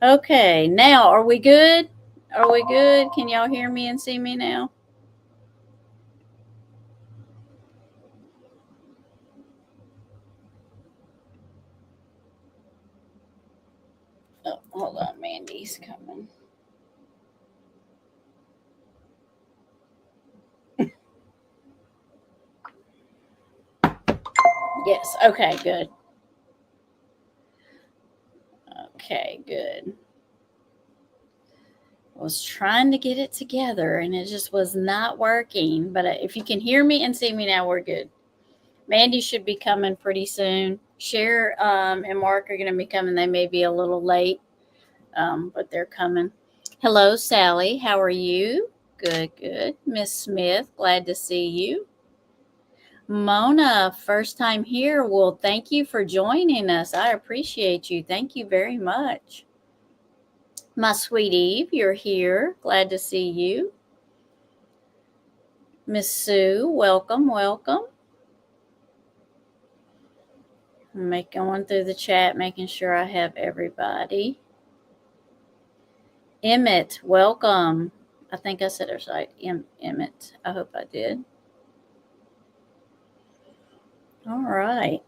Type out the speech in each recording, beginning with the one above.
Okay, now are we good? Are we good? Can y'all hear me and see me now? Oh, hold on, Mandy's coming. Yes, okay, good. Okay, good. I was trying to get it together and it just was not working. But if you can hear me and see me now, we're good. Mandy should be coming pretty soon. Cher and Mark are going to be coming. They may be a little late, but they're coming. Hello, Sally. How are you? Good, good. Miss Smith, glad to see you. Mona, first time here. Well, thank you for joining us. I appreciate you. Thank you very much. My sweet Eve, you're here. Glad to see you. Miss Sue, welcome, welcome. Going through the chat, making sure I have everybody. Emmett, welcome. I think I said it right. Emmett. I hope I did. All right.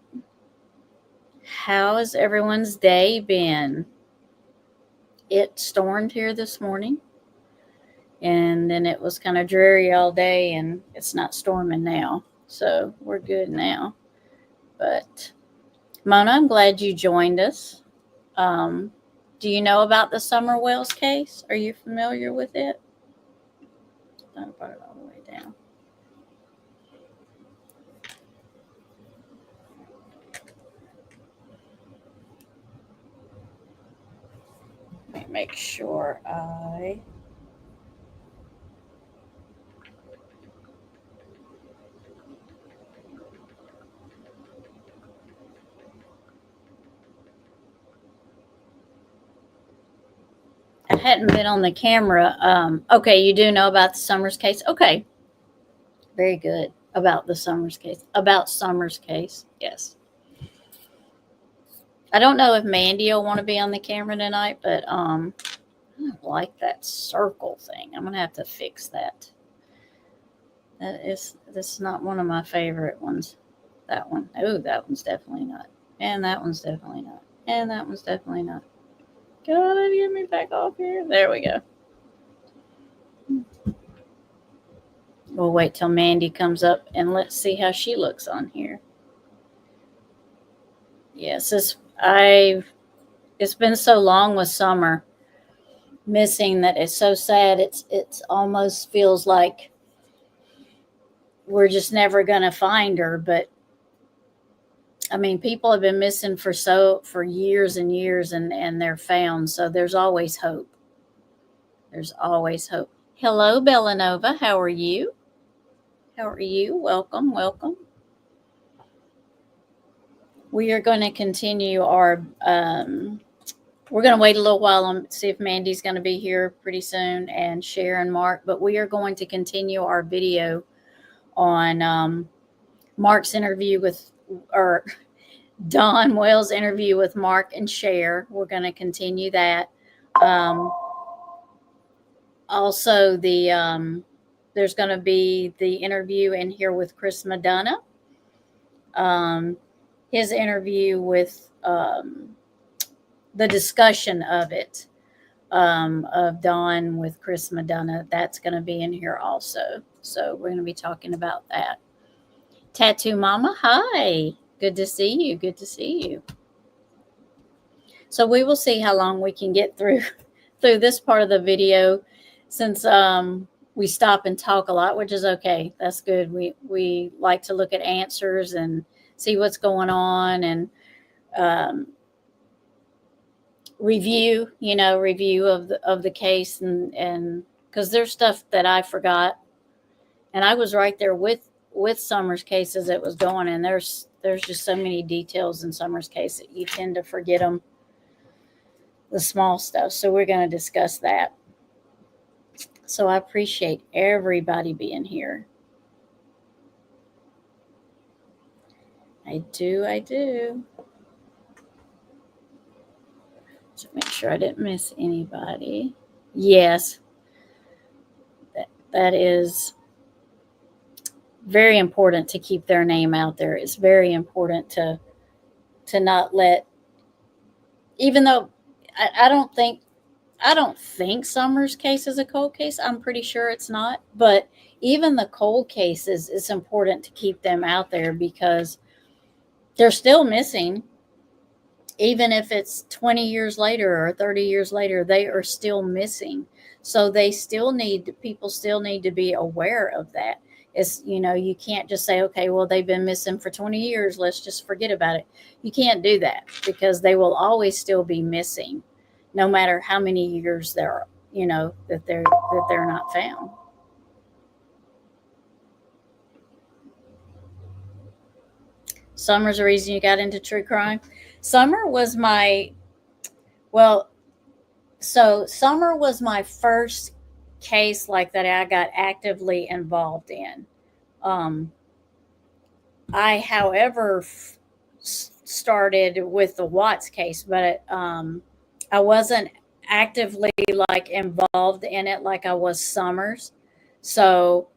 How has everyone's day been? It stormed here this morning, and then it was kind of dreary all day, and it's not storming now. So we're good now. But Mona, I'm glad you joined us. Do you know about the Summer Wells case? Are you familiar with it? I brought it all the way down. Let me make sure I hadn't been on the camera. Okay, you do know about the Summers case. Okay, very good about the Summers case. About Summers case, yes. I don't know if Mandy will want to be on the camera tonight, but I don't like that circle thing. I'm gonna have to fix that. This is not one of my favorite ones. That one. Oh, that one's definitely not. And that one's definitely not. And that one's definitely not. God, get me back off here. There we go. We'll wait till Mandy comes up and let's see how she looks on here. Yes, it's been so long with Summer missing that it's so sad. It's almost feels like we're just never gonna find her. But I mean, people have been missing for years and years, and they're found. So there's always hope. There's always hope. Hello, Bellanova. How are you? How are you? Welcome, welcome. We are going to continue our. We're going to wait a little while and see if Mandy's going to be here pretty soon, and Cher and Mark. But we are going to continue our video on Mark's interview with, or Don Wells' interview with Mark and Cher. We're going to continue that. Also, there's going to be the interview in here with Chris McDonough. His interview with the discussion of it, of Don with Chris McDonough. That's going to be in here also. So we're going to be talking about that. Tattoo Mama, hi. Good to see you. Good to see you. So we will see how long we can get through this part of the video, since we stop and talk a lot, which is okay. That's good. We like to look at answers and see what's going on, and review of the case, and because there's stuff that I forgot, and I was right there with Summer's case as it was going, and there's just so many details in Summer's case that you tend to forget them, the small stuff. So we're going to discuss that. So I appreciate everybody being here. I do. So make sure I didn't miss anybody. Yes, that is very important to keep their name out there. It's very important to not let, even though I don't think Summer's case is a cold case. I'm pretty sure it's not. But even the cold cases, it's important to keep them out there because they're still missing. Even if it's 20 years later or 30 years later, they are still missing. So people still need to be aware of that. It's, you can't just say, okay, well, they've been missing for 20 years. Let's just forget about it. You can't do that because they will always still be missing no matter how many years there are, that they're not found. Summer's the reason you got into true crime. Summer was my well, so Summer was my first case like that I got actively involved in. Um, I, however, started with the Watts case, but I wasn't actively like involved in it like I was Summers. So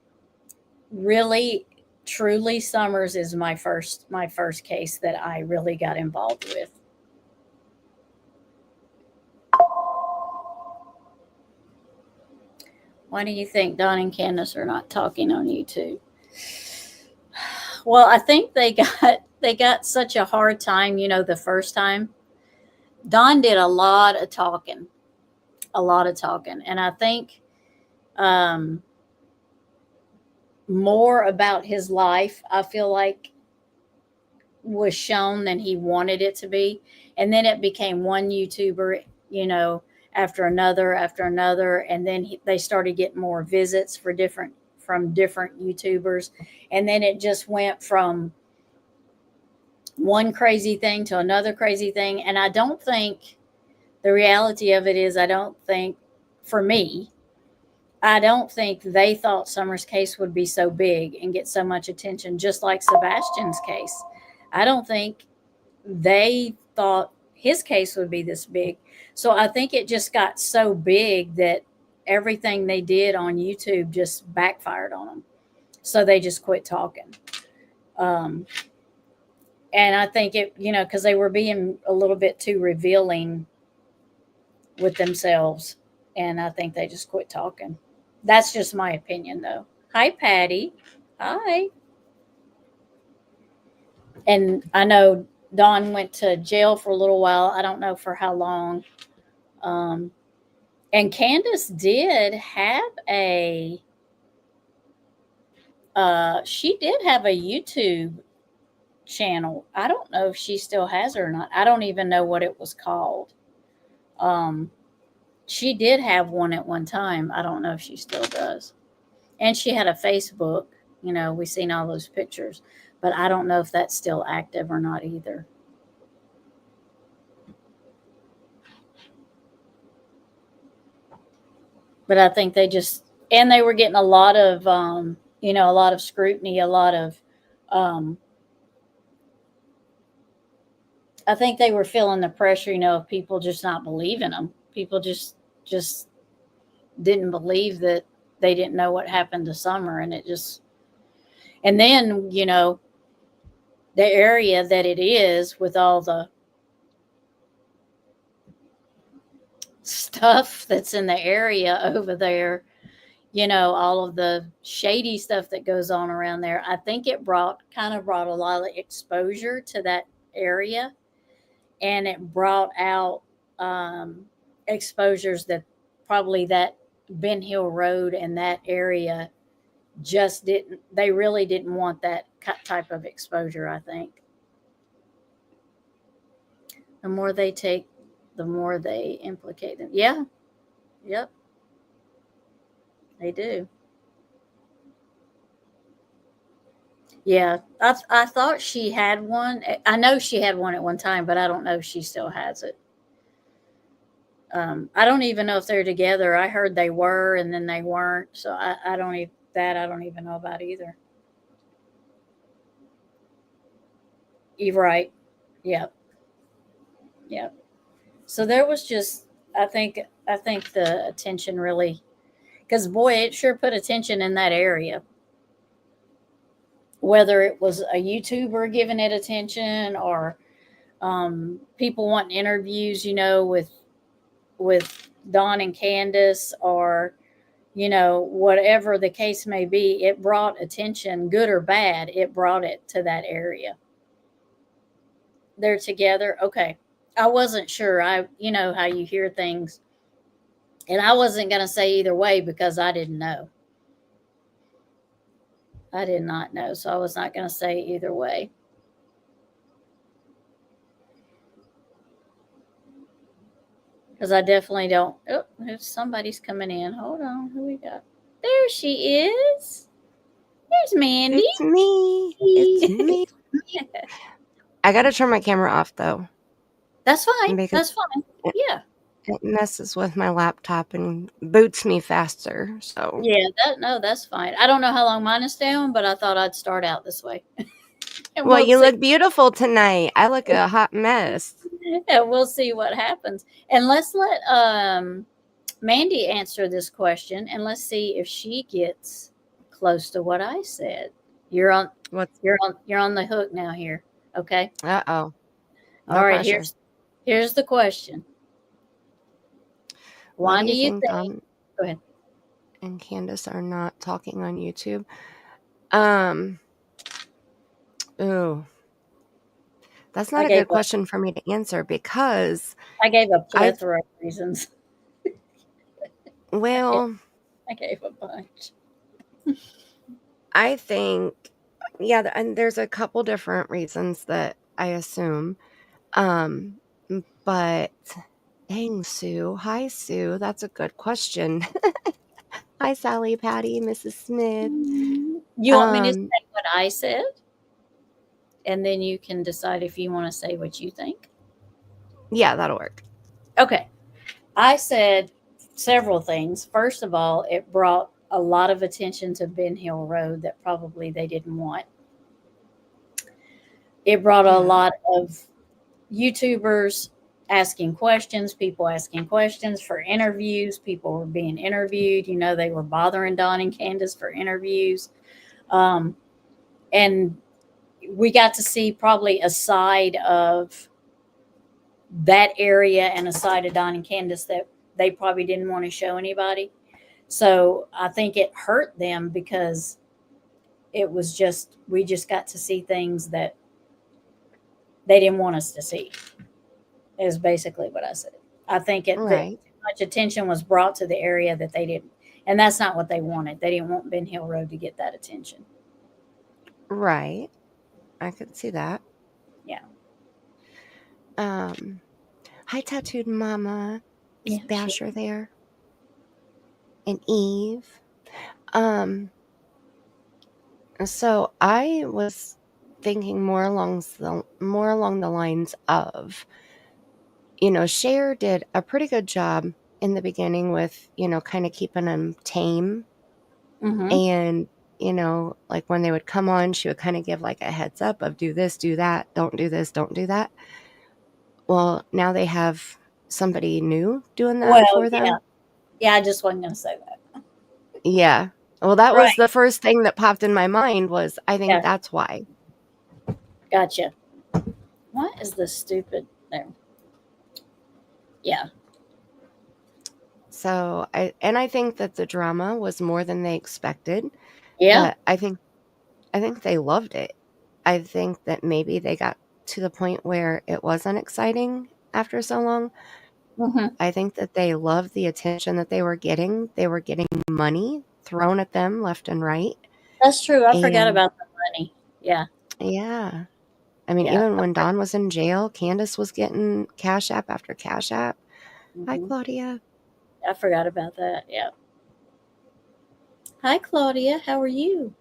really, truly, Summers is my first case that I really got involved with. Why do you think Don and Candace are not talking on YouTube? Well, I think they got such a hard time, the first time. Don did a lot of talking, and I think um, more about his life. I feel like was shown than he wanted it to be, and then it became one YouTuber, after another, and then they started getting more visits from different YouTubers, and then it just went from one crazy thing to another crazy thing. And I don't think the reality of it is, I don't think, for me, I don't think they thought Summer's case would be so big and get so much attention, just like Sebastian's case. I don't think they thought his case would be this big. So I think it just got so big that everything they did on YouTube just backfired on them. So they just quit talking. Um, and I think because they were being a little bit too revealing with themselves. And I think they just quit talking. That's just my opinion, though. Hi, Patty. Hi. And I know Don went to jail for a little while. I don't know for how long. Um, and Candus did have she did have a YouTube channel. I don't know if she still has it or not. I don't even know what it was called. Um, she did have one at one time. I don't know if she still does. And she had a Facebook. We seen all those pictures, but I don't know if that's still active or not either. But I think they were getting a lot of, a lot of scrutiny, a lot of, um, I think they were feeling the pressure, of people just not believing them. People just didn't believe that they didn't know what happened to Summer, and then, the area that it is with all the stuff that's in the area over there, all of the shady stuff that goes on around there. I think it brought a lot of exposure to that area, and it brought out exposures that probably that Ben Hill Road and that area they really didn't want that type of exposure, I think. The more they take, the more they implicate them. Yeah, yep, they do. Yeah, I thought she had one. I know she had one at one time, but I don't know if she still has it. I don't even know if they're together. I heard they were, and then they weren't. So I don't even that I don't even know about either. You're right. Yep. Yep. So there was just I think the attention really, because boy, it sure put attention in that area. Whether it was a YouTuber giving it attention or people wanting interviews, with Don and Candace, or whatever the case may be, it brought attention, good or bad. It brought it to that area. They're together. Okay. I wasn't sure. You know how you hear things, and I wasn't going to say either way because I didn't know. I did not know, so I was not going to say either way. Because I definitely don't. Oh, somebody's coming in. Hold on. Who we got? There she is. There's Mandy. It's me. It's me. I got to turn my camera off, though. That's fine. That's fine. Yeah. It messes with my laptop and boots me faster. So yeah, that's fine. I don't know how long mine is down, but I thought I'd start out this way. Well, you look beautiful tonight. I look a hot mess. And we'll see what happens. And let's let Mandy answer this question, and let's see if she gets close to what I said. You're on the hook now here. Okay. Uh-oh. No All right, pressure. here's the question. Why do you think Don go ahead. and Candace are not talking on YouTube? Ooh. That's not a good question for me to answer because I gave a plethora of reasons. Well, I gave a bunch. I think, yeah, and there's a couple different reasons that I assume. But dang, Sue. Hi, Sue. That's a good question. Hi, Sally, Patty, Mrs. Smith. You want me to say what I said? And then you can decide if you want to say what you think? Yeah, that'll work. Okay. I said several things. First of all, it brought a lot of attention to Ben Hill Road that probably they didn't want. It brought a lot of YouTubers asking questions, people asking questions for interviews. People were being interviewed. They were bothering Don and Candace for interviews. And we got to see probably a side of that area and a side of Don and Candace that they probably didn't want to show anybody. So I think it hurt them because we just got to see things that they didn't want us to see, is basically what I said. I think too much attention was brought to the area that they didn't, and that's not what they wanted. They didn't want Ben Hill Road to get that attention. Right. I could see that. Yeah. Hi, Tattooed Mama. Is Basher there? And Eve. So I was thinking more along the lines of, Cher did a pretty good job in the beginning with, kind of keeping them tame. Mm-hmm. And, like when they would come on, she would kind of give like a heads up of do this, do that, don't do this, don't do that. Well, now they have somebody new doing that for them. Yeah, I just wasn't going to say that. Yeah. Well, that was the first thing that popped in my mind was I think that's why. Gotcha. What is this stupid there? Yeah. So I think that the drama was more than they expected. Yeah. But I think they loved it. I think that maybe they got to the point where it wasn't exciting after so long. Mm-hmm. I think that they loved the attention that they were getting. They were getting money thrown at them left and right. That's true. I forgot about the money. Yeah. Yeah. I mean, even when Don was in jail, Candus was getting Cash App after Cash App. Mm-hmm. Hi, Claudia. I forgot about that. Yeah. Hi, Claudia. How are you?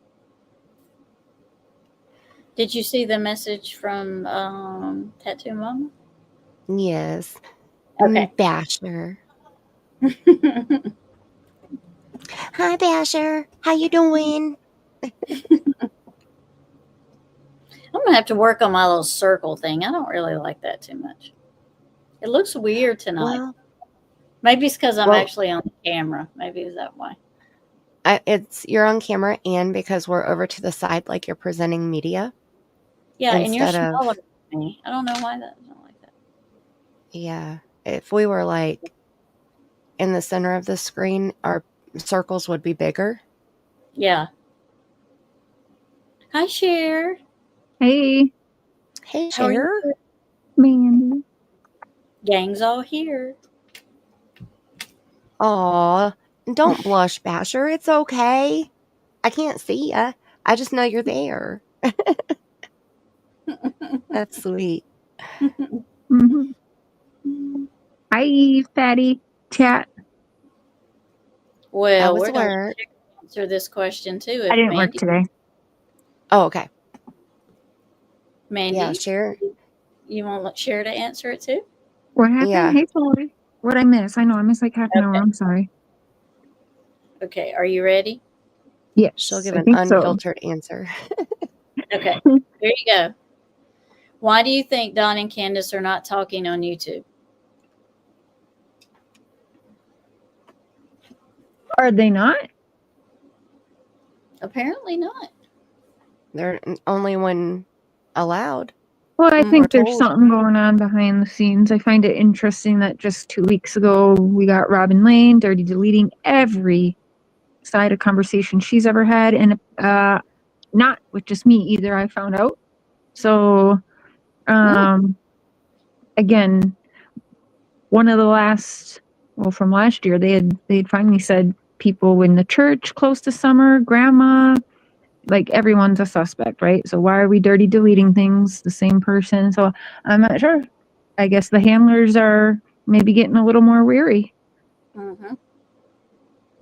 Did you see the message from Tattoo Mama? Yes. Okay. Basher. Hi, Basher. How you doing? I'm going to have to work on my little circle thing. I don't really like that too much. It looks weird tonight. Well, Maybe it's because I'm Well, actually on the camera. Maybe is that why? you're on camera, and because we're over to the side, like you're presenting media Yeah, and you're instead of, smaller than me. I don't know why that's not like that. yeah. If we were like in the center of the screen, our circles would be bigger. Yeah. Hi, Cher. Hey, Hey, How are you? Cher. Mandy. Gang's all here. Aw, don't blush, Basher. It's okay. I can't see ya. I just know you're there. That's sweet. Mm-hmm. Hi, fatty chat. I Well, was we're going to aware. answer this question too. I If didn't work today. Oh, okay. Mandy, Yeah, Cher. you want Cher to answer it too? What happened? Yeah. Hey, sorry. What'd I miss? I know I missed like half an hour. Okay. I'm sorry. Okay, are you ready? Yes, She'll give I an think so. unfiltered answer. Okay, here you go. Why do you think Don and Candace are not talking on YouTube? Are they not? Apparently not. They're only when allowed. Well, I We're think there's told. something going on behind the scenes. I find it interesting that just 2 weeks ago we got Robin Lane dirty deleting every side of conversation she's ever had, and not with just me either. I found out. So, again, one of the last, well, from last year, they'd finally said people in the church close to Summer, grandma, like everyone's a suspect, right? So why are we dirty deleting things? The same person. So I'm not sure. I guess the handlers are maybe getting a little more weary. Mm-hmm.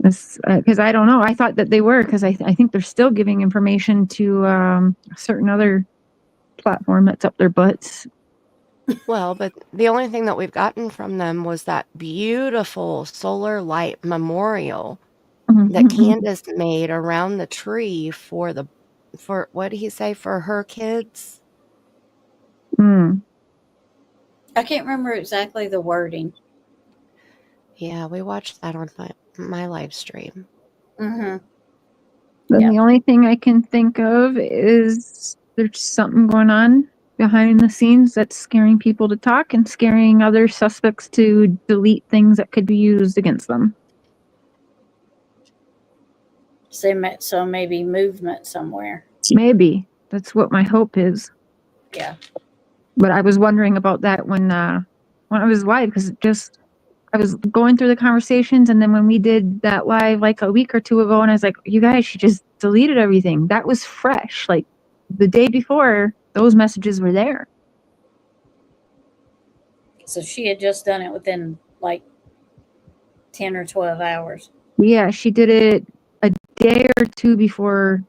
Because I don't know. I thought that they were, because I think they're still giving information to a certain other platform that's up their butts. Well, but the only thing that we've gotten from them was that beautiful solar light memorial that Candus made around the tree for what did he say, for her kids? Mm. I can't remember exactly the wording. Yeah, we watched that on my live stream. Mm-hmm. Then Yeah. the only thing I can think of is there's something going on behind the scenes that's scaring people to talk and scaring other suspects to delete things that could be used against them. So maybe movement somewhere. Maybe that's what my hope is. Yeah. But I was wondering about that when I was live, because I was going through the conversations, and then when we did that live like a week or two ago, and I was like, you guys, she just deleted everything. That was fresh. Like the day before, those messages were there. So she had just done it within like 10 or 12 hours. Yeah, she did it a day or two before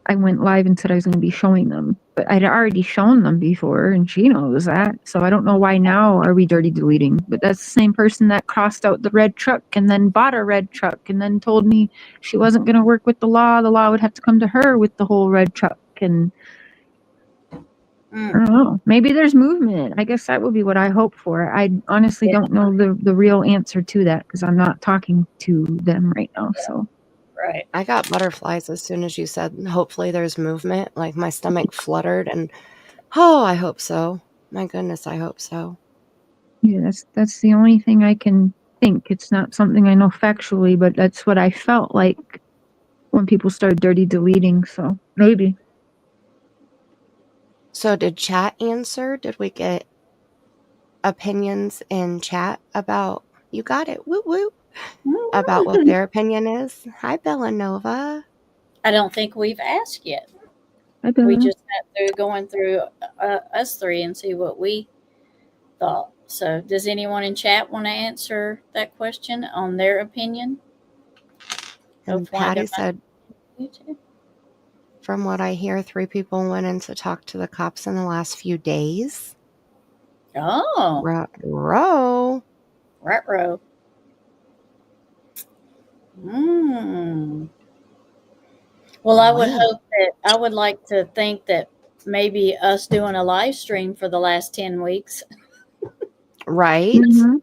I went live and said I was going to be showing them. But I'd already shown them before, and she knows that. So I don't know why now are we dirty deleting. But that's the same person that crossed out the red truck and then bought a red truck and then told me she wasn't going to work with the law. The law would have to come to her with the whole red truck. And I don't know. Maybe there's movement. I guess that would be what I hope for. I honestly don't know the real answer to that, because I'm not talking to them right now. So. Right. I got butterflies as soon as you said, hopefully there's movement. Like my stomach fluttered, and I hope so. My goodness, I hope so. Yeah, that's the only thing I can think. It's not something I know factually, but that's what I felt like when people started dirty deleting. So maybe. So did chat answer? Did we get opinions in chat about, you got it, woo woo, about what their opinion is? Hi, Bellanova. I don't think we've asked yet. I don't We know. just had going through us three and see what we thought. So, does anyone in chat want to answer that question on their opinion? And Patty said, from what I hear, 3 people went in to talk to the cops in the last few days. Oh. Row. Retro. Well, I would hope that, I would like to think that maybe us doing a live stream for the last 10 weeks. Right? Mm-hmm.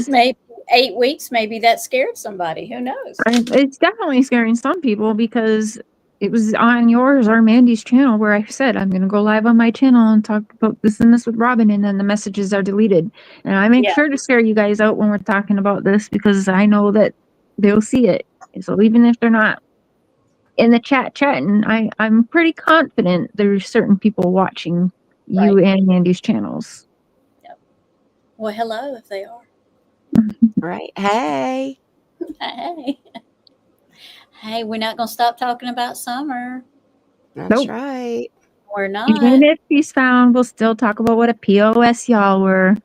Maybe 8 weeks, maybe that scared somebody. Who knows? It's definitely scaring some people because it was on yours or Mandy's channel where I said I'm going to go live on my channel and talk about this and this with Robin, and then the messages are deleted. And I make Yeah. sure to scare you guys out when we're talking about this because I know that they'll see it. So even if they're not in the chatting, I'm pretty confident there's certain people watching you Right. and Mandy's channels. Yep. Well, hello if they are. Right. Hey. Hey. Hey, we're not going to stop talking about summer. That's Nope. right. We're not. Even if she's found, we'll still talk about what a POS y'all were.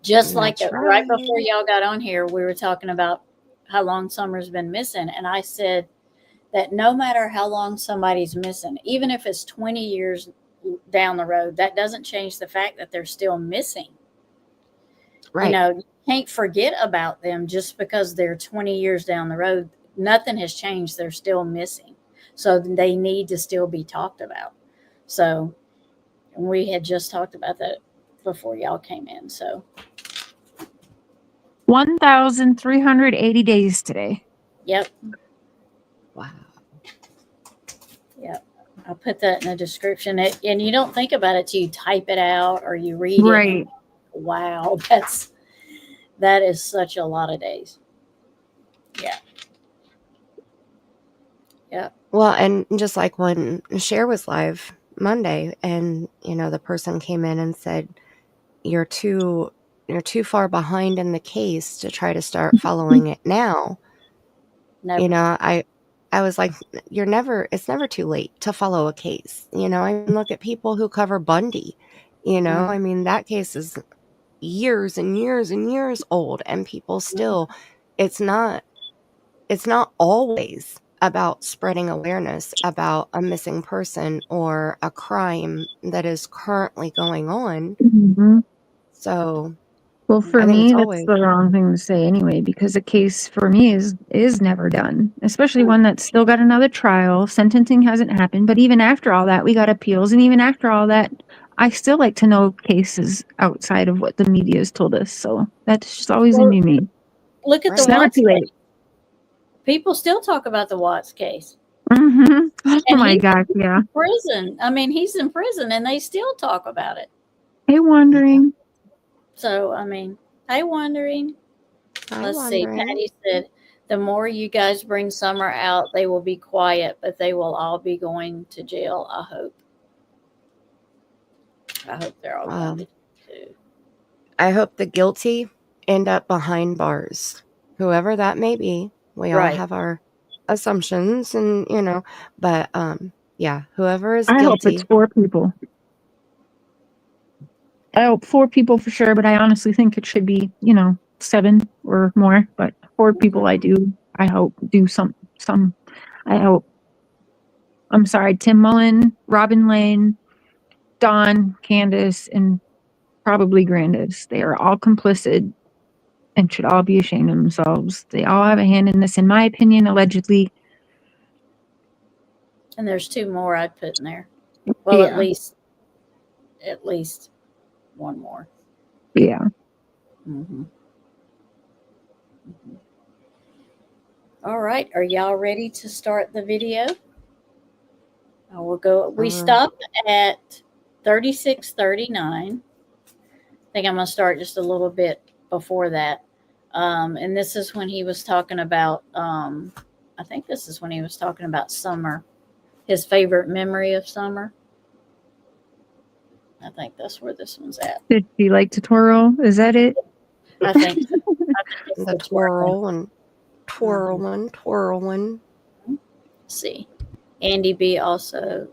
Just like That's right right. before y'all got on here, we were talking about how long summer's been missing. And I said that no matter how long somebody's missing, even if it's 20 years down the road, that doesn't change the fact that they're still missing. Right. You know, you can't forget about them just because they're 20 years down the road. Nothing has changed. They're still missing. So they need to still be talked about. So we had just talked about that before y'all came in. So 1,380 days today. yep. Wow. Yep. I'll put that in the description. And you don't think about it till you type it out or you read it. Right. Wow, that is such a lot of days. Yeah. Yeah. Well, and just like when Cher was live Monday, and the person came in and said, "You're too far behind in the case to try to start following it now." Never. I was like, it's never too late to follow a case. I mean, look at people who cover Bundy. I mean, that case is years and years and years old, and people still, it's not always about spreading awareness about a missing person or a crime that is currently going on. Mm-hmm. So, well, for I think me, it's that's always the wrong thing to say anyway, because a case for me is never done, especially one that's still got another trial. Sentencing hasn't happened, but even after all that, we got appeals, and even after all that, I still like to know cases outside of what the media has told us. So that's just always Well, new to me. look at Right. the It's never Watts too late. case. People still talk about the Watts case. Mm-hmm. Oh And my he's gosh, yeah. in prison. I mean, he's in prison and they still talk about it. Hey, wondering. So, I mean, hey, wondering. I'm Let's see. wondering. Patty said, the more you guys bring Summer out, they will be quiet, but they will all be going to jail, I hope. I hope they're all going to jail too. I hope the guilty end up behind bars, whoever that may be. We all Right. have our assumptions, and but yeah, whoever is I hope it's guilty. 4 people. I hope 4 people for sure, but I honestly think it should be, 7 or more. But 4 people, I hope do some. I hope. I'm sorry, Tim Mullen, Robin Lane, Don, Candace, and probably Grandis. They are all complicit and should all be ashamed of themselves. They all have a hand in this, in my opinion, allegedly. And there's 2 more I'd put in there. Well, Yeah. at least one more. Yeah. Mm-hmm. Mm-hmm. All right. Are y'all ready to start the video? We'll go. We stopped at 36:39. I think I'm going to start just a little bit before that. And this is when he was talking about, I think this is when he was talking about summer, his favorite memory of summer. I think that's where this one's at. Did you like to twirl? Is that it? I think it's The twirl and twirling. Let's see. Andy B also.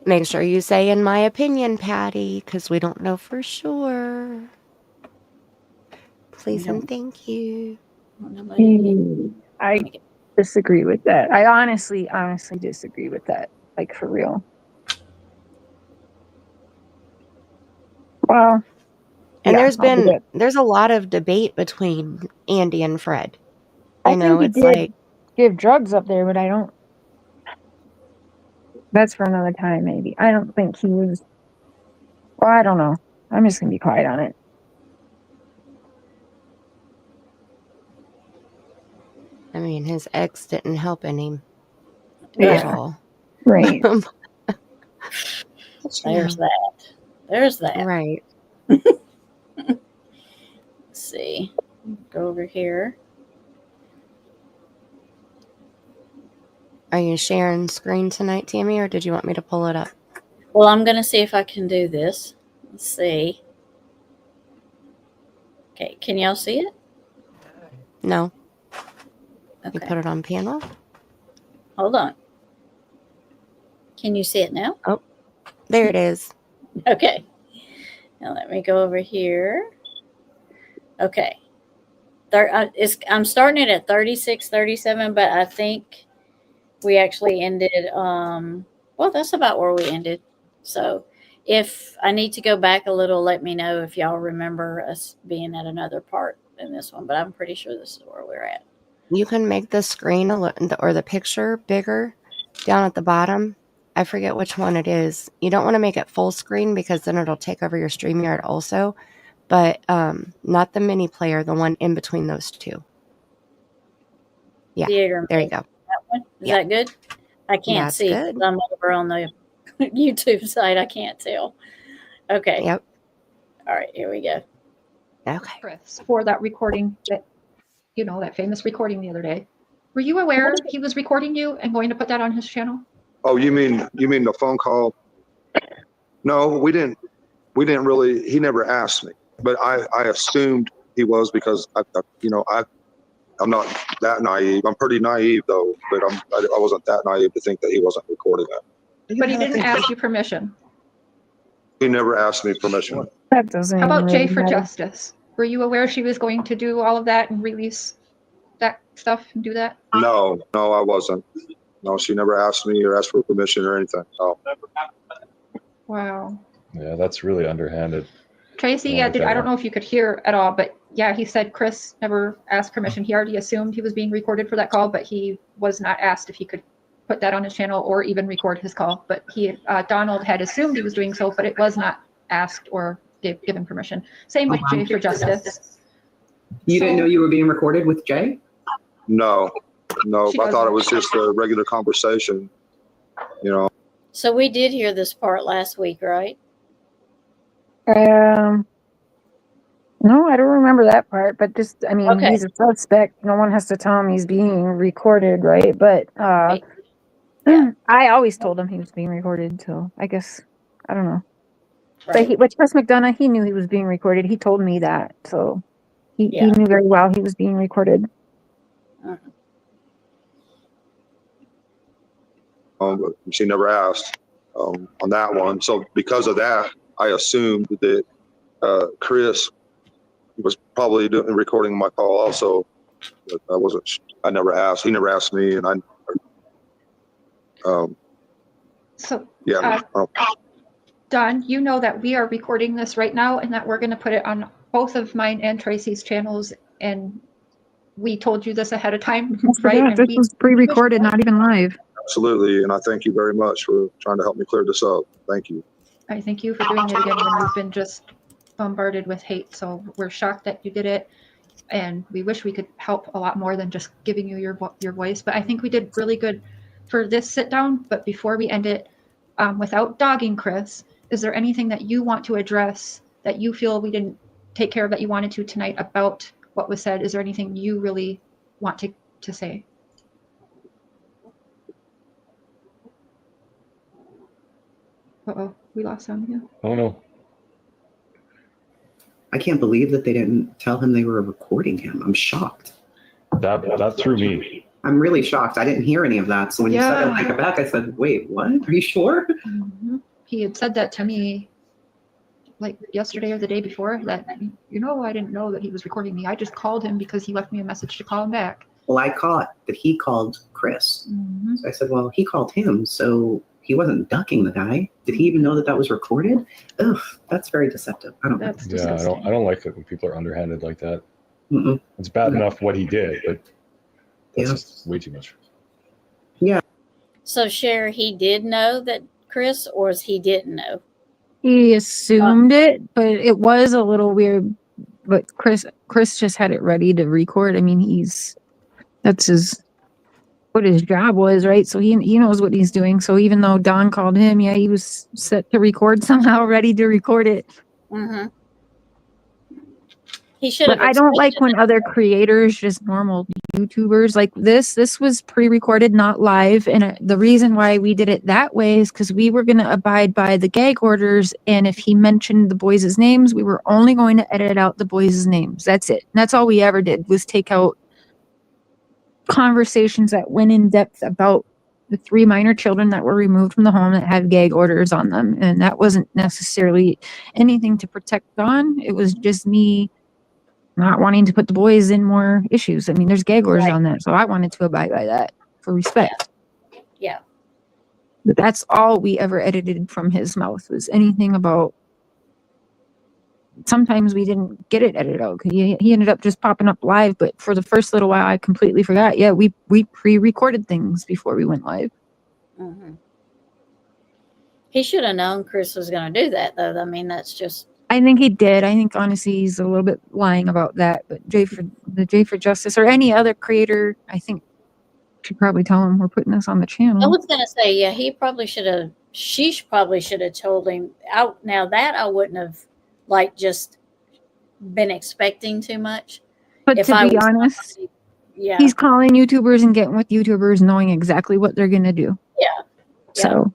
Make sure you say "in my opinion," Patty, because we don't know for sure. Please and thank you. I disagree with that. I honestly disagree with that. Like, for real. Well, and yeah, there's a lot of debate between Andy and Fred. I think he did give drugs up there, but I don't. That's for another time, maybe. I don't think he was. Well, I don't know. I'm just gonna be quiet on it. I mean, his ex didn't help any at Yeah, all. right. There's that. There's that. Right. Let's see. Go over here. Are you sharing screen tonight, Tammy, or did you want me to pull it up? Well, I'm going to see if I can do this. Let's see. Okay, can y'all see it? No. You Okay, put it on panel? hold on. Can you see it now? Oh, there it is. Okay. Now let me go over here. Okay. I'm starting it at 36, 37, but I think we actually ended, well, that's about where we ended. So if I need to go back a little, let me know if y'all remember us being at another part in this one, but I'm pretty sure this is where we're at. You can make the screen or the picture bigger down at the bottom. I forget which one it is. You don't want to make it full screen because then it'll take over your StreamYard also. But not the mini player, the one in between those two. Yeah, Theater. there you go. That one? Is Yep. that good? I can't That's see. good. I'm over on the YouTube side. I can't tell. Okay. Yep. All right. Here we go. Okay. Chris, for that recording, that that famous recording the other day. Were you aware he was recording you and going to put that on his channel? Oh, you mean the phone call? No, we didn't really. He never asked me, but I assumed he was because I'm not that naive. I'm pretty naive though, but I wasn't that naive to think that he wasn't recording that. But he didn't ask you permission. He never asked me permission. That doesn't How even about Jay really for matter. Justice? Were you aware she was going to do all of that and release that stuff and do that? No, I wasn't. No, she never asked me or asked for permission or anything. No. Wow. Yeah, that's really underhanded. Tracy, Yeah, I don't know if you could hear at all, but yeah, he said Chris never asked permission. He already assumed he was being recorded for that call, but he was not asked if he could put that on his channel or even record his call. But Donald had assumed he was doing so, but it was not asked or given permission. Same with Jay for Justice. You didn't know you were being recorded with Jay? No. She I thought doesn't. it was just a regular conversation. So we did hear this part last week, right? No, I don't remember that part, but just, I mean, Okay. he's a suspect. No one has to tell him he's being recorded, right? But Right. Yeah. I always told him he was being recorded, so I guess, I don't know. Right. But Chris McDonough, he knew he was being recorded. He told me that, so he Yeah. knew very well he was being recorded. But she never asked on that one. So because of that, I assumed that Chris was probably recording my call also. But I never asked. He never asked me, and So yeah. Don, you know that we are recording this right now and that we're going to put it on both of mine and Tracy's channels. And we told you this ahead of time, right? And This was pre-recorded, not even live. Absolutely, and I thank you very much for trying to help me clear this up. Thank you. I thank you for doing it again when we've been just bombarded with hate. So we're shocked that you did it. And we wish we could help a lot more than just giving you your voice. But I think we did really good for this sit down. But before we end it, without dogging Chris, is there anything that you want to address that you feel we didn't take care of that you wanted to tonight about what was said? Is there anything you really want to say? Uh-oh, we lost sound again. Oh no. I can't believe that they didn't tell him they were recording him. I'm shocked. That threw me. I'm really shocked. I didn't hear any of that. So when you said it like back, I said, wait, what? Are you sure? Mm-hmm. He had said that to me like yesterday or the day before that, I didn't know that he was recording me. I just called him because he left me a message to call him back. Well, I caught that he called Chris. Mm-hmm. So I said, well, he called him. So he wasn't ducking the guy. Did he even know that was recorded? Ugh, that's very deceptive. I don't know. That's Yeah, disgusting. I don't like it when people are underhanded like that. Mm-mm. It's bad enough what he did, but that's Yeah. just way too much. So Cher, he did know that Chris, or he didn't know? He assumed it, but it was a little weird. But Chris just had it ready to record. I mean, that's what his job was, right? So he knows what he's doing. So even though Don called him, yeah, he was set to record somehow, ready to record it. Mm-hmm. He should But have. I don't like when other creators, just normal YouTubers, like this was pre-recorded, not live. And the reason why we did it that way is because we were going to abide by the gag orders. And if he mentioned the boys' names, we were only going to edit out the boys' names. That's it. And that's all we ever did, was take out conversations that went in depth about the 3 minor children that were removed from the home that had gag orders on them. And that wasn't necessarily anything to protect Dawn. It was just me not wanting to put the boys in more issues. I mean, there's gag orders on that, so I wanted to abide by that for respect. Yeah. But that's all we ever edited from his mouth, was anything about. Sometimes we didn't get it edited out. He ended up just popping up live, but for the first little while, I completely forgot. Yeah, we pre-recorded things before we went live. Mm-hmm. He should have known Chris was going to do that, though. I mean, that's just. I think he did. I think honestly he's a little bit lying about that. But J for Justice or any other creator, I think should probably tell him we're putting this on the channel. I was going to say, yeah, he probably should have. She probably should have told him. Out now that I wouldn't have, just been expecting too much. But to be honest, yeah, he's calling YouTubers and getting with YouTubers, knowing exactly what they're gonna do. Yeah. So.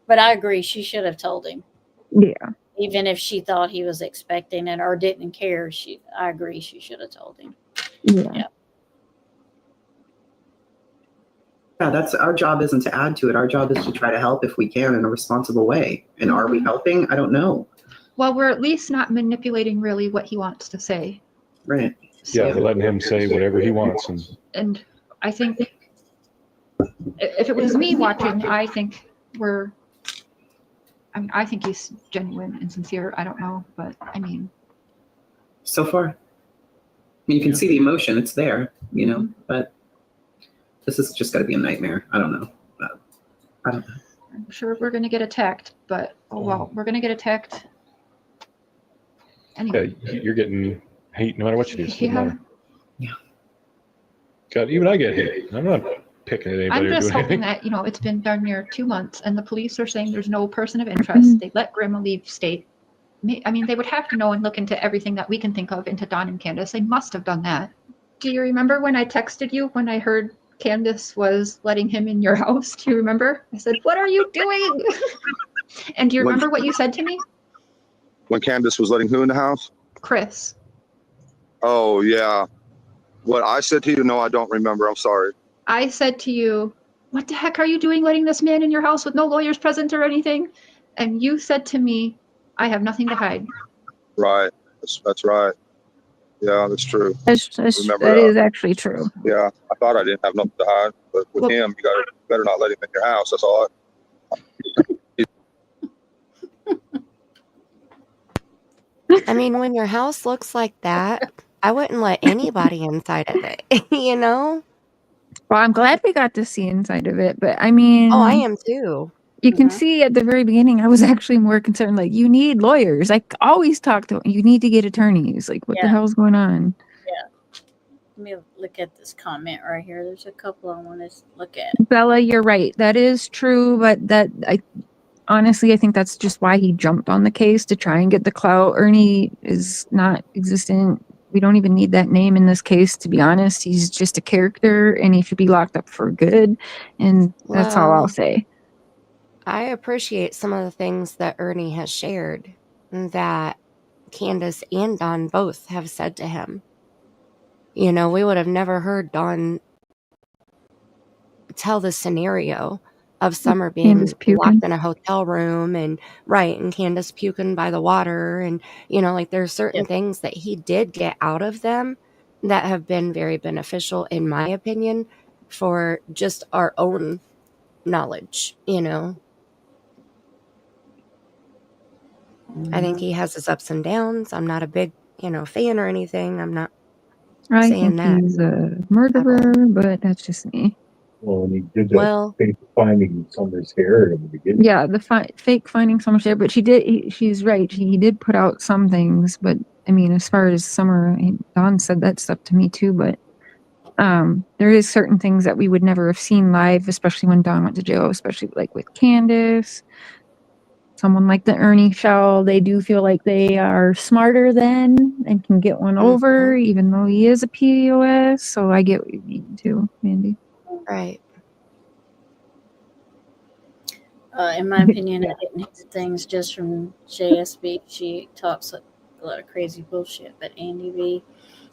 But I agree. She should have told him. Yeah. Even if she thought he was expecting it or didn't care, I agree. She should have told him. Yeah. Yeah, that's our job. Isn't to add to it. Our job is to try to help if we can in a responsible way. And are we helping? I don't know. Well, we're at least not manipulating really what he wants to say. Right. Yeah, we're letting him say whatever he wants. And I think if it was me watching, I think I think he's genuine and sincere. I don't know, but I mean. So far. I mean, you can see the emotion. It's there, but this is just got to be a nightmare. I don't know. I don't know. I'm sure we're going to get attacked, but we're going to get attacked. Anyway. Yeah, you're getting hate no matter what you do. Yeah. God, even I get hate. I'm not picking at anybody. I'm just hoping that, it's been darn near 2 months and the police are saying there's no person of interest. They let Grandma leave state. I mean, they would have to know and look into everything that we can think of into Don and Candace. They must have done that. Do you remember when I texted you when I heard Candus was letting him in your house? Do you remember? I said, "What are you doing?" And do you remember what you said to me? When Candace was letting who in the house? Chris. Oh, yeah. What I said to you? No, I don't remember. I'm sorry. I said to you, "What the heck are you doing letting this man in your house with no lawyers present or anything?" And you said to me, "I have nothing to hide." Right. That's right. Yeah, that's true. That is actually true. Yeah, I thought I didn't have nothing to hide, but with him, you better not let him in your house. That's all. I mean, when your house looks like that, I wouldn't let anybody inside of it, Well, I'm glad we got to see inside of it, but I mean... Oh, I am too. You can see at the very beginning, I was actually more concerned, you need lawyers. I always talk to them. You need to get attorneys. What the hell's going on? Yeah. Let me look at this comment right here. There's a couple I want to look at. Bella, you're right. That is true, but honestly, I think that's just why he jumped on the case, to try and get the clout. Ernie is not existent. We don't even need that name in this case, to be honest. He's just a character, and he should be locked up for good. And that's all I'll say. I appreciate some of the things that Ernie has shared that Candace and Don both have said to him. We would have never heard Don tell the scenario of Summer being locked in a hotel room and Candace puking by the water. And, there's certain things that he did get out of them that have been very beneficial, in my opinion, for just our own knowledge, I think he has his ups and downs. I'm not a big, fan or anything. I'm not saying that. He's a murderer, but that's just me. Well, when he did the Well, fake finding Summer's hair in the beginning. Yeah, the fake finding Summer Share, but she's right. He did put out some things, but I mean, as far as Summer, Don said that stuff to me too. But there is certain things that we would never have seen live, especially when Don went to jail, especially like with Candus. Someone like the Ernie Shell, they do feel like they are smarter than and can get one over, even though he is a POS. So I get what you mean too, Mandy. right. In my opinion, I didn't hear things just from JSB. She talks a lot of crazy bullshit, but Andy B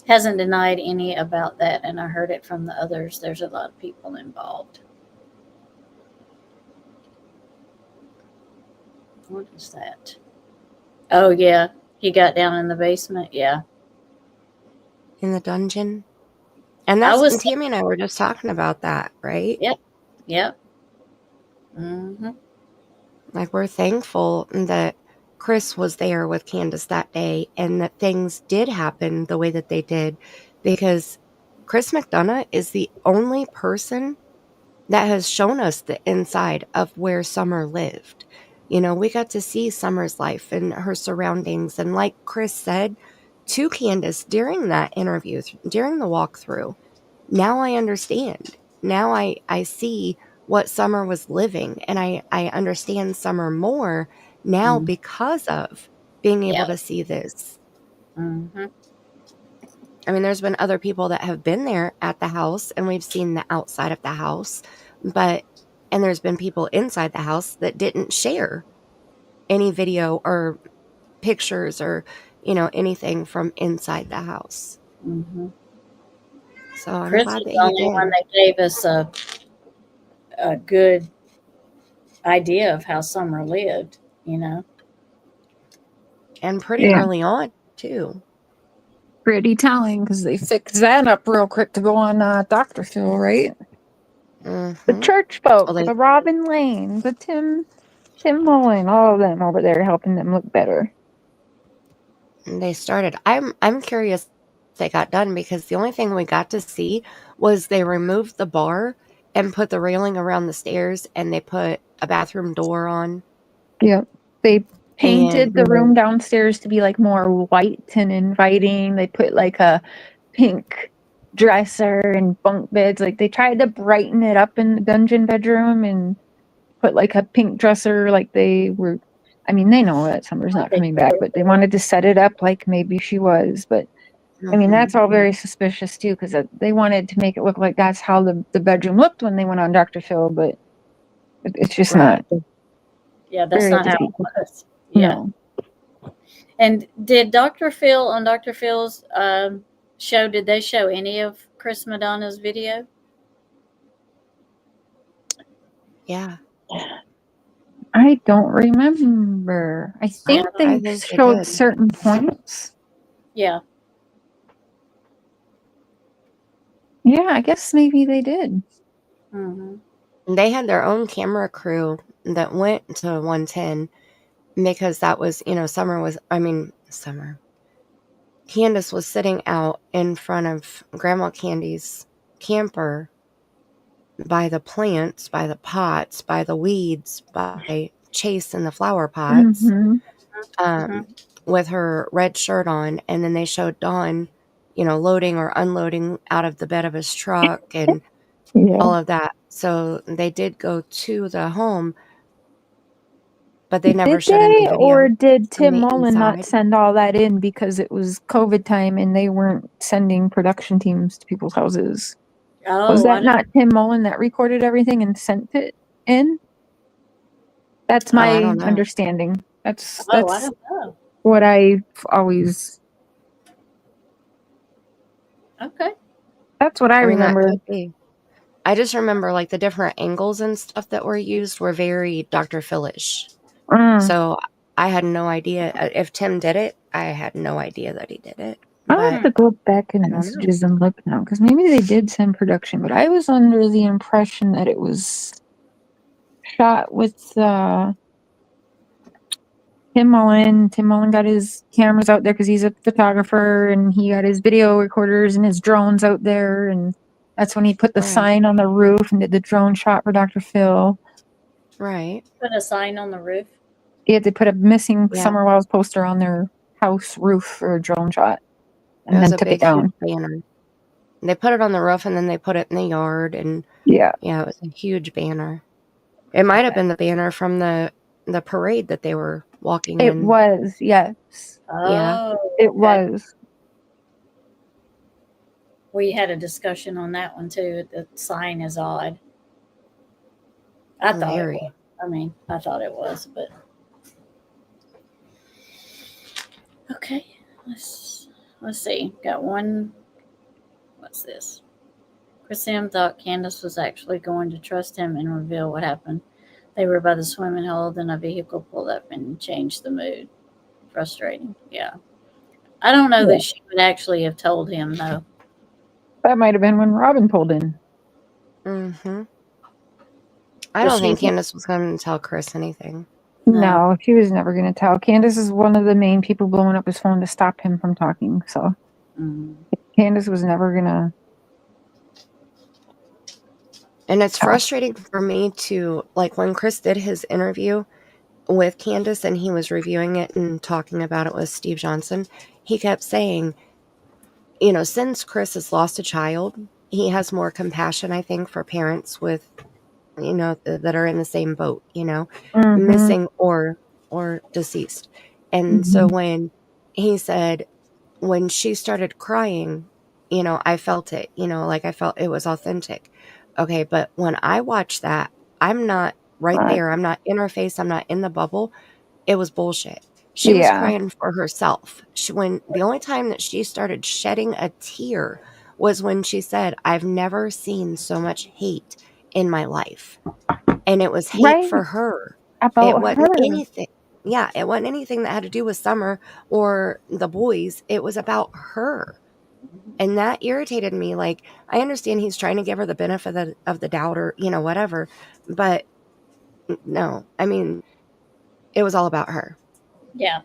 hasn't denied any about that, and I heard it from the others. There's a lot of people involved. What is that? Oh, yeah. He got down in the basement. Yeah. In the dungeon. And Tammy and I were just talking about that, right? Yep. Yep. Mm-hmm. Like, we're thankful that Chris was there with Candus that day and that things did happen the way that they did, because Chris McDonough is the only person that has shown us the inside of where Summer lived. You know, we got to see Summer's life and her surroundings. And like Chris said to Candus during that interview, during the walkthrough, now I understand. Now I see what Summer was living, and I understand Summer more now because of being able to see this. Mm-hmm. I mean, there's been other people that have been there at the house, and we've seen the outside of the house, and there's been people inside the house that didn't share any video or pictures or, anything from inside the house. Mm-hmm. So I'm Chris glad is that the he only did. one that gave us a good idea of how Summer lived, And pretty early on, too. Pretty telling, because they fixed that up real quick to go on Dr. Phil, right? Mm-hmm. The church folk, Well, the Robin Lane, the Tim Mullen, all of them over there helping them look better. they started. I'm curious if they got done, because the only thing we got to see was they removed the bar and put the railing around the stairs, and they put a bathroom door on. Yep. They painted the room downstairs to be like more white and inviting. They put like a pink dresser and bunk beds. Like they tried to brighten it up in the dungeon bedroom and put like a pink dresser. Like they were, I mean, they know that Summer's not coming back, but they wanted to set it up like maybe she was. But I mean, that's all very suspicious too, because they wanted to make it look like that's how the bedroom looked when they went on Dr. Phil, but it's just not. Yeah, that's not how it was. Yeah. No. And did Dr. Phil on Dr. Phil's show, did they show any of Chris Madonna's video? Yeah. I don't remember. I think they showed certain points. Yeah. Yeah, I guess maybe they did. Mm-hmm. They had their own camera crew that went to 110, because that was, Summer. Candus was sitting out in front of Grandma Candy's camper by the plants, by the pots, by the weeds, by Chase and the flower pots, with her red shirt on. And then they showed Don, loading or unloading out of the bed of his truck and all of that. So they did go to the home, but they never showed any video. Or did Tim Mullen not send all that in because it was COVID time and they weren't sending production teams to people's houses? Oh, was that not Tim Mullen that recorded everything and sent it in? That's my understanding. That's I don't know. What I've always. Okay. That's what I remember. I just remember like the different angles and stuff that were used were very Dr. Phil-ish. So I had no idea if Tim did it. I had no idea that he did it. I'll have to go back in messages and look now, because maybe they did send production, but I was under the impression that it was shot with Tim Mullen. Tim Mullen got his cameras out there because he's a photographer, and he got his video recorders and his drones out there, and That's when he put the Right. sign on the roof and did the drone shot for Dr. Phil. Right. Put a sign on the roof. He had to put a missing Yeah. Summer Wells poster on their house roof for a drone shot, It and was then a took it big, down. huge banner. They put it on the roof and then they put it in the yard, and Yeah. yeah, it was a huge banner. It might have been the banner from the parade that they were walking It in. was, yes. Yeah. Oh, It okay. was. We had a discussion on that one too. The sign is odd. I thought it Very. was. I mean, I thought it was, but okay. Let's see. Got one. What's this? Chris M thought Candus was actually going to trust him and reveal what happened. They were by the swimming hole, then a vehicle pulled up and changed the mood. Frustrating. Yeah. I don't know that she would actually have told him though. That might have been when Robin pulled in. Mm-hmm. I But don't she think Candace was going to tell Chris anything. No, she was never going to tell. Candace is one of the main people blowing up his phone to stop him from talking. So Candace was never going to. And it's frustrating for me to, like, when Chris did his interview with Candus and he was reviewing it and talking about it with Steve Johnson, he kept saying, you know, since Chris has lost a child, he has more compassion, I think, for parents with, you know, that are in the same boat, you know, missing or deceased. And so when he said, when she started crying, you know, I felt it, you know, like I felt it was authentic. Okay, but when I watched that, I'm not right there. I'm not in her face. I'm not in the bubble. It was bullshit. She was crying for herself. When the only time that she started shedding a tear was when she said, "I've never seen so much hate in my life," and it was hate for her. About It wasn't her. anything. Yeah, it wasn't anything that had to do with Summer or the boys. It was about her. And that irritated me. Like, I understand he's trying to give her the benefit of the doubt or, you know, whatever. But no, I mean, it was all about her. Yeah.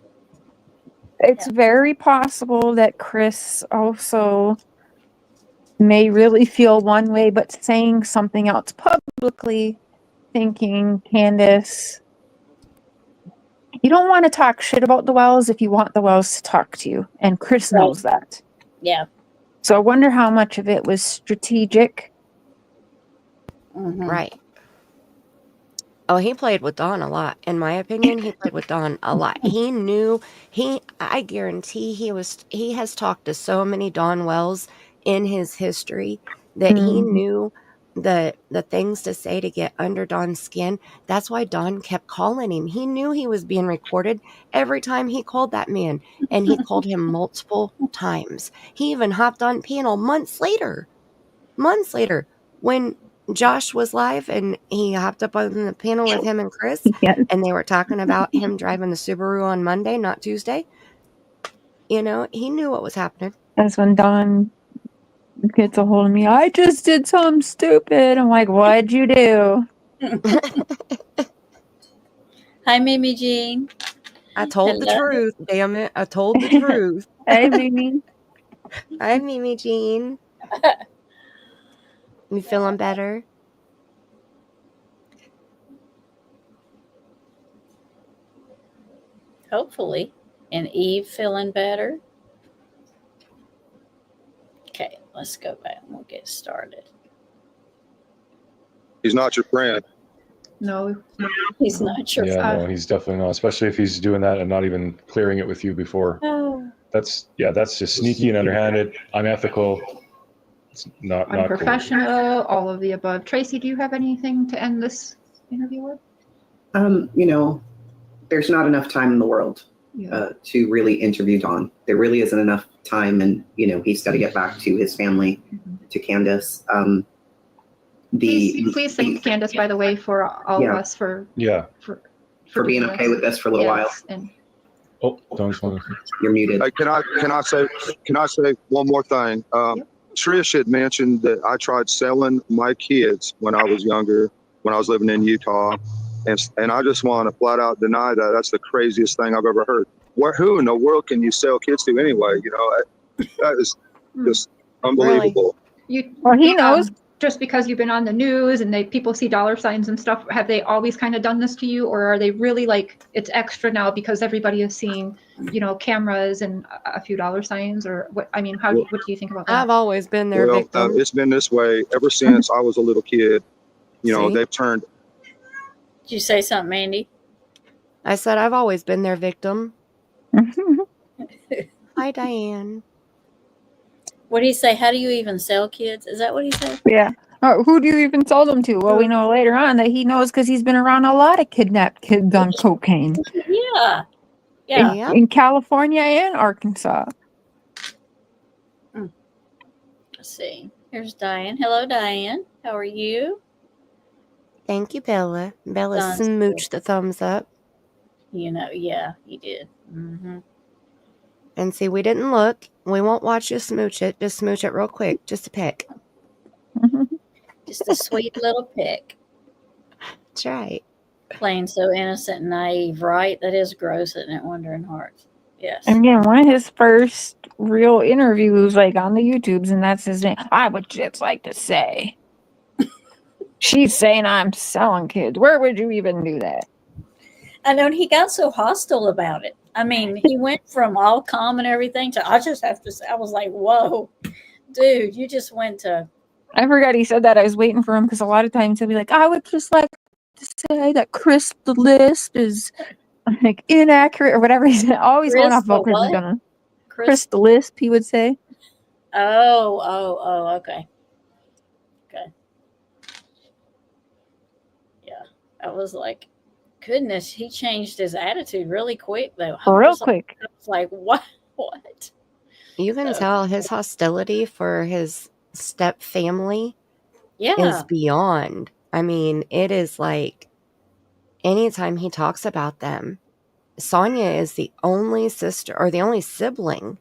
It's very possible that Chris also may really feel one way, but saying something else publicly, thinking, Candace, you don't want to talk shit about the Wells if you want the Wells to talk to you. And Chris knows that. Yeah. So I wonder how much of it was strategic. Right. Oh, he played with Don a lot. In my opinion, he played with Don a lot. He knew I guarantee he has talked to so many Don Wells in his history that he knew the things to say to get under Don's skin. That's why Don kept calling him. He knew he was being recorded every time he called that man, and he called him multiple times. He even hopped on panel months later when Josh was live and he hopped up on the panel with him and Chris, and they were talking about him driving the Subaru on Monday, not Tuesday. You know, he knew what was happening. That's when Don gets a hold of me. I just did something stupid. I'm like, what'd you do? Hi, Mimi Jean. I told the truth. Damn it. I told the truth. Hey, Mimi. Hi, Mimi Jean. You feeling better? Hopefully. And Eve feeling better. Okay, let's go back and we'll get started. He's not your friend. No, He's not your Yeah, no, he's definitely not. Especially if he's doing that and not even clearing it with you before. Oh. That's just sneaky and underhanded, unethical. It's not cool. unprofessional, all of the above. Tracy, do you have anything to end this interview with? You know, there's not enough time in the world to really interview Don. There really isn't enough time, and you know, he's got to get back to his family, to Candus. Please thank Candus, by the way, for all of us for being okay with this for a little while. And you're muted. Hey, can I say one more thing? Trish had mentioned that I tried selling my kids when I was younger, when I was living in Utah, and I just want to flat out deny that. That's the craziest thing I've ever heard. Who in the world can you sell kids to anyway? You know, that is just unbelievable. Really? Well, he knows. Just because you've been on the news and people see dollar signs and stuff, have they always kind of done this to you, or are they really like it's extra now because everybody is seeing, cameras and a few dollar signs, or what? I mean, what do you think about that? I've always been their victim. It's been this way ever since I was a little kid. See? They've turned. Did you say something, Mandy? I said I've always been their victim. Hi, Diane. What do you say? How do you even sell kids? Is that what he said? Yeah. Who do you even sell them to? Well, we know later on that he knows because he's been around a lot of kidnapped kids on cocaine. Yeah. Yeah. Yep. In California and Arkansas. Let's see. Here's Diane. Hello, Diane. How are you? Thank you, Bella. Bella Sounds smooched the thumbs up. Yeah, he did. Mm-hmm. And see, we didn't look. We won't watch you smooch it. Just smooch it real quick. Just a peck. Just a sweet little pick. That's right. Playing so innocent and naive, right? That is gross, isn't it? Wondering Hearts. Yes. And again, one of his first real interviews, like on the YouTubes, and that's his name. I would just like to say, she's saying I'm selling kids. Where would you even do that? I know, and he got so hostile about it. I mean, he went from all calm and everything to, I just have to say, I was like, whoa, dude, you just went to. I forgot he said that. I was waiting for him because a lot of times he'll be like, I would just like to say that Chris the Lisp is like inaccurate or whatever. He's always going off about Chris McDonough. Chris the Lisp, he would say. Oh, okay. Okay. Yeah. I was like, goodness, he changed his attitude really quick, though. Real quick. I was like, what? What? You can tell his hostility for his step family is beyond. I mean, it is like anytime he talks about them, Sonia is the only sister or the only sibling.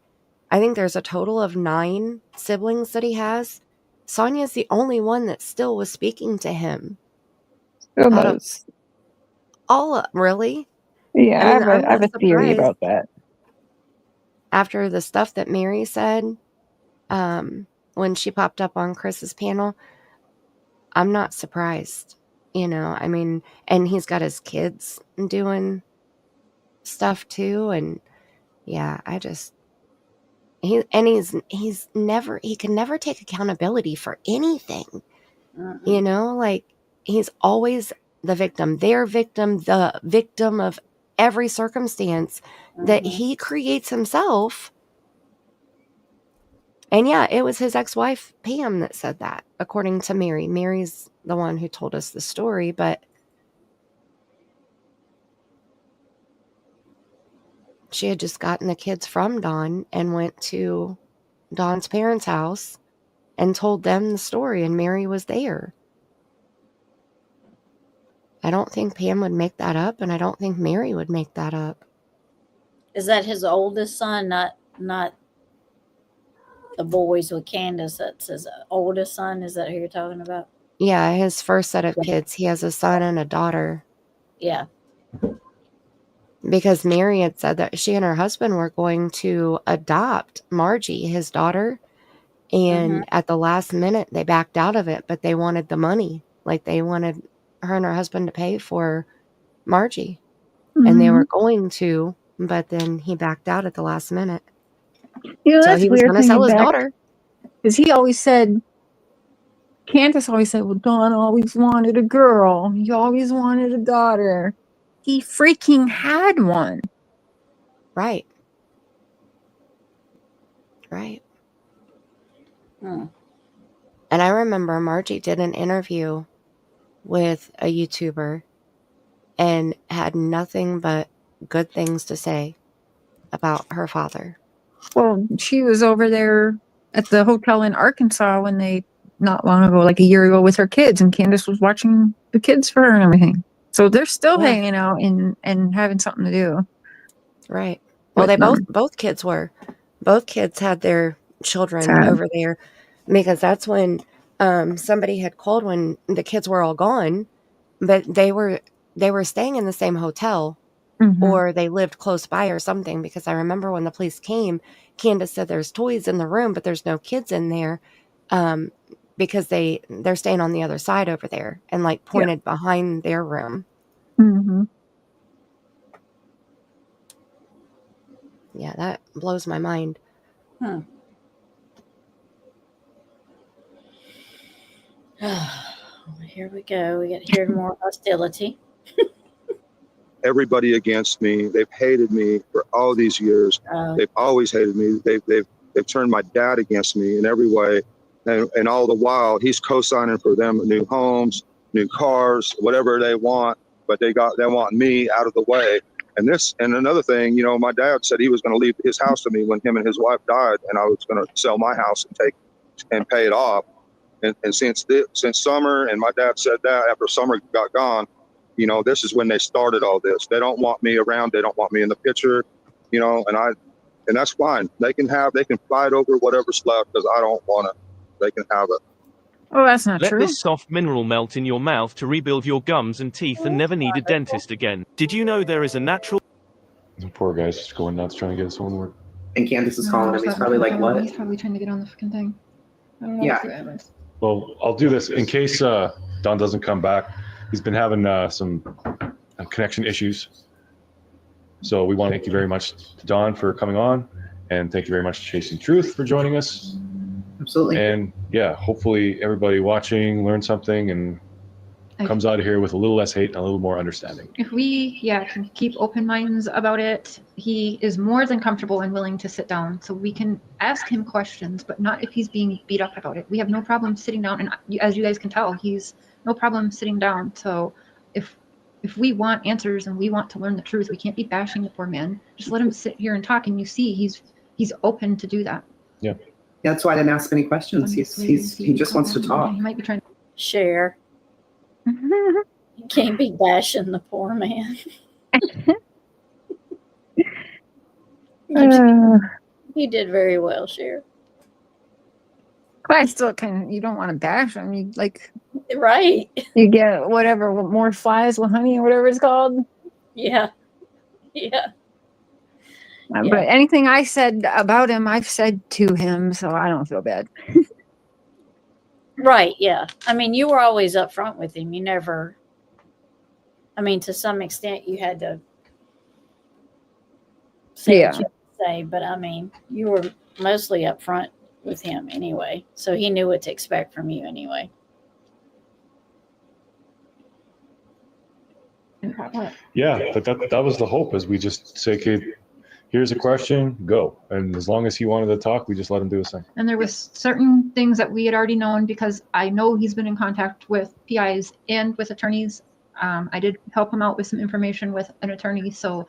I think there's a total of 9 siblings that he has. Sonia is the only one that still was speaking to him. Really? Yeah, I have a theory about that. After the stuff that Mary said, when she popped up on Chris's panel, I'm not surprised. I mean, and he's got his kids doing stuff too, and yeah, he can never take accountability for anything. Like he's always the victim, their victim, the victim of every circumstance that he creates himself. And yeah, it was his ex-wife, Pam, that said that, according to Mary. Mary's the one who told us the story, but she had just gotten the kids from Don and went to Don's parents' house and told them the story, and Mary was there. I don't think Pam would make that up, and I don't think Mary would make that up. Is that his oldest son, not the boys with Candus? That's his oldest son? Is that who you're talking about? Yeah, his first set of kids. He has a son and a daughter. Yeah. Because Mary had said that she and her husband were going to adopt Margie, his daughter. And at the last minute, they backed out of it, but they wanted the money. Like they wanted her and her husband to pay for Margie. And they were going to, but then he backed out at the last minute. So he was going to sell his daughter. Because he always said, Candus always said, well, Don always wanted a girl. He always wanted a daughter. He freaking had one. Right. Right. Hmm. And I remember Margie did an interview with a YouTuber and had nothing but good things to say about her father. Well, she was over there at the hotel in Arkansas when not long ago, like a year ago, with her kids, and Candus was watching the kids for her and everything. So they're still hanging out and having something to do. Right. Well, they both kids were. Both kids had their children over there, because that's when somebody had called when the kids were all gone, but they were staying in the same hotel, or they lived close by or something, because I remember when the police came, Candus said there's toys in the room, but there's no kids in there. because they're staying on the other side over there and like pointed behind their room. Mm-hmm. Yeah, that blows my mind. Here we go. We get here more hostility. Everybody against me. They've hated me for all these years. They've always hated me. They've turned my dad against me in every way. And all the while, he's co-signing for them new homes, new cars, whatever they want. But they want me out of the way. And another thing, you know, my dad said he was going to leave his house to me when him and his wife died, and I was going to sell my house and pay it off. And since summer, and my dad said that after summer got gone, you know, this is when they started all this. They don't want me around. They don't want me in the picture, you know, and that's fine. They can fight over whatever's left because I don't want it. They can have it. Oh, that's not Let true. this soft mineral melt in your mouth to rebuild your gums and teeth and never need a dentist again. Did you know there is a natural... The poor guy's just going nuts trying to get his homework. And Candus is calling him. He's probably like, what? He's probably trying to get on the freaking thing. I don't know. Yeah. Well, I'll do this in case Don doesn't come back. He's been having some connection issues. So we want to thank you very much to Don for coming on, and thank you very much to Chasing Truth for joining us. Absolutely. And yeah, hopefully everybody watching learned something and comes out of here with a little less hate and a little more understanding. If we, can keep open minds about it, he is more than comfortable and willing to sit down. So we can ask him questions, but not if he's being beat up about it. We have no problem sitting down. And as you guys can tell, he's no problem sitting down. So if we want answers and we want to learn the truth, we can't be bashing the poor man. Just let him sit here and talk. And you see, he's open to do that. Yeah. That's why I didn't ask any questions. He just wants to talk. He might be trying to Share. You can't be bashing the poor man. You did very well, Cher. I still you don't want to bash them. You Right. you get whatever, more flies with honey or whatever it's called. Yeah. But anything I said about him, I've said to him, so I don't feel bad. Right, yeah. I mean, you were always up front with him. You never, I mean, to some extent, you had to say what you had to say, but I mean, you were mostly up front with him anyway, so he knew what to expect from you anyway. Yeah, but that was the hope, is we just say, okay, here's a question, go. And as long as he wanted to talk, we just let him do his thing. And there was certain things that we had already known, because I know he's been in contact with PIs and with attorneys. I did help him out with some information with an attorney. So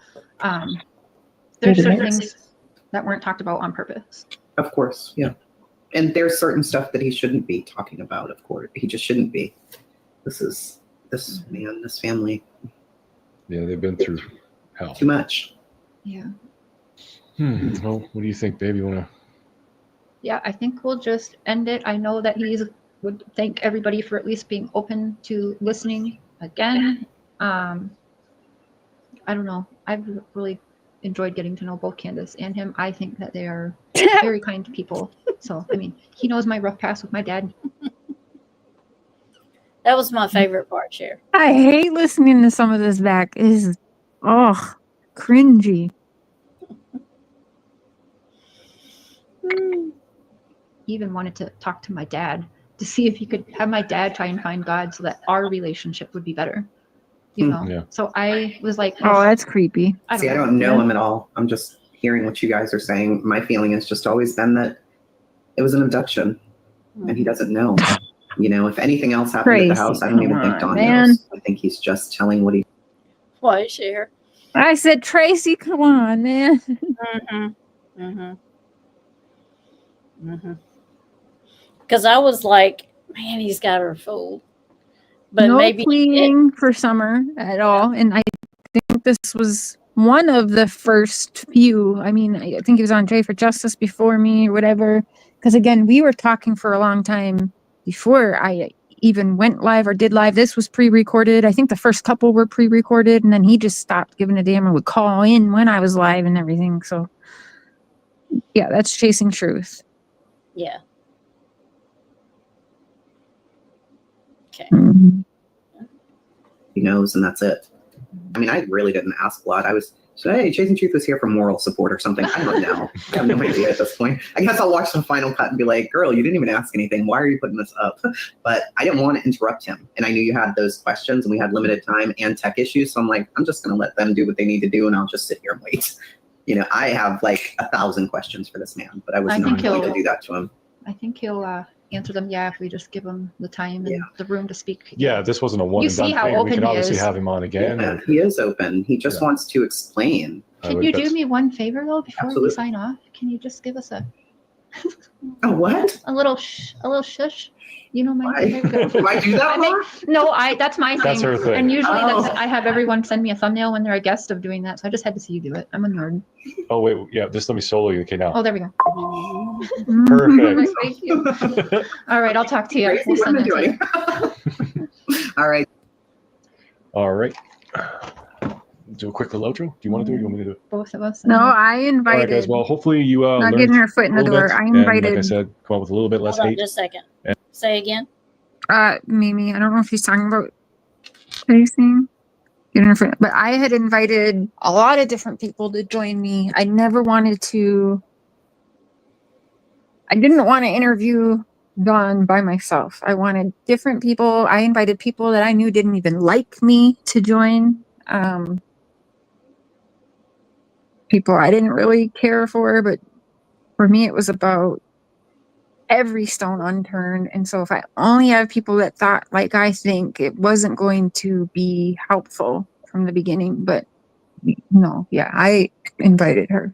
there's certain things that weren't talked about on purpose. Of course, yeah. And there's certain stuff that he shouldn't be talking about, of course. He just shouldn't be. This family. Yeah, they've been through hell. Too much. Yeah. Well, what do you think, babe? You want to? Yeah, I think we'll just end it. I know that he would thank everybody for at least being open to listening again. I don't know. I've really enjoyed getting to know both Candus and him. I think that they are very kind people. So, I mean, he knows my rough past with my dad. That was my favorite part, Cher. I hate listening to some of this back. It is, cringy. He even wanted to talk to my dad to see if he could have my dad try and find God so that our relationship would be better. You know? Yeah. So I was like, oh, that's creepy. I don't know him at all. I'm just hearing what you guys are saying. My feeling has just always been that it was an abduction and he doesn't know. You know, if anything else happened at the house, I don't even think Don knows. I think he's just telling what he... What, Cher? I said, Tracy, come on, man. Because I was like, man, he's got her fooled. But no maybe pleading for Summer at all. And I think this was one of the first few. I mean, I think he was on Jay for Justice before me or whatever. Because again, we were talking for a long time before I even went live or did live. This was pre-recorded. I think the first couple were pre-recorded, and then he just stopped giving a damn and would call in when I was live and everything. So yeah, that's Chasing Truth. Yeah. Okay. Mhm. He knows, and that's it. I mean, I really didn't ask a lot. I was, hey, Chasing Truth was here for moral support or something. I don't know. I have no idea at this point. I guess I'll watch the final cut and be like, girl, you didn't even ask anything. Why are you putting this up? But I didn't want to interrupt him. And I knew you had those questions and we had limited time and tech issues. So I'm like, I'm just going to let them do what they need to do and I'll just sit here and wait. You know, I have like 1,000 questions for this man, but I was not going to do that to him. I think he'll answer them, if we just give him the time and the room to speak. Yeah, this wasn't a one You and done see how thing. We open can he obviously is. have him on again. Yeah, he is open. He just wants to explain. Can you do me one favor though before Absolutely. we sign off? Can you just give us a what? A little shush. You know my Why? there we go. Do I do that? That's my thing. That's her thing. And usually I have everyone send me a thumbnail when they're a guest of doing that. So I just had to see you do it. I'm a nerd. Oh wait, yeah, just let me solo you. Okay, now. Oh, there we go. Perfect. Thank you. All right, I'll talk to you. We'll send that to you. All right. All right. Do a quick little outro. Do you want to do it? You want me to do it? Both of us. No, I All invited. right, guys. Well, hopefully you not learned getting her foot in a the little door. bit, I and invited. like I said, come up with a little bit less Hold on hate. just a second. Say again. Mimi, I don't know if she's talking about chasing. Getting her foot, but I had invited a lot of different people to join me. I never wanted to. I didn't want to interview Don by myself. I wanted different people. I invited people that I knew didn't even like me to join. People I didn't really care for, but for me it was about every stone unturned. And so if I only have people that thought like I think, it wasn't going to be helpful from the beginning. But no, yeah, I invited her.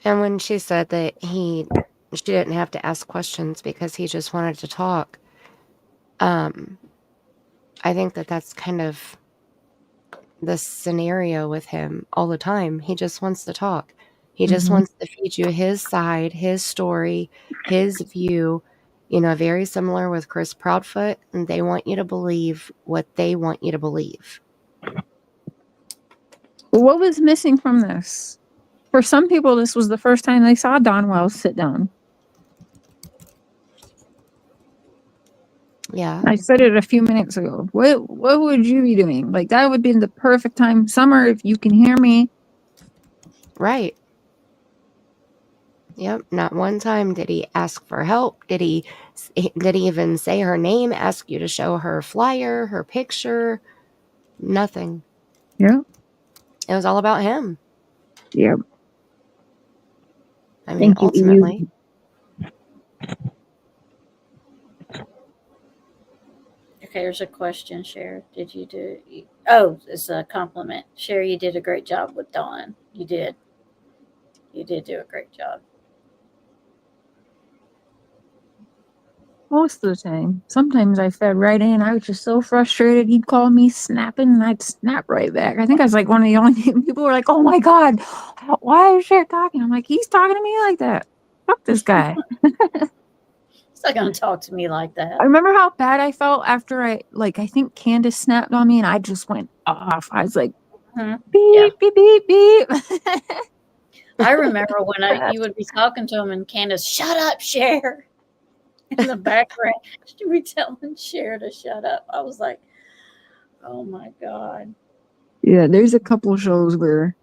And when she said that she didn't have to ask questions because he just wanted to talk, I think that that's kind of the scenario with him all the time. He just wants to talk. He just wants to feed you his side, his story, his view. You know, very similar with Chris Proudfoot, and they want you to believe what they want you to believe. What was missing from this? For some people, this was the first time they saw Don Wells sit down. Yeah. I said it a few minutes ago. What would you be doing? Like, that would be the perfect time. Summer, if you can hear me. Right. Yep. Not one time did he ask for help. Did he even say her name, ask you to show her flyer, her picture? Nothing. Yeah. It was all about him. Yep. I mean, ultimately. Okay, there's a question, Cher. Did you do? Oh, it's a compliment. Cher, you did a great job with Don. You did. You did do a great job. Most of the time. Sometimes I fed right in. I was just so frustrated. He'd call me snapping, and I'd snap right back. I think I was like one of the only people were like, "Oh my God, why is Cher talking?" I'm like, "He's talking to me like that. Fuck this guy." He's not going to talk to me like that. I remember how bad I felt after I think Candus snapped on me, and I just went off. I was like, beep, beep, beep, beep. I remember when you would be talking to him and Candace, shut up, Cher. In the background, she'd be telling Cher to shut up. I was like, oh my God. Yeah, there's a couple shows where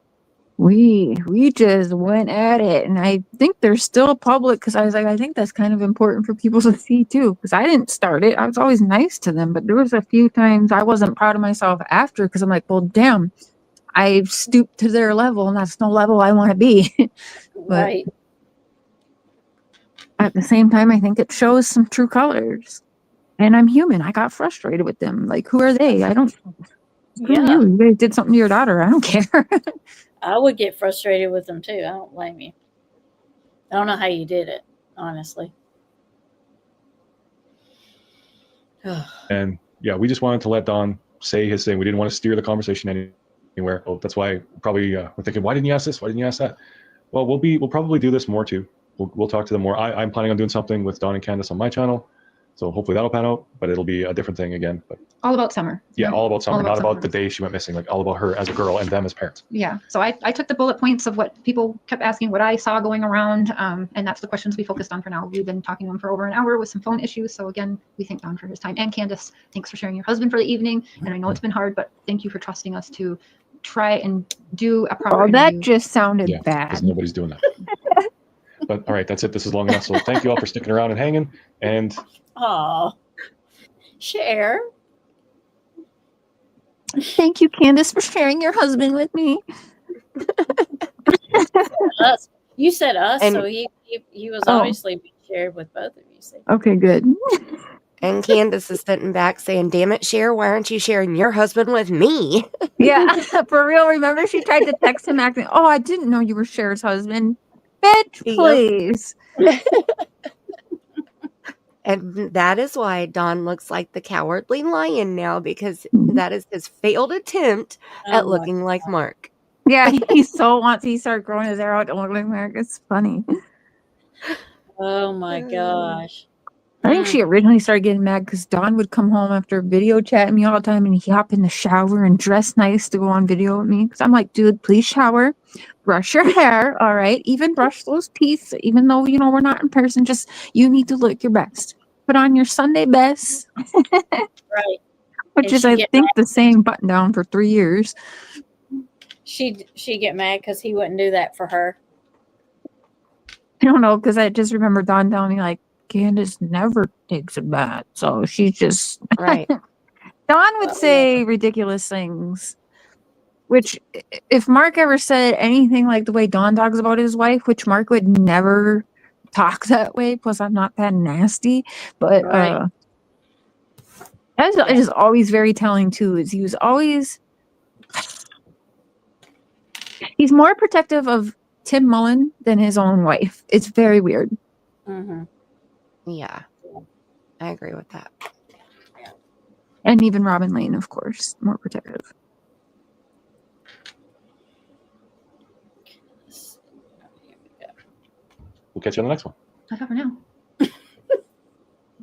we just went at it, and I think they're still public because I was like, I think that's kind of important for people to see too, because I didn't start it. I was always nice to them, but there was a few times I wasn't proud of myself after because I'm like, well, damn, I stooped to their level, and that's no level I want to be. But Right. at the same time, I think it shows some true colors. And I'm human. I got frustrated with them. Like, who are they? I don't. Screw you. You guys did something to your daughter. I don't care. I would get frustrated with them too. I don't blame you. I don't know how you did it, honestly. And yeah, we just wanted to let Don say his thing. We didn't want to steer the conversation anywhere. Well, that's why probably we're thinking, why didn't you ask this? Why didn't you ask that? Well, we'll probably do this more too. We'll talk to them more. I'm planning on doing something with Don and Candace on my channel. So hopefully that'll pan out, but it'll be a different thing again. But All about Summer. yeah, all about Summer, not about Summer. the day she went missing, like all about her as a girl and them as parents. Yeah. So I took the bullet points of what people kept asking, what I saw going around, and that's the questions we focused on for now. We've been talking to him for over an hour with some phone issues. So again, we thank Don for his time. And Candus, thanks for sharing your husband for the evening. And I know it's been hard, but thank you for trusting us to try and do a proper Oh, that interview. just sounded Yeah, because bad. nobody's doing that. But all right, that's it. This is long enough. So thank you all for sticking around and hanging. And Oh, Cher. Thank you, Candace, for sharing your husband with me. Us. You said us, And- so he was Oh. obviously being shared with both of you. See? Okay, good. And Candace is sitting back saying, "Damn it, Cher, why aren't you sharing your husband with me?" Yeah, for real. Remember, she tried to text him acting, "Oh, I didn't know you were Cher's husband." Bitch, Yep. please. And that is why Don looks like the cowardly lion now, because that is his failed attempt at Oh, looking like Mark. Yeah, he so wants he started growing his hair out. Don't look like Mark. It's funny. oh my gosh. I think she originally started getting mad because Don would come home after video chatting me all the time, and he'd hop in the shower and dress nice to go on video with me. Because I'm like, dude, please shower, brush your hair, all right? Even brush those teeth, even though, you know, we're not in person. Just, you need to look your best. Put on your Sunday best, Right. which And is, she I get think, the same button down for 3 years. She get mad because he wouldn't do that for her. I don't know, because I just remember Don telling me, like, Candace never takes a bath. So she's just... Right. Don would say ridiculous things, which if Mark ever said anything like the way Don talks about his wife, which Mark would never talk that way, plus I'm not that nasty, but Right. that's just always very telling too, is he's more protective of Tim Mullen than his own wife. It's very weird. Mm-hmm. Yeah. I agree with that. And even Robin Lane, of course, more protective. we'll catch you on the next one. Not for now.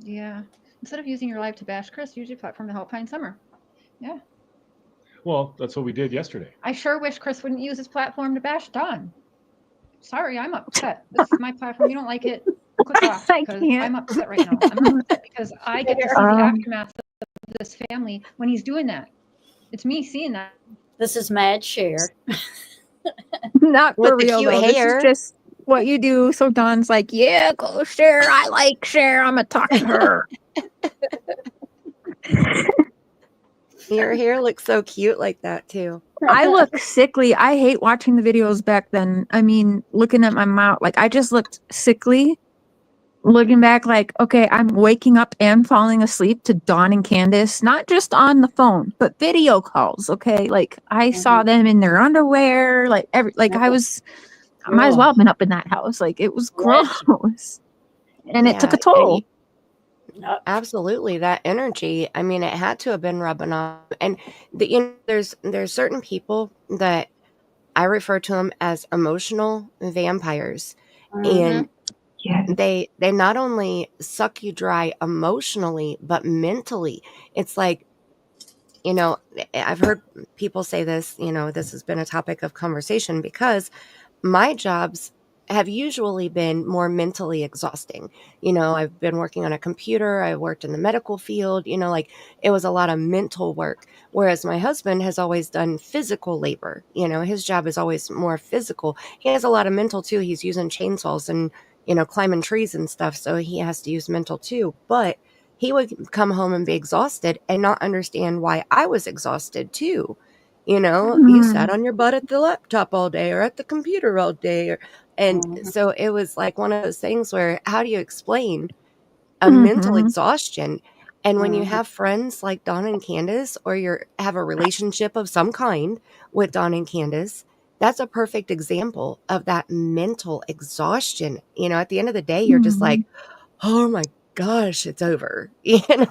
Yeah. Instead of using your live to bash Chris, use your platform to help find Summer. Yeah. Well, that's what we did yesterday. I sure wish Chris wouldn't use his platform to bash Don. Sorry, I'm upset. This is my platform. You don't like it? Click off, I because can't. I'm upset right now. I'm upset because I get to see the aftermath of this family when he's doing that. It's me seeing that. This is Mad Cher. Not With for the real, cute though. hair. This is just what you do. So Don's like, yeah, go Cher. I like Cher. I'm going to talk to her. Your hair looks so cute like that too. I look sickly. I hate watching the videos back then. I mean, looking at my mouth, like I just looked sickly. Looking back, like, okay, I'm waking up and falling asleep to Don and Candace, not just on the phone, but video calls. Okay, like I saw them in their underwear, like I might as well have been up in that house. Like it was gross, and it took a toll. Absolutely, that energy. I mean, it had to have been rubbing off. And there's certain people that I refer to them as emotional vampires, and they not only suck you dry emotionally, but mentally. It's like, I've heard people say this. This has been a topic of conversation because my jobs have usually been more mentally exhausting. I've been working on a computer. I worked in the medical field, like it was a lot of mental work. Whereas my husband has always done physical labor. His job is always more physical. He has a lot of mental too. He's using chainsaws and, climbing trees and stuff. So he has to use mental too. But he would come home and be exhausted and not understand why I was exhausted too. You sat on your butt at the laptop all day or at the computer all day. And so it was like one of those things where how do you explain a mental exhaustion? And when you have friends like Don and Candace, or you have a relationship of some kind with Don and Candace, that's a perfect example of that mental exhaustion. At the end of the day, you're just like, oh my gosh, it's over.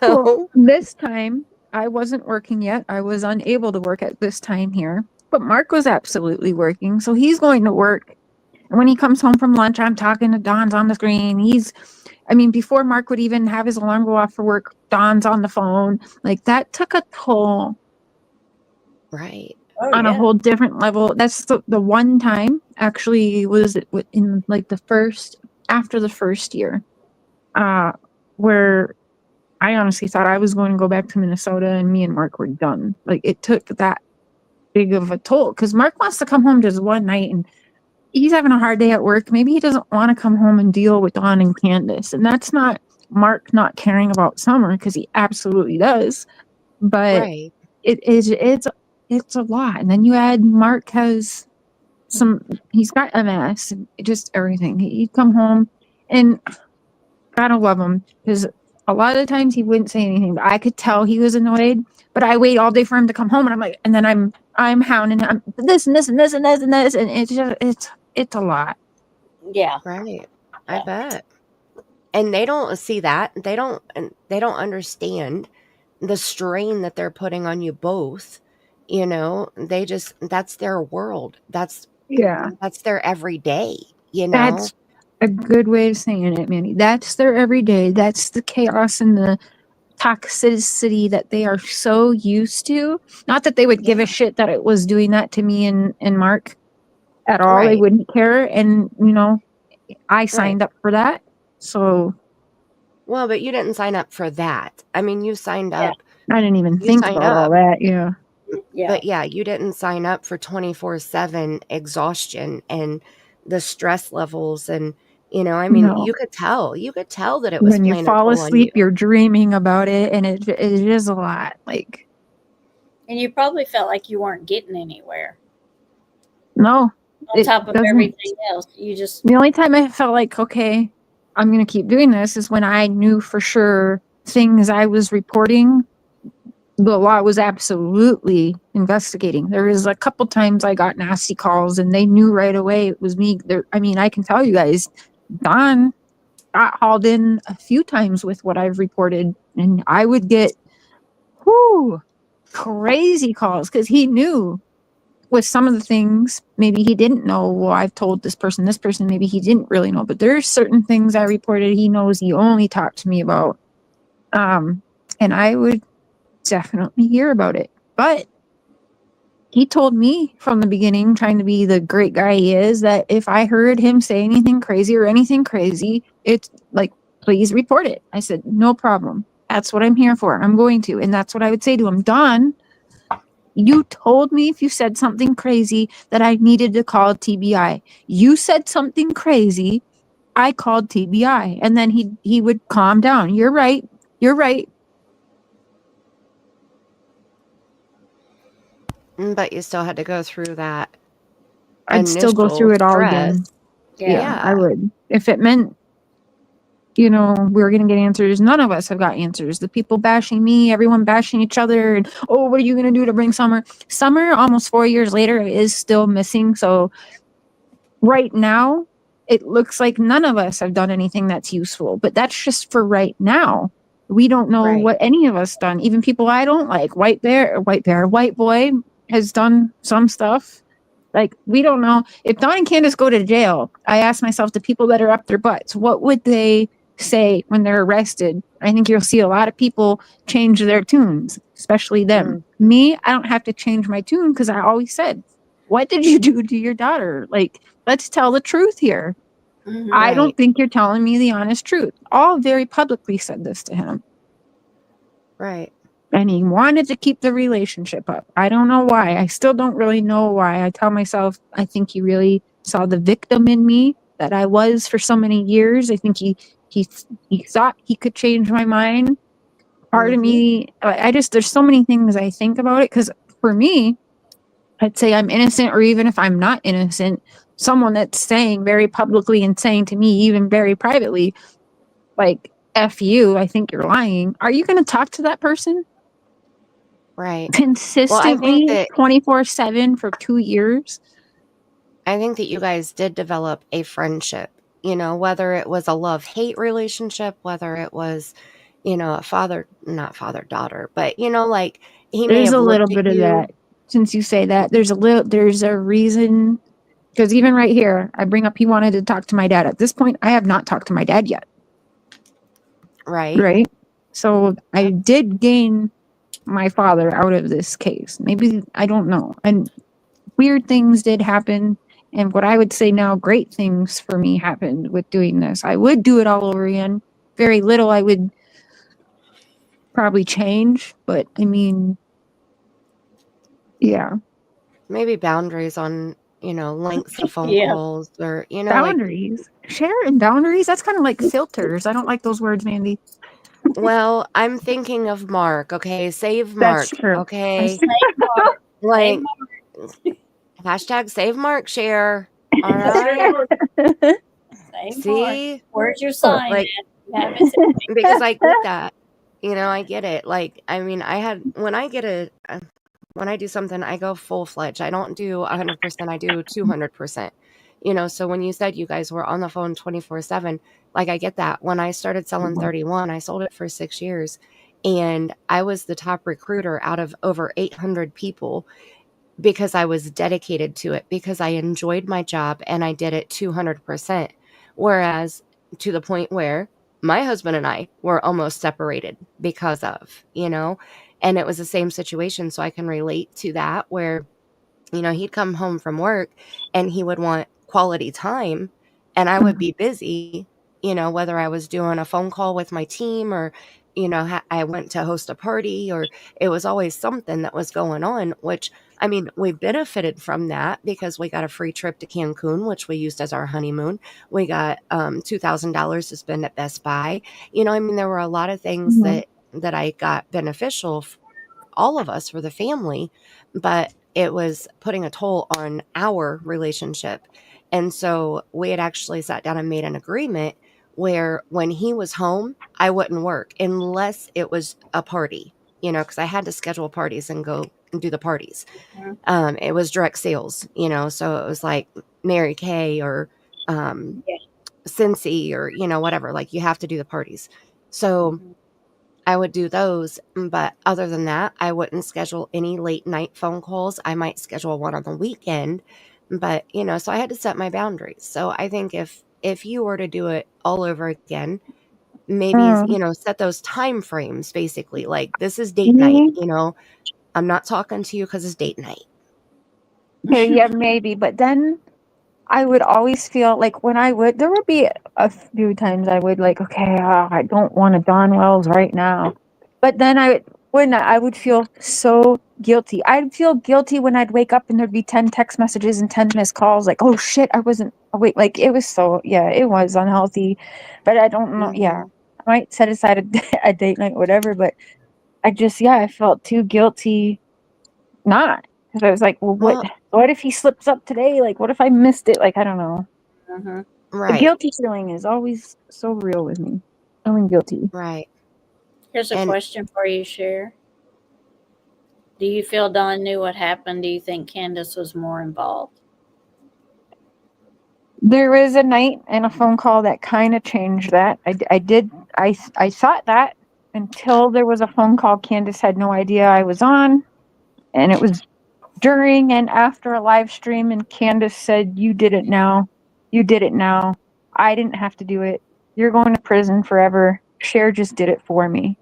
Well, this time I wasn't working yet. I was unable to work at this time here, but Mark was absolutely working. So he's going to work. when he comes home from lunch, I'm talking to Don's on the screen. Before Mark would even have his alarm go off for work, Don's on the phone. Like, that took a toll Right. on a whole different level. That's the one time, actually, was in like after the first year, where I honestly thought I was going to go back to Minnesota and me and Mark were done. Like, it took that big of a toll because Mark wants to come home just one night and he's having a hard day at work. Maybe he doesn't want to come home and deal with Don and Candace. And that's not Mark not caring about Summer, because he absolutely does. But Right. it's a lot. And then you add Mark has he's got MS and just everything. He'd come home and gotta love him, because a lot of the times he wouldn't say anything, but I could tell he was annoyed. But I wait all day for him to come home, and I'm like, and then I'm hounding him, this and this and this and this and this, and it's a lot. Yeah. Right. I bet. And they don't see that. They don't understand the strain that they're putting on you both. That's their world. That's their everyday, That's a good way of saying it, Mandy. That's their everyday. That's the chaos and the toxicity that they are so used to. Not that they would give a shit that it was doing that to me and Mark at all. Right. They wouldn't care. And, I signed up for that. So. Well, but you didn't sign up for that. I mean, you signed up. I didn't even think about all that. Yeah. But you didn't sign up for 24/7 exhaustion and the stress levels. And, No. you could tell that it was when you playing a fall toll on asleep, you. you're dreaming about it. And it is a lot. Like, and you probably felt like you weren't getting anywhere. No. On top of everything else, the only time I felt like, okay, I'm going to keep doing this is when I knew for sure things I was reporting, the law was absolutely investigating. There was a couple times I got nasty calls and they knew right away it was me. I can tell you guys, Don got hauled in a few times with what I've reported, and I would get crazy calls because he knew with some of the things, maybe he didn't know, well, I've told this person, maybe he didn't really know, but there's certain things I reported he knows he only talked to me about. And I would definitely hear about it. But he told me from the beginning, trying to be the great guy he is, that if I heard him say anything crazy, it's like, please report it. I said, no problem. That's what I'm here for. I'm going to. And that's what I would say to him. Don, you told me if you said something crazy that I needed to call TBI. You said something crazy. I called TBI. And then he would calm down. You're right. But you still had to go through that. I'd still go through it all again. Yeah, I would. If it meant, we were going to get answers. None of us have got answers. The people bashing me, everyone bashing each other. And, what are you going to do to bring Summer? Summer, almost 4 years later, is still missing. So right now, it looks like none of us have done anything that's useful. But that's just for right now. We don't know what any of us done. Even people I don't like. White Boy has done some stuff. Like, we don't know. If Don and Candace go to jail, I ask myself, the people that are up their butts, what would they say when they're arrested? I think you'll see a lot of people change their tunes, especially them. Me, I don't have to change my tune because I always said, what did you do to your daughter? Like, let's tell the truth here. I don't think you're telling me the honest truth. All very publicly said this to him. Right. And he wanted to keep the relationship up. I don't know why. I still don't really know why. I tell myself, I think he really saw the victim in me that I was for so many years. I think he thought he could change my mind. Part of me, there's so many things I think about it. Because for me, I'd say I'm innocent, or even if I'm not innocent, someone that's saying very publicly and saying to me, even very privately, like, F you, I think you're lying. Are you going to talk to that person? Right. Consistently, 24/7 for 2 years. I think that you guys did develop a friendship, whether it was a love-hate relationship, whether it was, a not father-daughter, but, like, he may have There's a little looked bit at of you. that. Since you say that, there's a reason Because even right here, I bring up he wanted to talk to my dad. At this point, I have not talked to my dad yet. Right. Right? So I did gain my father out of this case. Maybe, I don't know. And weird things did happen. And what I would say now, great things for me happened with doing this. I would do it all over again. Very little I would probably change, but I mean, yeah. Maybe boundaries on, lengths of phone Yeah. calls or, like, Boundaries. Share and boundaries. That's kind of like filters. I don't like those words, Mandy. well, I'm thinking of Mark, okay? Save That's Mark, true. okay? Save Mark. Like, Save hashtag save Mark, share. All right. Save Mark. See? Where's your sign? Like, You haven't seen it. because I get that. I get it. Like, I mean, when I get when I do something, I go full-fledged. I don't do 100%, I do 200%. So when you said you guys were on the phone 24/7, like, I get that. When I started selling 31, I sold it for 6 years, and I was the top recruiter out of over 800 people because I was dedicated to it, because I enjoyed my job and I did it 200%. Whereas to the point where my husband and I were almost separated because of, and it was the same situation. So I can relate to that where, he'd come home from work and he would want quality time and I would be busy, whether I was doing a phone call with my team or, I went to host a party, or it was always something that was going on, which, I mean, we benefited from that because we got a free trip to Cancun, which we used as our honeymoon. We got $2,000 to spend at Best Buy. I mean, there were a lot of things that I got beneficial for all of us, for the family, but it was putting a toll on our relationship. And so we had actually sat down and made an agreement where when he was home, I wouldn't work unless it was a party, because I had to schedule parties and go and do the parties. It was direct sales, so it was like Mary Kay or Cincy or, whatever, like you have to do the parties. So I would do those, but other than that, I wouldn't schedule any late night phone calls. I might schedule one on the weekend, but so I had to set my boundaries. So I think if you were to do it all over again, maybe set those time frames, basically, like this is date night, I'm not talking to you because it's date night. Okay, yeah, maybe. But then I would always feel like there would be a few times I would like, okay, I don't want to Don Wells right now. But then I would feel so guilty. I'd feel guilty when I'd wake up and there'd be 10 text messages and 10 missed calls. Like, oh shit, I wasn't awake. Like, it was it was unhealthy. But I don't know. Yeah, I might set aside a date night, whatever. But I felt too guilty not. Because I was like, well, what if he slips up today? Like, what if I missed it? Like, I don't know. The Right. guilty feeling is always so real with me. Feeling guilty. Right. Here's a question for you, Cher. Do you feel Don knew what happened? Do you think Candus was more involved? There was a night and a phone call that kind of changed that. I thought that until there was a phone call Candus had no idea I was on. And it was during and after a live stream, and Candus said, "You did it now. You did it now. I didn't have to do it. You're going to prison forever. Cher just did it for me."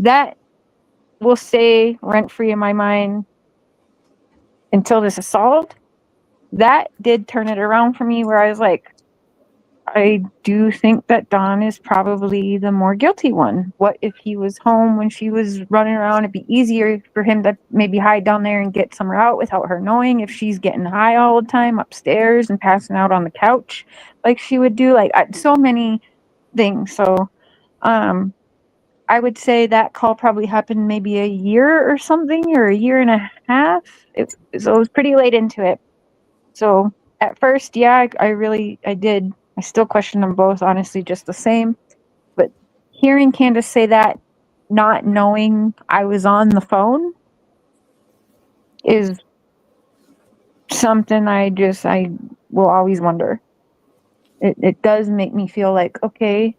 That will stay rent-free in my mind until this is solved. That did turn it around for me, where I was like, I do think that Don is probably the more guilty one. What if he was home when she was running around? It'd be easier for him to maybe hide down there and get somewhere out without her knowing, if she's getting high all the time upstairs and passing out on the couch like she would do. Like, so many things. So I would say that call probably happened maybe a year or something, or a year and a half. So it was pretty late into it. So at first, yeah, I did. I still question them both, honestly, just the same. But hearing Candus say that, not knowing I was on the phone, is something I will always wonder. It does make me feel like, okay,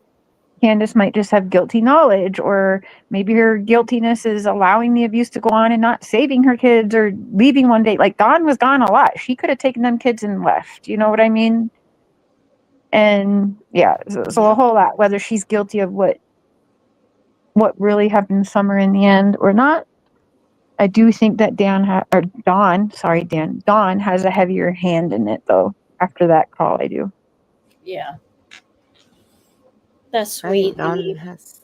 Candace might just have guilty knowledge, or maybe her guiltiness is allowing the abuse to go on and not saving her kids or leaving one day. Like Dawn was gone a lot. She could have taken them kids and left. You know what I mean? And yeah, so a whole lot, whether she's guilty of what really happened to Summer in the end or not. I do think that Dawn has a heavier hand in it though. After that call, I do. Yeah. That's I think sweet. Don has.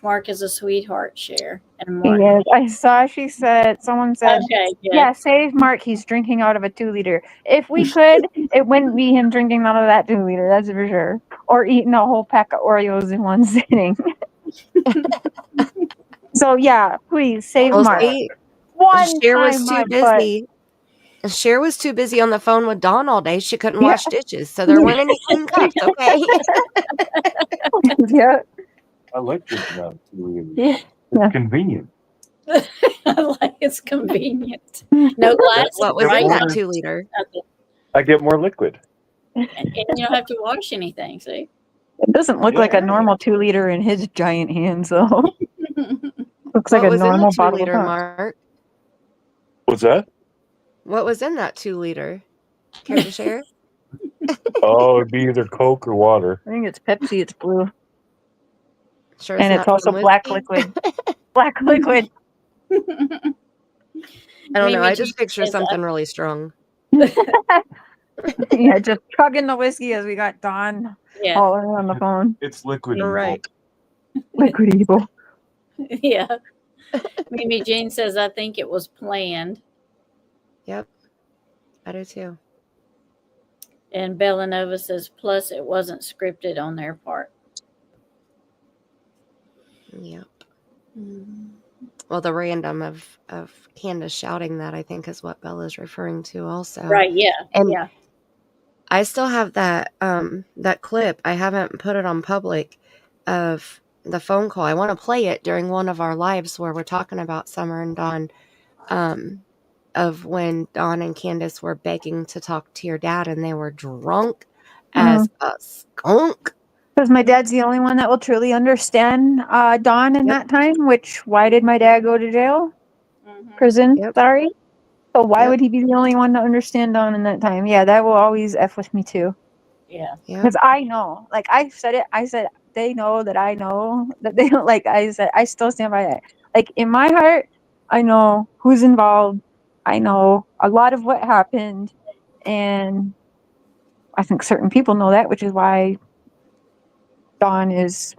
Mark is a sweetheart, Cher. And Mark. Yes, I saw someone said, Okay, good. yeah, save Mark. He's drinking out of a 2-liter. If we could, it wouldn't be him drinking out of that 2-liter, that's for sure. Or eating a whole pack of Oreos in one sitting. So yeah, please save Well, Mark. see, One Cher was time too my butt. busy. Cher was too busy on the phone with Dawn all day. She couldn't wash dishes, so there weren't any clean cups. Okay. Yeah. I like drinking out. Yeah. It's convenient. Like it's convenient. No glasses, What was right? in that 2-liter? Okay. I get more liquid. And you don't have to wash anything, see? It doesn't look like a normal 2-liter in his giant hands, though. Looks like What a was in the normal bottle of 2-liter, pop. Mark? What's that? What was in that 2-liter? Care to share? Oh, it'd be either Coke or water. I think it's Pepsi. It's blue, Sure, and it's not also from black whiskey? liquid. Black liquid. I don't know. Mimi I just Jean picture says, something really strong. Yeah, just chugging the whiskey as we got Dawn Yeah, all on the phone. It's liquid. You're right. Liquid evil. yeah. Mimi Jean says, I think it was planned. Yep. I do too. And Bellanova says, plus it wasn't scripted on their part. Yep. Well, the random of Candus shouting that, I think, is what Bella's referring to also. Right, yeah. And yeah. I still have that that clip. I haven't put it on public of the phone call. I want to play it during one of our lives where we're talking about Summer and Dawn, of when Don and Candace were begging to talk to your dad and they were drunk as a skunk. Because my dad's the only one that will truly understand Dawn in that time, why did my dad go to jail? Prison, sorry. So why would he be the only one to understand Dawn in that time? Yeah, that will always F with me too. Yeah. Because I know, like I said, they know that I know that they don't, like I said, I still stand by that. Like in my heart, I know who's involved. I know a lot of what happened. And I think certain people know that, which is why Dawn is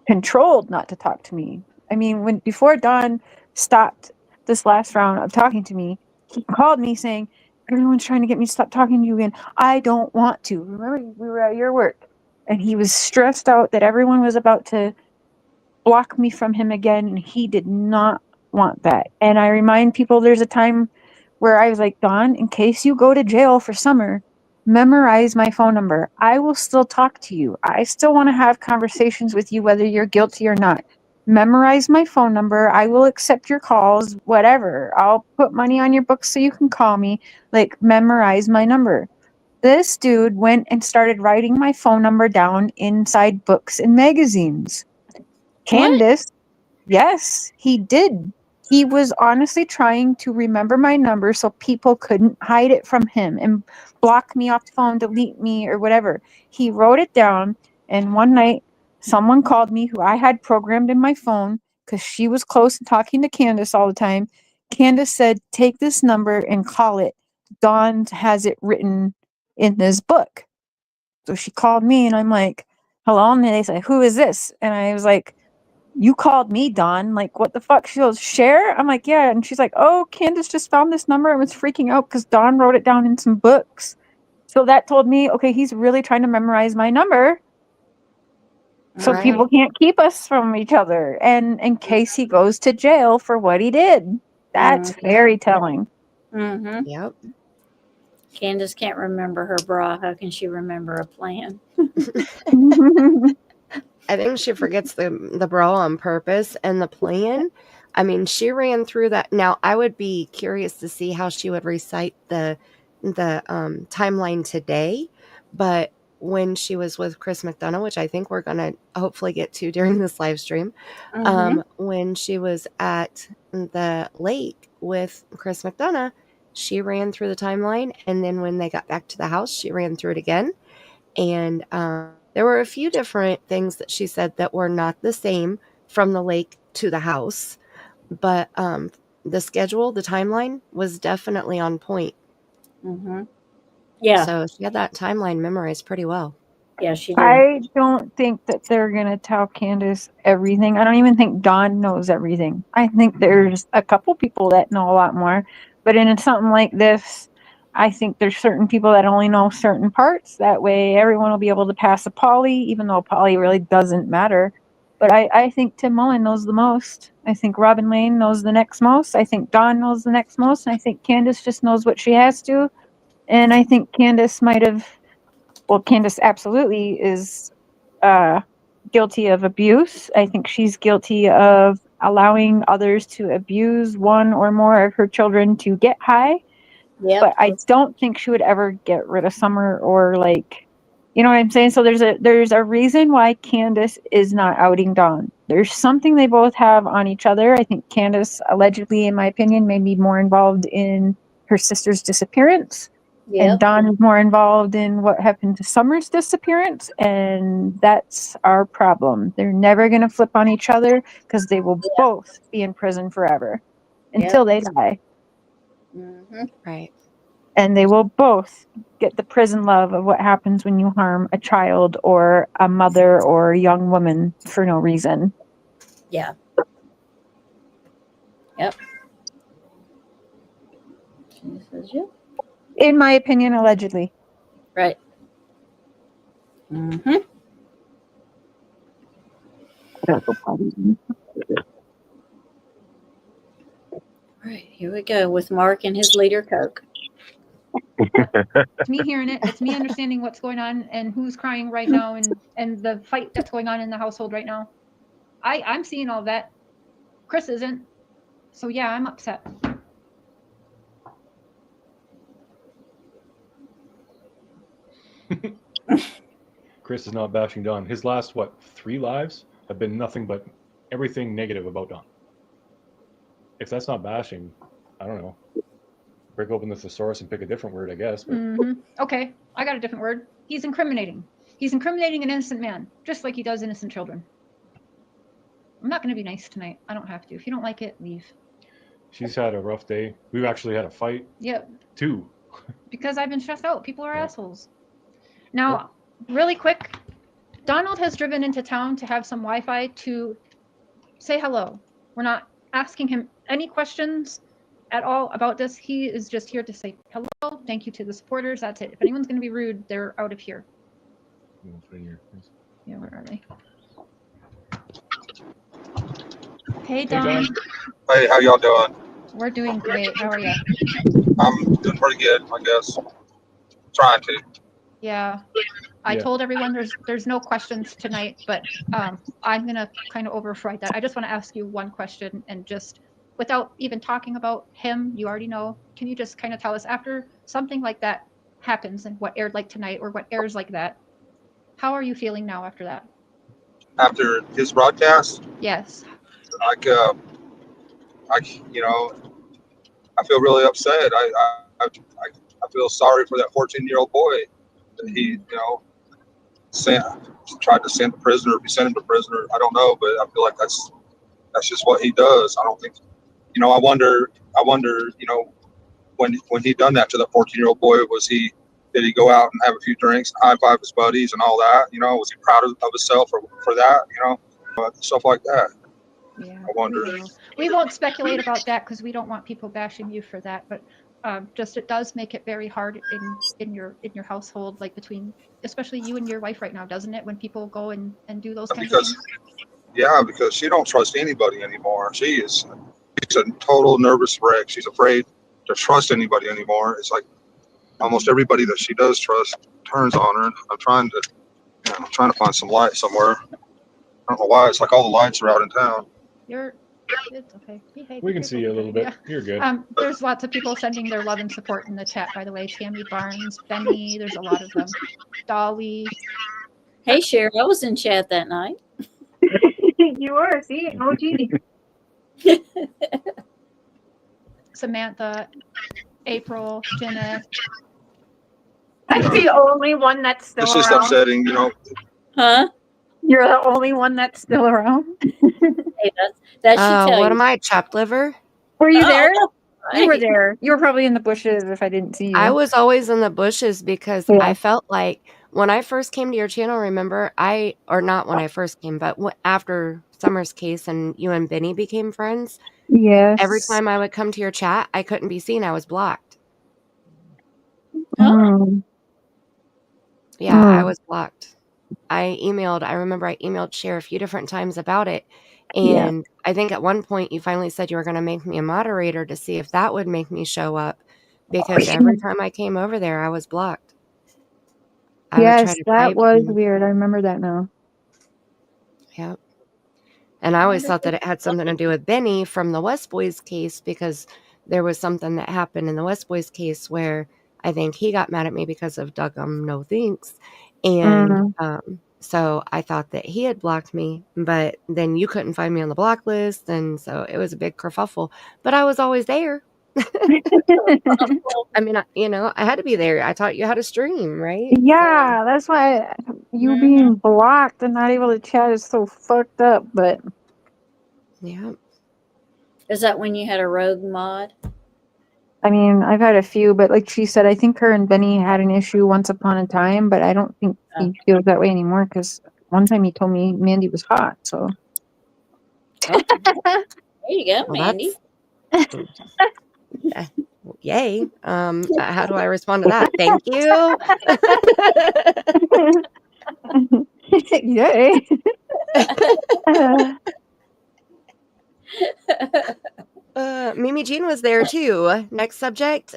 controlled not to talk to me. I mean, before Dawn stopped this last round of talking to me, he called me saying, everyone's trying to get me to stop talking to you again. I don't want to. Remember, we were at your work. And he was stressed out that everyone was about to block me from him again. And he did not want that. And I remind people there's a time where I was like, Dawn, in case you go to jail for Summer, memorize my phone number. I will still talk to you. I still want to have conversations with you, whether you're guilty or not. Memorize my phone number. I will accept your calls, whatever. I'll put money on your books so you can call me. Like, memorize my number. This dude went and started writing my phone number down inside books and magazines. Candus, yes, he did. He was honestly trying to remember my number so people couldn't hide it from him and block me off the phone, delete me, or whatever. He wrote it down, and one night, someone called me who I had programmed in my phone because she was close and talking to Candus all the time. Candus said, take this number and call it. Dawn has it written in this book. So she called me, and I'm like, hello? And they said, who is this? And I was like, you called me, Dawn. Like, what the fuck? She goes, Cher? I'm like, yeah. And she's like, oh, Candus just found this number and was freaking out because Dawn wrote it down in some books. So that told me, okay, he's really trying to memorize my number so people can't keep us from each other. And in case he goes to jail for what he did. That's very telling. Mm-hmm. Yep. Candace can't remember her bra. How can she remember a plan? I think she forgets the bra on purpose and the plan. I mean, she ran through that. Now, I would be curious to see how she would recite the timeline today. But when she was with Chris McDonough, which I think we're going to hopefully get to during this live stream, when she was at the lake with Chris McDonough, she ran through the timeline. And then when they got back to the house, she ran through it again. And there were a few different things that she said that were not the same from the lake to the house. But the schedule, the timeline was definitely on point. Yeah. So she had that timeline memorized pretty well. Yeah, she did. I don't think that they're going to tell Candus everything. I don't even think Don knows everything. I think there's a couple people that know a lot more. But in something like this, I think there's certain people that only know certain parts. That way everyone will be able to pass a Polly, even though Polly really doesn't matter. But I think Tim Mullen knows the most. I think Robin Lane knows the next most. I think Don knows the next most. And I think Candus just knows what she has to. And I think Candus might have... Well, Candus absolutely is guilty of abuse. I think she's guilty of allowing others to abuse one or more of her children to get high. Yep. But I don't think she would ever get rid of Summer or like, you know what I'm saying? So there's a reason why Candus is not outing Dawn. There's something they both have on each other. I think Candus, allegedly, in my opinion, may be more involved in her sister's disappearance. And Dawn is more involved in what happened to Summer's disappearance, and that's our problem. They're never going to flip on each other because they will both be in prison forever until they die. Right. And they will both get the prison love of what happens when you harm a child or a mother or a young woman for no reason. Yeah. Yep. She says, yeah. In my opinion, allegedly. Right. Right, here we go with Mark and his liter Coke. It's me hearing it. It's me understanding what's going on and who's crying right now and the fight that's going on in the household right now. I'm seeing all that. Chris isn't. So yeah, I'm upset. Chris is not bashing Don. His last, 3 lives have been nothing but everything negative about Don. If that's not bashing, I don't know. Break open the thesaurus and pick a different word, I guess. But... Okay, I got a different word. He's incriminating. He's incriminating an innocent man, just like he does innocent children. I'm not going to be nice tonight. I don't have to. If you don't like it, leave. She's had a rough day. We've actually had a fight. Yep. 2. Because I've been stressed out. People are assholes. Now, really quick, Donald has driven into town to have some Wi-Fi to say hello. We're not asking him any questions at all about this. He is just here to say hello. Thank you to the supporters. That's it. If anyone's going to be rude, they're out of here. Yeah, where are they? Hey, Don. Hey, how y'all doing? We're doing great. How are you? I'm doing pretty good, I guess. Trying to. Yeah. I told everyone there's no questions tonight, but I'm going to kind of override that. I just want to ask you one question, and just without even talking about him, you already know. Can you just kind of tell us, after something like that happens and what aired like tonight or what airs like that, how are you feeling now after that? After his broadcast? Yes. Like, I feel really upset. I feel sorry for that 14-year-old boy that he, tried to send to prison or be sent into prison. I don't know, but I feel like that's just what he does. I don't think, I wonder, when he done that to the 14-year-old boy, did he go out and have a few drinks, high five his buddies and all that? Was he proud of himself for that? Stuff like that. Yeah, I wonder. We won't speculate about that because we don't want people bashing you for that. But just it does make it very hard in your household, like between especially you and your wife right now, doesn't it? When people go and do those kinds of things. Yeah, because she don't trust anybody anymore. She's a total nervous wreck. She's afraid to trust anybody anymore. It's like almost everybody that she does trust turns on her. I'm trying to find some light somewhere. I don't know why. It's like all the lights are out in town. You're It's okay. Behave. We can see you a little bit. Yeah. You're good. There's lots of people sending their love and support in the chat, by the way. Tammy Barnes, Benny, there's a lot of them. Dolly. Hey, Cher, I was in chat that night. You were, see? OG. Samantha, April, Jenna. I'm the only one that's still It's just around. upsetting, Huh? You're the only one that's still around. Hey, that should tell What you. am I, chopped liver? Were you there? Right. You were there. You were probably in the bushes if I didn't see you. I was always in the bushes because Yeah. I felt like when I first came to your channel, remember, or not when I first came, but after Summer's case and you and Benny became friends, Yes. every time I would come to your chat, I couldn't be seen. I was blocked. Mm. Yeah, I was blocked. I remember I emailed Cher a few different times about it. And I think at one point you finally said you were going to make me a moderator to see if that would make me show up, because every time I came over there, I was blocked. Yes, that was weird. I remember that now. Yep. And I always thought that it had something to do with Benny from the West Boys case, because there was something that happened in the West Boys case where I think he got mad at me because of Duggum no thanks. And so I thought that he had blocked me, but then you couldn't find me on the block list. And so it was a big kerfuffle, but I was always there. I mean, I had to be there. I taught you how to stream, right? Yeah, that's why you being blocked and not able to chat is so fucked up, but yeah. Is that when you had a rogue mod? I mean, I've had a few, but like she said, I think her and Benny had an issue once upon a time, but I don't think he feels that way anymore, because one time he told me Mandy was hot, so. There you go, Mandy. Yay. How do I respond to that? Thank you. Yay. Mimi Jean was there too. Next subject.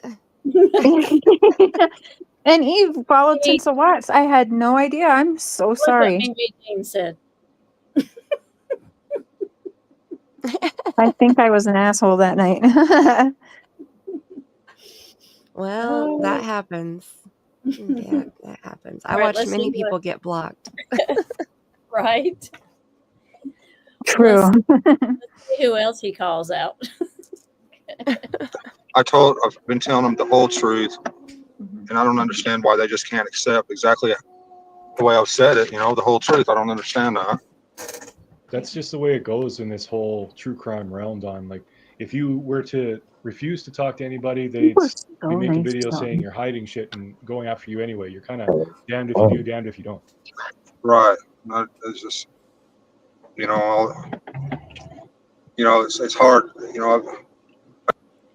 And Eve followed since a watch. I had no idea. I'm so sorry. Mimi Jean said. I think I was an asshole that night. Well, that happens. Yeah, that happens. I watched many people get blocked. Right. True. Let's see who else he calls out. I've been telling them the whole truth, and I don't understand why they just can't accept exactly the way I've said it, the whole truth. I don't understand that. That's just the way it goes in this whole true crime realm, Don. Like, if you were to refuse to talk to anybody, they'd be making videos saying you're hiding shit and going after you anyway. You're kind of damned if you do, damned if you don't. Right. It's just, it's hard.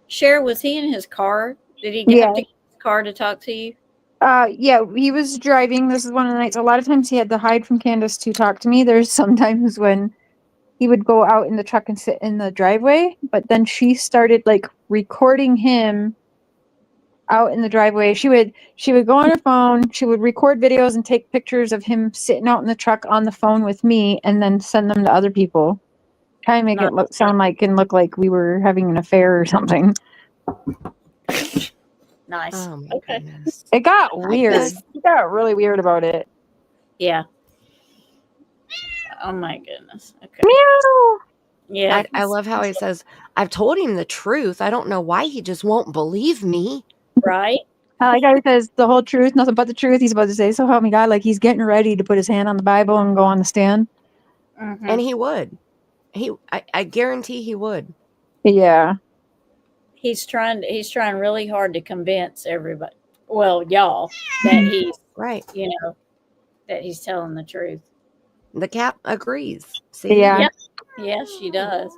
Cher, was he in his car? Did he have to get his car to talk to you? Yeah, he was driving. This is one of the nights. A lot of times he had to hide from Candus to talk to me. There's sometimes when he would go out in the truck and sit in the driveway, but then she started like recording him out in the driveway. She would go on her phone, she would record videos and take pictures of him sitting out in the truck on the phone with me, and then send them to other people. Try and make it look like we were having an affair or something. Nice. Oh my goodness. It got weird. He got really weird about it. Yeah. Oh my goodness. Okay. Meow. Yeah. I love how he says, I've told him the truth. I don't know why he just won't believe me. Right. I like how he says the whole truth, nothing but the truth. He's about to say, so help me God, like he's getting ready to put his hand on the Bible and go on the stand. And he would. I guarantee he would. Yeah. He's trying really hard to convince everybody. Well, y'all, that he's right. That he's telling the truth. The cat agrees. See? Yeah. Yes, she does.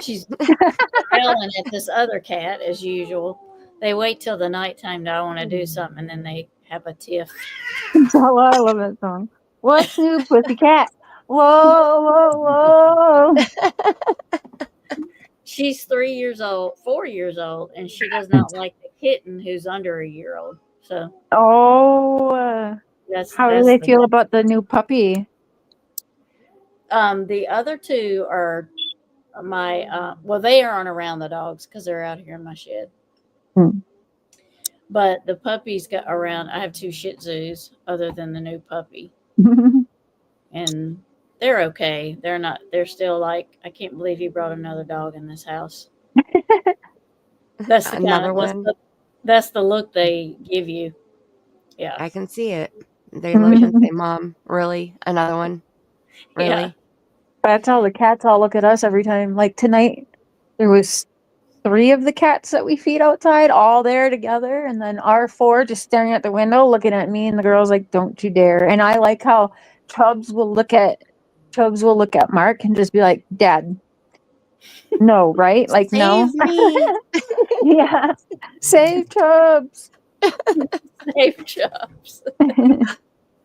She's yelling at this other cat as usual. They wait till the nighttime to want to do something, and then they have a tiff. Oh, I love that song. What's new, pussycat? Whoa, whoa, whoa. She's 4 years old, and she does not like the kitten who's under a year old. So. Oh. How do they feel about the new puppy? The other two are well, they aren't around the dogs because they're out here in my shed. Hmm. But the puppies got around. I have 2 Shih Tzus other than the new puppy, and they're okay. They're not. They're still like, I can't believe he brought another dog in this house. That's the Another kind of one. that's the look they give you. Yeah, I can see it. They look and say, "Mom, really? Another one? yeah. Really?" That's how the cats all look at us every time. Like tonight, there was 3 of the cats that we feed outside, all there together, and then our 4 just staring at the window, looking at me, and the girl's like, "Don't you dare!" And I like how Chubbs will look at Mark and just be like, "Dad, no, right? Like, no." Save me! Yeah, save Chubbs. Save Jobs.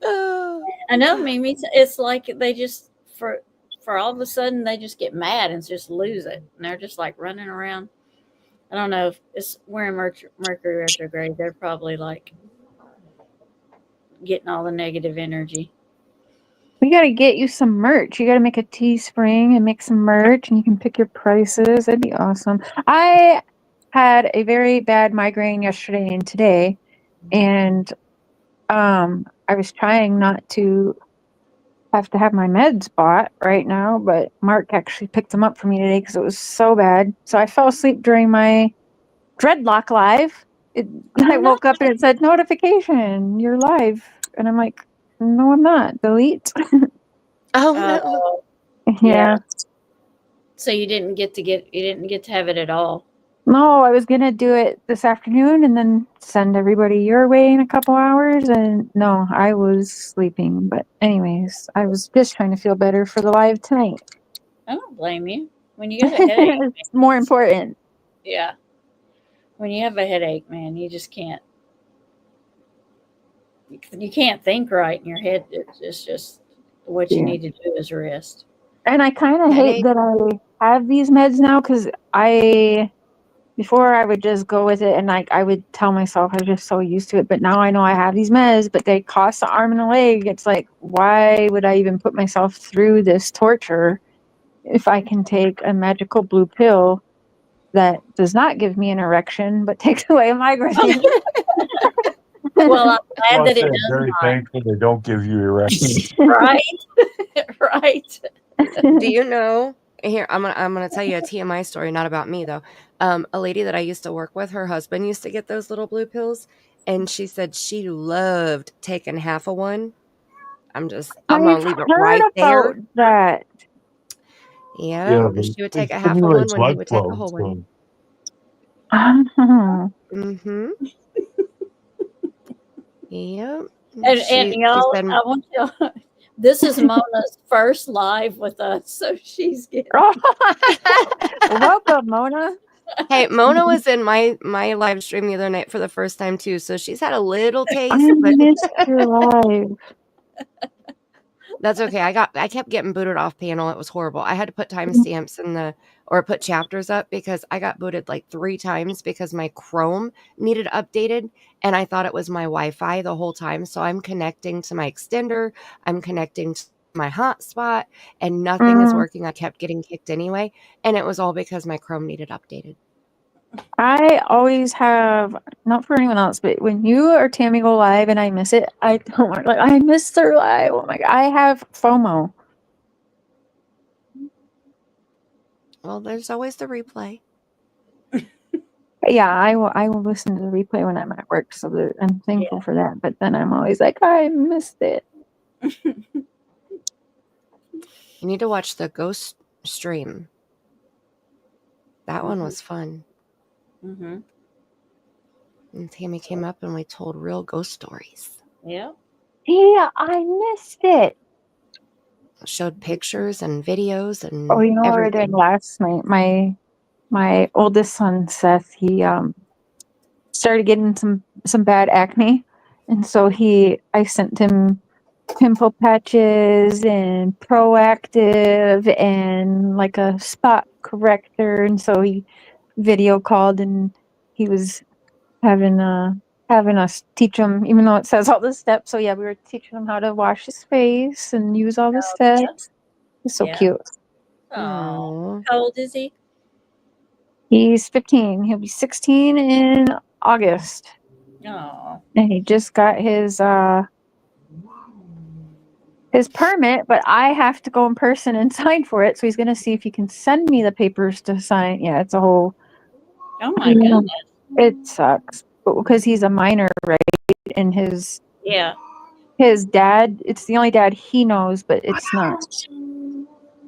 Oh. I know, Mimi. It's like they just for all of a sudden they just get mad and just lose it, and they're just like running around. I don't know if it's we're in Mercury retrograde. They're probably like getting all the negative energy. We gotta get you some merch. You gotta make a Teespring and make some merch, and you can pick your prices. That'd be awesome. I had a very bad migraine yesterday and today, and I was trying not to have to have my meds bought right now, but Mark actually picked them up for me today because it was so bad. So I fell asleep during my Dreadlock live. I woke up and it said notification, you're live, and I'm like, no, I'm not. Delete. Oh no! Yeah. So you didn't get to have it at all. No, I was gonna do it this afternoon and then send everybody your way in a couple hours, and no, I was sleeping. But anyways, I was just trying to feel better for the live tonight. I don't blame you. When you got a headache, It's more important. yeah. When you have a headache, man, you just can't. You can't think right in your head. It's just what you need to do is rest. And I kind of hate that I have these meds now because before I would just go with it and like I would tell myself I was just so used to it. But now I know I have these meds, but they cost an arm and a leg. It's like, why would I even put myself through this torture if I can take a magical blue pill that does not give me an erection but takes away a migraine? Well, I'm glad that it I'm does very not. thankful they don't give you erections. Right, right. Do you know? Here, I'm gonna tell you a TMI story, not about me though. A lady that I used to work with, her husband used to get those little blue pills, and she said she loved taking half of one. I'm gonna leave it right there. That. Yeah, she would take a half of one when he would take a whole one. Mm-hmm. Yep. And y'all, I want y'all. This is Mona's first live with us, so she's getting. Welcome, Mona. Hey, Mona was in my live stream the other night for the first time too, so she's had a little taste. I missed your live. That's okay. I kept getting booted off panel. It was horrible. I had to put timestamps or put chapters up because I got booted like 3 times because my Chrome needed updated, and I thought it was my Wi-Fi the whole time. So I'm connecting to my extender, I'm connecting to my hotspot, and nothing is working. I kept getting kicked anyway, and it was all because my Chrome needed updated. I always have, not for anyone else, but when you or Tammy go live and I miss it, I don't want, like, I missed her live. Oh my God, I have FOMO. Well, there's always the replay. Yeah, I will listen to the replay when I'm at work, so I'm thankful for that. But then I'm always like, I missed it. You need to watch the ghost stream. That one was fun. Mm-hmm. And Tammy came up and we told real ghost stories. Yeah. Yeah, I missed it. Showed pictures and videos and Oh, you know what I everything. did last night? My oldest son, Seth, he started getting some bad acne. And so I sent him pimple patches and Proactive and like a spot corrector, and so he video called and he was having us teach him, even though it says all the steps. So yeah, we were teaching him how to wash his face and use all the steps. It's so cute. Oh, How old is he? He's 15. He'll be 16 in August. Oh. And he just got his permit, but I have to go in person and sign for it. So he's gonna see if he can send me the papers to sign. Yeah, it's a whole Oh my goodness. it sucks. But because he's a minor, right? And his Yeah. dad, it's the only dad he knows, but it's not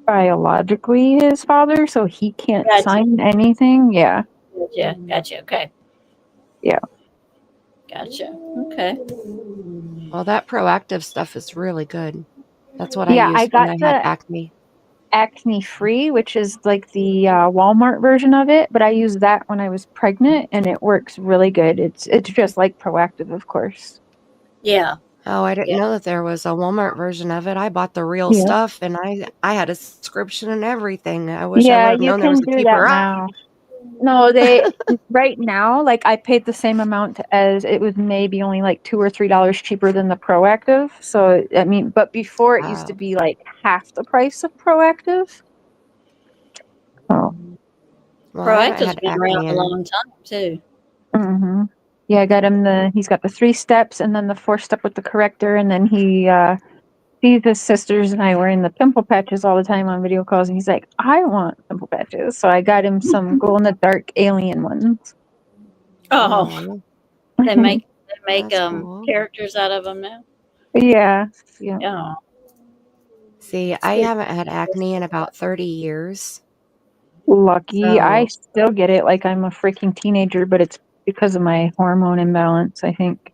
biologically his father, so he can't Gotcha. sign anything. Yeah. Gotcha. Okay. Yeah. Gotcha. Okay. Well, that proactive stuff is really good. That's what I Yeah, I used when got I had the acne. acne free, which is like the Walmart version of it, but I used that when I was pregnant and it works really good. It's just like proactive, of course. Yeah. Oh, I didn't Yeah. know that there was a Walmart version of it. I bought the real Yeah. stuff, and I had a subscription and everything. I wish I Yeah, would have you known there can was a do that cheaper now. No, they right now, like I paid the same amount as it was maybe only like $2 or $3 cheaper than the proactive. So I mean, but before it used to be like half the price of proactive. Oh. Well, I haven't Proactive's had been around acne a long time too. Mm-hmm. Yeah, I got him he's got the 3 steps and then the 4 step with the corrector, and then he sees his sisters and I wearing the pimple patches all the time on video calls, and he's like, I want pimple patches. So I got him some glow in the dark alien ones. Oh, they make That's cool. characters out of them now. Yeah. Oh. See, I haven't had acne in about 30 years. Lucky. I So, still get it like I'm a freaking teenager, but it's because of my hormone imbalance, I think.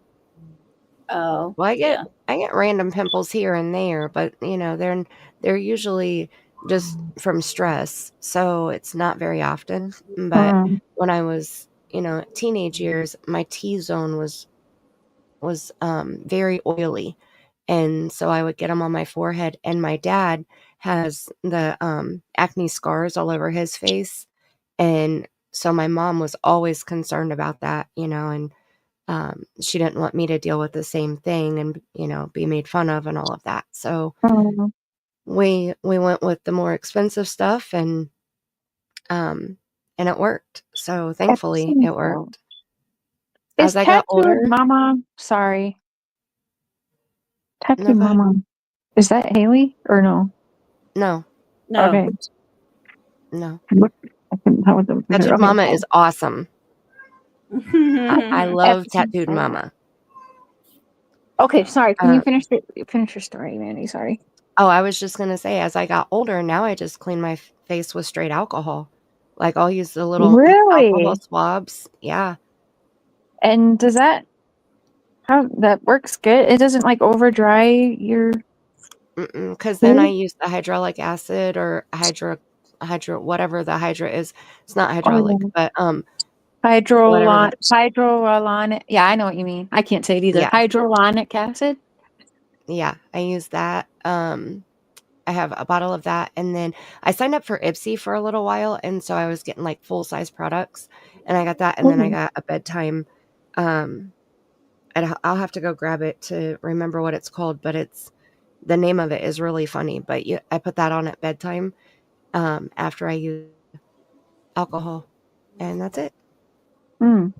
Oh. well, I Yeah. get random pimples here and there, but they're usually just from stress, so it's not very often. But when I was, teenage years, my T-zone was very oily, and so I would get them on my forehead. And my dad has the acne scars all over his face, and so my mom was always concerned about that, and she didn't want me to deal with the same thing and be made fun of and all of that. So we went with the more expensive stuff, and it worked. So thankfully it worked. Is As I got Tattooed older, Mama, sorry. Tattooed no, go ahead. Mama. Is that Haley or no? No, No. Okay. no. I couldn't tell what the Tattooed okay, Mama cool. is awesome. I love Tattooed Mama. Okay, sorry. Can you finish your story, Mandy? Sorry. Oh, I was just gonna say, as I got older, now I just clean my face with straight alcohol. Like I'll use the little alcohol Really? swabs. Yeah. And does that works good? It doesn't like over dry your Because then I use the hydraulic acid or hydro whatever the hydra is. It's not hydraulic, but whatever. hydrolonic. Yeah, I know what you mean. I can't say it either. Yeah, Hydrolonic acid. yeah, I use that. I have a bottle of that, and then I signed up for Ipsy for a little while, and so I was getting like full size products, and I got that, and then I got a bedtime. And I'll have to go grab it to remember what it's called, but the name of it is really funny. But I put that on at bedtime after I use alcohol, and that's it. And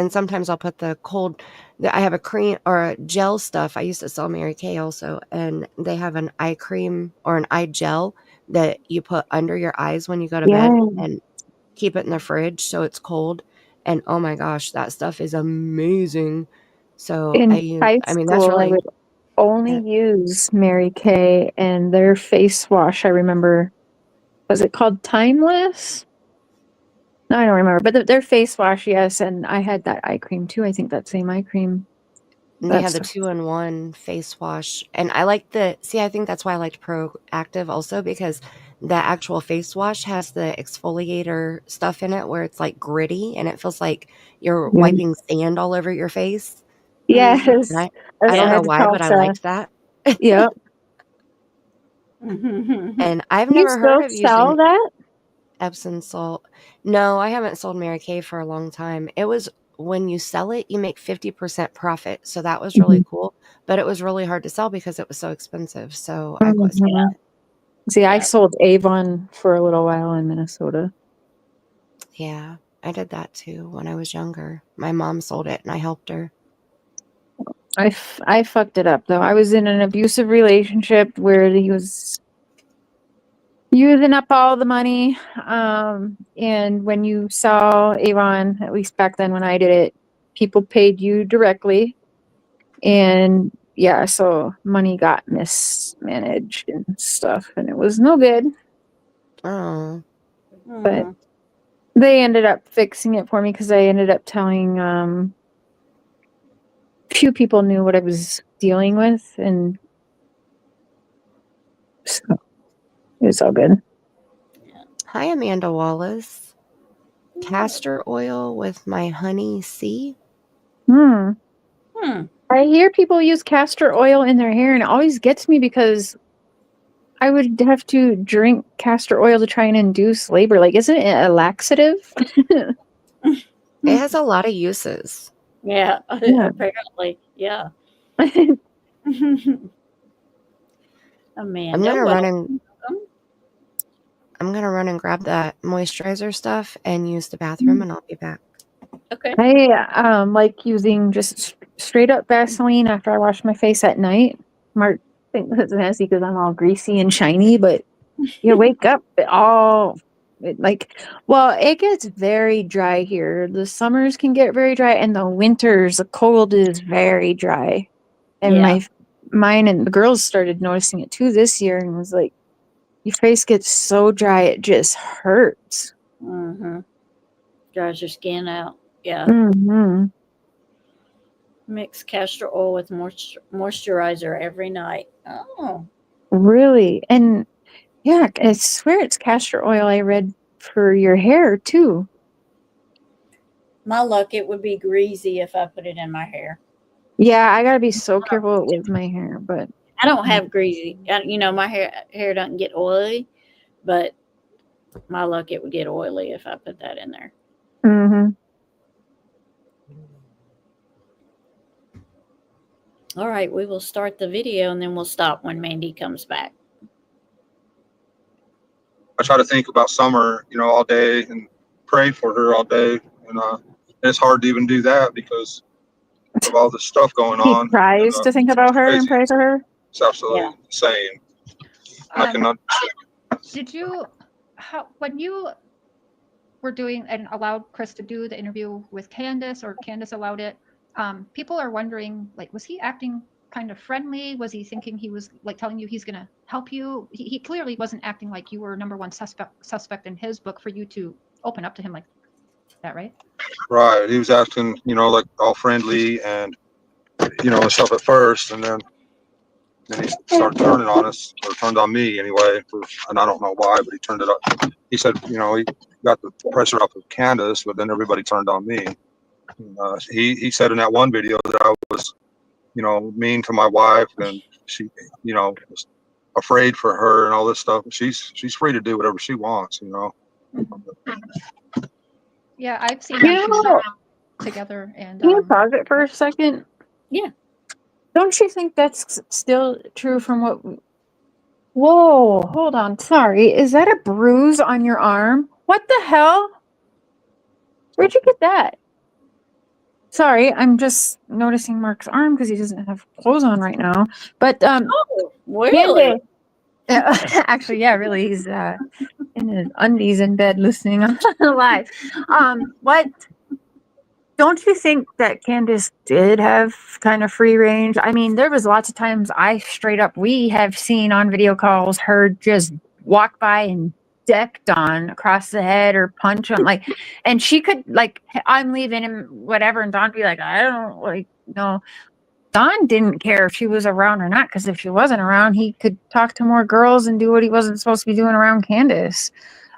sometimes I'll put I have a cream or a gel stuff. I used to sell Mary Kay also, and they have an eye cream or an eye gel that you put under your eyes when you go to bed and keep it in the fridge so it's cold. And oh my gosh, that stuff is amazing. So In high that's school, I really would only use Mary Kay and their face wash. I remember, was it called Timeless? No, I don't remember. But their face wash, yes, and I had that eye cream too. I think that same eye cream. they had the 2-in-1 face wash, and I like I think that's why I liked Proactive also, because the actual face wash has the exfoliator stuff in it where it's like gritty and it feels like you're wiping sand all over your face. Yes. I don't know why, but I liked that. Yep. And I've Do you never heard still of sell using that? Epsom salt. No, I haven't sold Mary Kay for a long time. It was when you sell it, you make 50% profit. So that was really cool. But it was really hard to sell because it was so expensive. So I quit selling it. See, I Yeah. sold Avon for a little while in Minnesota. Yeah, I did that too when I was younger. My mom sold it and I helped her. I fucked it up though. I was in an abusive relationship where he was using up all the money. And when you saw Avon, at least back then when I did it, people paid you directly. And yeah, so money got mismanaged and stuff, and it was no good. Oh, But Mhm. they ended up fixing it for me because I ended up telling few people knew what I was dealing with, and so it was all good. hi, Amanda Wallace. Castor oil with my honey C. Hmm. Hmm. I hear people use castor oil in their hair, and it always gets me because I would have to drink castor oil to try and induce labor. Like, isn't it a laxative? It has a lot of uses. Yeah. Yeah. Apparently. Yeah. Amanda. I'm gonna Well, run and grab that moisturizer stuff and use the bathroom, and I'll be back. okay. I like using just straight up Vaseline after I wash my face at night. Mark thinks it's nasty because I'm all greasy and shiny, but you wake up it gets very dry here. The summers can get very dry, and the winters, the cold is very dry. And Yeah. mine and the girls started noticing it too this year, and was like, your face gets so dry it just hurts. Mm-hmm. Dries your skin out. Yeah. Mm-hmm. Mix castor oil with moisturizer every night. Oh. Really? And yeah, I swear it's castor oil I read for your hair too. My luck, it would be greasy if I put it in my hair. Yeah, I gotta be so careful with my hair, but I don't have greasy. My hair doesn't get oily, but my luck, it would get oily if I put that in there. mm-hmm. All right, we will start the video and then we'll stop when Mandy comes back. I try to think about Summer, all day and pray for her all day. And it's hard to even do that because of all this stuff going He on. tries to think about her and pray to her. It's absolutely insane. I cannot. Did you, when you were doing and allowed Chris to do the interview with Candus, or Candus allowed it, people are wondering, like, was he acting kind of friendly? Was he thinking he was like telling you he's going to help you? He clearly wasn't acting like you were number one suspect in his book for you to open up to him like that, right? Right. He was acting, like all friendly and, stuff at first. And then he started turning on us, or turned on me anyway. And I don't know why, but he turned it up. He said, he got the pressure off of Candus, but then everybody turned on me. He said in that one video that I was, mean to my wife, and she, was afraid for her and all this stuff. She's free to do whatever she wants, Yeah, I've seen them together. And Can you pause it for a second? Yeah. Don't you think that's still true from what? Whoa, hold on. Sorry, is that a bruise on your arm? What the hell? Where'd you get that? Sorry, I'm just noticing Mark's arm because he doesn't have clothes on right now. But Oh, really? actually, yeah, really, he's in his undies in bed listening live. What? Don't you think that Candus did have kind of free range? I mean, there was lots of times we have seen on video calls her just walk by and deck Don across the head or punch him, and she could, I'm leaving him, whatever, and Don be like, I don't, no. Don didn't care if she was around or not, because if she wasn't around, he could talk to more girls and do what he wasn't supposed to be doing around Candus.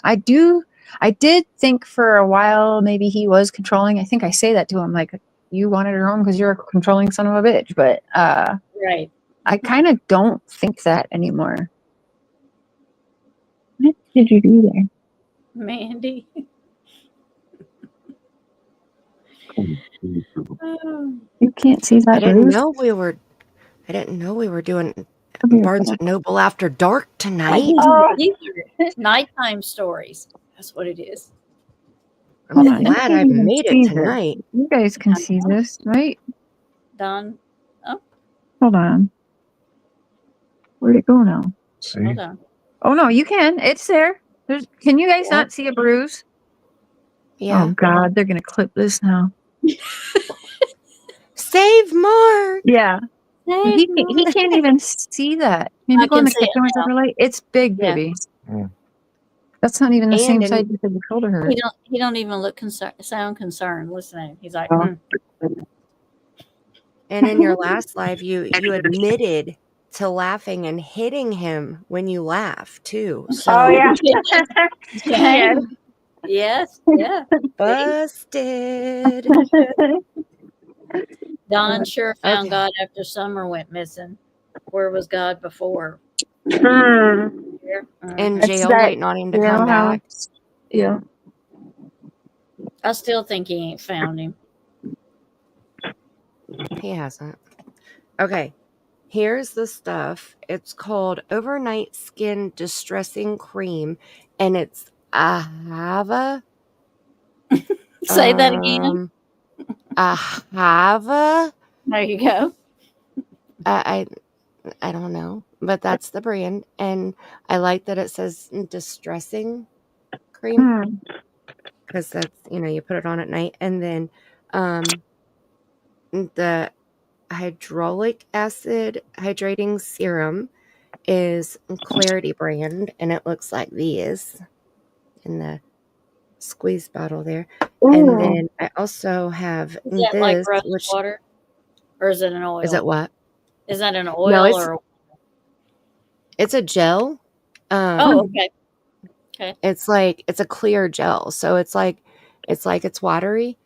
I did think for a while maybe he was controlling. I think I say that to him, like, you wanted her home because you're a controlling son of a bitch. But right. I kind of don't think that anymore. What did you do there, Mandy? You can't see that I didn't bruise? know we were doing Barnes and Noble After Dark tonight. Nighttime stories. That's what it is. I'm Hold on, glad you I can't even made see it this. tonight. You guys can see this, right? Don, Hold on. Where'd it go now? hold on. Oh no, you can. It's there. Can you guys not see a bruise? Yeah. Oh God, they're gonna clip this now. Save Mark. Yeah. He can't even see that. Can I you go in can the see it kitchen with now. the light? It's big, Yeah. baby. Mm. That's not even the And same in- side because the shoulder hurt. He don't even look sound concerned. Listen to him. He's like, Oh. And in your last live, you admitted to laughing and hitting him when you laugh too. So Oh yeah. okay. Yes. Yeah. busted. Don sure found Okay. God after Summer went missing. Where was God before? Mm. Here? In That's jail, that waiting on him to come back. jailhouse. Yeah. I still think he ain't found him. He hasn't. Okay. Here's the stuff. It's called Overnight Skin Distressing Cream, and it's Ahava. Say that again. Ahava. There you go. I don't know, but that's the brand, and I like that it says distressing cream Mm. because that's you put it on at night, and then the hydraulic acid hydrating serum is Clarity brand, and it looks like these in the squeeze bottle there. And Ooh. then I also have Is that like this, rose which water? Or is it an oil? is it what? Is that an No, oil or it's a gel. Oh, okay. It's like it's a clear gel, so it's watery,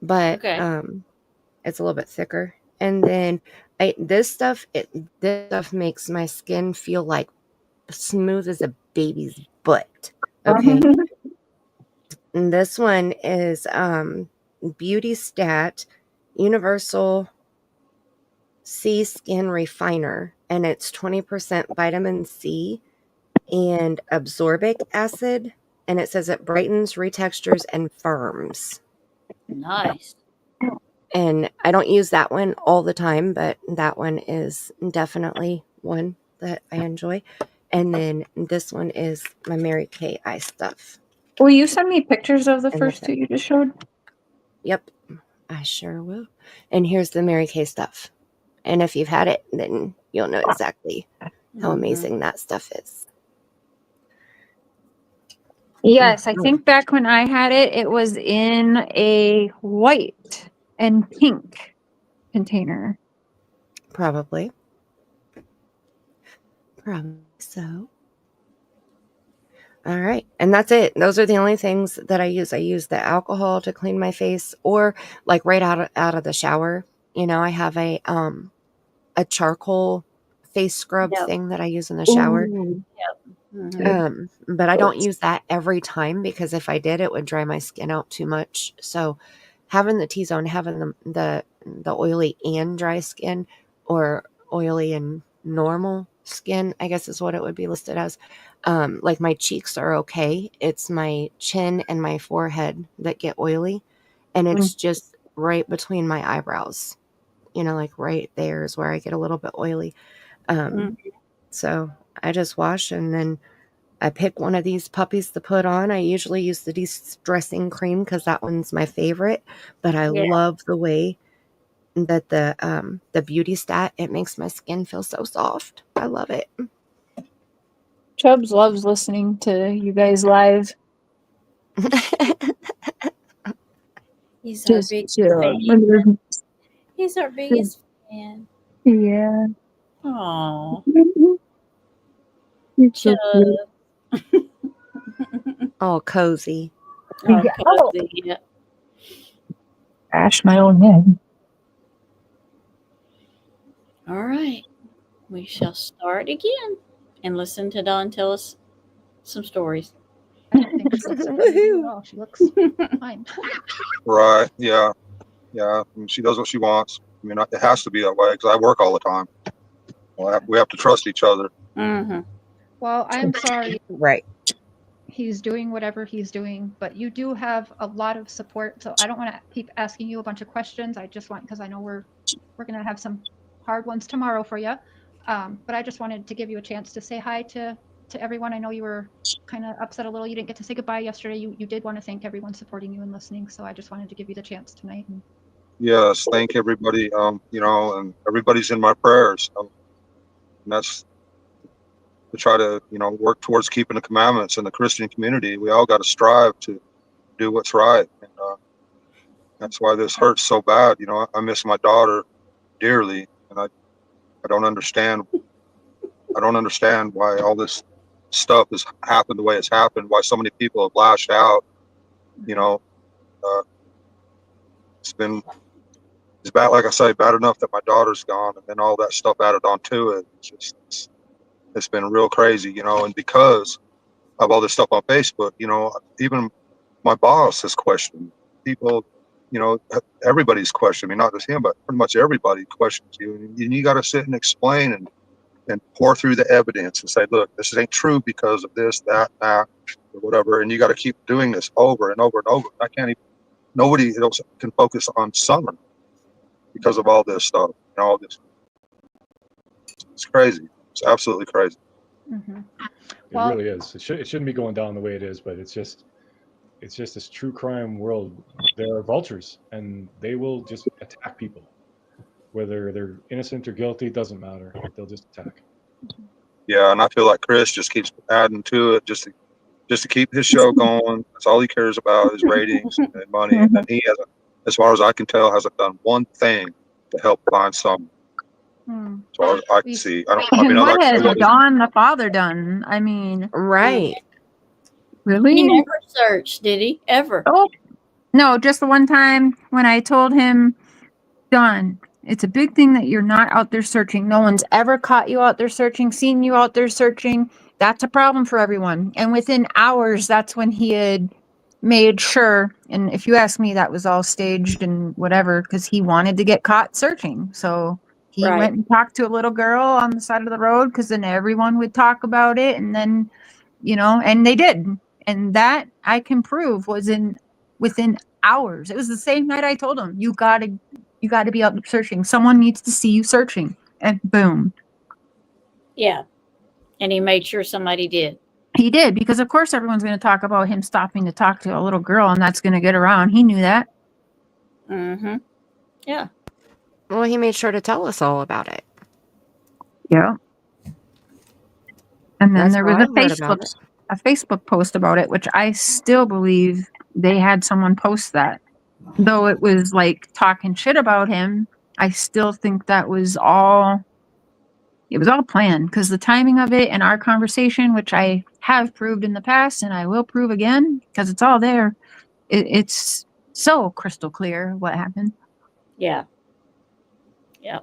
but Okay. it's a little bit thicker. And then this stuff makes my skin feel like smooth as a baby's butt. Okay. And this one is Beauty Stat Universal C Skin Refiner, and it's 20% vitamin C and absorbic acid, and it says it brightens, retextures, and firms. Nice. And I don't use that one all the time, but that one is definitely one that I enjoy. And then this one is my Mary Kay eye stuff. Will you send me pictures of the And first that's two you just showed? Yep, I sure will. And here's the Mary Kay stuff. And if you've had it, then you'll know exactly how amazing that stuff is. Yes, I think back when I had it, it was in a white and pink container. Probably so. All right. And that's it. Those are the only things that I use. I use the alcohol to clean my face, or like right out of the shower. I have a charcoal face scrub thing that I use in the shower. But I don't use that every time, because if I did, it would dry my skin out too much. So having the T-zone, having the oily and dry skin, or oily and normal skin, I guess is what it would be listed as. Like my cheeks are okay. It's my chin and my forehead that get oily, and it's just right between my eyebrows. Like right there is where I get a little bit oily. So I just wash, and then I pick one of these puppies to put on. I usually use the de-stressing cream because that one's my favorite, but I love the way that the Beauty Stat, it makes my skin feel so soft. I love it. Chubbs loves listening to you guys live. He's our biggest fan. He's our biggest fan. Yeah. Aw. So All cozy. Oh, cozy, yeah. Bash my own head. All right. We shall start again and listen to Dawn tell us some stories. I don't think she looks crazy at all. She looks fine. Right. Yeah. Yeah. I mean, she does what she wants. I mean, it has to be that way because I work all the time. We have to trust each other. Mm-hmm. Well, I'm sorry Right. he's doing whatever he's doing, but you do have a lot of support. So I don't want to keep asking you a bunch of questions. I just want, because I know we're going to have some hard ones tomorrow for you. But I just wanted to give you a chance to say hi to everyone. I know you were kind of upset a little. You didn't get to say goodbye yesterday. You did want to thank everyone supporting you and listening. So I just wanted to give you the chance tonight. And Yes, thank everybody. And everybody's in my prayers. And that's to try to, work towards keeping the commandments in the Christian community. We all got to strive to do what's right. And that's why this hurts so bad. I miss my daughter dearly, and I don't understand. I don't understand why all this stuff has happened the way it's happened. Why so many people have lashed out. It's bad. Like I say, bad enough that my daughter's gone, and then all that stuff added onto it. It's been real crazy, And because of all this stuff on Facebook, even my boss has questioned people. Everybody's questioned me, not just him, but pretty much everybody questions you, and you got to sit and explain and pour through the evidence and say, look, this ain't true because of this, that, or whatever. And you got to keep doing this over and over and over. Nobody else can focus on summer because of all this stuff and all this. It's crazy. It's absolutely crazy. mm-hmm. It really is. It shouldn't be going down the way it is, but it's just this true crime world. There are vultures, and they will just attack people. Whether they're innocent or guilty, doesn't matter. They'll just attack. Yeah, and I feel like Chris just keeps adding to it just to keep his show going. That's all he cares about is ratings and money. And then he hasn't, as far as I can tell, hasn't done one thing to help find some. As far as I can see, what has Don the father done? I mean, Right. Really? He never searched, did he? Ever? Oh, no, just the one time when I told him, Don, it's a big thing that you're not out there searching. No one's ever caught you out there searching, seen you out there searching. That's a problem for everyone. And within hours, that's when he had made sure. And if you ask me, that was all staged and whatever, because he wanted to get caught searching. So he went and talked to a little girl on the side of the road, because then everyone would talk about it. And then, and they did. And that I can prove was within hours. It was the same night I told him, you got to be out searching. Someone needs to see you searching. And boom. Yeah. And he made sure somebody did. He did, because of course everyone's going to talk about him stopping to talk to a little girl, and that's going to get around. He knew that. Mm-hmm. Yeah. Well, he made sure to tell us all about it. Yeah. And then That's there was how I heard about it. a Facebook post about it, which I still believe they had someone post that. Though it was like talking shit about him, I still think that was all, it was all planned, because the timing of it and our conversation, which I have proved in the past and I will prove again, because it's all there. It's so crystal clear what happened. Yeah. Yeah.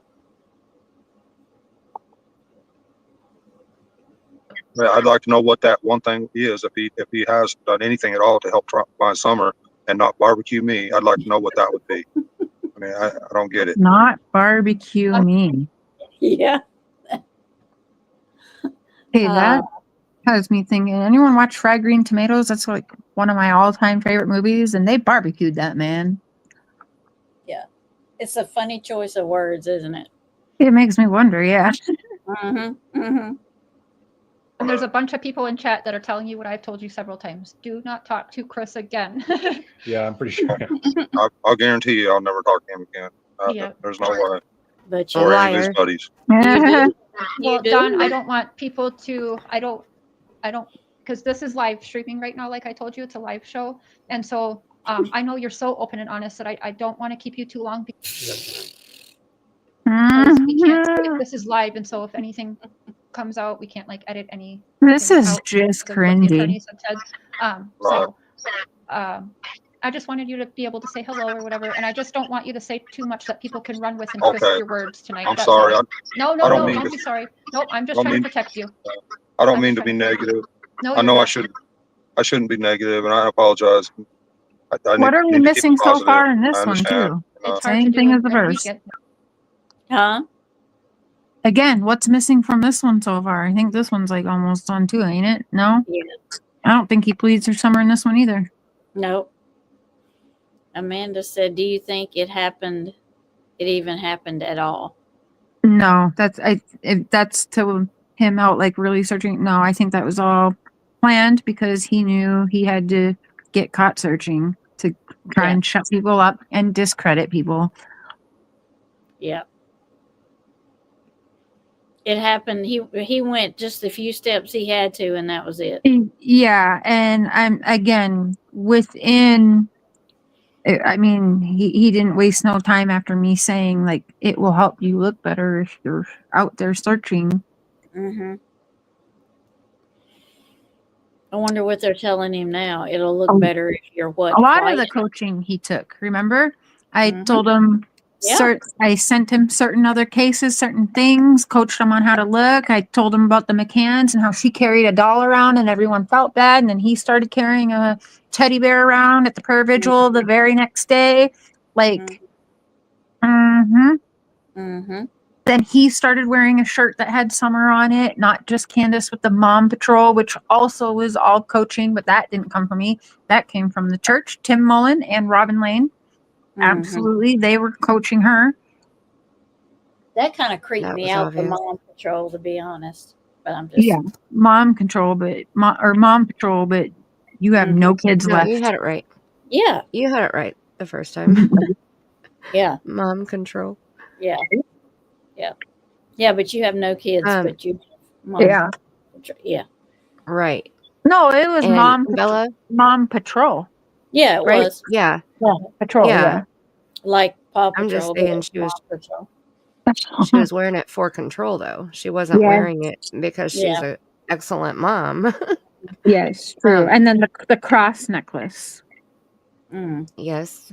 Yeah, I'd like to know what that one thing is. If he has done anything at all to help find Summer and not barbecue me, I'd like to know what that would be. I mean, I don't get it. Not barbecue me. Yeah. Hey, that has me thinking. Anyone watch Fried Green Tomatoes? That's like one of my all-time favorite movies, and they barbecued that man. Yeah. It's a funny choice of words, isn't it? It makes me wonder. Yeah. Mm-hmm. Mm-hmm. And there's a bunch of people in chat that are telling you what I've told you several times. Do not talk to Chris again. Yeah, I'm pretty sure. I'll guarantee you I'll never talk to him again. Yeah. There's no way. But Or you're any of his buddies. Well, Don, I don't want people to, I don't, because this is live streaming right now. Like I told you, it's a live show. And so I know you're so open and honest that I don't want to keep you too long, because we can't say if this is live. And so if anything comes out, we can't like edit any. This is just cringy. I just wanted you to be able to say hello or whatever, and I just don't want you to say too much that people can run with and twist your words tonight. I'm sorry. No, don't be sorry. Nope, I'm just trying to protect you. I don't mean to be negative. No, I know I shouldn't be negative, and I apologize. What are we missing so far in this one too? Same thing as the verse. Huh? Again, what's missing from this one so far? I think this one's like almost done too, ain't it? No? Yeah. I don't think he pleads for Summer in this one either. Nope. Amanda said, "Do you think it happened? It even happened at all?" No, that's to him out like really searching. No, I think that was all planned because he knew he had to get caught searching to try Yeah. and shut people up and discredit people. Yeah. It happened. He went just a few steps he had to, and that was it. Yeah, and I'm again within. I mean, he didn't waste no time after me saying like it will help you look better if you're out there searching. Mm-hmm. I wonder what they're telling him now. It'll look Oh. better if you're what? A lot of quiet? the coaching he took. Remember, I Mhm. told him. Yeah. I sent him certain other cases, certain things, coached him on how to look. I told him about the McCanns and how she carried a doll around and everyone felt bad. And then he started carrying a teddy bear around at the prayer vigil the very next day. Like, Mm-hmm. Then he started wearing a shirt that had Summer on it, not just Candus with the Mom Patrol, which also was all coaching, but that didn't come from me. That came from the church, Tim Mullen and Robin Lane. Absolutely. They were coaching her. That kind of creeped That me was out, the obvious. Mom Patrol, to be honest. But I'm just. Yeah. Mom Patrol, but Mom Patrol, but you have no kids No, left. you had it right. Yeah. You had it right the first time. Yeah. Mom control. Yeah. Yeah. Yeah, but you have no kids, but you. Mom Yeah. Patrol. Yeah. Right. No, it was And Bella. Mom Patrol. Yeah, it Right? was. Yeah. Patrol. Yeah. Yeah. Like Paw Patrol. I'm just but saying it's she was Mom Patrol. she was wearing it for control though. She wasn't Yeah. wearing it because she's Yeah. an excellent mom. Yes, true. And then the cross necklace. Yes.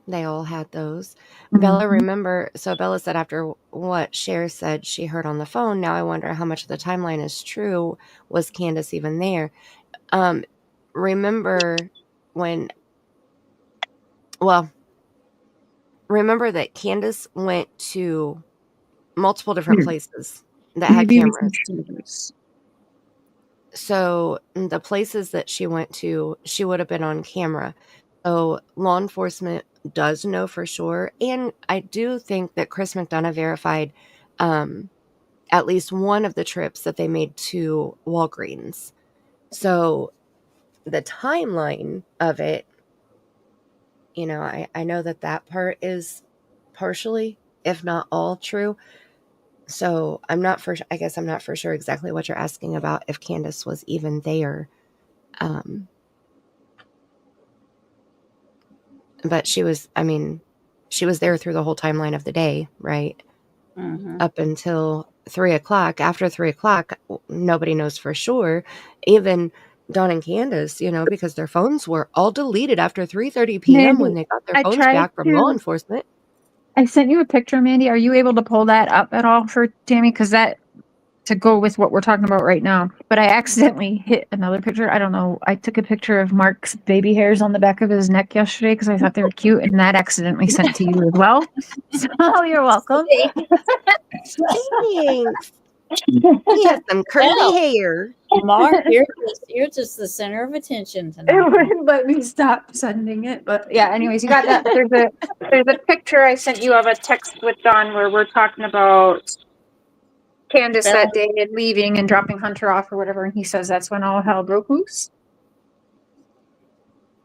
They all had those. Bella, remember, so Bella said after what Cher said she heard on the phone, now I wonder how much of the timeline is true. Was Candus even there? Remember that Candus went to multiple different places that had cameras. So the places that she went to, she would have been on camera. So law enforcement does know for sure. And I do think that Chris McDonough verified at least one of the trips that they made to Walgreens. So the timeline of it, you know, I know that part is partially, if not all, true. So I guess I'm not for sure exactly what you're asking about, if Candus was even there. But she was there through the whole timeline of the day, right? Up until 3:00. After 3:00, nobody knows for sure. Even Don and Candace, you know, because their phones were all deleted after 3:30 p.m. when they got their phones back from law enforcement. I sent you a picture, Mandy. Are you able to pull that up at all for Tammy? Because that to go with what we're talking about right now. But I accidentally hit another picture. I don't know. I took a picture of Mark's baby hairs on the back of his neck yesterday because I thought they were cute, and that accidentally sent to you as well. So you're welcome. Thanks. He has some curly hair. Mark, you're just the center of attention tonight. It wouldn't let me stop sending it, but yeah. Anyways, you got that. There's a picture I sent you of a text with Don where we're talking about Candus that day and leaving and dropping Hunter off or whatever, and he says that's when all hell broke loose.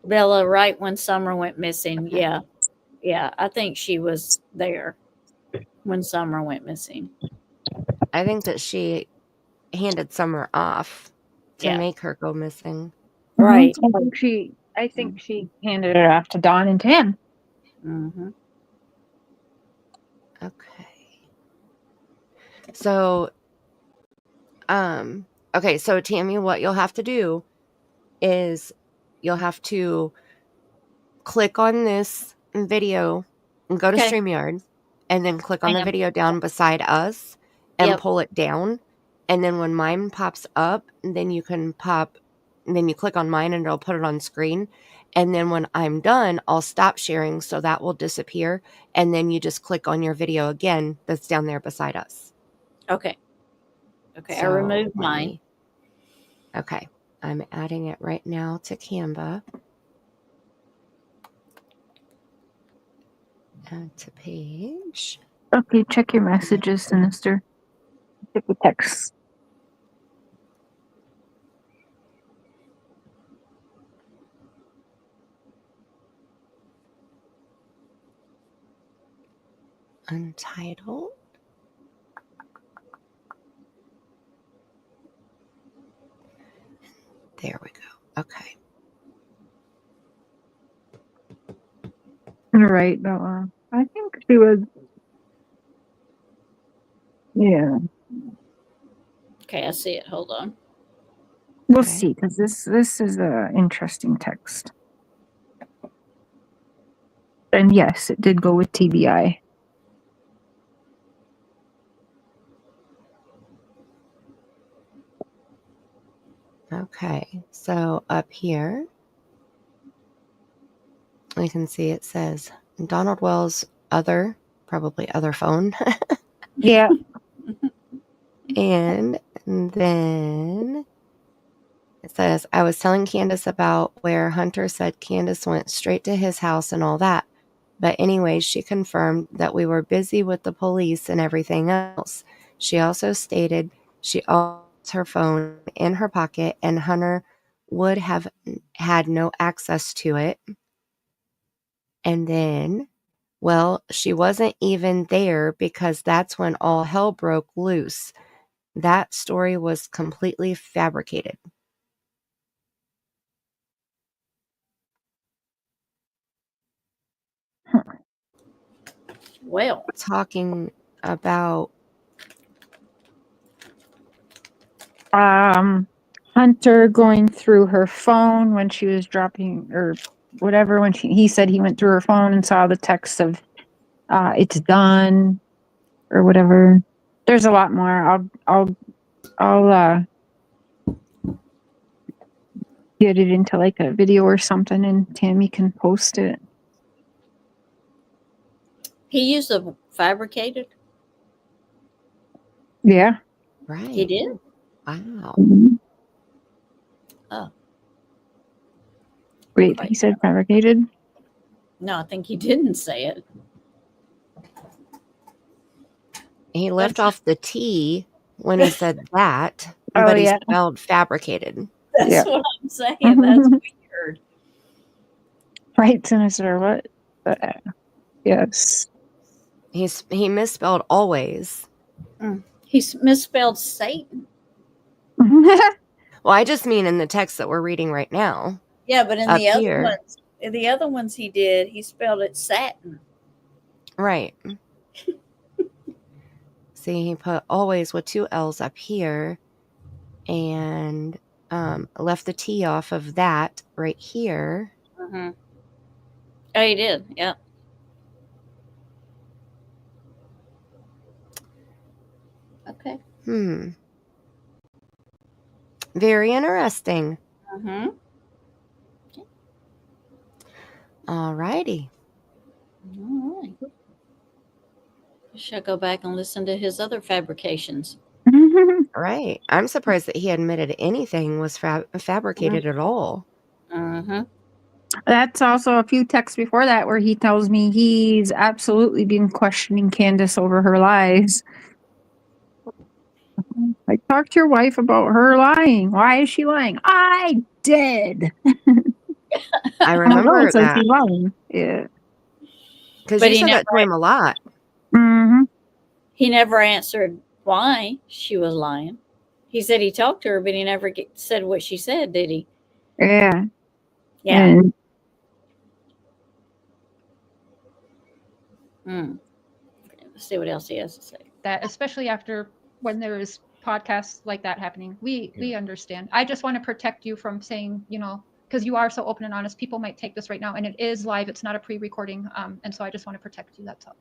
Bella, right when Summer went missing. Yeah. Yeah. I think she was there when Summer went missing. I think that she handed Summer off to make her go missing. Right. I think she handed it off to Don and Tam. Okay. So, so Tammy, what you'll have to do is you'll have to click on this video and go to StreamYard and then click on the video down beside us and pull it down. And then when mine pops up, then you click on mine and it'll put it on screen. And then when I'm done, I'll stop sharing. So that will disappear. And then you just click on your video again that's down there beside us. Okay. Okay, I So removed let mine. me- Okay, I'm adding it right now to Canva. Add to page. Okay, check your messages, Sinister. Check the text. Untitled. There we go. Okay. Right, that one. I think she was. Yeah, Okay, I see it. Hold on. we'll Okay. see, because this is a interesting text. And yes, it did go with TBI. Okay, so up here, you can see it says Donald Wells' probably other phone. Yeah. And then it says, I was telling Candus about where Hunter said Candus went straight to his house and all that. But anyways, she confirmed that we were busy with the police and everything else. She also stated she always had her phone in her pocket and Hunter would have had no access to it. And then, well, she wasn't even there because that's when all hell broke loose. That story was completely fabricated. Well, Talking about Hunter going through her phone when she was dropping or whatever, when he said he went through her phone and saw the text of it's done or whatever. There's a lot more. I'll get it into like a video or something and Tammy can post it. he used a fabricated. Yeah. right. He did. Wow. Mhm. Oh, Wait, Right. he said fabricated? no, I think he didn't say it. He left That's- off the T when he said that, Oh, but he yeah. spelled fabricated. That's Yeah. what I'm saying. That's weird. Right, Sinister, what? Yes. He misspelled always. He misspelled Satan. Well, I just mean in the text that we're reading right now. Yeah, but in Up the other here. ones, the other ones he did, he spelled it satin. Right. See, he put always with 2 L's up here and left the T off of that right here. Mm-hmm. Oh, he did. Yeah. Okay. Very interesting. Mm-hmm. All righty. All right. Should go back and listen to his other fabrications. Right. I'm surprised that he admitted anything was fabricated at all. Mm-hmm. That's also a few texts before that where he tells me he's absolutely been questioning Candus over her lies. Like, talk to your wife about her lying. Why is she lying? I did. I remember So that she's lying. Yeah. because But you he said that to him a lot. Mm-hmm. He never answered why she was lying. He said he talked to her, but he never said what she said, did he? Yeah. Yeah. And Let's see what else he has to say. That especially after when there is podcasts like that happening, we understand. I just want to protect you from saying, because you are so open and honest, people might take this right now, and it is live. It's not a pre-recording, and so I just want to protect you. That's all.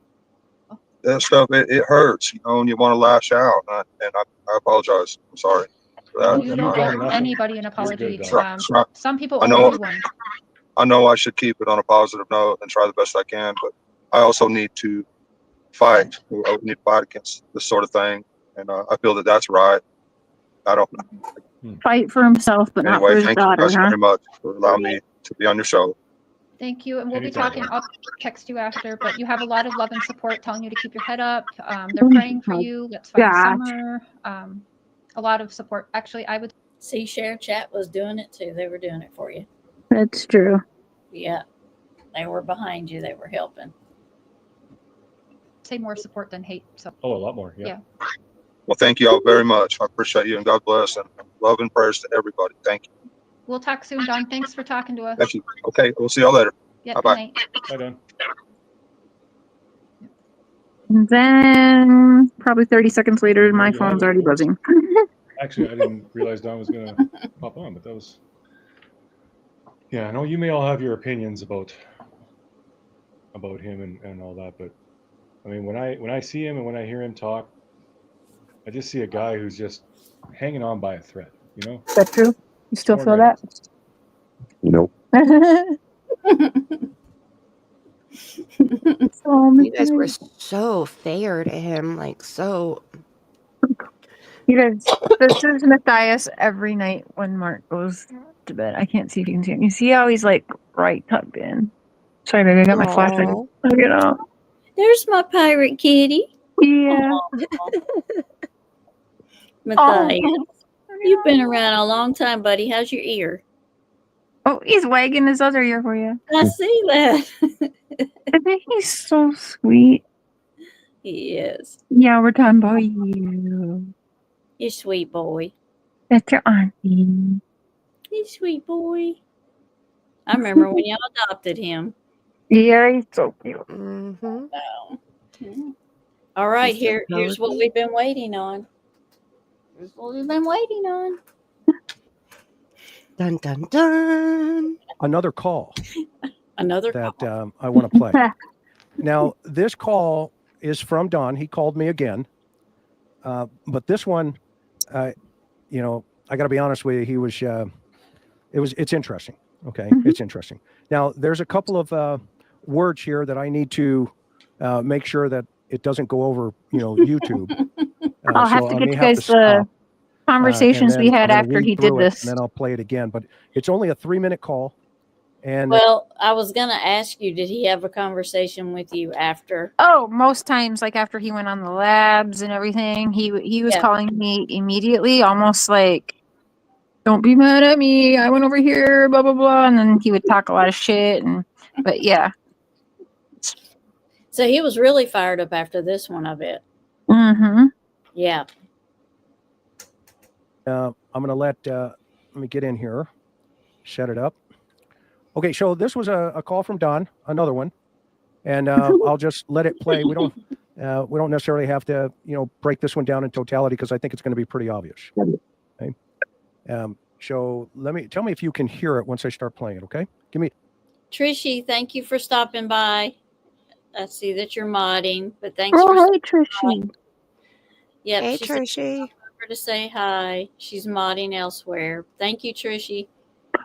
That stuff, it hurts, and you want to lash out. And I apologize. I'm sorry for that. You don't owe anybody an apology. Good, Some people I owe know. you one. I know I should keep it on a positive note and try the best I can, but I also need to fight. We need to fight against this sort of thing. and I feel that that's right. I don't know. Fight for himself, but not for Anyway, his thank you daughter, guys huh? very much for allowing me to be on your show. Thank you. And we'll be Anytime. talking. I'll text you after, but you have a lot of love and support telling you to keep your head up. They're praying for you. Let's find Gotcha. summer. A lot of support. Actually, I would See, Share Chat was doing it too. They were doing it for you. That's true. Yeah. They were behind you. They were helping. say more support than hate. So Oh, a lot more. Yeah. Yeah. Well, thank you all very much. I appreciate you, and God bless, and love and prayers to everybody. Thank you. we'll talk soon, Don. Thanks for talking to us. Thank you. Okay, we'll see y'all later. Yep, Bye-bye. good night. Bye, Don. And then probably 30 seconds later, my There you have phone's it, already folks. buzzing. Actually, I didn't realize Don was going to pop on, but that was. Yeah, I know you may all have your opinions about him and all that, but I mean, when I see him and when I hear him talk, I just see a guy who's just hanging on by a thread. You know? Is that true? You still More feel than that? Nope. You guys were so fair to him, like so. You guys, this is Matthias every night when Mark goes to bed. I can't see if you can see him. You see how he's like right tucked in. Sorry, baby, I got my flashlight. Aw. Look it up. There's my pirate kitty. Yeah. Matthias, Oh. you've been around a long time, buddy. How's your ear? Oh, he's wagging his other ear for you. I see that. I think he's so sweet. He is. Yeah, we're talking about you. You sweet boy. That's your auntie. You sweet boy. I remember when y'all adopted him. Yeah, he's so cute. Mm-hmm. So, yeah. All right, He's so here's what cozy. we've been waiting on. Here's what we've been waiting on. Dun dun dun. Another call Another that call. I want to play. Now, this call is from Don. He called me again. But this one, you know, I got to be honest with you, it's interesting. Okay. Mhm. It's interesting. Now, there's a couple of words here that I need to make sure that it doesn't go over, YouTube. I'll have so to I get may you have guys to the stop, conversations and we then had I'm gonna after read he did through it, this. and then I'll play it again. But it's only a 3-minute call. And Well, I was going to ask you, did he have a conversation with you after? Oh, most times, like after he went on the labs and everything, he was Yeah. calling me immediately, almost like, "Don't be mad at me. I went over here, blah blah blah," and then he would talk a lot of shit. But yeah, So he was really fired up after this one, I bet. mm-hmm. Yeah. I'm going to let me get in here, set it up. Okay, so this was a call from Don, another one, and I'll just let it play. We don't necessarily have to, break this one down in totality because I think it's going to be pretty obvious. Okay. So tell me if you can hear it once I start playing it. Okay, give me. Trishy, thank you for stopping by. I see that you're modding, but thanks Oh, for hey, Trishy. Yep, Hey, she said Trishy. over to say hi. She's modding elsewhere. Thank you, Trishy.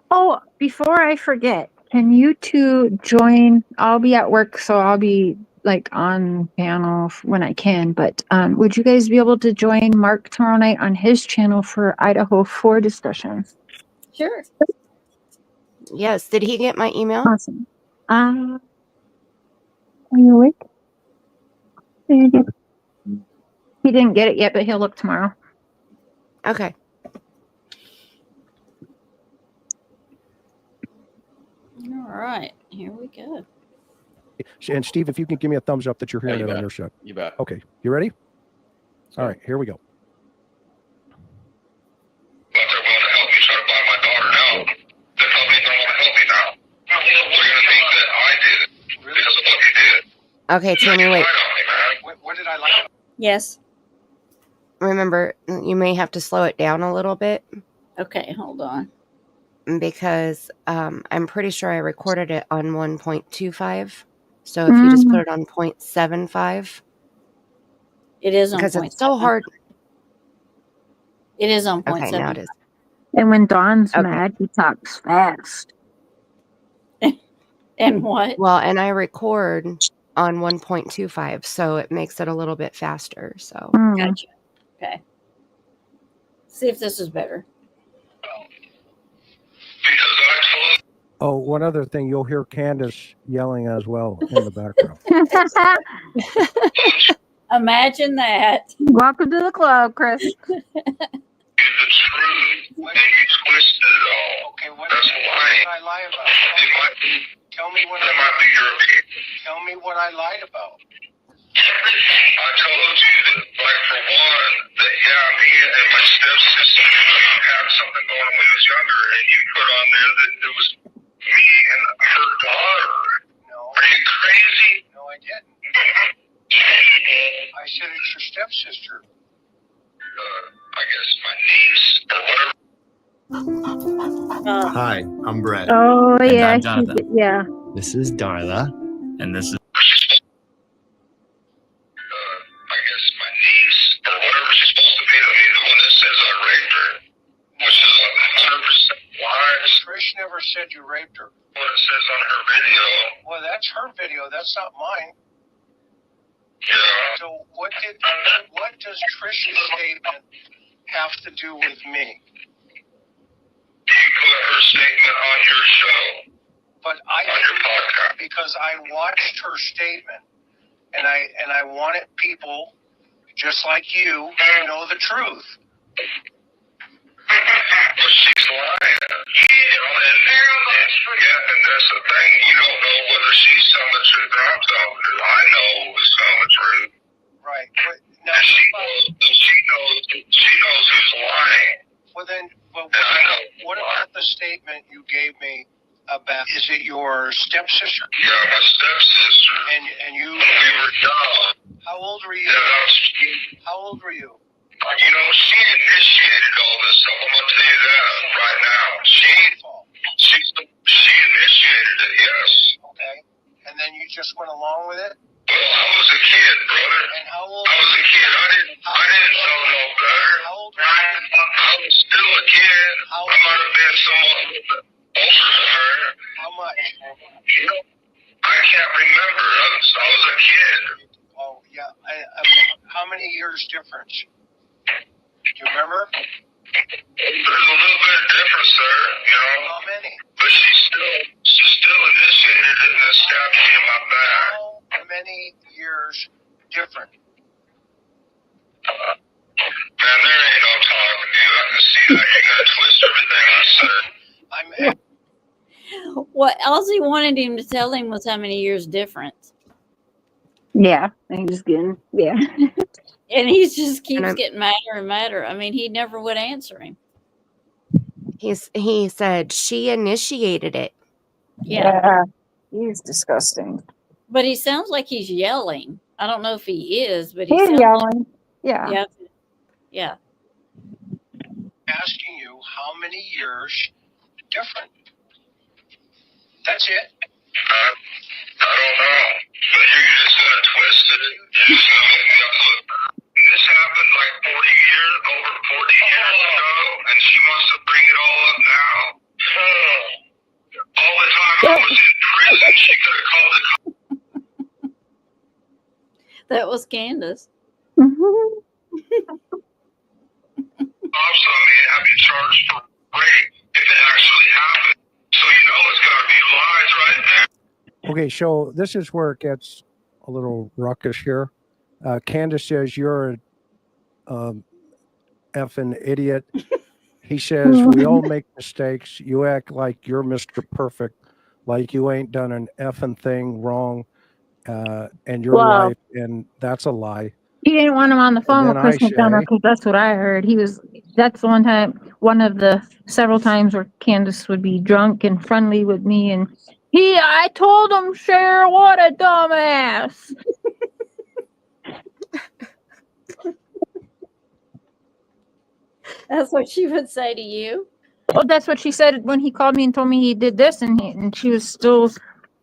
Oh, before I forget, can you two join? I'll be at work, so I'll be like on panel when I can. But would you guys be able to join Mark tomorrow night on his channel for Idaho 4 discussion? Sure. Yes. Did he get my email? Awesome. Are you awake? He didn't get it yet, but he'll look tomorrow. Okay. All right, here we go. And Steve, if you can give me a thumbs up that you're hearing you it on bet. your show. You bet. Okay, you ready? All right, here we go. But they're willing to help me certify my daughter now. The company's not going to help me now. They're going to think that I did it because of what you did. Okay, Tammy, wait. Lied on me, man. What did I lie? Yes. Remember, you may have to slow it down a little bit Okay, hold on. because I'm pretty sure I recorded it on 1.25. So if you just put it on 0.75, It is on because point it's so 7. hard. It is on point Okay, 7. now it is. And when Don's Okay. mad, he talks fast. And what? Well, and I record on 1.25, so it makes it a little bit faster. So Mm. Gotcha. Okay. See if this is better. Because I told Oh, one other thing, you'll hear Candus yelling as well in the background. Imagine that. Welcome to the club, Chris. you the truth, and you twisted it all. Okay, that's lying. I lie about? It might be. Tell me what That might be your opinion. Tell me what I lied about. I told you that, like, for one, that, yeah, me and my stepsister had something going on when we was younger, and you put on there that it was me and her daughter. No. Are you crazy? No, I didn't. I said it's your stepsister. I guess my niece or whatever. Hi, I'm Brett. Oh, And yeah. I'm Jonathan. Yeah. This is Darla, and this is. I guess my niece or whatever she's supposed to be to me, the one that says I raped her, which is 100% lies. Trish never said you raped her. What it says on her video. Well, that's her video. That's not mine. Yeah. So what does Trish's statement have to do with me? You put her statement on your show. But on your podcast. Because I watched her statement, and I wanted people just like you to know the truth. But she's lying. And that's the thing. You don't know whether she's telling the truth or I'm telling the truth. I know who's telling the truth. Right. But now and she knows who's lying. Well then, know. What about the statement you gave me about? Is it your stepsister? Yeah, my stepsister. And you. We were young. How old were you? Yeah, how old were you? You know, she initiated all this stuff. I'm gonna tell you that right now. She initiated it, yes. Okay. And then you just went along with it? Well, I was a kid, brother. And how old? I was a kid. I didn't know no better. How old were you? I was still a kid. I might have been somewhat older than her. How much? I can't remember. I was a kid. Oh, yeah. How many years difference? Do you remember? There's a little bit of difference there, you know. How many? But she still initiated it and then stabbed me in my back. How many years different? Man, there ain't no talking to you. I can see that. You're going to twist everything I said. What else he wanted him to tell him was how many years difference. Yeah. I'm just kidding. Yeah. And he just keeps getting madder and madder. I mean, he never would answer him. He said she initiated it. Yeah. He's disgusting. But he sounds like he's yelling. I don't know if he is, but he's yelling. Yeah. Yeah. Asking you how many years different. That's it. I don't know. But you're just going to twist it. You're just going to make me up look. This happened like 40 years, over 40 years ago, and she wants to bring it all up now. All the time I was in prison, she could have called it. That was Candus. Also, I mean, have you charged for rape if it actually happened? So you know it's got to be lies right there. Okay, so this is where it gets a little ruckus here. Candus says you're a effing idiot. He says we all make mistakes. You act like you're Mr. Perfect, like you ain't done an effing thing wrong in your life, and that's a lie. He didn't want him on the phone with Chris McDonough because that's what I heard. That's the one of the several times where Candus would be drunk and friendly with me, and I told him, Cher, what a dumbass. That's what she would say to you. Oh, that's what she said when he called me and told me he did this, and she was still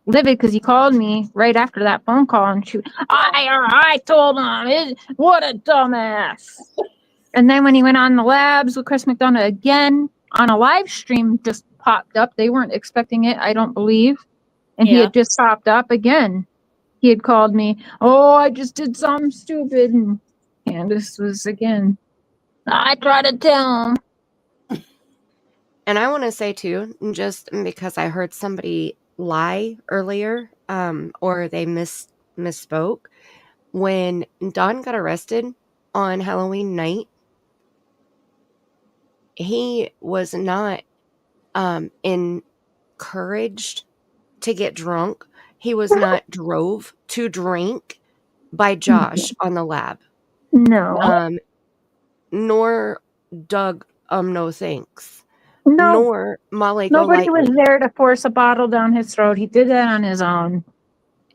livid because he called me right after that phone call, and I told him, what a dumbass. And then when he went on the labs with Chris McDonough again on a live stream, just popped up. They weren't expecting it, I don't believe. And he had just popped up again. He had called me, I just did something stupid. And Candus was again. I tried to tell him. And I want to say too, just because I heard somebody lie earlier, or they misspoke, when Don got arrested on Halloween night, he was not encouraged to get drunk. He was not drove to drink by Josh on the lab. No. Nor Doug, no thanks. No. Nor Molly Nobody was Golightly. there to force a bottle down his throat. He did that on his own.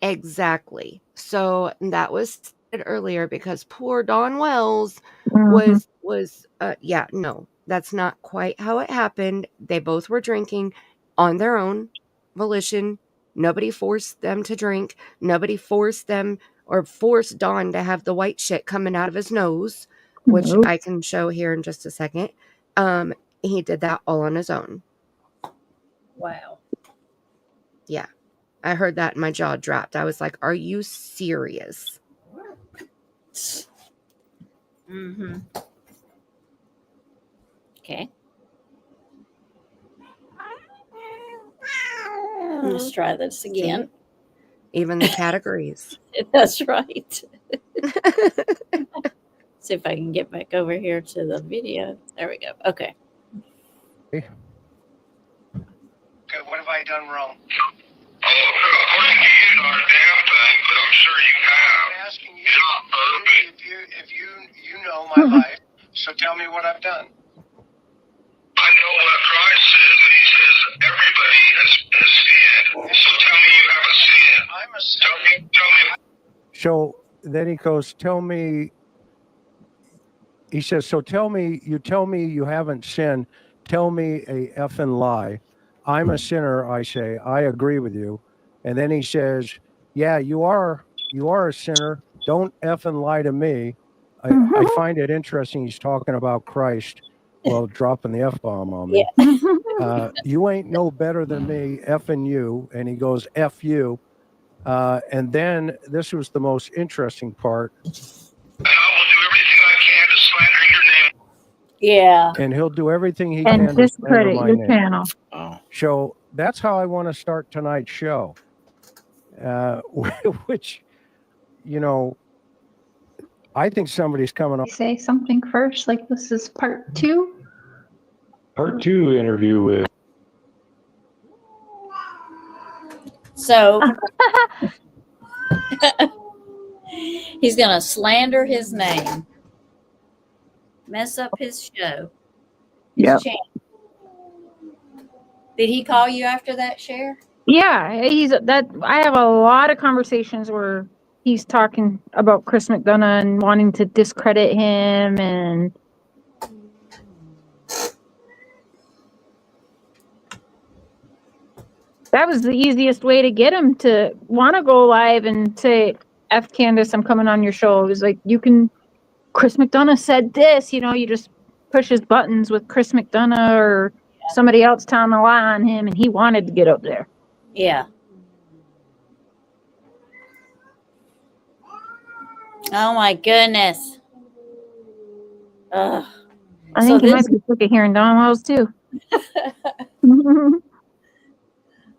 Exactly. So that was said earlier because poor Don Wells Mhm. was yeah, no, that's not quite how it happened. They both were drinking on their own volition. Nobody forced them to drink. Nobody forced them or forced Don to have the white shit coming out of his nose, which Nope. I can show here in just a second. He did that all on his own. Wow. Yeah. I heard that and my jaw dropped. I was like, are you serious? Mm-hmm. Okay. Let's try this again. Even the categories. That's right. See if I can get back over here to the video. There we go. Okay. Okay, what have I done wrong? According to you, not a damn thing, but I'm sure you have. I'm asking you You're not perfect. if you know my life, so tell me what I've done. I know what Christ says, and he says everybody has sinned. So tell me you haven't sinned. I'm a sinner. Tell me. So then he goes, he says, so tell me you haven't sinned. Tell me a effing lie. I'm a sinner, I say. I agree with you. And then he says, yeah, you are a sinner. Don't effing lie to me. I find it interesting he's talking about Christ while dropping the F-bomb on me. Yeah. You ain't no better than me, effing you. And he goes, F you. And then this was the most interesting part. And I will do everything I can to slander your name. Yeah. And he'll do everything he And can to slander discredit my your name. channel. So that's how I want to start tonight's show. Which, you know, I think somebody's coming up. Say something first, like this is part 2. Part 2 interview with. So he's going to slander his name, mess up his show. Yep. Did he call you after that, Cher? Yeah, I have a lot of conversations where he's talking about Chris McDonough and wanting to discredit him, and that was the easiest way to get him to want to go live and say, F Candus, I'm coming on your show. It was like, Chris McDonough said this, you just push his buttons with Chris McDonough or somebody else telling a lie on him, and he wanted to get up there. Yeah. Oh my goodness. Ugh. I think he might be sick of hearing Don Wells too.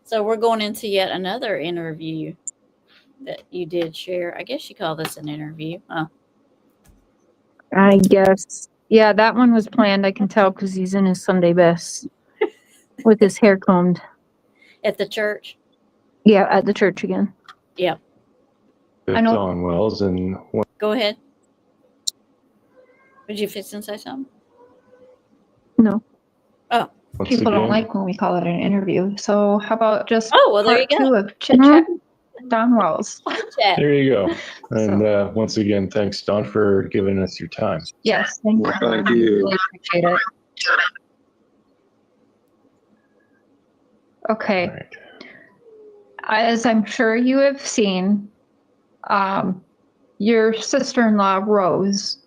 So we're going into yet another interview that you did share. I guess you call this an interview. Huh? I guess. Yeah, that one was planned. I can tell because he's in his Sunday best with his hair combed. At the church? Yeah, at the church again. Yep. I know. Don Wells and. Go ahead. Would you fix and say something? No. Oh. People don't like when we call it an interview. So how about just there you go. 2 of Chit Chat Don Wells. There you go. And once again, thanks, Don, for giving us your time. Yes, thank you. Thank you. Really appreciate it. Okay. Right. As I'm sure you have seen, your sister-in-law, Rose,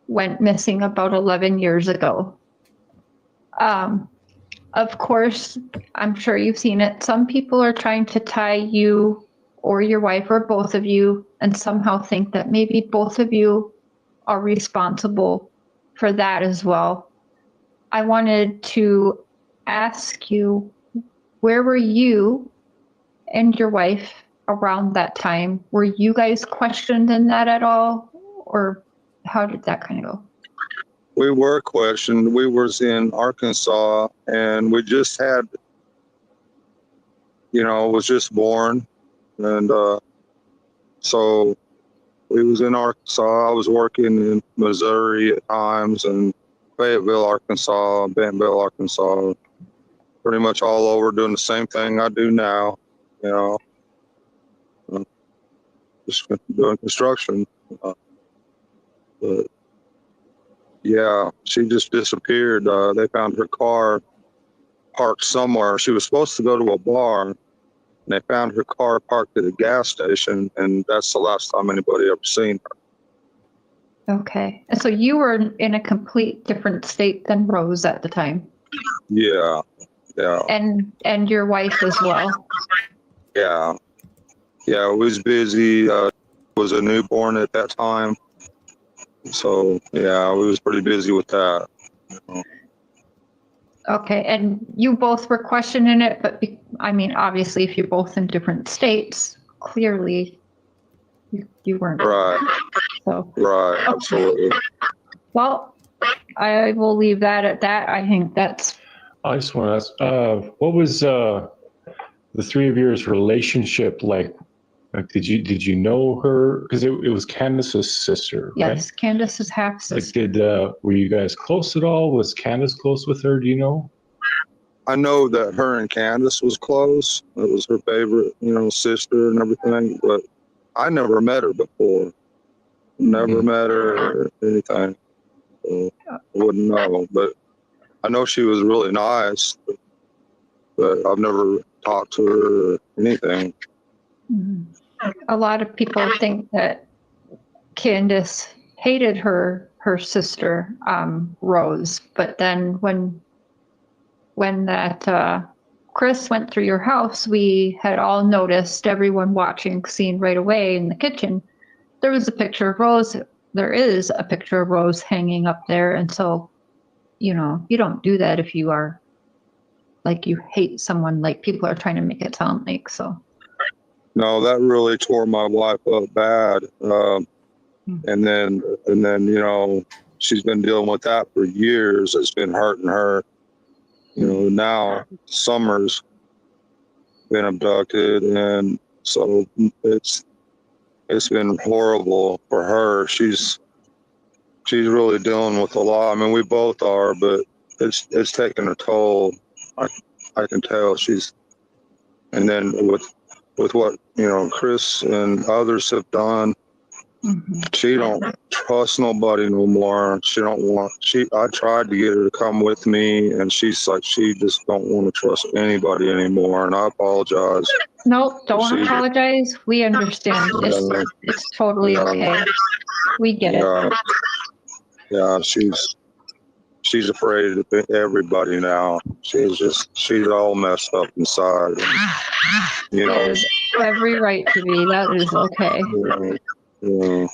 went missing about 11 years ago. Of course, I'm sure you've seen it. Some people are trying to tie you or your wife or both of you and somehow think that maybe both of you are responsible for that as well. I wanted to ask you, where were you and your wife around that time? Were you guys questioned in that at all? Or how did that kind of go? We were questioned. We was in Arkansas, and we just had, was just born. And so we was in Arkansas. I was working in Missouri at times, and Fayetteville, Arkansas, Bentonville, Arkansas, pretty much all over doing the same thing I do now, just doing construction. But yeah, she just disappeared. They found her car parked somewhere. She was supposed to go to a bar, and they found her car parked at a gas station, and that's the last time anybody ever seen her. Okay. And so you were in a complete different state than Rose at the time. Yeah. And your wife as well. Yeah. Yeah, we was busy. Was a newborn at that time. So yeah, we was pretty busy with that. Okay, and you both were questioning it, but obviously, if you're both in different states, clearly you weren't. Right. So. Right. Okay. Absolutely. Well, I will leave that at that. I think that's. I just want to ask, what was the three of yours relationship like? Like, did you know her? Because it was Candace's sister, right? Yes, Candace's half sister. Like, were you guys close at all? Was Candace close with her? Do you know? I know that her and Candace was close. It was her favorite, sister and everything. But I never met her before. Never met her or anything. So I wouldn't know. But I know she was really nice. But I've never talked to her or anything. Mm-hmm. A lot of people think that Candace hated her sister, Rose. But then when that Chris went through your house, we had all noticed, everyone watching, seen right away in the kitchen, there was a picture of Rose. There is a picture of Rose hanging up there. And so, you don't do that if you are like you hate someone, like people are trying to make it sound like. So. No, that really tore my wife up bad. And then, she's been dealing with that for years. It's been hurting her. Now Summer's been abducted, and so it's been horrible for her. She's really dealing with a lot. I mean, we both are, but it's taking a toll. I can tell and then with what Chris and others have done, she don't trust nobody no more. I tried to get her to come with me, and she's like, she just don't want to trust anybody anymore, and I apologize. No, don't apologize. We understand. It's totally okay. We get it. Yeah, she's afraid of everybody now. She's all messed up inside. Has every right to be. That is okay. Yeah.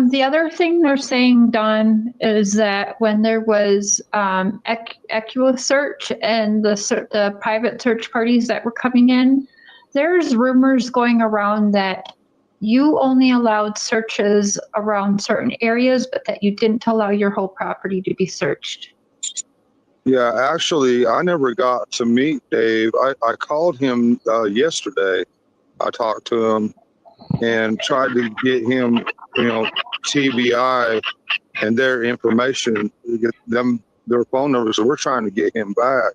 The other thing they're saying, Don, is that when there was EquiSearch and the private search parties that were coming in, there's rumors going around that you only allowed searches around certain areas, but that you didn't allow your whole property to be searched. Yeah, actually, I never got to meet Dave. I called him yesterday. I talked to him and tried to get him, TBI and their information, get them their phone numbers. So we're trying to get him back.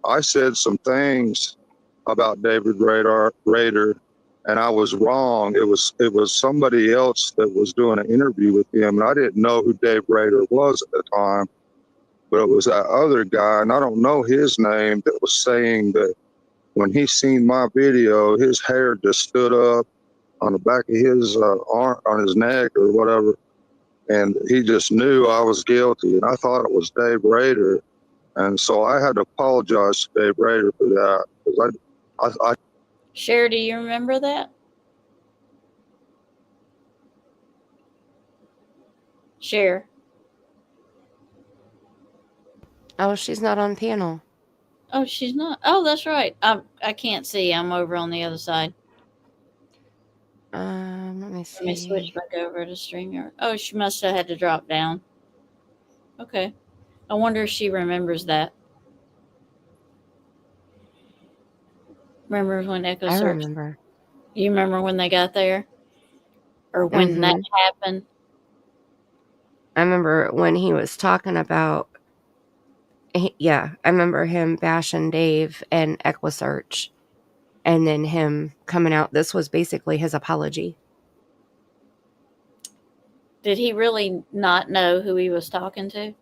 I said some things about David Rader, and I was wrong. It was somebody else that was doing an interview with him, and I didn't know who Dave Rader was at the time. But it was that other guy, and I don't know his name, that was saying that when he seen my video, his hair just stood up on the back of his arm, on his neck or whatever, and he just knew I was guilty. And I thought it was Dave Rader, and so I had to apologize to Dave Rader for that, because I Cher, do you remember that? Cher. Oh, she's not on panel. Oh, she's not. Oh, that's right. I can't see. I'm over on the other side. Let me Let me see. switch back over to StreamYard. Oh, she must have had to drop down. Okay. I wonder if she remembers that. Remember when Echo I Search? remember. You remember when they got there? Or when that happened? I remember when he was talking about, I remember him bashing Dave and Equisearch, and then him coming out. This was basically his apology. Did he really not know who he was talking to?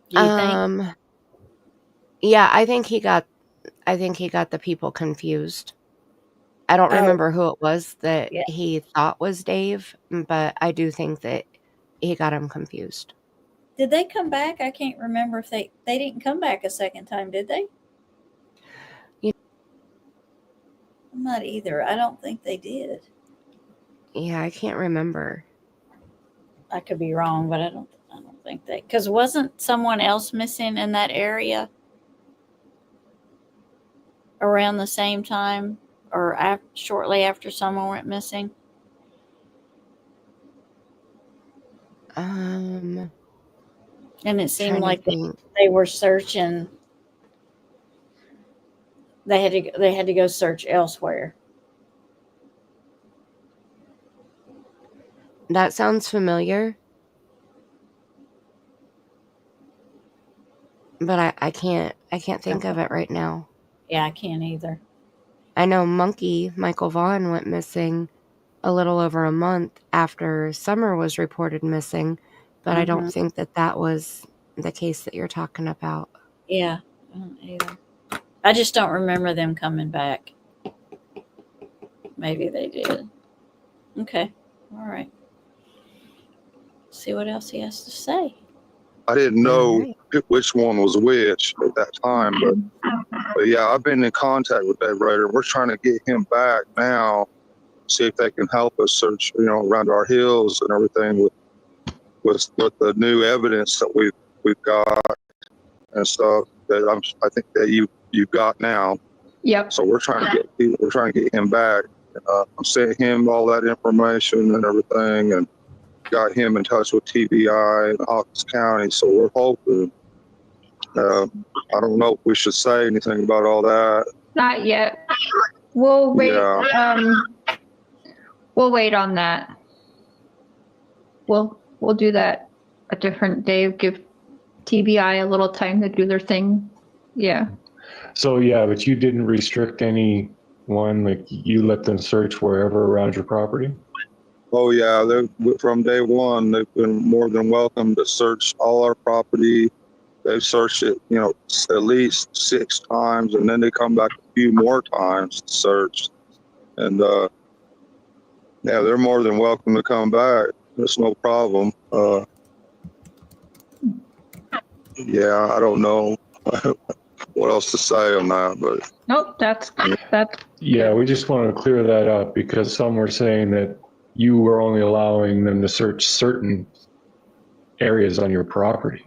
Do you think? Yeah, I think he got the people confused. I don't remember who it was that he thought was Dave, but I do think that he got him confused. Did they come back? I can't remember if they didn't come back a second time, did they? I'm not either. I don't think they did. Yeah, I can't remember. I could be wrong, but I don't think they, because wasn't someone else missing in that area around the same time or shortly after someone went missing? And it seemed like they were searching. They had to go search elsewhere. That sounds familiar. But I can't think of it right now. Yeah, I can't either. I know Michael Vaughn went missing a little over a month after Summer was reported missing, but I don't think that was the case that you're talking about. Yeah, I don't either. I just don't remember them coming back. Maybe they did. Okay. All right. See what else he has to say. I didn't know which one was which at that time, but yeah, I've been in contact with that writer. We're trying to get him back now, see if they can help us search, around our hills and everything with the new evidence that we've got and stuff that I think that you've got now. Yep. So we're trying to get him back. I'm sending him all that information and everything, and got him in touch with TBI and Hawkins County. So we're hoping. I don't know if we should say anything about all that. Not yet. We'll wait. Yeah. We'll wait on that. We'll do that a different day. Give TBI a little time to do their thing. Yeah. So yeah, but you didn't restrict anyone, like you let them search wherever around your property? Oh yeah, from day one, they've been more than welcome to search all our property. They've searched it, at least 6 times, and then they come back a few more times to search. And yeah, they're more than welcome to come back. There's no problem. Yeah, I don't know what else to say on that, but nope, that's. Yeah, we just wanted to clear that up because some were saying that you were only allowing them to search certain areas on your property.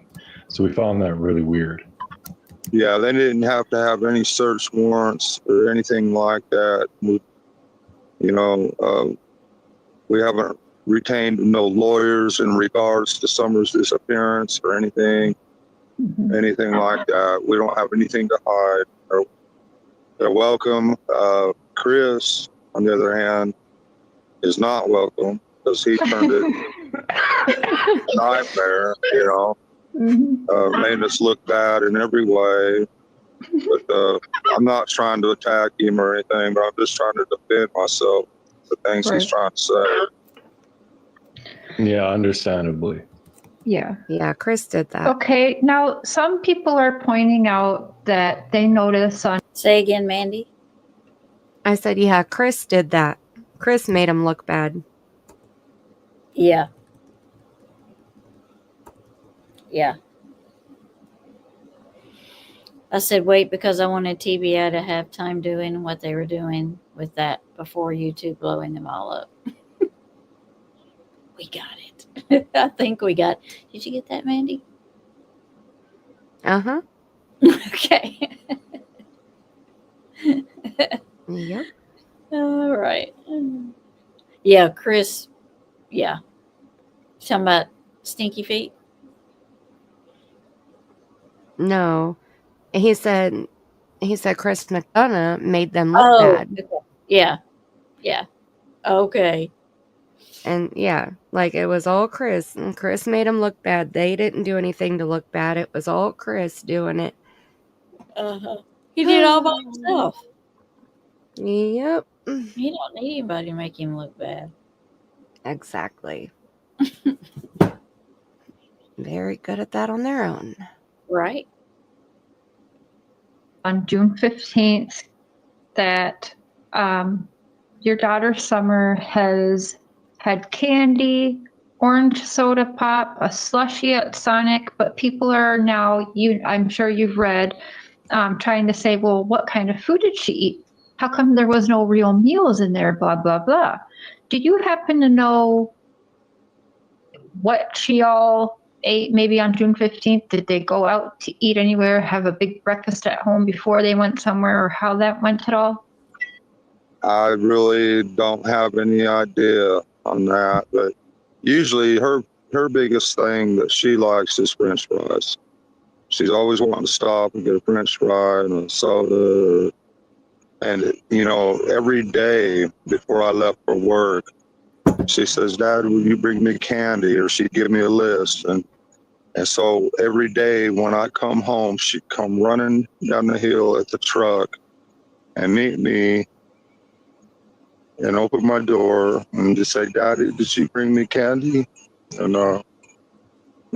So we found that really weird. Yeah, they didn't have to have any search warrants or anything like that. We haven't retained no lawyers in regards to Summer's disappearance or anything like that. We don't have anything to hide. They're welcome. Chris, on the other hand, is not welcome because he turned it a nightmare, made us look bad in every way. But I'm not trying to attack him or anything, but I'm just trying to defend myself, the things he's trying to say. Yeah, understandably. Yeah. Yeah, Chris did that. Okay, now some people are pointing out that they notice on. Say again, Mandy. I said, yeah, Chris did that. Chris made him look bad. Yeah. Yeah. I said wait because I wanted TBI to have time doing what they were doing with that before YouTube blowing them all up. We got it. I think we got. Did you get that, Mandy? Uh-huh. Okay. Yep. All right. Yeah, Chris. Yeah. Talking about stinky feet. No. He said Chris McDonough made them look Oh, bad. okay. Yeah. Yeah. Okay. And yeah, like it was all Chris. And Chris made him look bad. They didn't do anything to look bad. It was all Chris doing it. Uh-huh. He did it all by himself. Yep. He don't need anybody to make him look bad. Exactly. Very good at that on their own. Right. On June 15th, that your daughter Summer has had candy, orange soda pop, a slushie at Sonic, but people are now, I'm sure you've read, trying to say, well, what kind of food did she eat? How come there was no real meals in there? Blah, blah, blah. Do you happen to know what she all ate maybe on June 15th? Did they go out to eat anywhere, have a big breakfast at home before they went somewhere, or how that went at all? I really don't have any idea on that, but usually her biggest thing that she likes is French fries. She's always wanting to stop and get a French fry and a soda. And, you know, every day before I left for work, she says, Dad, will you bring me candy? Or she'd give me a list. And so every day when I come home, she'd come running down the hill at the truck and meet me and open my door and just say, Daddy, did she bring me candy? And I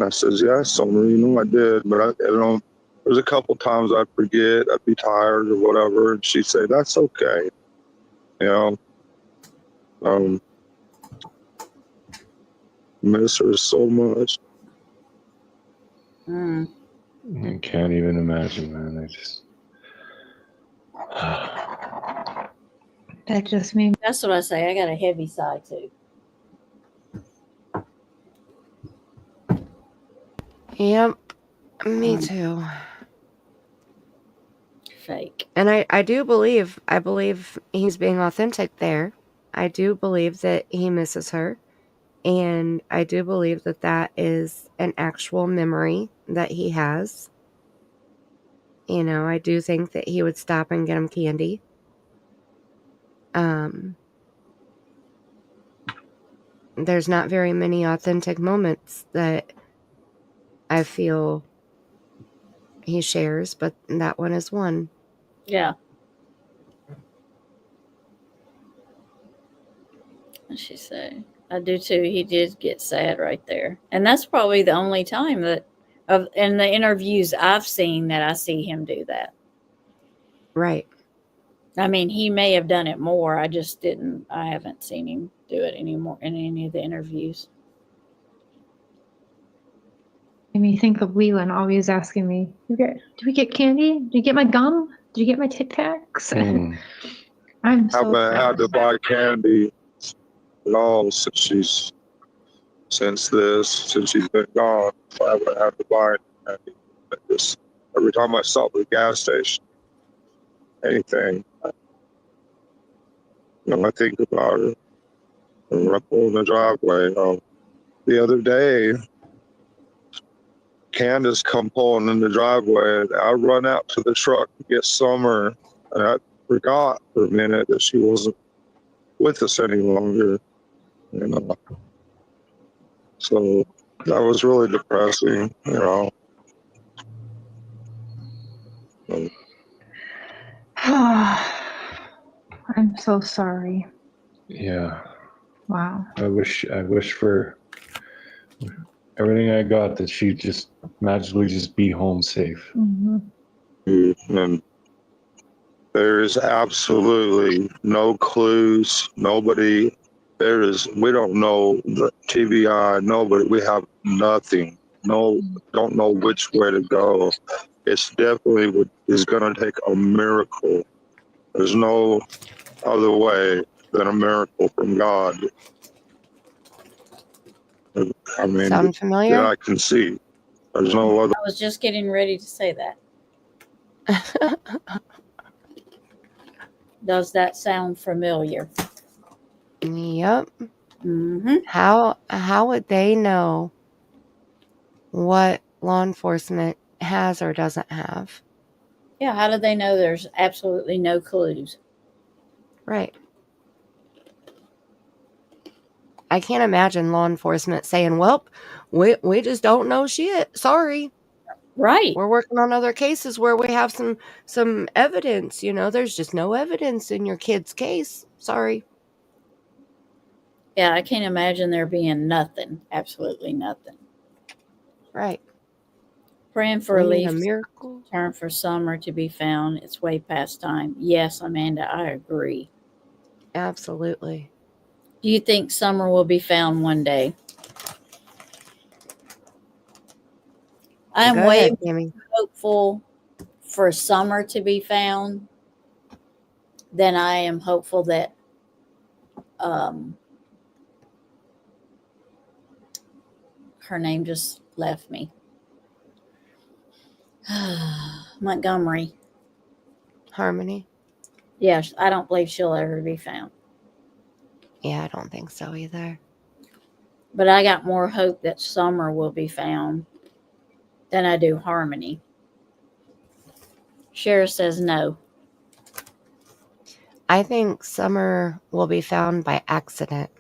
says, yes, Summer, you know I did. But I don't, there's a couple times I'd forget, I'd be tired or whatever. And she'd say, that's okay. You know, miss her so much. I can't even imagine, man. I just. That just means. That's what I say. I got a heavy side too. Yep. Me too. Fake. And I believe he's being authentic there. I do believe that he misses her. And I do believe that that is an actual memory that he has. You know, I do think that he would stop and get him candy. There's not very many authentic moments that I feel he shares, but that one is one. Yeah. What'd she say? I do too. He did get sad right there. And that's probably the only time that in the interviews I've seen that I see him do that. Right. I mean, he may have done it more. I haven't seen him do it anymore in any of the interviews. Made me think of Leland always asking me, "Do we get candy? Did you get my gum? Did you get my Tic Tacs?" I'm so I haven't had to buy candy at all since she's been gone. I haven't had to buy candy. Just every time I stop at the gas station, anything, I think about her. And when I pull in the driveway, the other day, Candus come pulling in the driveway, and I run out to the truck to get Summer, and I forgot for a minute that she wasn't with us any longer. So that was really depressing, I'm so sorry. Yeah. Wow. I wish for everything I got that she'd just magically just be home safe. Mm-hmm. And there is absolutely no clues. Nobody. We don't know the TBI. Nobody. We have nothing. Don't know which way to go. It's definitely is going to take a miracle. There's no other way than a miracle from God. I mean, Sound that familiar? I can see. There's no other. I was just getting ready to say that. Does that sound familiar? Yep. Mm-hmm. How would they know what law enforcement has or doesn't have? Yeah, how do they know there's absolutely no clues? Right. I can't imagine law enforcement saying, well, we just don't know shit. Sorry. Right. We're working on other cases where we have some evidence. There's just no evidence in your kid's case. Sorry. Yeah, I can't imagine there being nothing. Absolutely nothing. Right. Praying for We need relief. a miracle. Turn for summer to be found. It's way past time. Yes, Amanda, I agree. Absolutely. Do you think summer will be found one day? I'm Go way ahead, Tammy. hopeful for summer to be found than I am hopeful that her name just left me. Montgomery. Harmony. Yes, I don't believe she'll ever be found. Yeah, I don't think so either. But I got more hope that Summer will be found than I do Harmony. Cher says no. I think Summer will be found by accident.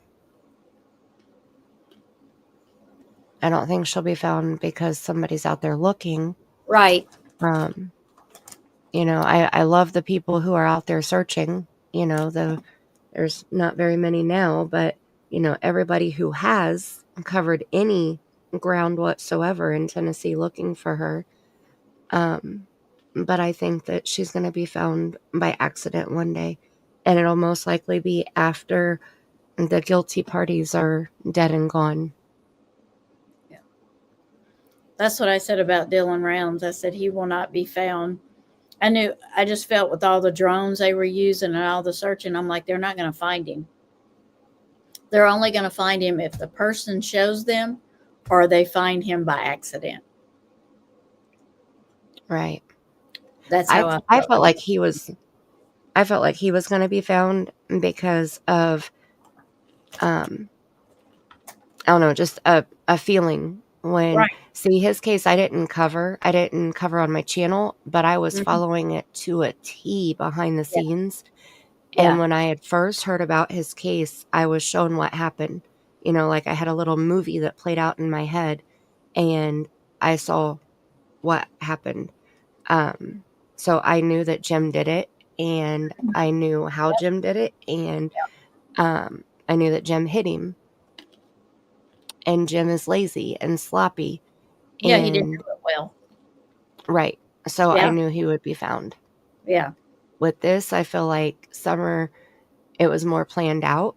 I don't think she'll be found because somebody's out there looking. Right. I love the people who are out there searching. There's not very many now, but everybody who has covered any ground whatsoever in Tennessee looking for her. But I think that she's going to be found by accident one day, and it'll most likely be after the guilty parties are dead and gone. Yeah. That's what I said about Dylan Rounds. I said he will not be found. I just felt with all the drones they were using and all the searching, I'm like, they're not going to find him. They're only going to find him if the person shows them or they find him by accident. Right. That's how I felt like he was going to be found because of I don't know, just a feeling when see his case I didn't cover on my channel, but I was following it to a T behind the scenes. And when I had first heard about his case, I was shown what happened. Like I had a little movie that played out in my head and I saw what happened. So I knew that Jim did it and I knew how Jim did it and I knew that Jim hit him. And Jim is lazy and sloppy. Yeah, he didn't do it well. Right. So I knew he would be found. Yeah. With this, I feel like Summer, it was more planned out.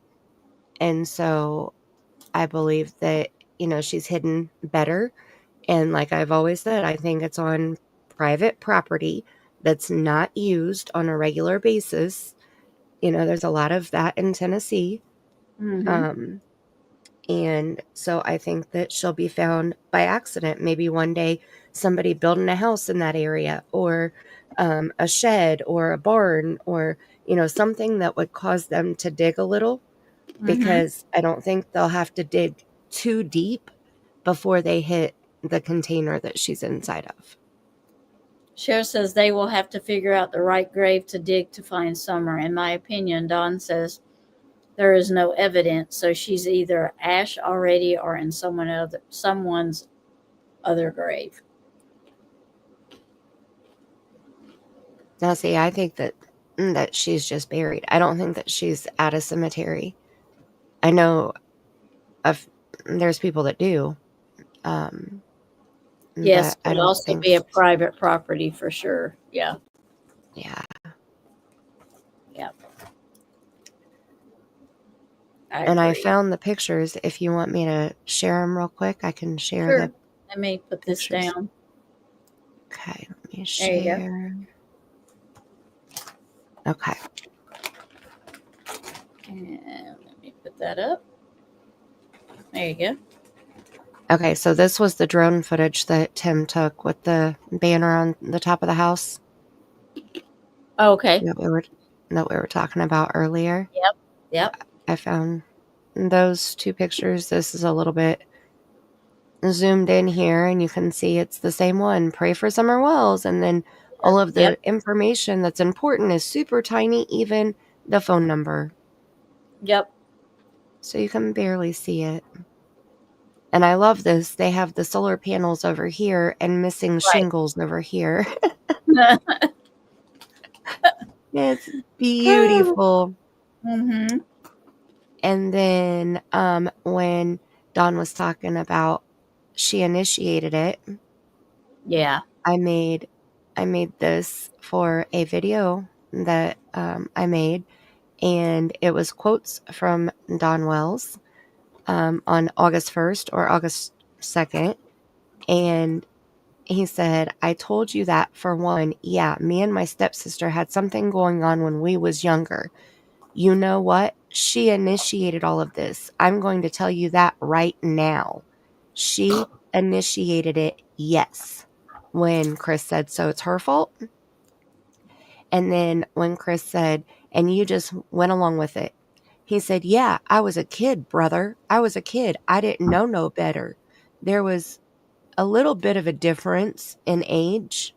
And so I believe that, she's hidden better. And like I've always said, I think it's on private property that's not used on a regular basis. There's a lot of that in Tennessee. Mm-hmm. And so I think that she'll be found by accident. Maybe one day somebody building a house in that area or a shed or a barn or, something that would cause them to dig a little because I don't think they'll have to dig too deep before they hit the container that she's inside of. Cher says they will have to figure out the right grave to dig to find Summer. In my opinion, Don says there is no evidence, so she's either ash already or in someone's other grave. Now, see, I think that she's just buried. I don't think that she's at a cemetery. I know there's people that do. Yes, but I it would don't also think be a private property for sure. Yeah. Yeah. Yep. I found the pictures. If you want me to share them real quick, I can share Sure. the Let me put this pictures. down. Okay, let me There you go. share. Okay. And let me put that up. There you go. Okay, so this was the drone footage that Tim took with the banner on the top of the house. Okay. That we were talking about earlier. Yep. I found those two pictures. This is a little bit zoomed in here, and you can see it's the same one. Pray for Summer Wells, and then all of the information that's important is super tiny, even the phone number. Yep. So you can barely see it. And I love this. They have the solar panels over here and missing shingles over here. It's beautiful. Mm-hmm. And then when Dawn was talking about she initiated it. Yeah. I made this for a video that I made, and it was quotes from Don Wells on August 1st or August 2nd. And he said, I told you that for one, yeah, me and my stepsister had something going on when we was younger. You know what? She initiated all of this. I'm going to tell you that right now. She initiated it, yes. When Chris said, so it's her fault. And then when Chris said, and you just went along with it. He said, yeah, I was a kid, brother. I was a kid. I didn't know no better. There was a little bit of a difference in age.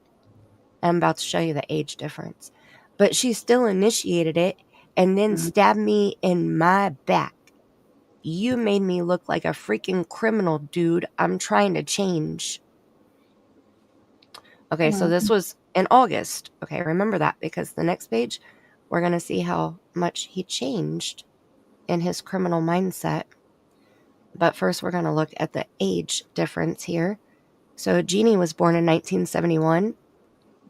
I'm about to show you the age difference. But she still initiated it and then stabbed me in my back. You made me look like a freaking criminal, dude. I'm trying to change. Okay, so this was in August. Okay, remember that, because the next page, we're going to see how much he changed in his criminal mindset. But first, we're going to look at the age difference here. So Jeannie was born in 1971.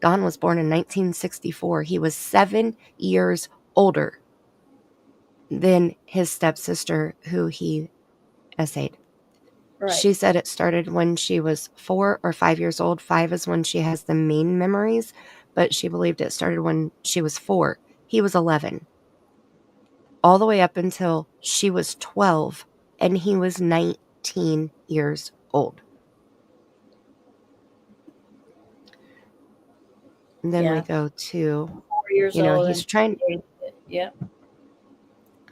Don was born in 1964. He was 7 years older than his stepsister, who he essayed. Right. She said it started when she was 4 or 5 years old. 5 is when she has the main memories, but she believed it started when she was 4. He was 11. All the way up until she was 12, and he was 19 years old. And then we go to, 4 years old. he's trying. Yep.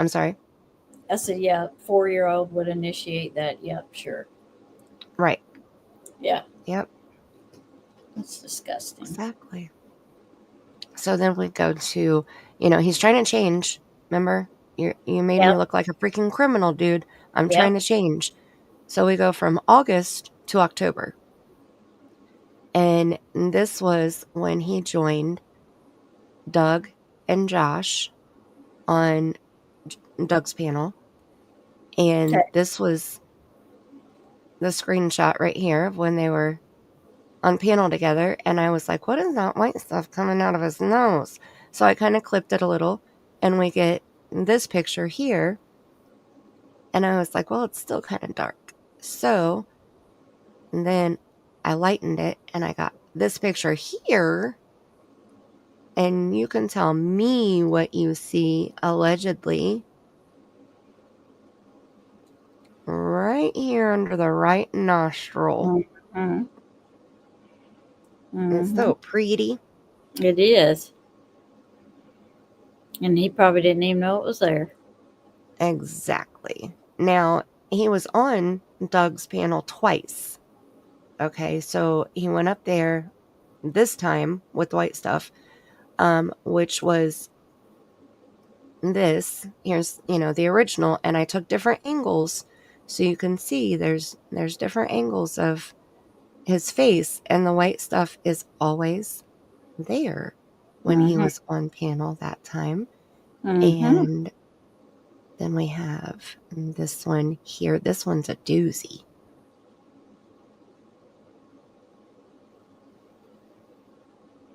I'm sorry. I said, yeah, 4-year-old would initiate that. Yep, sure. Right. Yeah. Yep. That's disgusting. Exactly. So then we go to, he's trying to change. Remember? You made me look like a freaking criminal, dude. I'm trying to change. So we go from August to October. And this was when he joined Doug and Josh on Doug's panel. And this was the screenshot right here of when they were on panel together. And I was like, what is that white stuff coming out of his nose? So I kind of clipped it a little, and we get this picture here. And I was like, well, it's still kind of dark. So then I lightened it, and I got this picture here. And you can tell me what you see, allegedly. Right here under the right nostril. Mm-hmm. Mm-hmm. It's so pretty. It is. And he probably didn't even know it was there. Exactly. Now, he was on Doug's panel twice. Okay, so he went up there this time with white stuff, which was this. Here's, the original, and I took different angles. So you can see there's different angles of his face, and the white stuff is always there when he was on panel that time. And then we have this one here. This one's a doozy.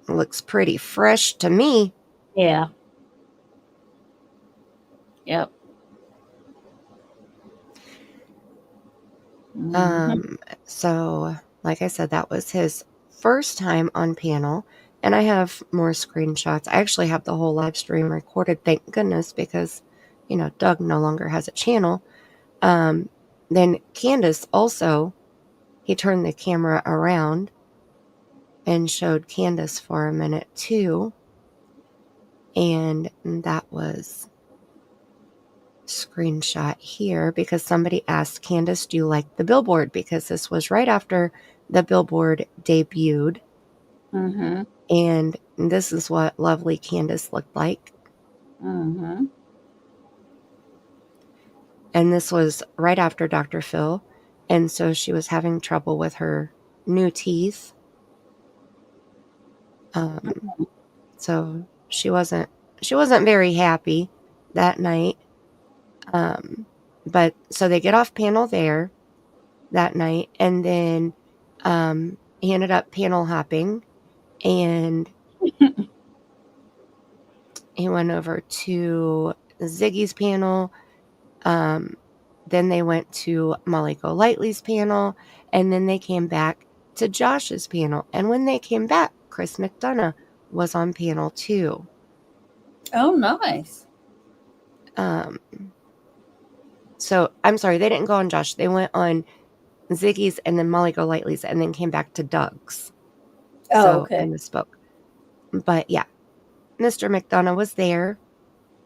Looks pretty fresh to me. Yeah. Yep. So, like I said, that was his first time on panel. And I have more screenshots. I actually have the whole live stream recorded, thank goodness, because, Doug no longer has a channel. Then Candus also he turned the camera around and showed Candus for a minute too. And that was screenshot here because somebody asked Candus, do you like the billboard? Because this was right after the billboard debuted. Mm-hmm. And this is what lovely Candus looked like. Mm-hmm. And this was right after Dr. Phil. And so she was having trouble with her new teeth. So she wasn't very happy that night. But so they get off panel there that night, and then he ended up panel hopping, and he went over to Ziggy's panel. Then they went to Molly Golightly's panel, and then they came back to Josh's panel. And when they came back, Chris McDonough was on panel too. Oh, nice. So I'm sorry, they didn't go on Josh. They went on Ziggy's and then Molly Golightly's, and then came back to Doug's. Oh, So okay. I misspoke. But yeah, Mr. McDonough was there,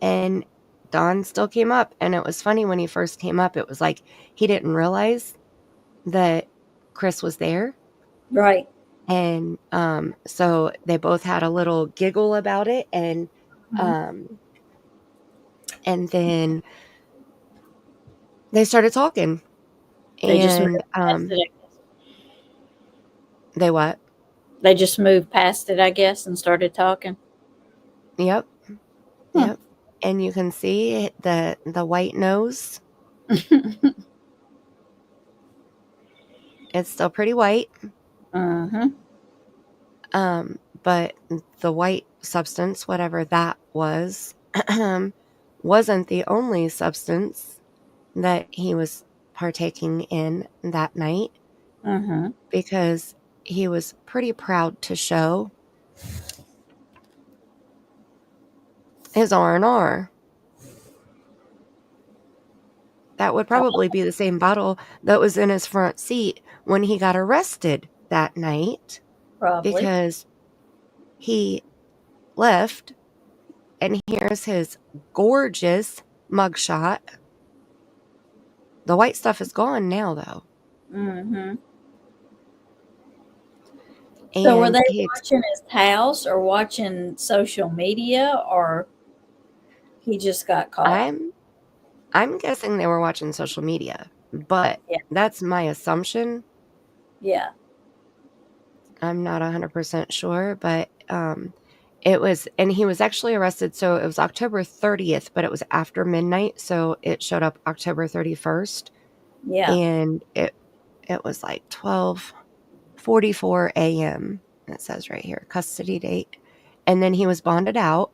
and Don still came up. And it was funny when he first came up, it was like he didn't realize that Chris was there. Right. And so they both had a little giggle about it, and then they started talking. They just And moved past it, I guess. they what? They just moved past it, I guess, and started talking. Yep. Yep. And you can see the white nose. It's still pretty white. But the white substance, whatever that was, wasn't the only substance that he was partaking in that night. Because he was pretty proud to show his R&R. That would probably be the same bottle that was in his front seat when he got arrested that night. Probably. Because he left, and here's his gorgeous mugshot. The white stuff is gone now, though. So were they watching his house or watching social media, or he just got caught? I'm guessing they were watching social media, but that's my assumption. Yeah. I'm not 100% sure, but it was, and he was actually arrested. So it was October 30th, but it was after midnight. So it showed up October 31st. Yeah. And it was like 12:44 a.m. It says right here, custody date. And then he was bonded out.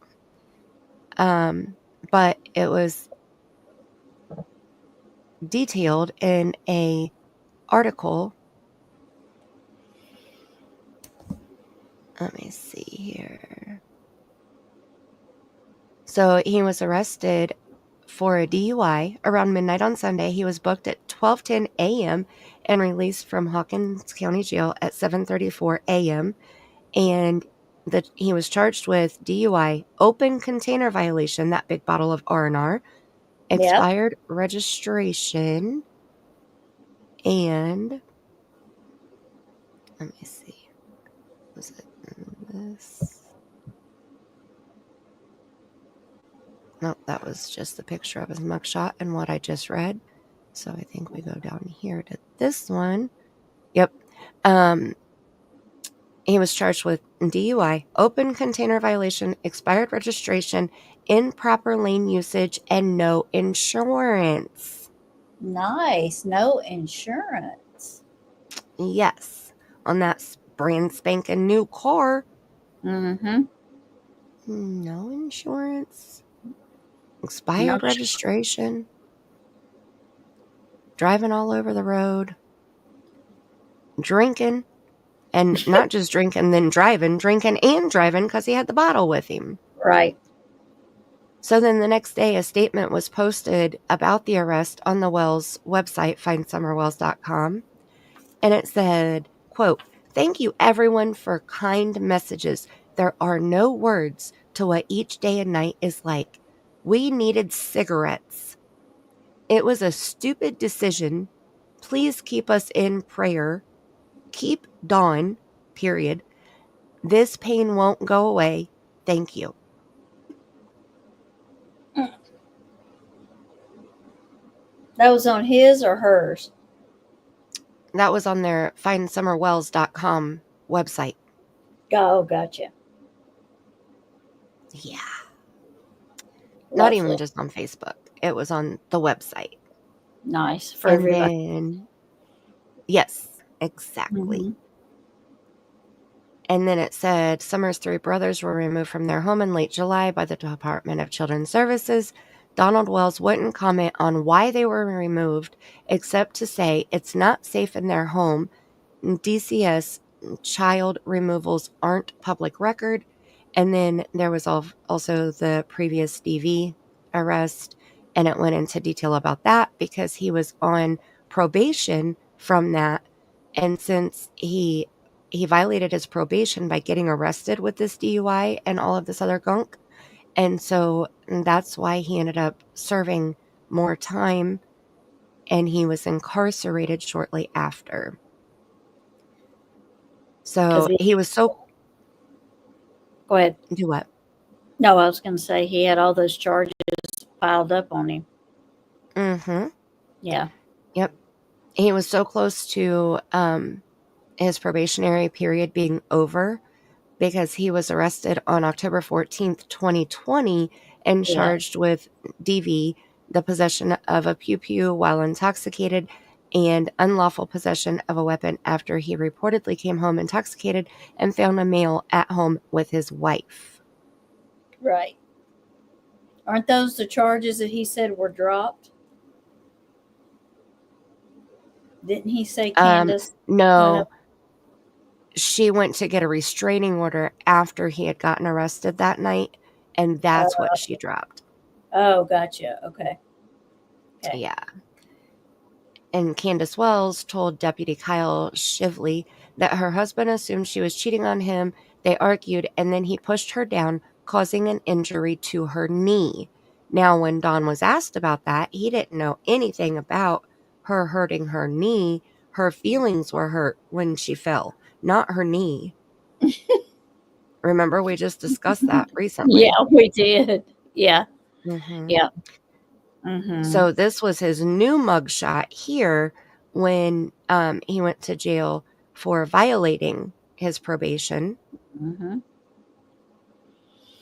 But it was detailed in a article. Let me see here. So he was arrested for a DUI around midnight on Sunday. He was booked at 12:10 a.m. and released from Hawkins County Jail at 7:34 a.m. And he was charged with DUI, open container violation, that big bottle of R&R, expired registration, and let me see. Was it this? No, that was just the picture of his mugshot and what I just read. So I think we go down here to this one. Yep. He was charged with DUI, open container violation, expired registration, improper lane usage, and no insurance. Nice. No insurance. Yes. On that brand spanking new car. No insurance. Expired registration. Driving all over the road. Drinking. And not just drinking, then driving and driving because he had the bottle with him. Right. So then the next day, a statement was posted about the arrest on the Wells website, findsummerwells.com. And it said, quote, "Thank you everyone for kind messages. There are no words to what each day and night is like. We needed cigarettes. It was a stupid decision. Please keep us in prayer. Keep Dawn, period. This pain won't go away. Thank you." That was on his or hers? That was on their findsummerwells.com website. Oh, gotcha. Yeah. Not Lovely. even just on Facebook. It was on the website. Nice for And everybody. then, yes, exactly. Mm-hmm. And then it said Summer's three brothers were removed from their home in late July by the Department of Children's Services. Donald Wells wouldn't comment on why they were removed, except to say it's not safe in their home. DCS child removals aren't public record. And then there was also the previous DV arrest, and it went into detail about that because he was on probation from that. And since he violated his probation by getting arrested with this DUI and all of this other gunk. And so that's why he ended up serving more time, and he was incarcerated shortly after. So he was so... Go ahead. Do what? No, I was going to say he had all those charges piled up on him. Mm-hmm. Yeah. Yep. He was so close to his probationary period being over because he was arrested on October 14th, 2020 and charged with DV, the possession of a pew-pew while intoxicated, and unlawful possession of a weapon after he reportedly came home intoxicated and found a male at home with his wife. Right. Aren't those the charges that he said were dropped? Didn't he say Candus? No. She went to get a restraining order after he had gotten arrested that night, and that's what she dropped. Oh, gotcha. Okay. Yeah. And Candace Wells told Deputy Kyle Shively that her husband assumed she was cheating on him. They argued, and then he pushed her down, causing an injury to her knee. Now, when Don was asked about that, he didn't know anything about her hurting her knee. Her feelings were hurt when she fell, not her knee. Remember, we just discussed that recently. Yeah, we did. Yeah. Mm-hmm. Yeah. Mm-hmm. So this was his new mugshot here when he went to jail for violating his probation. Mm-hmm.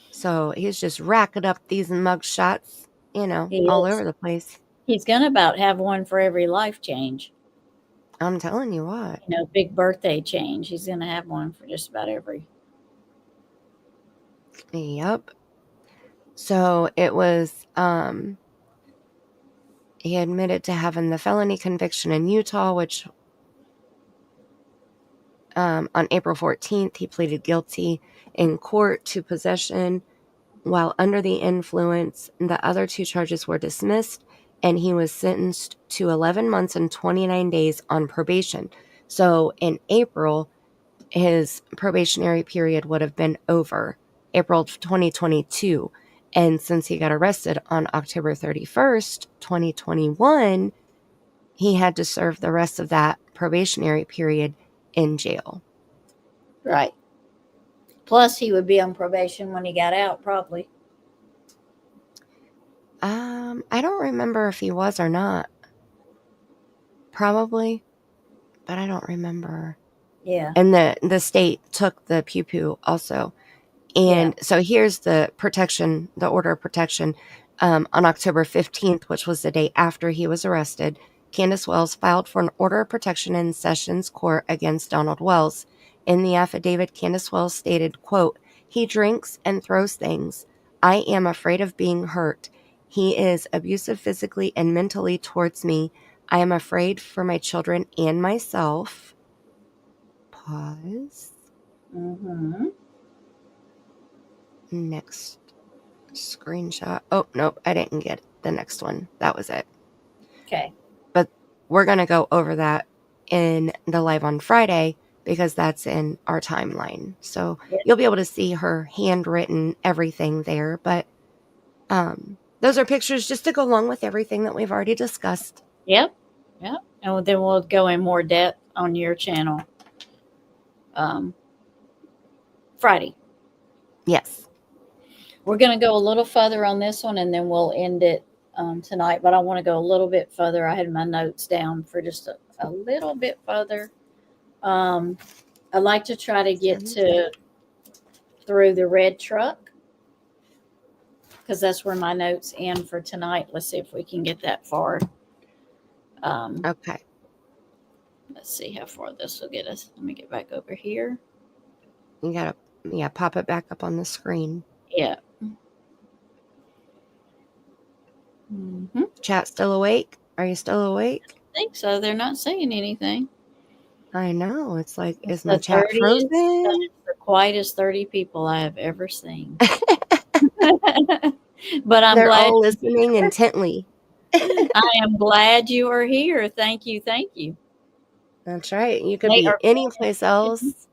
So he's just racking up these mugshots, all over the place. He's gonna about have one for every life change. I'm telling you what. Big birthday change. He's gonna have one for just about every. Yep. So it was he admitted to having the felony conviction in Utah, which on April 14th, he pleaded guilty in court to possession while under the influence. The other two charges were dismissed, and he was sentenced to 11 months and 29 days on probation. So in April, his probationary period would have been over, April of 2022. And since he got arrested on October 31st, 2021, he had to serve the rest of that probationary period in jail. Right. Plus, he would be on probation when he got out, probably. I don't remember if he was or not. Probably, but I don't remember. Yeah. And the state took the pew-pew also. And so here's the protection, the order of protection. On October 15th, which was the day after he was arrested, Candace Wells filed for an order of protection in Sessions Court against Donald Wells. In the affidavit, Candace Wells stated, quote, "He drinks and throws things. I am afraid of being hurt. He is abusive physically and mentally towards me. I am afraid for my children and myself." Pause. Mm-hmm. Next screenshot. Oh, nope, I didn't get the next one. That was it. Okay. But we're going to go over that in the live on Friday because that's in our timeline. So you'll be able to see her handwritten everything there. But those are pictures just to go along with everything that we've already discussed. Yep. And then we'll go in more depth on your channel Friday. Yes. We're going to go a little further on this one, and then we'll end it tonight. But I want to go a little bit further. I had my notes down for just a little bit further. I'd like to try to get through the red truck, because that's where my notes end for tonight. Let's see if we can get that far. Okay. Let's see how far this will get us. Let me get back over here. You got to, pop it back up on the screen. Yeah. Chat still awake? Are you still awake? I think so. They're not saying anything. I know. It's like, It's is my chat frozen? It's the quietest 30 people I have ever seen. But They're all listening intently. I am glad you are here. Thank you. That's right. You could be any place else.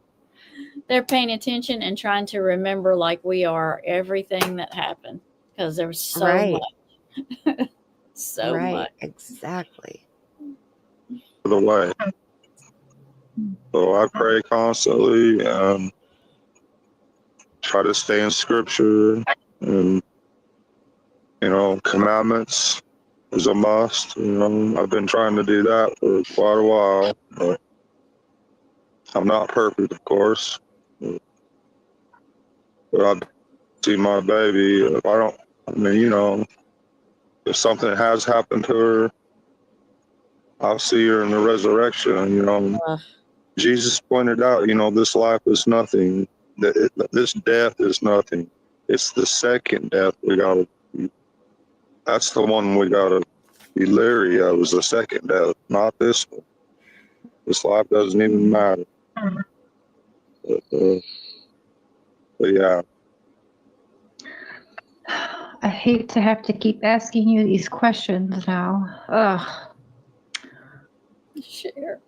They're paying attention and trying to remember, like we are, everything that happened, because there was so much. So much. Exactly. The way. So I pray constantly, try to stay in scripture, and commandments is a must. I've been trying to do that for quite a while, but I'm not perfect, of course. But I see my baby. If something has happened to her, I'll see her in the resurrection. Jesus pointed out, this life is nothing. This death is nothing. It's the second death that's the one we gotta be leery of, is the second death, not this one. This life doesn't even matter. But yeah. I hate to have to keep asking you these questions now. Ugh. Sure.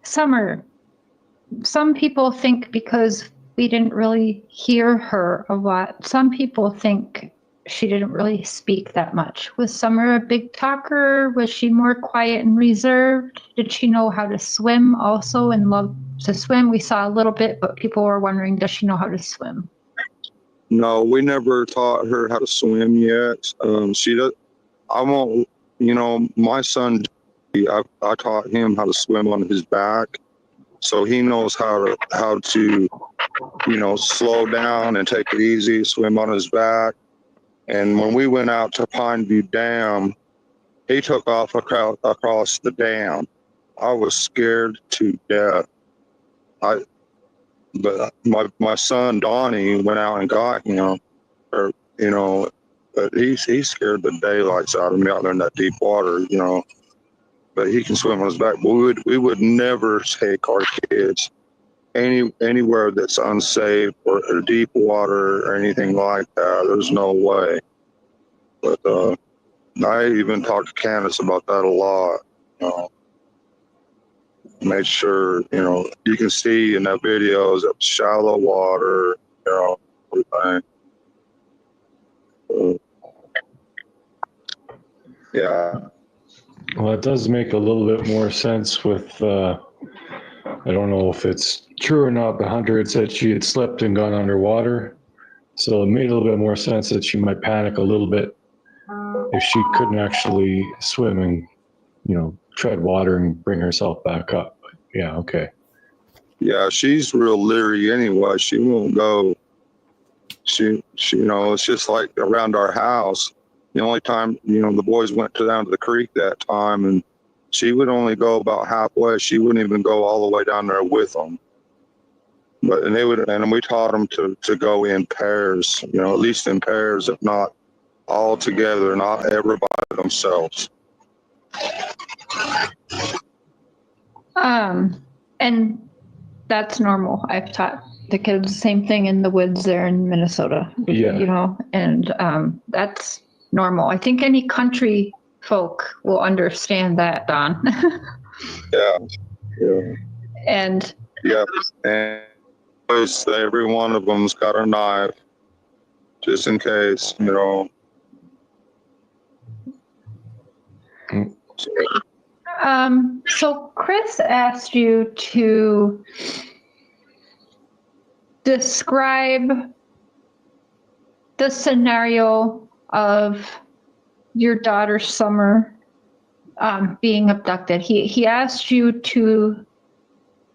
Summer, some people think because we didn't really hear her a lot, some people think she didn't really speak that much. Was Summer a big talker? Was she more quiet and reserved? Did she know how to swim also and love to swim? We saw a little bit, but people were wondering, does she know how to swim? No, we never taught her how to swim yet. She does. I won't. My son, I taught him how to swim on his back, so he knows how to slow down and take it easy, swim on his back. And when we went out to Pineview Dam, he took off across the dam. I was scared to death. But my son Donnie went out and got him, but he scared the daylights out of me out there in that deep water, But he can swim on his back. We would never take our kids anywhere that's unsafe or deep water or anything like that. There's no way. But I even talked to Candus about that a lot. Made sure you can see in that videos of shallow water, everything. Yeah. Well, it does make a little bit more sense with, I don't know if it's true or not, but Hunter had said she had slipped and gone underwater. So it made a little bit more sense that she might panic a little bit if she couldn't actually swim and, tread water and bring herself back up. But yeah, okay. Yeah, she's real leery anyway. She won't go. She it's just like around our house. The only time, the boys went down to the creek that time, and she would only go about halfway. She wouldn't even go all the way down there with them. And we taught them to go in pairs, at least in pairs, if not all together, not everybody themselves. And that's normal. I've taught the kids the same thing in the woods there in Minnesota. Yeah. And that's normal. I think any country folk will understand that, Don. Yeah. Yeah. And Yep. And every one of them's got a knife, just in case, you know. so Chris asked you to describe the scenario of your daughter Summer being abducted. He asked you to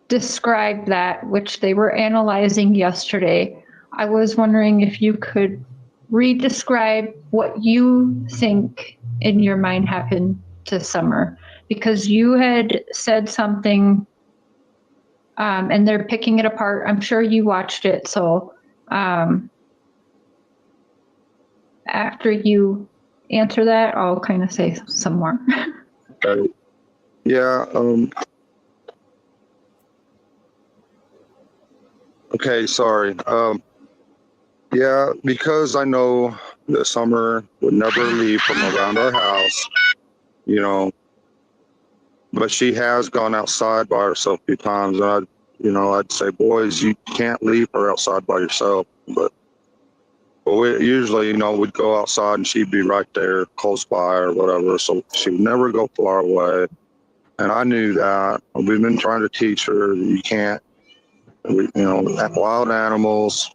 describe that, which they were analyzing yesterday. I was wondering if you could re-describe what you think in your mind happened to Summer, because you had said something, and they're picking it apart. I'm sure you watched it, so after you answer that, I'll kind of say some more. Okay. Yeah. Okay. Sorry. Yeah, because I know that Summer would never leave from around our house, you know, but she has gone outside by herself a few times. And I'd say, boys, you can't leave her outside by yourself. But we usually, we'd go outside and she'd be right there close by or whatever. So she would never go far away. And I knew that. We've been trying to teach her that you can't, wild animals,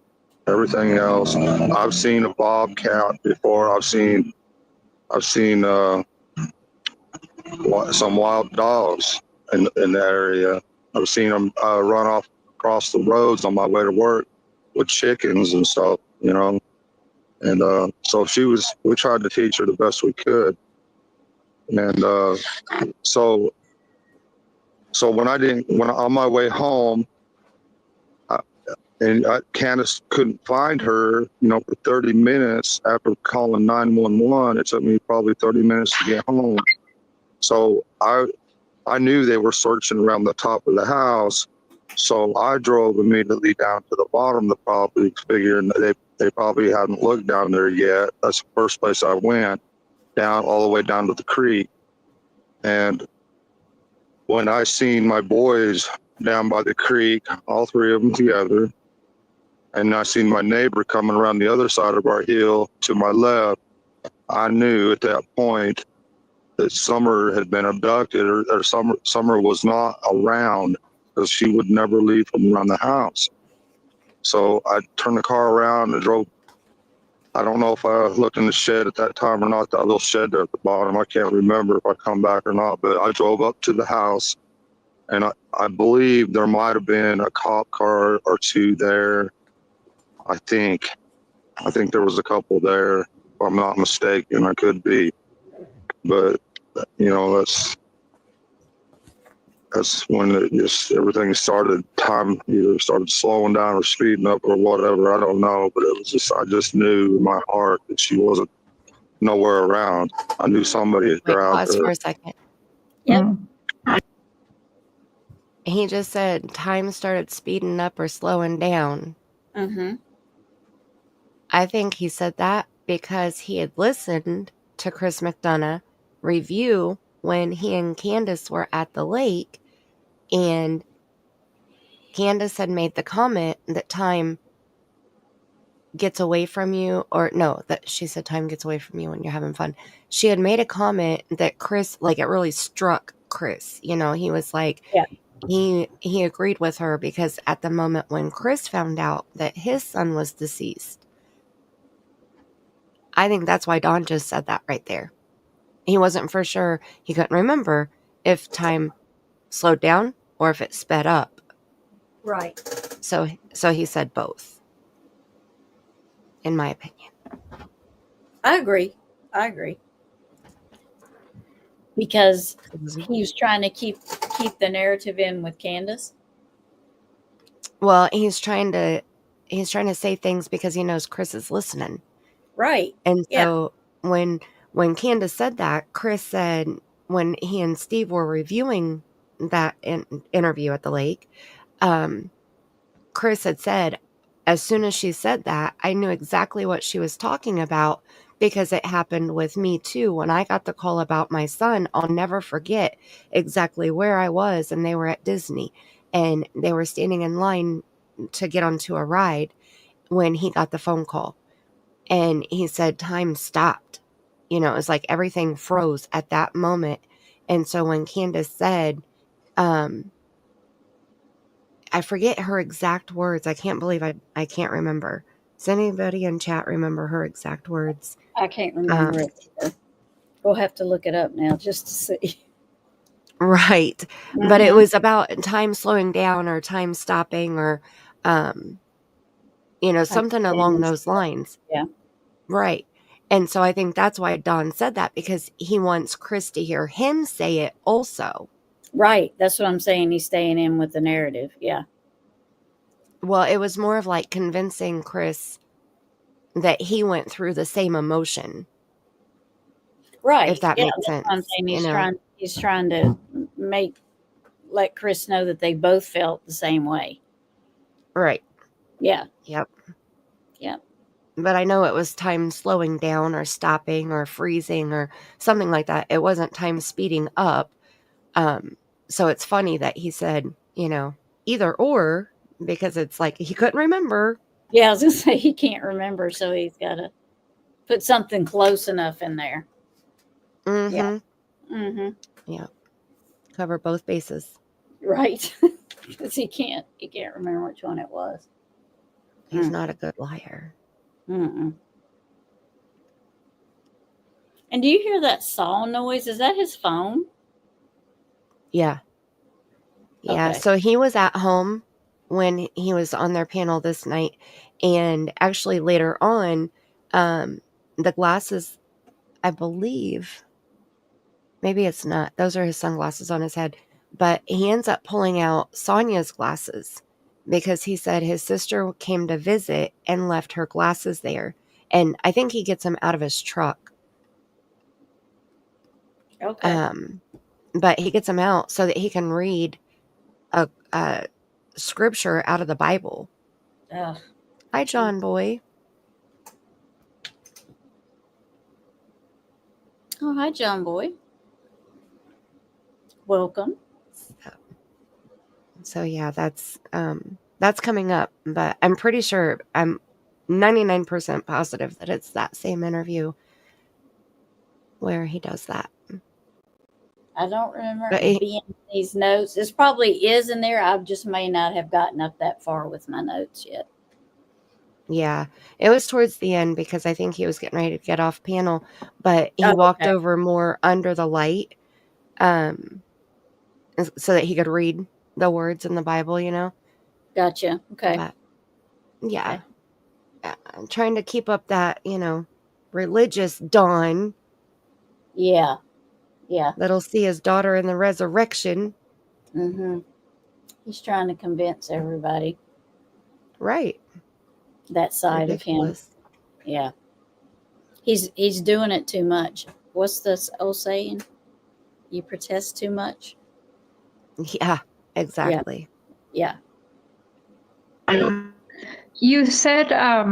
everything else. I've seen a bobcat before. I've seen some wild dogs in the area. I've seen them run off across the roads on my way to work with chickens and stuff, And so we tried to teach her the best we could. And so when on my way home, Candus couldn't find her, for 30 minutes after calling 911. It took me probably 30 minutes to get home. So I knew they were searching around the top of the house. So I drove immediately down to the bottom of the property, figuring that they probably hadn't looked down there yet. That's the first place I went, down all the way down to the creek. And when I seen my boys down by the creek, all three of them together, and I seen my neighbor coming around the other side of our hill to my left, I knew at that point that Summer had been abducted, or Summer was not around, because she would never leave from around the house. So I turned the car around and drove. I don't know if I looked in the shed at that time or not, that little shed there at the bottom. I can't remember if I come back or not, but I drove up to the house, and I believe there might have been a cop car or two there. I think there was a couple there, if I'm not mistaken. I could be, but that's when everything started. Time either started slowing down or speeding up or whatever. I don't know, but I just knew in my heart that she wasn't nowhere around. I knew somebody had grabbed Pause her. for a second. Yep. He just said time started speeding up or slowing down. Mm-hmm. I think he said that because he had listened to Chris McDonough review when he and Candus were at the lake, and Candus had made the comment that time gets away from you, or no, that she said time gets away from you when you're having fun. She had made a comment that Chris, like, it really struck Chris. He was like, yeah. He agreed with her, because at the moment when Chris found out that his son was deceased, I think that's why Don just said that right there. He wasn't for sure. He couldn't remember if time slowed down or if it sped up. Right. So he said both, in my opinion. I agree. Because he was trying to keep the narrative in with Candus. Well, he's trying to say things because he knows Chris is listening. Right. And so when Candus said that, Chris said, when he and Steve were reviewing that interview at the lake, Chris had said, as soon as she said that, I knew exactly what she was talking about, because it happened with me too. When I got the call about my son, I'll never forget exactly where I was, and they were at Disney, and they were standing in line to get onto a ride when he got the phone call, and he said time stopped. You know, it was like everything froze at that moment. And so when Candus said, I forget her exact words. I can't believe I can't remember. Does anybody in chat remember her exact words? I can't remember it either. We'll have to look it up now just to see. Right. But it was about time slowing down or time stopping or, you know, something along those lines. Yeah. Right. And so I think that's why Don said that, because he wants Chris to hear him say it also. Right. That's what I'm saying. He's staying in with the narrative. Yeah. Well, it was more of like convincing Chris that he went through the same emotion. Right. If that makes sense. I'm saying he's trying to let Chris know that they both felt the same way. Right. Yeah. Yep. Yep. But I know it was time slowing down or stopping or freezing or something like that. It wasn't time speeding up. So it's funny that he said, you know, either or, because it's like he couldn't remember. Yeah, I was going to say he can't remember, so he's got to put something close enough in there. Mm-hmm. Yeah. Mm-hmm. Yeah. Cover both bases. Right. Because he can't remember which one it was. He's not a good liar. Mm-mm. And do you hear that saw noise? Is that his phone? Yeah. Yeah. Okay. So he was at home when he was on their panel this night. And actually later on, the glasses, I believe, maybe it's not. Those are his sunglasses on his head. But he ends up pulling out Sonia's glasses because he said his sister came to visit and left her glasses there. And I think he gets them out of his truck. Okay. But he gets them out so that he can read a scripture out of the Bible. Ugh. Hi, John boy. Oh, hi, John boy. Welcome. So yeah, that's coming up, but I'm pretty sure, I'm 99% positive that it's that same interview where he does that. I don't remember But it being in these notes. This probably is in there. I just may not have gotten up that far with my notes yet. Yeah, it was towards the end because I think he was getting ready to get off panel, but he walked over more under the light, so that he could read the words in the Bible, you know? Gotcha. Okay. But, yeah. I'm trying to keep up that, you know, religious Don. Yeah. Yeah. That'll see his daughter in the resurrection. Mm-hmm. He's trying to convince everybody. Right. That side Ridiculous. of him. Yeah. He's doing it too much. What's this old saying? You protest too much? Yeah, exactly. Yeah. You said, I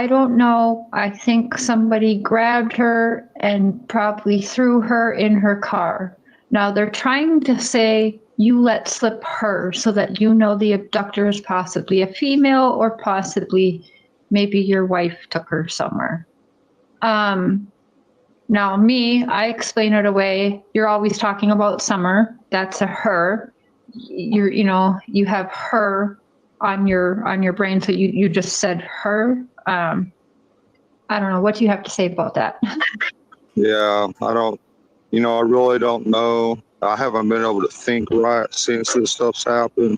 don't know. I think somebody grabbed her and probably threw her in her car. Now they're trying to say you let slip her so that you know the abductor is possibly a female or possibly maybe your wife took her somewhere. Now me, I explain it away. You're always talking about Summer. That's a her. You have her on your brain, so you just said her. I don't know what you have to say about that. Yeah, I really don't know. I haven't been able to think right since this stuff's happened.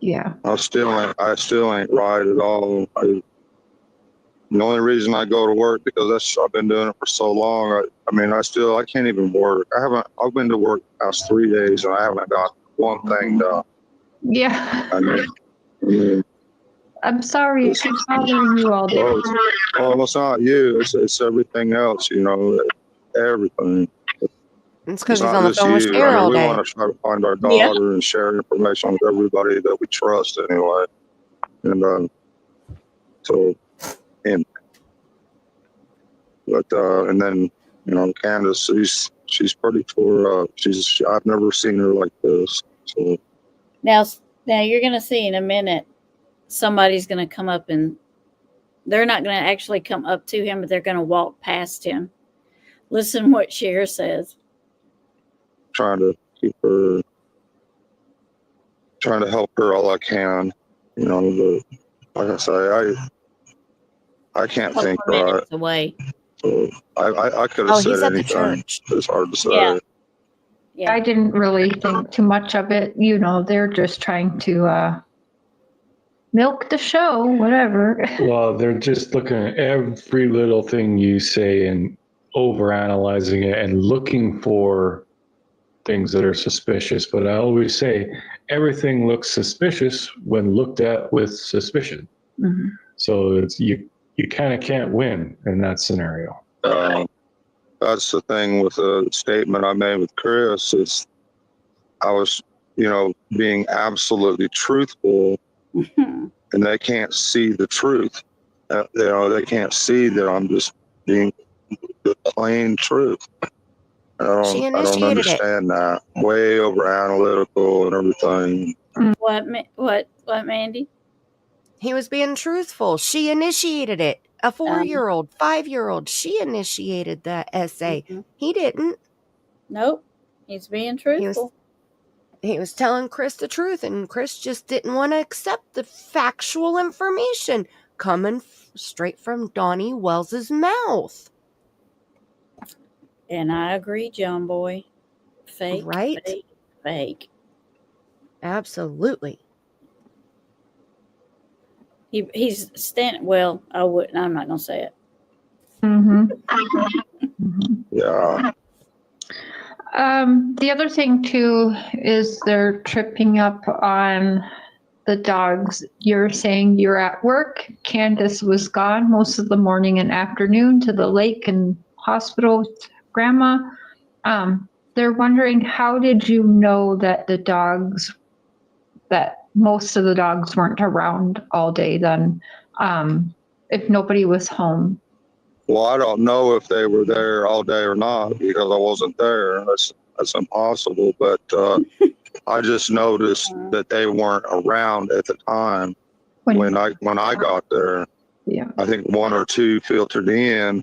Yeah. I still ain't right at all. The only reason I go to work because I've been doing it for so long. I can't even work. I've been to work the past 3 days and I haven't got one thing done. Yeah. I mean, I'm sorry it keeps bothering you all day. Oh, it's not you. It's everything else, everything. It's because he's on the phone with Cher all we day. want to try to find our daughter and share information with everybody that we trust anyway. And But and then Candus, she's pretty for I've never seen her like this. So Now you're gonna see in a minute somebody's gonna come up, and they're not gonna actually come up to him, but they're gonna walk past him. Listen what Cher says. Trying to help her all I can. But like I say, I can't think right. Away. So I could have said anything. It's hard to say. Yeah. I didn't really think too much of it. They're just trying to milk the show, whatever. Well, they're just looking at every little thing you say and overanalyzing it and looking for things that are suspicious. But I always say everything looks suspicious when looked at with suspicion. Mm-hmm. So it's you kind of can't win in that scenario. That's the thing with the statement I made with Chris. Is I was, being absolutely truthful, and they can't see the truth. They can't see that I'm just being the plain truth. I don't understand that. Way over analytical and everything. What, Mandy? He was being truthful. She initiated it. A 4-year-old, 5-year-old, she initiated the essay. Mm-hmm. He didn't. Nope. He's being truthful. He was telling Chris the truth, and Chris just didn't want to accept the factual information coming straight from Donnie Wells's mouth. And I agree, John Boy. Fake, right? Fake. Absolutely. He's standing. Well, I'm not gonna say it. Mm-hmm. Yeah. The other thing too is they're tripping up on the dogs. You're saying you're at work. Candus was gone most of the morning and afternoon to the lake and hospital with grandma. They're wondering, how did you know that most of the dogs weren't around all day then, if nobody was home? Well, I don't know if they were there all day or not because I wasn't there. That's impossible. But I just noticed that they weren't around at the time when I got there. Yeah, I think 1 or 2 filtered in,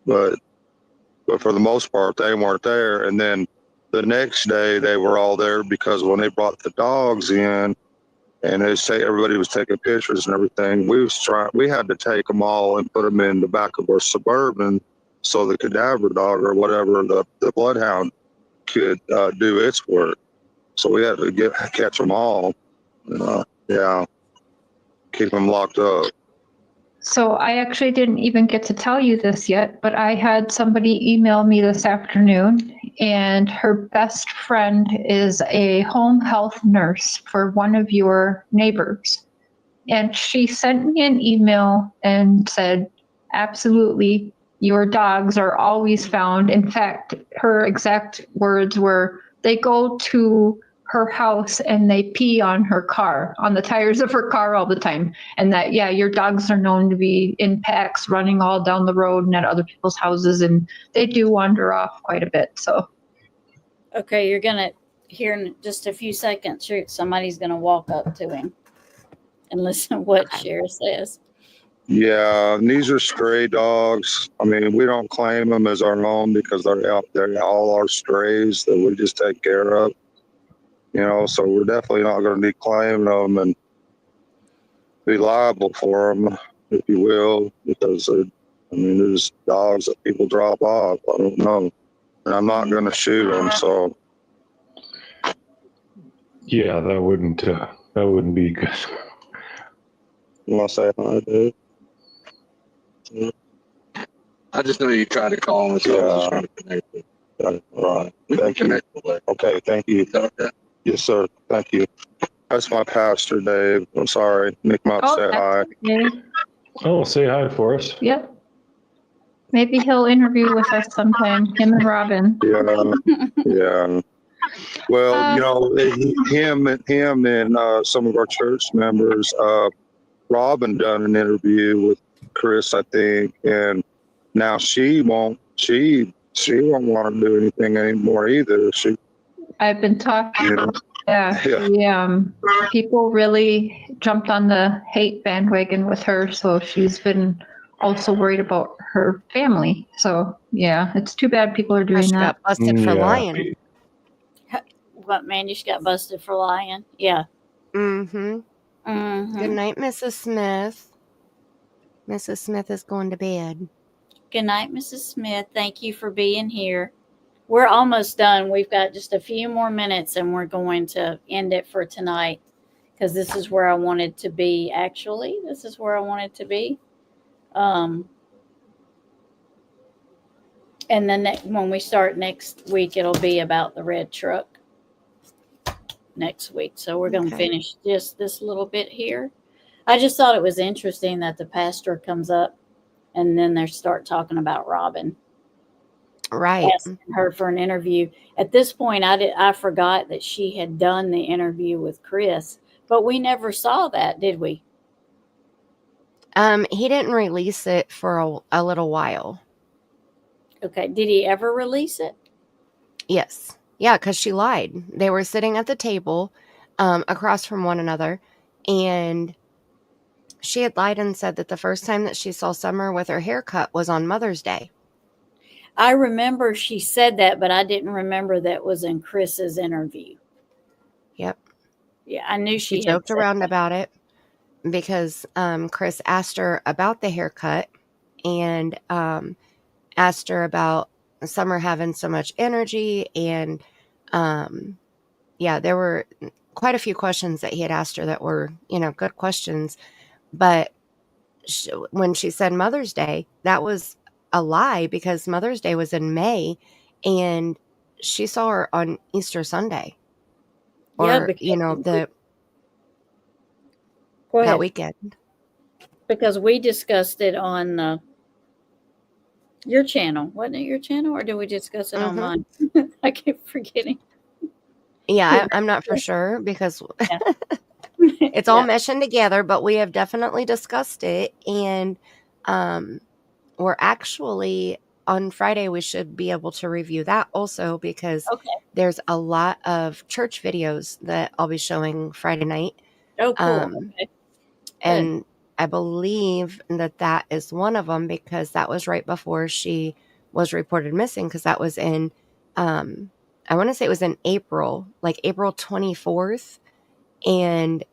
but for the most part they weren't there. And then the next day they were all there because when they brought the dogs in, and they say everybody was taking pictures and everything, we had to take them all and put them in the back of our Suburban so the cadaver dog or whatever, the bloodhound could do its work. So we had to catch them all. Keep them locked up. So I actually didn't even get to tell you this yet, but I had somebody email me this afternoon, and her best friend is a home health nurse for one of your neighbors. And she sent me an email and said, absolutely, your dogs are always found. In fact, her exact words were, they go to her house and they pee on her car, on the tires of her car all the time. And that, your dogs are known to be in packs running all down the road and at other people's houses, and they do wander off quite a bit. So, okay, you're going to hear in just a few seconds, somebody's going to walk up to him and listen to what Cher says. Yeah, and these are stray dogs. I mean, we don't claim them as our own because they're all our strays that we just take care of. So we're definitely not going to be claiming them and be liable for them, if you will, because there's dogs that people drop off. I don't know, and I'm not going to shoot them. So yeah, that wouldn't be good. You want to say hi, dude? I just know you tried to call him, so I was trying to connect with you. Right. Thank you. Okay, thank you. Okay. Yes, sir. Thank you. That's my pastor, Dave. I'm sorry. Nick might say hi. Okay. Oh, say hi for us. Yep. Maybe he'll interview with us sometime, him and Robin. Yeah. Well, him and some of our church members, Robin done an interview with Chris, I think, and Now she won't want to do anything anymore either. I've been talking. You know, Yeah, people really jumped on the hate bandwagon with her, so she's been also worried about her family. So yeah, it's too bad people are doing She that. got busted for lying. What, man? You just got busted for lying? Yeah. Mm-hmm. Mm-hmm. Good night, Mrs. Smith. Mrs. Smith is going to bed. Good night, Mrs. Smith. Thank you for being here. We're almost done. We've got just a few more minutes and we're going to end it for tonight because this is where I wanted to be. Actually, this is where I wanted to be. And then when we start next week, it'll be about the red truck next week. So we're going to finish just this little bit here. I just thought it was interesting that the pastor comes up and then they start talking about Robin. Right. Asking her for an interview. At this point, I forgot that she had done the interview with Chris, but we never saw that, did we? He didn't release it for a little while. Okay. Did he ever release it? Yes. Yeah, because she lied. They were sitting at the table across from one another, and she had lied and said that the first time that she saw Summer with her haircut was on Mother's Day. I remember she said that, but I didn't remember that was in Chris's interview. Yep. Yeah, I knew She she joked had around about it because Chris asked her about the haircut and asked her about Summer having so much energy. And yeah, there were quite a few questions that he had asked her that were, good questions. But when she said Mother's Day, that was a lie because Mother's Day was in May and she saw her on Easter Sunday. Or, that weekend. Because we discussed it on your channel. Wasn't it your channel or did we discuss it on mine? I keep forgetting. Yeah, I'm not for sure because it's all meshing together, but we have definitely discussed it. And we're actually on Friday, we should be able to review that also because there's a lot of church videos that I'll be showing Friday night. Oh, cool. And I believe that is one of them because that was right before she was reported missing because that was in, I want to say it was in April, like April 24th. And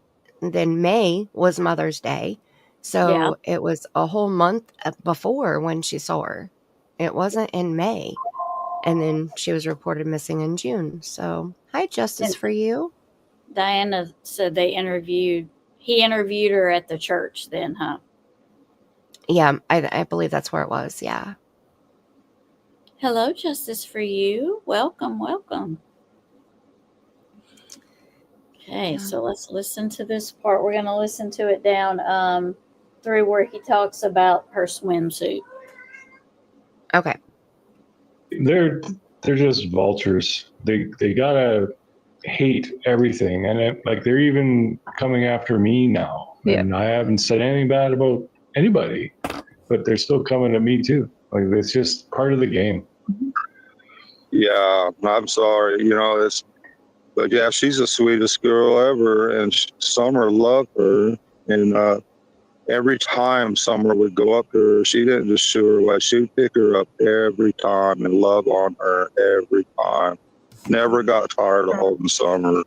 then May was Mother's Day. So it was a whole month before when she saw her. It wasn't in May. And then she was reported missing in June. So, hi, Justice for you. Diana said he interviewed her at the church then, huh? Yeah, I believe that's where it was. Yeah. Hello, Justice for you. Welcome, welcome. Okay, so let's listen to this part. We're going to listen to it down through where he talks about her swimsuit. Okay. They're just vultures. They gotta hate everything, and they're even coming after me now. Yeah. And I haven't said anything bad about anybody, but they're still coming at me too. Like it's just part of the game. Yeah, I'm sorry. But yeah, she's the sweetest girl ever, and Summer loved her. And every time Summer would go up to her, she didn't just shoo her away. She would pick her up every time and love on her every time. Never got tired of holding Summer.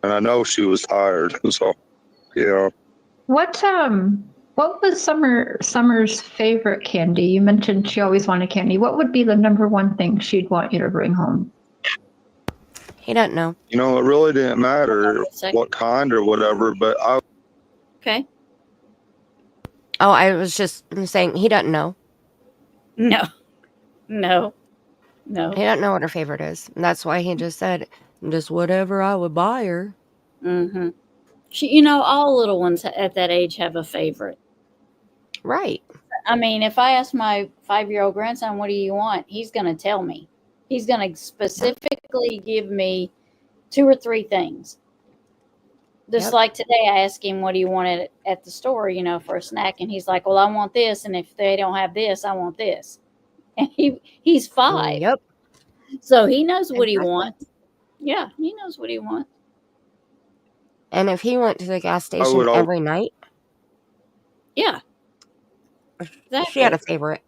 And I know she was tired. So, yeah. What was Summer's favorite candy? You mentioned she always wanted candy. What would be the number one thing she'd want you to bring home? He doesn't know. It really didn't matter what kind or whatever, but Okay. Oh, I was just saying he doesn't know. No. He doesn't know what her favorite is. And that's why he just said, just whatever I would buy her. Mm-hmm. She, all little ones at that age have a favorite. Right. I mean, if I ask my 5-year-old grandson, what do you want? He's going to tell me. He's going to specifically give me 2 or 3 things. Just like today, I asked him what he wanted at the store, you know, for a snack, and he's like, "Well, I want this, and if they don't have this, I want this." And he's 5, Yep. so he knows what he Exactly. wants. Yeah, he knows what he wants. And if he went to the gas station every night, yeah, she had exactly. a favorite.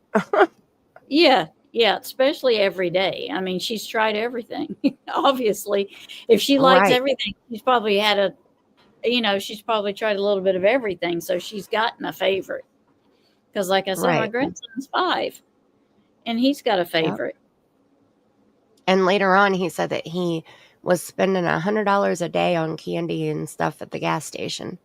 Yeah, especially every day. I mean, she's tried everything. Obviously, if she likes Right. everything, she's probably had she's probably tried a little bit of everything, so she's gotten a favorite. Because, like I said, my Right. grandson's 5, and he's got a Yep. favorite. And later on, he said that he was spending $100 a day on candy and stuff at the gas station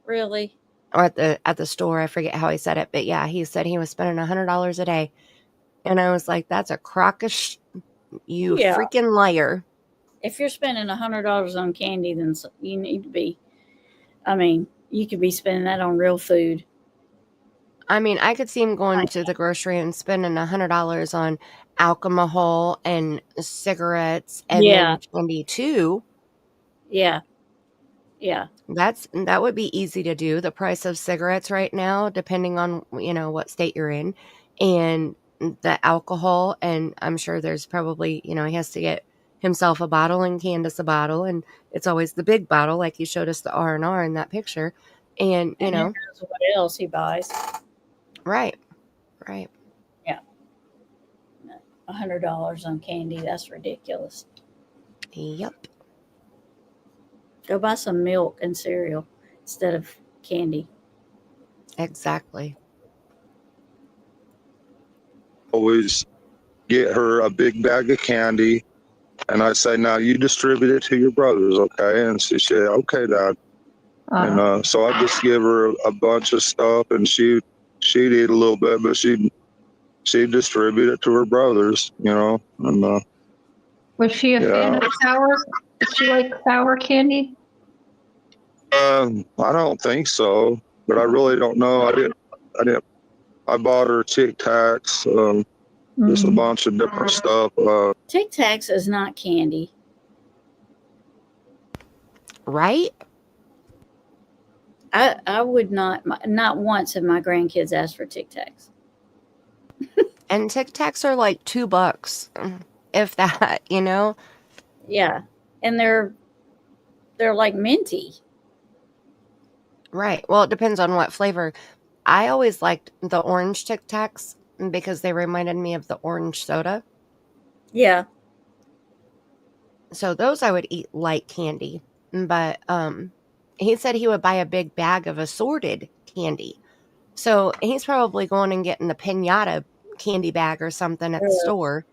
Really? or at the store. I forget how he said it, but yeah, he said he was spending $100 a day. And I was like, that's a crock of you Yeah. freaking liar. If you're spending $100 on candy, then you need to be. I mean, you could be spending that on real food. I mean, I could see him going to the grocery and spending $100 on alcohol and cigarettes and Yeah. then candy too. Yeah. That would be easy to do. The price of cigarettes right now, depending on, you know, what state you're in, and the alcohol, and I'm sure there's probably, you know, he has to get himself a bottle and Candus a bottle, and it's always the big bottle, like you showed us the R&R in that picture, and you know, who knows what else he buys. right. Yeah. $100 on candy, that's ridiculous. Yep. Go buy some milk and cereal instead of candy. Exactly. Always get her a big bag of candy, and I say, now you distribute it to your brothers, okay? And she said, okay, Dad. And so I just give her a bunch of stuff, and she'd eat a little bit, but she'd distribute it to her brothers, you know. And Was she a fan of sour? Did she like sour candy? I don't think so, but I really don't know. I bought her Tic Tacs, just a bunch of different stuff. Tic Tacs is not candy. Right? I would not once have my grandkids asked for Tic Tacs. And Tic Tacs are like $2, if that, you know? Yeah. And they're like minty. Right. Well, it depends on what flavor. I always liked the orange Tic Tacs because they reminded me of the orange soda. Yeah. So those I would eat like candy. But he said he would buy a big bag of assorted candy. So he's probably going and getting the pinata candy bag or something at the store.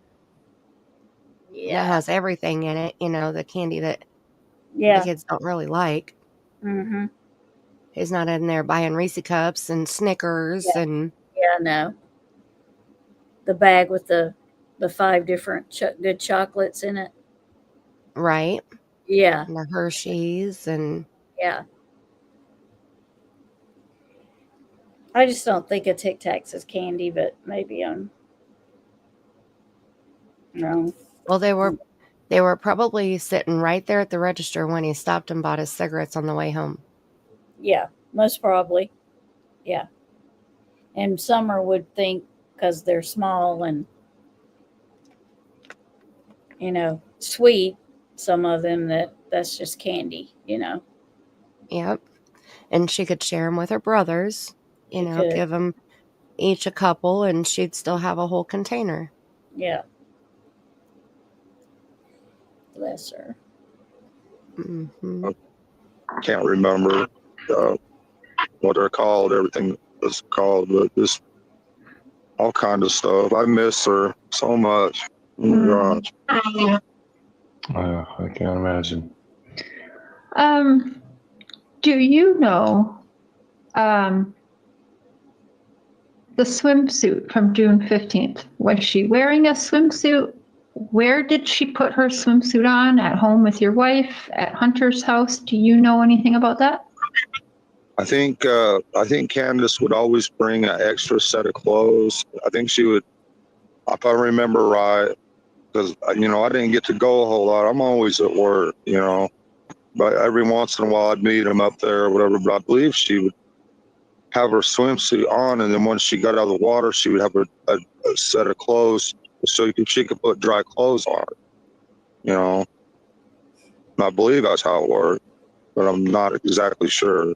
Yeah. That has everything in it, you know, the candy that the kids don't really like. Mm-hmm. He's not in there buying Reese cups and Snickers and... Yeah, no. The bag with the 5 different good chocolates in it. Right. Yeah. And the Hershey's and... Yeah. I just don't think of Tic Tacs as candy, but maybe I'm wrong. Well, they were probably sitting right there at the register when he stopped and bought his cigarettes on the way home. Yeah, most probably. Yeah. And Summer would think, because they're small and, you know, sweet, some of them, that's just candy, you know. Yep. And she could share them with her brothers, you know, could. give them each a couple, and she'd still have a whole container. Yeah. Bless her. Mm-hmm. I can't remember what they're called, everything is called, but just all kinds of stuff. I miss her so much. Oh my gosh. I can't imagine. Do you know the swimsuit from June 15th? Was she wearing a swimsuit? Where did she put her swimsuit on? At home with your wife? At Hunter's house? Do you know anything about that? I think Candus would always bring an extra set of clothes. I think she would, if I remember right, because, you know, I didn't get to go a whole lot. I'm always at work, you know. but every once in a while I'd meet him up there or whatever. But I believe she would have her swimsuit on, and then once she got out of the water, she would have a set of clothes so she could put dry clothes on it. You know, and I believe that's how it worked, but I'm not exactly sure.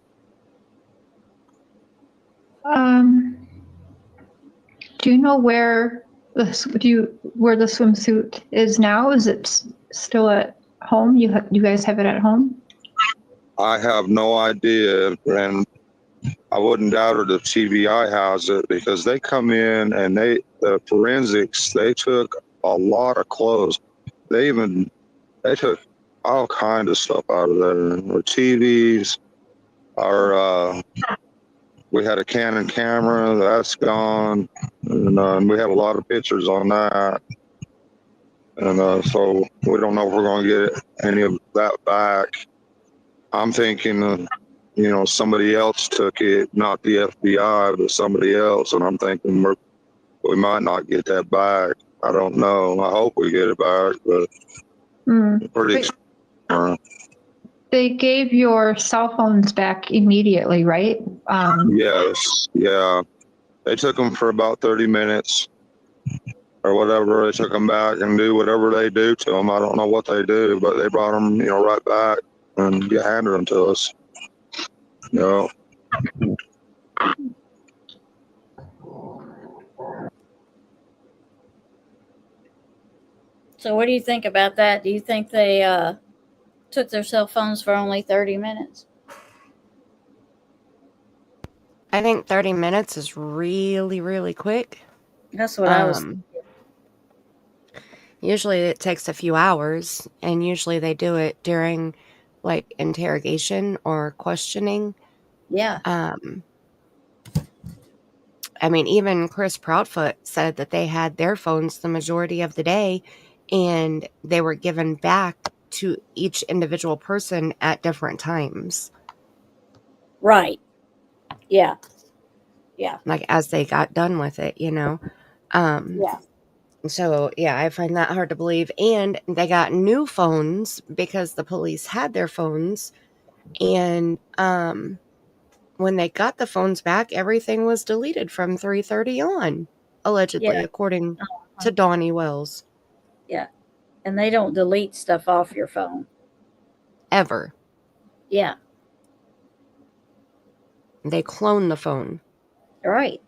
Do you know where the swimsuit is now? Is it still at home? You guys have it at home? I have no idea, and I wouldn't doubt it if TBI has it, because they come in and the forensics, they took a lot of clothes. They took all kinds of stuff out of there. Our TVs, we had a Canon camera, that's gone, and we have a lot of pictures on that. And so we don't know if we're going to get any of that back. I'm thinking, somebody else took it, not the FBI, but somebody else. And I'm thinking we might not get that back. I don't know. I hope we get it back, but pretty. They gave your cell phones back immediately, right? Yes. Yeah. They took them for about 30 minutes or whatever. They took them back and do whatever they do to them. I don't know what they do, but they brought them, right back and handed them to us. So what do you think about that? Do you think they took their cell phones for only 30 minutes? I think 30 minutes is really, really quick. That's what I was. Usually it takes a few hours, and usually they do it during like interrogation or questioning. Yeah. I mean, even Chris Proudfoot said that they had their phones the majority of the day, and they were given back to each individual person at different times. Right. Yeah. Yeah. Like as they got done with it, Yeah. So, yeah, I find that hard to believe. And they got new phones because the police had their phones. And when they got the phones back, everything was deleted from 3:30 on, allegedly, according to Donnie Wells. Yeah. And they don't delete stuff off your phone. Ever. Yeah. They clone the phone. Right.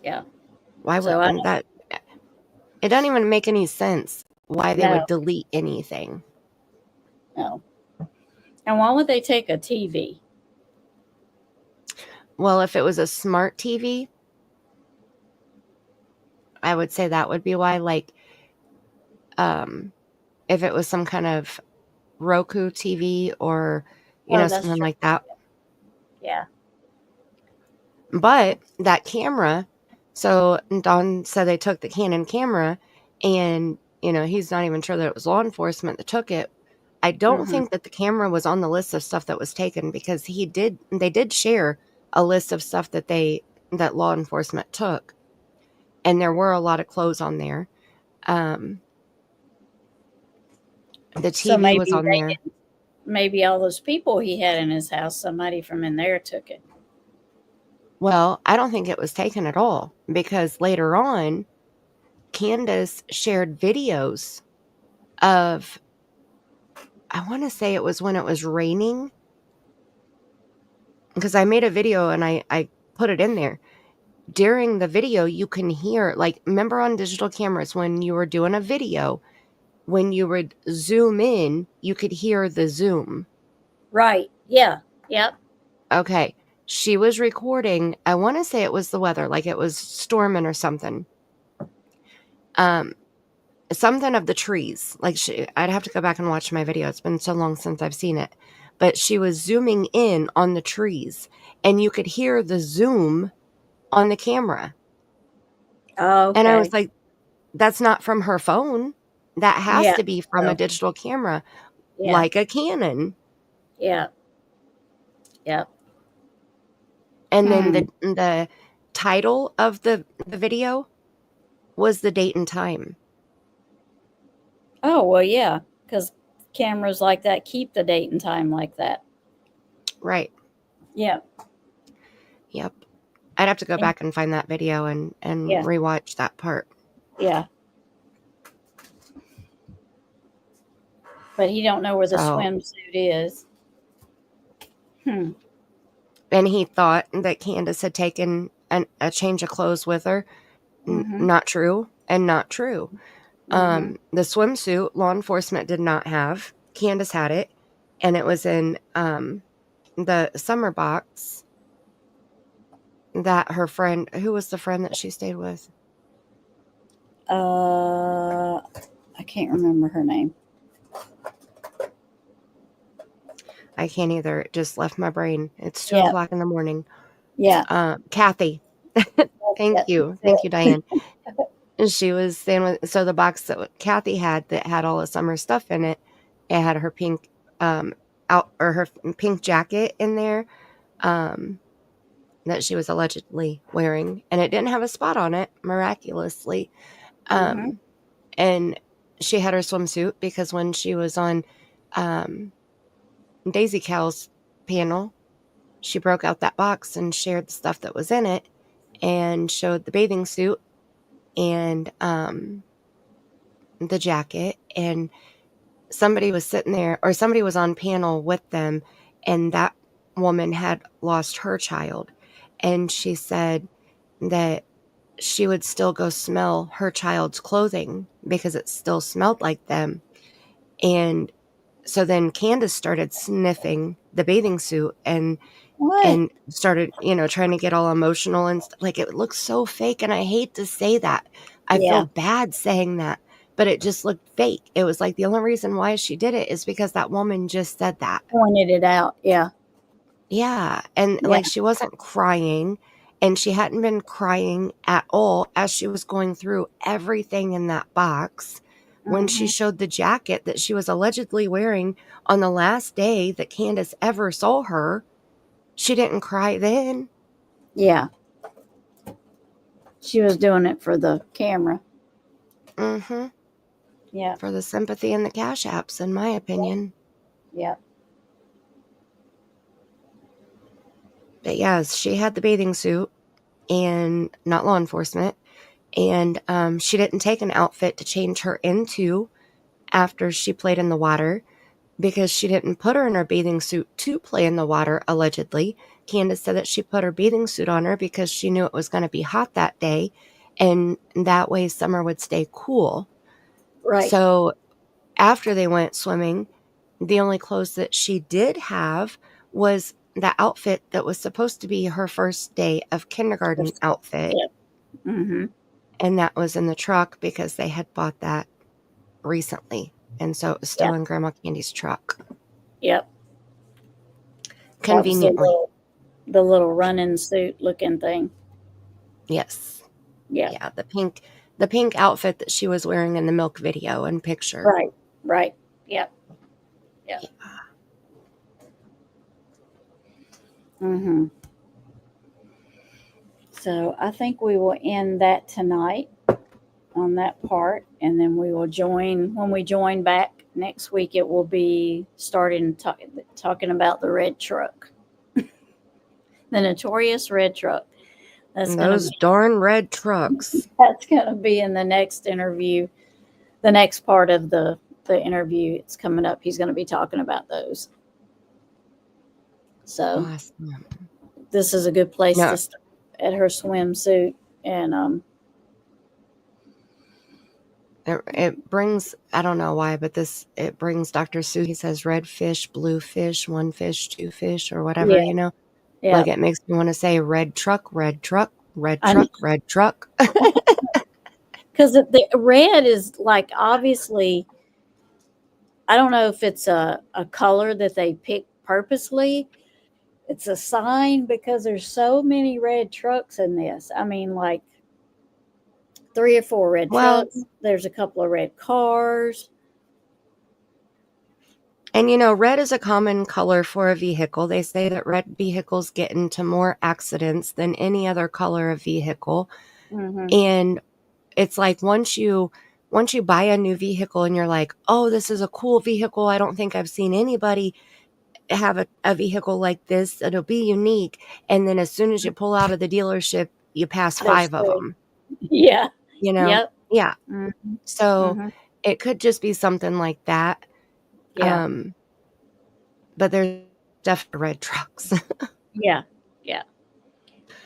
Yeah. Why would that? It doesn't even make any sense why they would delete anything. No. And why would they take a TV? Well, if it was a smart TV, I would say that would be why. Like, if it was some kind of Roku TV or, something like that. Yeah. But that camera, so Don said they took the Canon camera, and, he's not even sure that it was law enforcement that took it. I don't think that the camera was on the list of stuff that was taken, because they did share a list of stuff that law enforcement took. And there were a lot of clothes on there. The TV was on there. Maybe all those people he had in his house, somebody from in there took it. Well, I don't think it was taken at all, because later on, Candus shared videos of, I want to say it was when it was raining, because I made a video and I put it in there. During the video, you can hear, like, remember on digital cameras when you were doing a video, when you would zoom in, you could hear the zoom. Right. Yeah. Yep. Okay. She was recording, I want to say it was the weather, like it was storming or something. Something of the trees. Like I'd have to go back and watch my video. It's been so long since I've seen it. But she was zooming in on the trees, and you could hear the zoom on the camera. Oh, okay. And I was like, that's not from her phone. That has to be from a digital camera, like a Canon. Yeah. Yep. And then the title of the video was the date and time. Oh, well, yeah, because cameras like that keep the date and time like that. Right. Yeah. Yep. I'd have to go back and find that video and Yeah. rewatch that part. Yeah. But he don't know where the swimsuit is. And he thought that Candus had taken a change of clothes with her. Not true and not true. The swimsuit law enforcement did not have. Candus had it, and it was in the summer box that her friend, who was the friend that she stayed with? I can't remember her name. I can't either. It just left my brain. It's 2 o'clock in the morning. Yeah. Kathy. Thank you. Thank you, Diane. She was staying with, so the box that Kathy had that had all the summer stuff in it, it had her pink her pink jacket in there that she was allegedly wearing, and it didn't have a spot on it, miraculously. And she had her swimsuit because when she was on Daisy Cal's panel, she broke out that box and shared the stuff that was in it and showed the bathing suit and the jacket, and somebody was sitting there, or somebody was on panel with them, and that woman had lost her child, and she said that she would still go smell her child's clothing because it still smelled like them. And so then Candus started sniffing the bathing suit and started, trying to get all emotional and like, it looks so fake. And I hate to say that. I feel bad saying that, but it just looked fake. It was like the only reason why she did it is because that woman just said that. Pointed it out. Yeah. Yeah. And like, she wasn't crying, and she hadn't been crying at all as she was going through everything in that box. When she showed the jacket that she was allegedly wearing on the last day that Candus ever saw her, she didn't cry then. Yeah. She was doing it for the camera. Yeah. For the sympathy and the cash apps, in my opinion. Yeah. But yes, she had the bathing suit, and not law enforcement. And she didn't take an outfit to change her into after she played in the water, because she didn't put her in her bathing suit to play in the water, allegedly. Candus said that she put her bathing suit on her because she knew it was going to be hot that day, and that way Summer would stay cool. Right. So after they went swimming, the only clothes that she did have was the outfit that was supposed to be her first day of kindergarten outfit. Yep. And that was in the truck because they had bought that recently. And so it was still in Grandma Candy's truck. Yep. Conveniently. The little running suit looking thing. Yes. Yeah. Yeah. The pink outfit that she was wearing in the milk video and picture. Right. Right. Yep. Yep. Yeah. So I think we will end that tonight on that part, and then we will when we join back next week, it will be starting talking about the red truck, the notorious red truck. Those darn red trucks. That's going to be in the next interview, the next part of the interview. It's coming up. He's going to be talking about those. So awesome. This is a good place to start at her swimsuit, and it brings, I don't know why, but it brings Dr. Seuss. He says red fish, blue fish, one fish, two fish, or whatever, Yeah. Like, it makes me want to say red truck, red truck, red truck, red truck. Because the red is like, obviously, I don't know if it's a color that they pick purposely. It's a sign because there's so many red trucks in this. I mean, like 3 or 4 red trucks. There's a couple of red cars. And, red is a common color for a vehicle. They say that red vehicles get into more accidents than any other color of vehicle. And it's like once you once you buy a new vehicle and you're like, oh, this is a cool vehicle. I don't think I've seen anybody have a vehicle like this. It'll be unique. And then as soon as you pull out of the dealership, you pass There's 5 of three. them, Yeah. you know? Yep. Yeah. Mm-hmm. So Mm-hmm. it could just be something like that. Yeah. But there's definitely red trucks. Yeah. Yeah.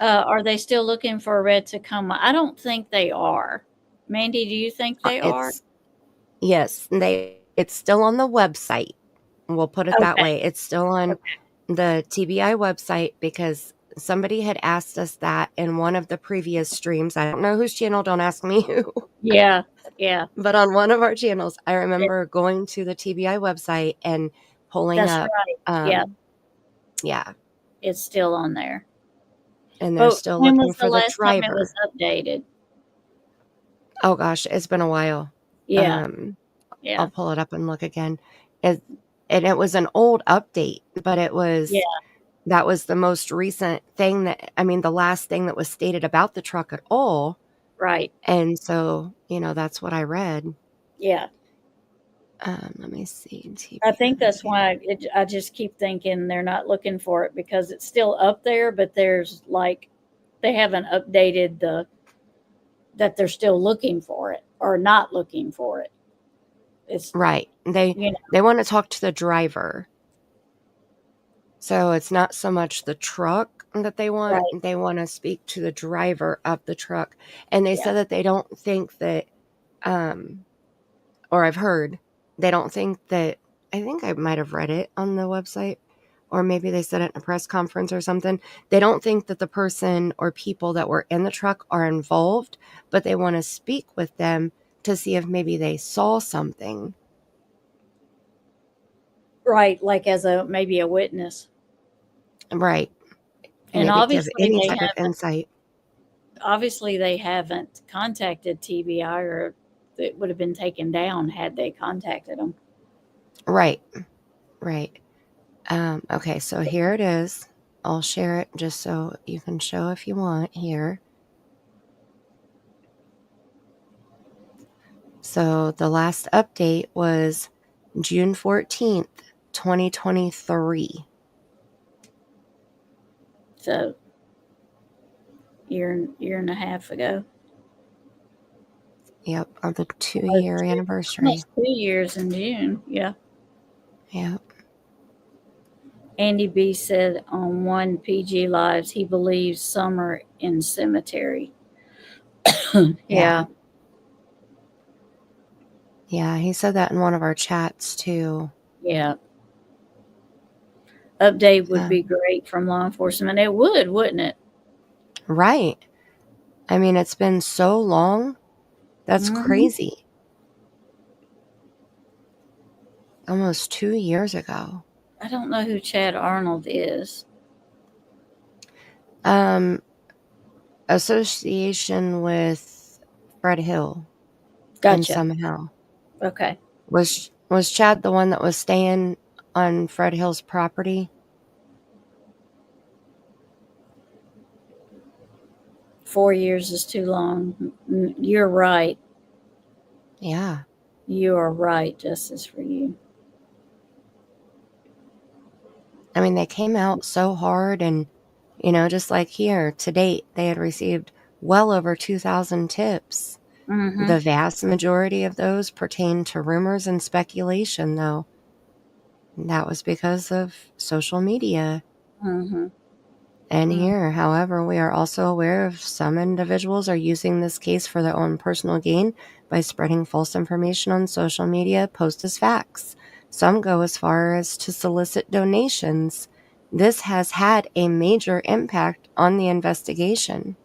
Are they still looking for a red Tacoma? I don't think they are. Mandy, do you think they are? Yes, it's still on the website. We'll put it that Okay. way. It's still on Okay. the TBI website because somebody had asked us that in one of the previous streams. I don't know whose channel, don't ask me who. Yeah. Yeah. But on one of our channels, I remember going to the TBI website and pulling That's up. right. Yeah. Yeah. It's still on there. And they're But still when looking was the for the last time it was driver. updated? Oh gosh, it's been a while. Yeah. I'll Yeah. pull it up and look again. And it was an old update, but it was Yeah. that was the most recent thing the last thing that was stated about the truck at all. Right. And so, that's what I read. Yeah. Let me see. I think that's why I just keep thinking they're not looking for it because it's still up there, but there's they haven't updated that they're still looking for it or not looking for it. It's right. They want to talk to the driver. So it's not so much the truck that they want. Right. They want to speak to the driver of the truck. And they said that they don't think that, or I've heard, they don't think that, I think I might have read it on the website, or maybe they said it in a press conference or something. They don't think that the person or people that were in the truck are involved, but they want to speak with them to see if maybe they saw something. Right, like as maybe a witness. Right. And maybe give obviously any they type of insight. Obviously they haven't contacted TBI, or it would have been taken down had they contacted them. Right. Okay, so here it is. I'll share it just so you can show if you want here. So the last update was June 14th, 2023. So year and a half ago. Yep, on the 2-year anniversary. Almost 2 years in June. Yeah. Yep. Andy B said on one PG Lives he believes Summer in cemetery. Yeah. Yeah, he said that in one of our chats too. Yeah. Update would be great from law enforcement. It would, wouldn't it? Right. I mean, it's been so long. That's crazy. Almost 2 years ago. I don't know who Chad Arnold is. Association with Fred Hill. Gotcha. Somehow. Okay. Was Chad the one that was staying on Fred Hill's property? 4 years is too long. You're right. Yeah. You are right. Justice for you. I mean, they came out so hard, and, just like here, to date, they had received well over 2,000 tips. Mm-hmm. The vast majority of those pertain to rumors and speculation, though. And that was because of social media. Mm-hmm. And here, however, we are also aware of some individuals are using this case for their own personal gain by spreading false information on social media, post as facts. Some go as far as to solicit donations. This has had a major impact on the investigation.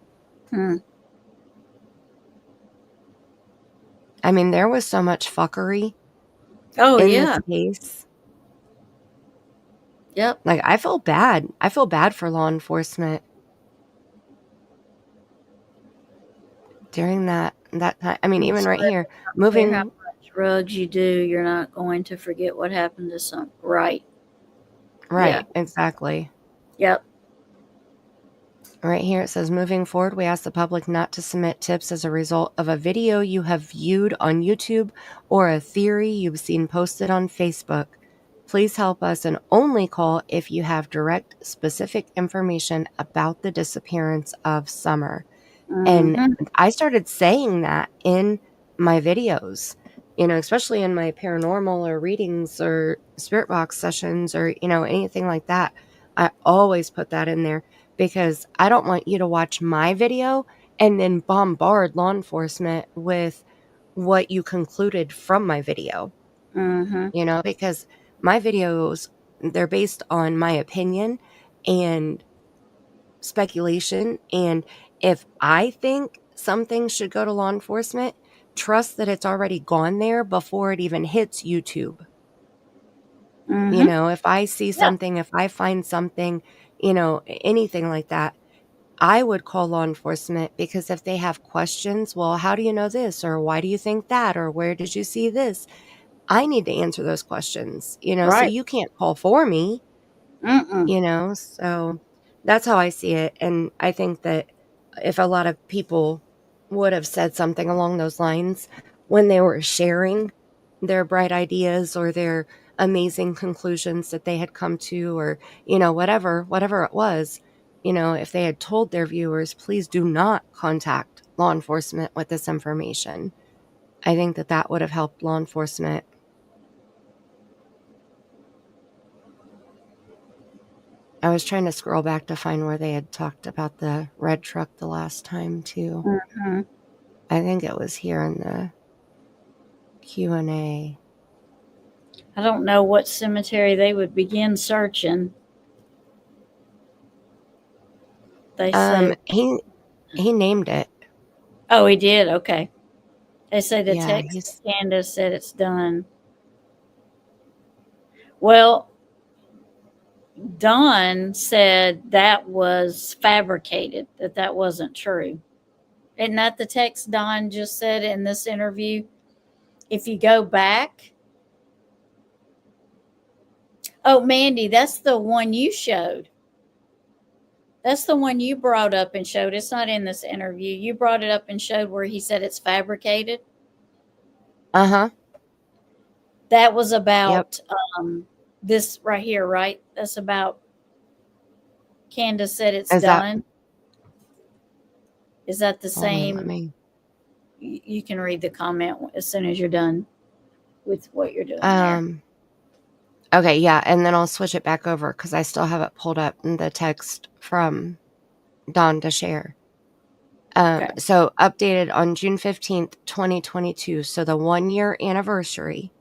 I mean, there was so much fuckery in this case. Yep. Like, I feel bad. I feel bad for law enforcement. During that time, I mean, even right here, moving. How much drugs you do, you're not going to forget what happened to some. Right. Right. Yeah. Exactly. Yep. Right here it says, moving forward, we ask the public not to submit tips as a result of a video you have viewed on YouTube or a theory you've seen posted on Facebook. Please help us and only call if you have direct, specific information about the disappearance of Summer. And I started saying that in my videos, especially in my paranormal or readings or spirit box sessions or, anything like that. I always put that in there because I don't want you to watch my video and then bombard law enforcement with what you concluded from my video, because my videos, they're based on my opinion and speculation. And if I think something should go to law enforcement, trust that it's already gone there before it even hits YouTube. If I see something, if I find something, anything like that, I would call law enforcement because if they have questions, well, how do you know this? Or why do you think that? Or where did you see this? I need to answer those questions, so Right. you can't call for me, so that's how I see it. And I think that if a lot of people would have said something along those lines when they were sharing their bright ideas or their amazing conclusions that they had come to, or, whatever it was, if they had told their viewers, please do not contact law enforcement with this information, I think that that would have helped law enforcement. I was trying to scroll back to find where they had talked about the red truck the last time too. I think it was here in the Q&A. I don't know what cemetery they would begin searching. They said he named it. Oh, he did. Okay. They say the Yeah, text to Candus said it's done. Well, Don said that was fabricated, that wasn't true. Isn't that the text Don just said in this interview? If you go back. Oh, Mandy, that's the one you showed. That's the one you brought up and showed. It's not in this interview. You brought it up and showed where he said it's fabricated. Uh-huh. That was about this right here, right? That's about Candus said it's done. Is that the same? You can read the comment as soon as you're done with what you're doing there. Okay, yeah, and then I'll switch it back over because I still have it pulled up in the text from Don to Cher. So updated on June 15th, 2022. So the 1-year anniversary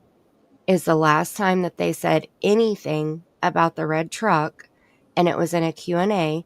is the last time that they said anything about the red truck, and it was in a Q&A,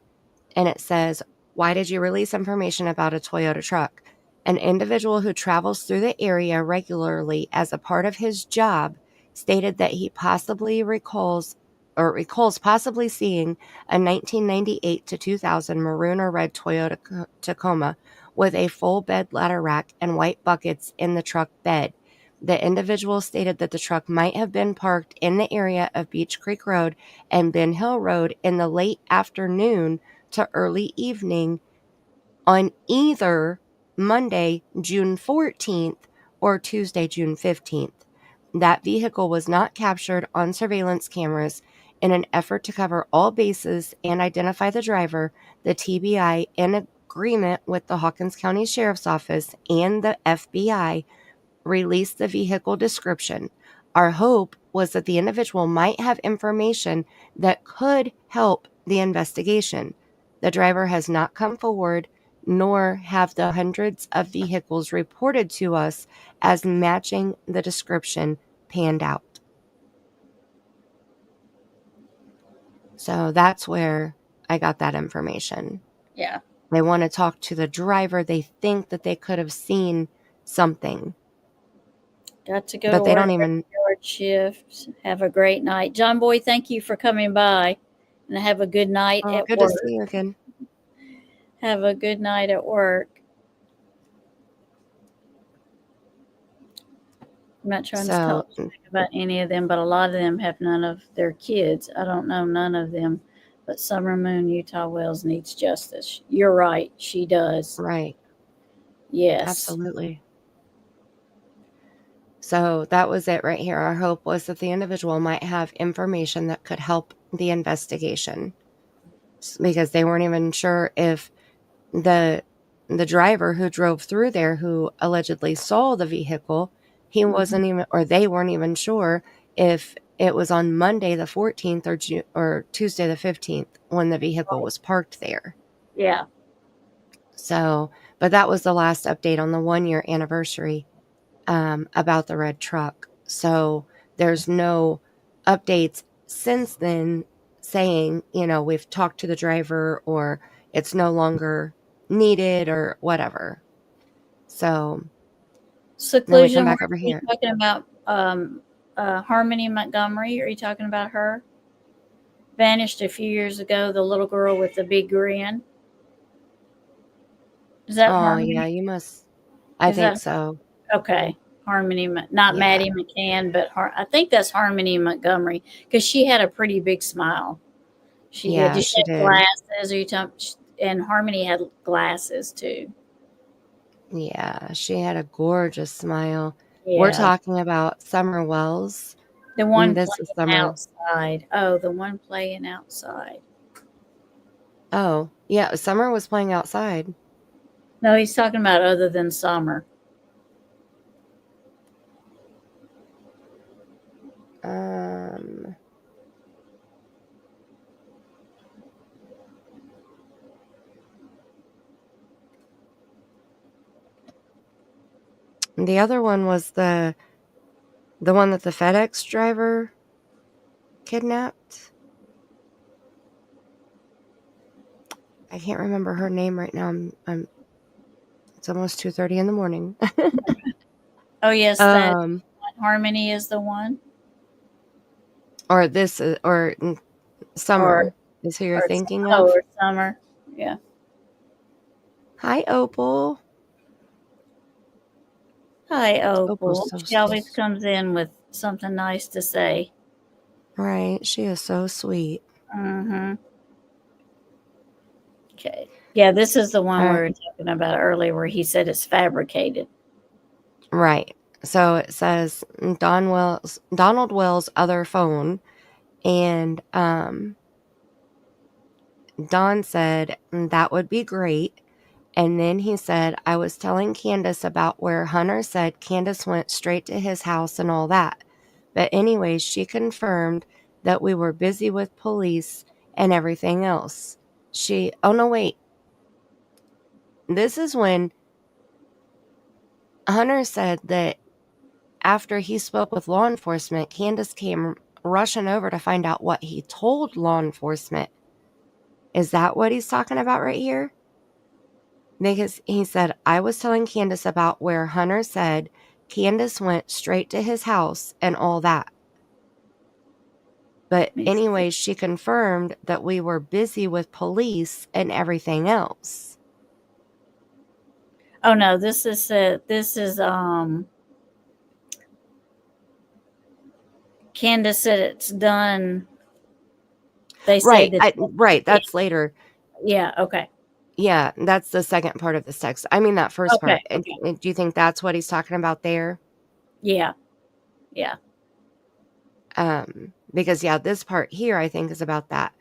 and it says, why did you release information about a Toyota truck? An individual who travels through the area regularly as a part of his job stated that he possibly recalls possibly seeing a 1998 to 2000 maroon or red Toyota Tacoma with a full bed ladder rack and white buckets in the truck bed. The individual stated that the truck might have been parked in the area of Beach Creek Road and Ben Hill Road in the late afternoon to early evening on either Monday, June 14th or Tuesday, June 15th. That vehicle was not captured on surveillance cameras. In an effort to cover all bases and identify the driver, the TBI, in agreement with the Hawkins County Sheriff's Office and the FBI, released the vehicle description. Our hope was that the individual might have information that could help the investigation. The driver has not come forward, nor have the hundreds of vehicles reported to us as matching the description panned out. So that's where I got that information. Yeah. They want to talk to the driver. They think that they could have seen something. Got to go but to they work don't even yard shift. Have a great night. John Boy, thank you for coming by. And have a good night at good work. to see you again. Have a good night at work. I'm not trying to talk about any of them, but a lot of them have none of their kids. I don't know none of them But Summer Moon Utah Wells needs justice. You're right. She does. Right. Yes. Absolutely. So that was it right here. Our hope was that the individual might have information that could help the investigation, because they weren't even sure if the driver who drove through there, who allegedly saw the vehicle, he wasn't even, or they weren't even sure if it was on Monday the 14th or Tuesday the 15th when the vehicle was parked there. Yeah. So, but that was the last update on the 1-year anniversary about the red truck. So there's no updates since then saying, we've talked to the driver or it's no longer needed or whatever. So then we come Seclusion. back over Are you here. talking about Harmony Montgomery? Are you talking about her? Vanished a few years ago, the little girl with the big grin. Is that Harmony? Yeah, you must. I think so. Okay. Harmony, not Maddie McCann, but I think that's Harmony Montgomery, because she had a pretty big smile. She did. Did she have glasses? Are you talking? And Harmony had glasses too. Yeah, she had a gorgeous smile. Yeah. We're talking about Summer Wells. The one this playing is Summer outside. Oh, the one playing outside. Oh, yeah, Summer was playing outside. No, he's talking about other than Summer. The other one was the one that the FedEx driver kidnapped. I can't remember her name right now. It's almost 2:30 in the morning. Oh yes, that Harmony is the one. Or this, or Summer is who you're thinking of. Or Summer, yeah. Hi, Opal. Hi, Opal. She always comes in with something nice to say. Right, she is so sweet. Mm-hmm. Okay. Yeah, this is the one we were talking about earlier where he said it's fabricated. Right. So it says Donald Wells' other phone, and Don said that would be great. And then he said, I was telling Candus about where Hunter said Candus went straight to his house and all that. But anyways, she confirmed that we were busy with police and everything else. Oh no, wait. This is when Hunter said that after he spoke with law enforcement, Candus came rushing over to find out what he told law enforcement. Is that what he's talking about right here? Because he said, I was telling Candus about where Hunter said Candus went straight to his house and all that. But anyways, she confirmed that we were busy with police and everything else. Oh no, this is Candus said it's done. They say right. That's later. Yeah. Okay. Yeah, that's the second part of this text. I mean, that first part. Okay. Do you think that's what he's talking about there? Yeah. Yeah. Because this part here, I think, is about that.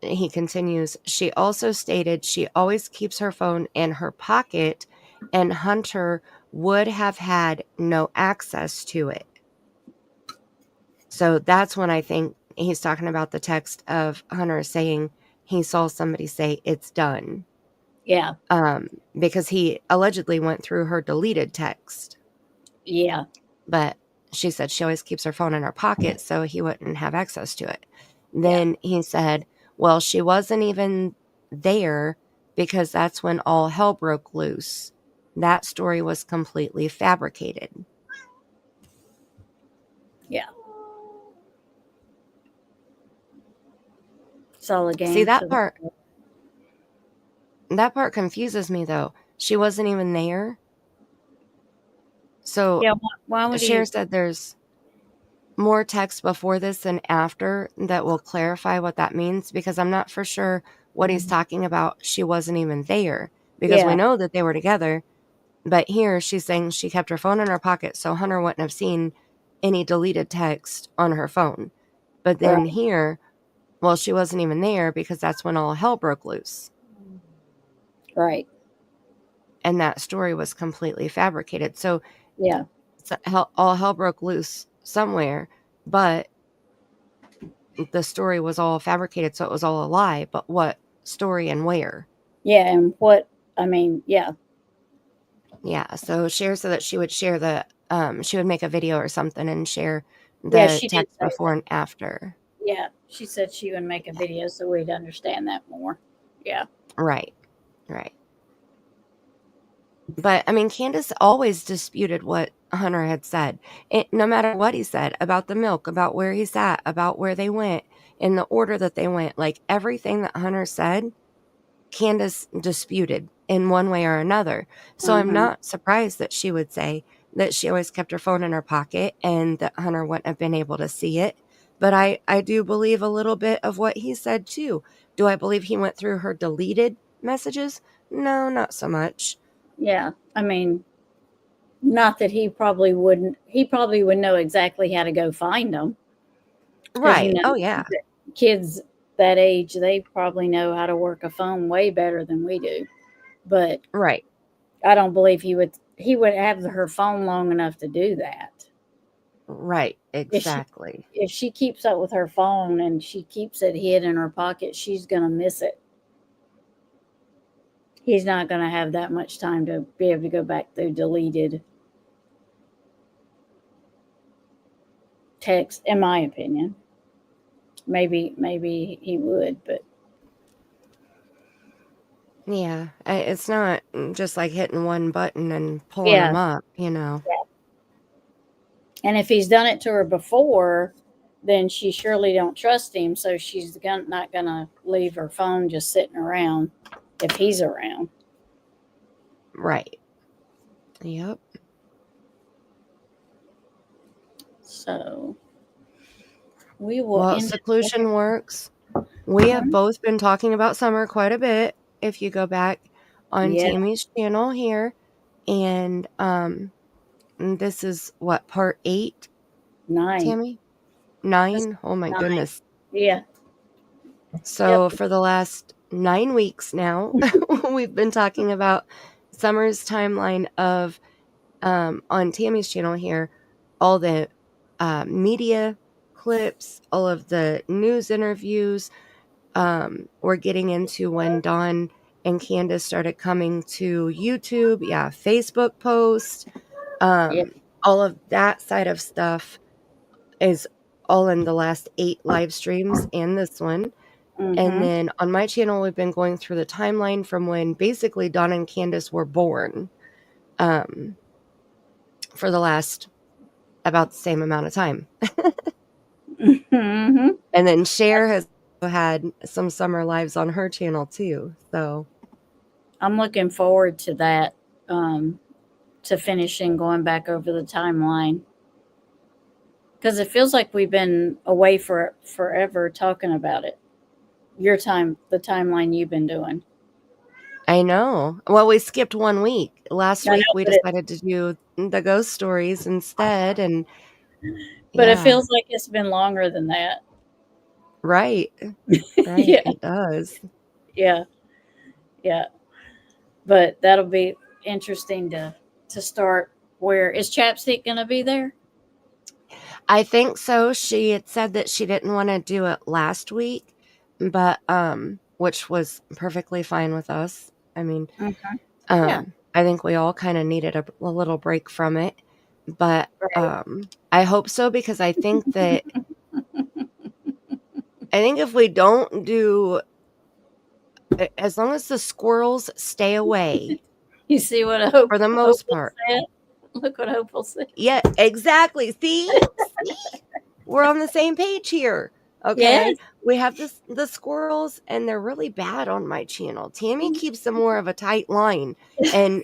He continues, she also stated she always keeps her phone in her pocket and Hunter would have had no access to it. So that's when I think he's talking about the text of Hunter saying he saw somebody say it's done. Yeah. Because he allegedly went through her deleted text. Yeah. But she said she always keeps her phone in her pocket so he wouldn't have access to it. Then he said, well, she wasn't even there because that's when all hell broke loose. That story was completely fabricated. Yeah. It's all a game. See, that part confuses me, though. She wasn't even there. So yeah, why would Cher said there's... more text before this and after that will clarify what that means, because I'm not for sure what he's talking about. She wasn't even there, because we Yeah. know that they were together. But here she's saying she kept her phone in her pocket, so Hunter wouldn't have seen any deleted text on her phone. But then Right. here, well, she wasn't even there because that's when all hell broke loose. Right. And that story was completely fabricated. So Yeah. all hell broke loose somewhere, but the story was all fabricated, so it was all a lie. But what story and where? Yeah. And what, I mean, yeah. Yeah. So Cher said that she would share she would make a video or something and share Yeah, the she did text say before that. and after. Yeah. She said she would make a video so we'd understand that more. Yeah. Right. Right. But I mean, Candus always disputed what Hunter had said. No matter what he said about the milk, about where he sat, about where they went, in the order that they went, like everything that Hunter said, Candus disputed in one way or another. So I'm not surprised that she would say that she always kept her phone in her pocket and that Hunter wouldn't have been able to see it. But I do believe a little bit of what he said too. Do I believe he went through her deleted messages? No, not so much. Yeah. I mean, not that he probably wouldn't. He probably would know exactly how to go find them. Right. Oh, yeah. Kids that age, they probably know how to work a phone way better than we do. But right. I don't believe he would have her phone long enough to do that. Right. Exactly. If she keeps up with her phone and she keeps it hid in her pocket, she's going to miss it. He's not going to have that much time to be able to go back through deleted text, in my opinion. Maybe he would, but yeah, it's not just like hitting one button and pulling them up, you know. Yeah. And if he's done it to her before, then she surely don't trust him, so she's not going to leave her phone just sitting around if he's around. Right. Yep. So we will. Well, seclusion works. We have both been talking about Summer quite a bit. If you go back on Tammy's channel here, and this is what, part 8? 9. Tammy? 9? Oh my goodness. Yeah. So for the last 9 weeks now, we've been talking about Summer's timeline of on Tammy's channel here, all the media clips, all of the news interviews. We're getting into when Don and Candace started coming to YouTube, Facebook posts, all of that side of stuff is all in the last 8 live streams and this one. And then on my channel, we've been going through the timeline from when basically Don and Candace were born for the last about the same amount of time. And then Cher has had some summer lives on her channel too. So I'm looking forward to that, to finishing going back over the timeline. Because it feels like we've been away for forever talking about it. The timeline you've been doing. I know. Well, we skipped 1 week. Last week we decided to do the ghost stories instead, and it feels like it's been longer than that. Right. Right. Yeah. It does. Yeah. Yeah. But that'll be interesting to start. Where is Chapstick going to be there? I think so. She had said that she didn't want to do it last week, but which was perfectly fine with us. I mean, I think we all kind of needed a little break from it, but I hope so, because I think that if we don't do, as long as the squirrels stay away, you see what I hope for the most part. Said? Look what Hopeful said. Yeah, exactly. See? We're on the same page here. Okay. Yes. We have the squirrels, and they're really bad on my channel. Tammy keeps them more of a tight line. And,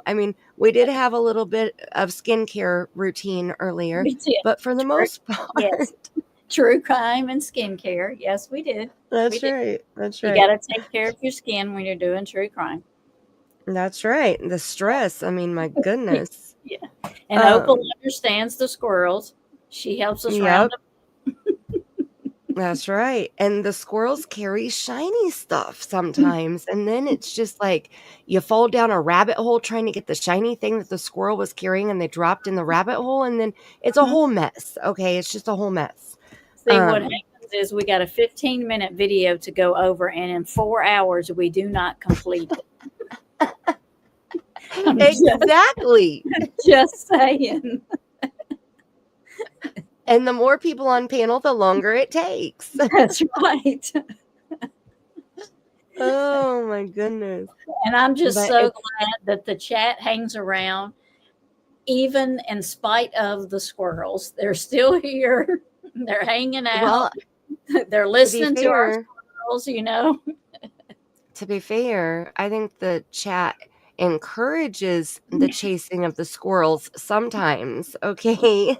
I mean, we did have a little bit of skincare routine earlier, Me too. but for the most Yes. part, True crime and skincare. Yes, we did. We that's did. right. That's You right. got to take care of your skin when you're doing true crime. That's right. The stress. I mean, my goodness. Yeah. And Opal Um, understands the squirrels. She helps us yep, round them. that's right. And the squirrels carry shiny stuff sometimes. And then it's just like you fall down a rabbit hole trying to get the shiny thing that the squirrel was carrying, and they dropped in the rabbit hole. And then it's a whole mess. Okay. It's just a whole mess. See, what happens is we got a 15-minute video to go over, and in 4 hours, we do not complete it. Exactly. Just saying. And the more people on panel, the longer it takes. That's right. Oh my goodness. And I'm just But so it's glad that the chat hangs around, even in spite of the squirrels. They're still here. They're hanging out. well, They're to be listening to our fair, squirrels. I think the chat encourages the chasing of the squirrels sometimes. Okay.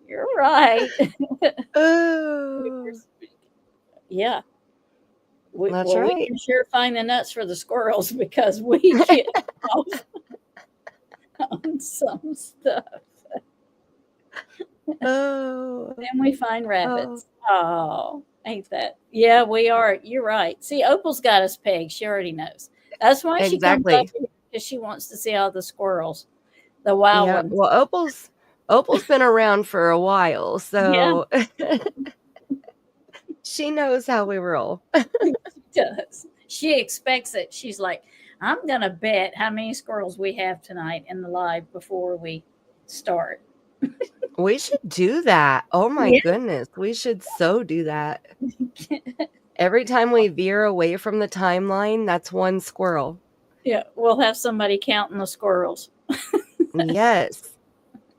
You're right. Oh, Yeah. that's We right. can sure find the nuts for the squirrels because we get off on some stuff. Oh, Then we find rabbits. Oh, ain't that? Yeah, we are. You're right. See, Opal's got us pegged. She already knows. That's why she comes up exactly. here, because she wants to see all the squirrels, the wild Yeah. ones. Well, Opal's been around for a while, Yeah, so she knows how we roll. she does. She expects it. She's like, I'm going to bet how many squirrels we have tonight in the live before we start. We should do that. Oh my Yeah. goodness. We should so do that. Every time we veer away from the timeline, that's one squirrel. Yeah, we'll have somebody counting the squirrels. Yes.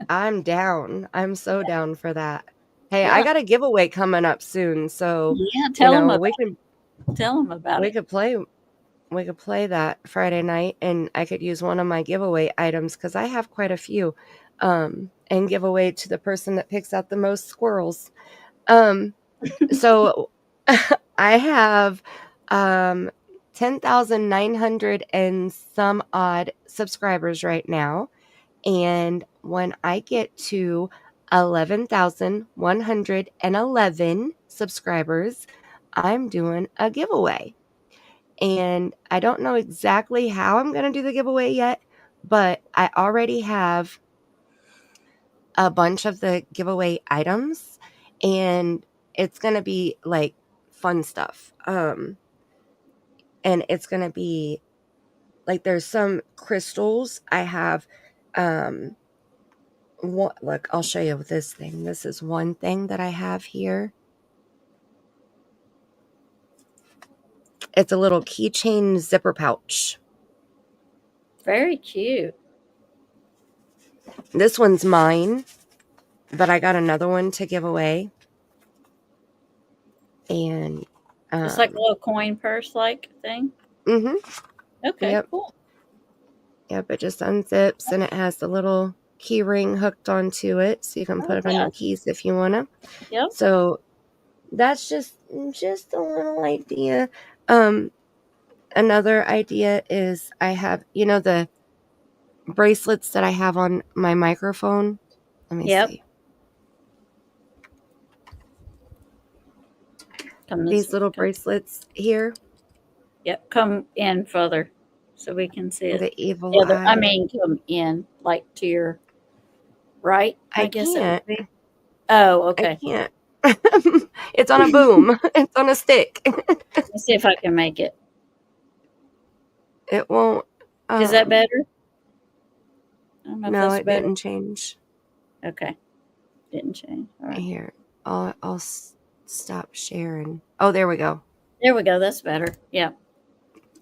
I'm down. I'm so down for that. Hey, I Yeah. got a giveaway coming up soon, so Yeah, tell them about we it. Tell them about we it. could play that Friday night, and I could use one of my giveaway items because I have quite a few, and give away to the person that picks out the most squirrels. So I have 10,900 and some odd subscribers right now. And when I get to 11,111 subscribers, I'm doing a giveaway. And I don't know exactly how I'm going to do the giveaway yet, but I already have a bunch of the giveaway items, and it's going to be like fun stuff. And it's going to be like, there's some crystals I have. Look, I'll show you this thing. This is one thing that I have here. It's a little keychain zipper pouch. Very cute. This one's mine, but I got another one to give away. And It's like a little coin purse like thing. Mm-hmm. Okay, Yep. cool. Yep, it just unzips, and it has the little key ring hooked onto it, so you can put it on your keys if you want to. Yep. So that's just a little idea. Another idea is I have, the bracelets that I have on my microphone. Let me see. These little bracelets here. Yep, come in further so we can see it. The evil eye. Come in, like to your right, I guess can't. it would be. Oh, okay. I can't. It's on a boom. It's on a stick. Let's see if I can make it. It won't. Is that better? I don't know if No, that's it better. didn't change. Okay. Didn't change. All right. Here, I'll stop sharing. Oh, there we go. There we go. That's better. Yeah.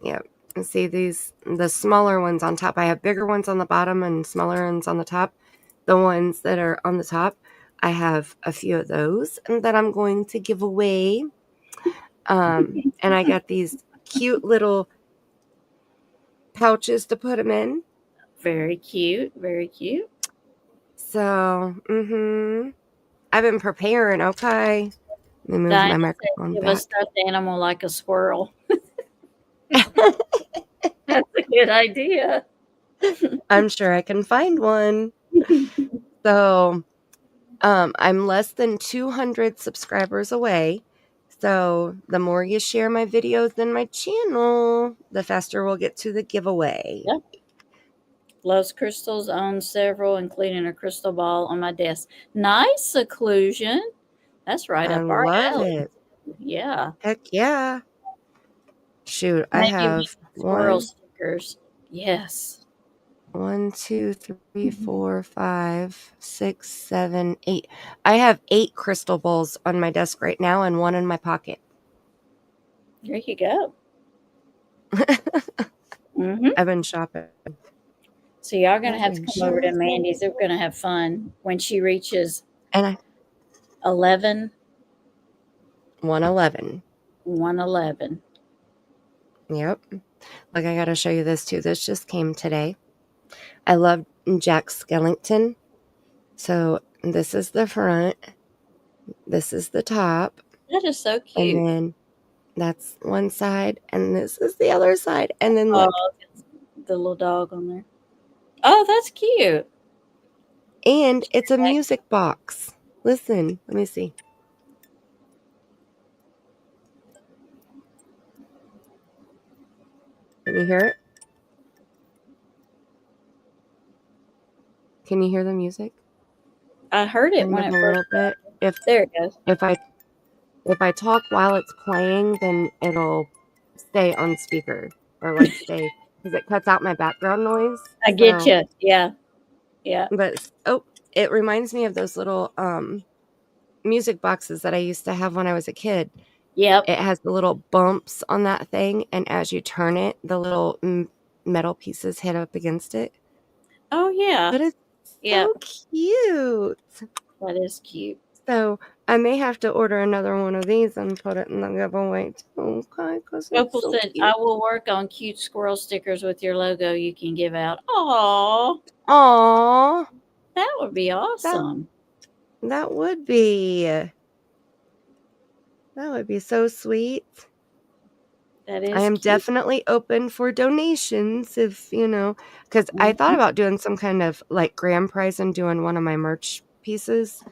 Yep. And see the smaller ones on top. I have bigger ones on the bottom and smaller ones on the top. The ones that are on the top I have a few of those that I'm going to give away. And I got these cute little pouches to put them in. Very cute. Very cute. So, I've been preparing. Okay. Let me move my Dinah said, microphone give a back. stuffed animal like a squirrel. That's a good idea. I'm sure I can find one. So, I'm less than 200 subscribers away. So, the more you share my videos in my channel, the faster we'll get to the giveaway. Yep. Loves crystals, owns several, including a crystal ball on my desk. Nice seclusion. That's right I up our love alley. it. Yeah. Heck yeah. Shoot, I Maybe have squirrel stickers. Yes. 1, 2, 3, 4, 5, 6, 7, 8. I have 8 crystal balls on my desk right now and 1 in my pocket. There you go. I've been shopping. So y'all gonna have to come over to Mandy's. We're gonna have fun when she reaches 11. 111. 111. Yep. Like, I gotta show you this too. This just came today. I love Jack Skellington. So this is the front. This is the top. That is so cute. And then that's one side. And this is the other side. And then look. Oh, the little dog on there. Oh, that's cute. And it's a music box. Listen, let me see. Can you hear it? Can you hear the music? I heard it when it a little bit. There it goes. If I talk while it's playing, then it'll stay on speaker or like stay because it cuts out my background noise. I get you. Yeah. Yeah. But it reminds me of those little music boxes that I used to have when I was a kid. Yep. It has the little bumps on that thing, and as you turn it, the little metal pieces hit up against it. Oh yeah. But it's so cute. That is cute. So I may have to order another one of these and put it in the giveaway too. Okay, because Opal said, I will work on cute squirrel stickers with your logo you can give out. Aww. That would be awesome. That would be. That would be so sweet. That is I am cute. definitely open for donations if, because I thought about doing some kind of like grand prize and doing one of my merch pieces.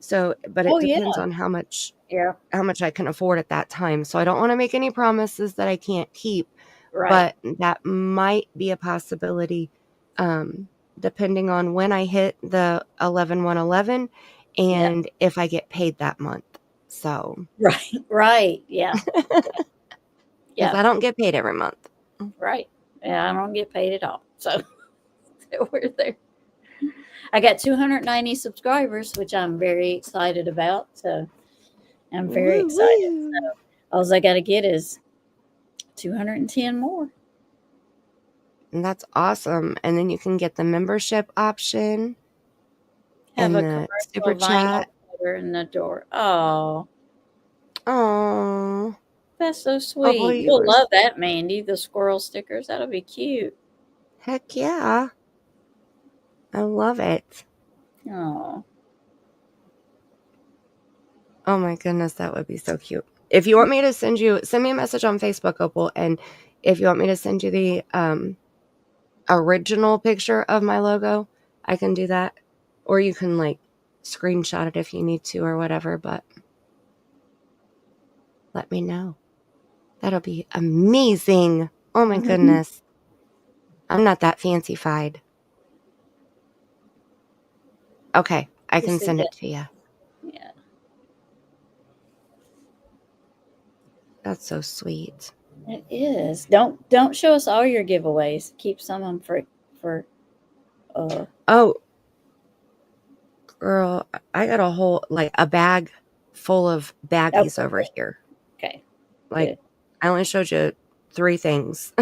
So, but it depends on how much I can afford at that time. So I don't want to make any promises that I can't keep, but that might be a possibility, depending on when I hit the 11/111 and if I get paid that month. So right, yeah. Because I don't get paid every month. Right. Yeah, I don't get paid at all. So we're there. I got 290 subscribers, which I'm very excited about. So I'm very excited. So all I got to get is 210 more. And that's awesome. And then you can get the membership option. Have and a the super commercial chat. in the door. Oh. Oh. That's so sweet. You'll love that, Mandy. The squirrel stickers. That'll be cute. Heck yeah. I love it. Oh. Oh my goodness, that would be so cute. If you want me to send me a message on Facebook, Opal, and if you want me to send you the original picture of my logo, I can do that. Or you can like screenshot it if you need to or whatever, but let me know. That'll be amazing. Oh my goodness. I'm not that fancy-fied. Okay, I can send it to you. Yeah. That's so sweet. It is. Don't show us all your giveaways. Keep some of them for Oh, girl, I got a whole a bag full of baggies over here. Okay. Like, good. I only showed you 3 things.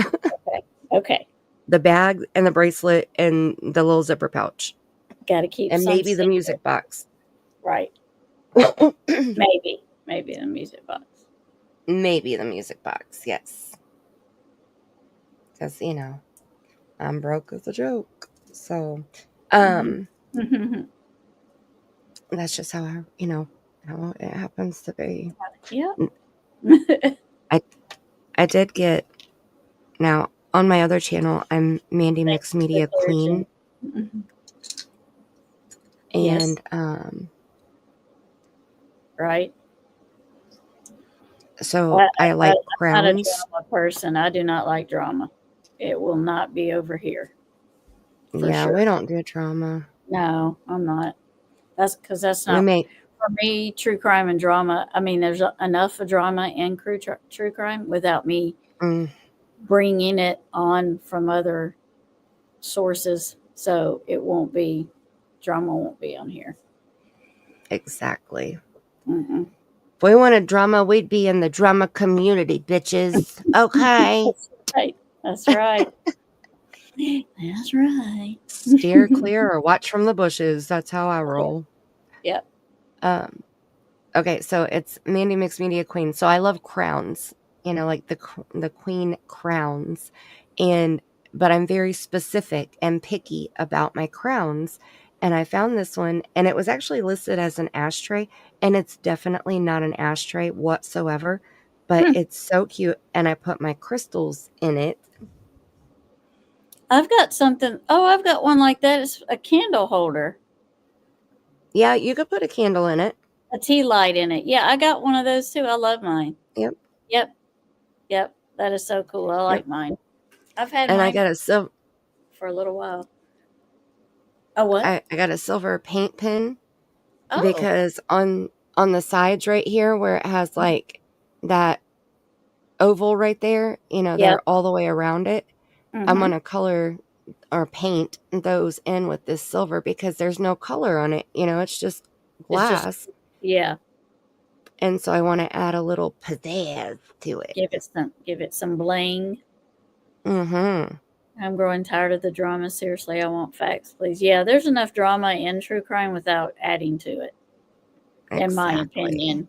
Okay. The bag and the bracelet and the little zipper pouch. Got to keep and some maybe secret. The music box. Right. Maybe the music box. Maybe the music box, yes. Because, I'm broke as a joke. So, that's just how how it happens to be. Yeah. I did get, now, on my other channel, I'm Mandy Mixed Media Queen. And, right. So I like crowns. I'm not a drama person. I do not like drama. It will not be over here. Yeah, sure. we don't do drama. No, I'm not. That's because that's We not make for me. True crime and drama. I mean, there's enough of drama in true crime without me bringing it on from other sources. So it won't be drama. Won't be on here. Exactly. Mm-hmm. If we wanted drama, we'd be in the drama community, bitches. Okay. That's right. That's right. Steer clear or watch from the bushes. That's how I roll. Yep. Okay, so it's Mandy Mixed Media Queen. So I love crowns, like the queen crowns, but I'm very specific and picky about my crowns. And I found this one, and it was actually listed as an ashtray, and it's definitely not an ashtray whatsoever, but it's so cute. And I put my crystals in it. I've got something. Oh, I've got one like that. It's a candle holder. Yeah, you could put a candle in it. A tea light in it. Yeah, I got one of those too. I love mine. Yep. That is so cool. I like mine. I've had and mine I got a for a little while. Oh, what? I got a silver paint pen Oh. because on the sides right here where it has like that oval right there, they're all the way around it. I'm going to color or paint those in with this silver because there's no color on it. It's just glass. Yeah. And so I want to add a little pizzazz to it. Give it some bling. Mm-hmm. I'm growing tired of the drama. Seriously, I want facts, please. Yeah, there's enough drama in true crime without adding to it. Exactly. In my opinion.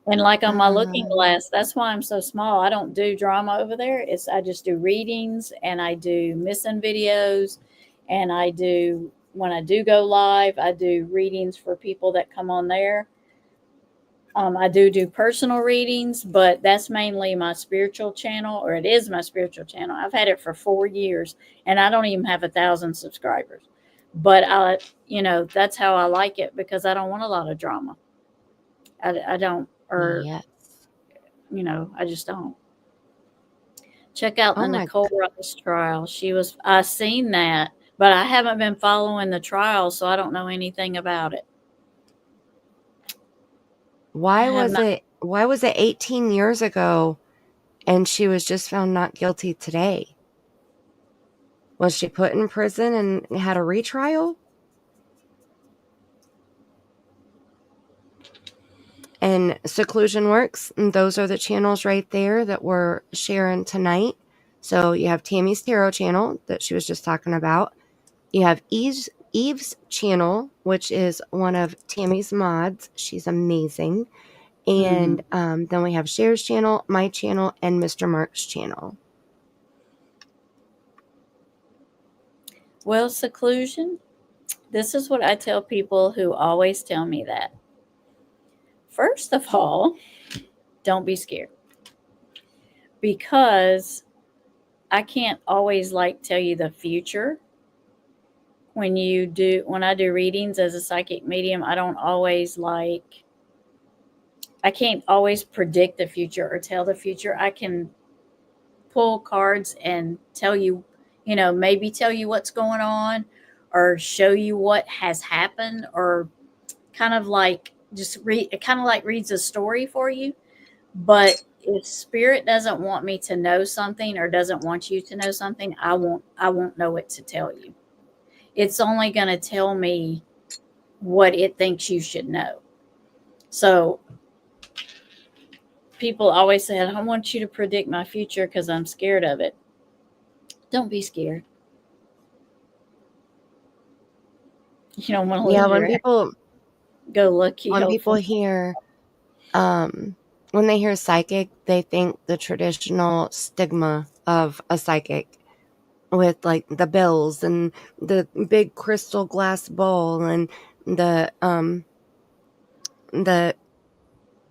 And like on my looking glass, that's why I'm so small. I don't do drama over there. I just do readings, and I do missing videos, and when I do go live, I do readings for people that come on there. I do personal readings, but that's mainly my spiritual channel, or it is my spiritual channel. I've had it for 4 years, and I don't even have 1,000 subscribers. But that's how I like it, because I don't want a lot of drama. I don't, or yes. I just don't. Check out the Nicole Rice trial. I seen that, but I haven't been following the trial, so I don't know anything about it. Why was it 18 years ago and she was just found not guilty today? Was she put in prison and had a retrial? And Seclusion Works, and those are the channels right there that we're sharing tonight. So you have Tammy's Tarot channel that she was just talking about. You have Eve's channel, which is one of Tammy's mods. She's amazing. And then we have Cher's channel, my channel, and Mr. Mark's channel. Well, Seclusion, this is what I tell people who always tell me that. First of all, don't be scared, because I can't always tell you the future. When I do readings as a psychic medium, I can't always predict the future or tell the future. I can pull cards and tell you, maybe tell you what's going on, or show you what has happened, or kind of reads a story for you. But if spirit doesn't want me to know something, or doesn't want you to know something, I won't know it to tell you. It's only going to tell me what it thinks you should know. So people always say, I want you to predict my future because I'm scared of it. Don't be scared. You don't want to Yeah, lose your go lucky. when people Hopeful. hear when they hear psychic, they think the traditional stigma of a psychic with like the bells and the big crystal glass bowl and the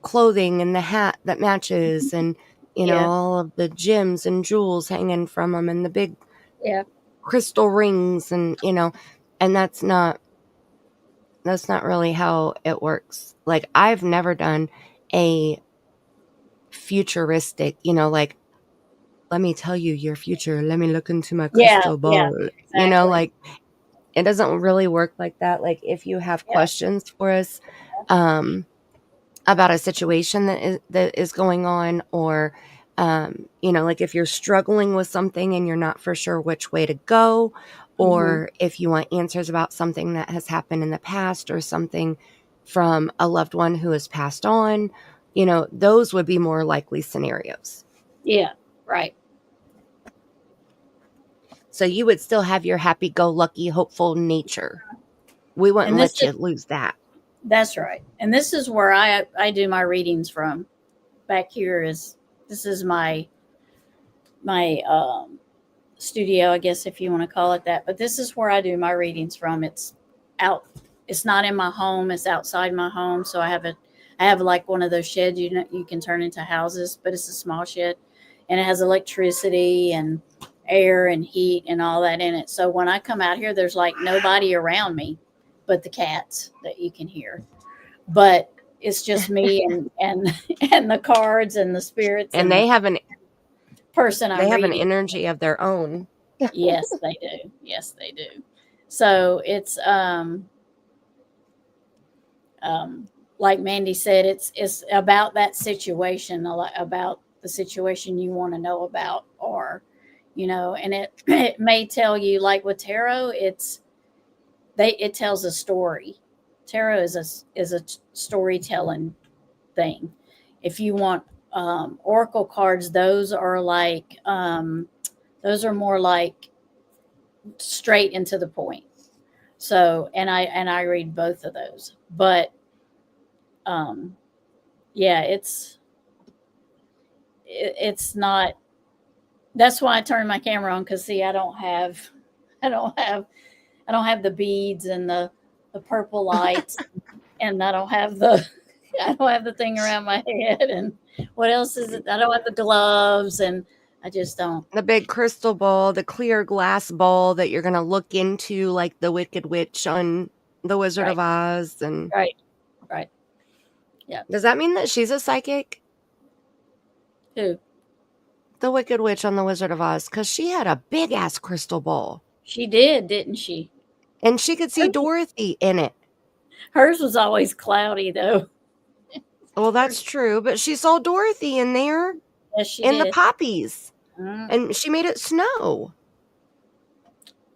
clothing and the hat that matches and Yeah. all of the gems and jewels hanging from them and the big Yeah. crystal rings and and that's not really how it works. Like I've never done a futuristic, like let me tell you your future, let me look into my Yeah. crystal Yeah. ball. Exactly. Like it doesn't really work like that. Like if you have Yeah. questions for us about a situation that is going on, or like if you're struggling with something and you're not for sure which way to go, or if you want answers about something that has happened in the past or something from a loved one who has passed on, those would be more likely scenarios. Yeah. Right. So you would still have your happy-go-lucky, hopeful nature. We wouldn't let you lose that. That's right. And this is where I do my readings from. Back here this is my studio, I guess, if you want to call it that. But this is where I do my readings from. It's not in my home. It's outside my home. So I have like one of those sheds you can turn into houses, but it's a small shed, and it has electricity and air and heat and all that in it. So when I come out here, there's like nobody around me but the cats that you can hear. But it's just me and the cards and the spirits and they have an person. They have an energy of their own. Yes, they do. Yes, they do. So it's like Mandy said, it's about that situation, about the situation you want to know about, or and it may tell you, like with tarot, it tells a story. Tarot is a storytelling thing. If you want oracle cards, those are more like straight into the point. So, and I read both of those, but yeah, it's not. That's why I turned my camera on, because see, I don't have the beads and the purple lights, and I don't have the thing around my head, and what else is it? I don't have the gloves, and I just don't. The big crystal ball, the clear glass ball that you're going to look into, like the Wicked Witch on The Wizard of Oz. And Right. Yeah. Does that mean that she's a psychic? Who? The Wicked Witch on The Wizard of Oz, because she had a big ass crystal ball. She did, didn't she? And she could see Dorothy in it. Hers was always cloudy, though. Well, that's true, but she saw Dorothy in there. Yes, she in did. the poppies. And she made it snow.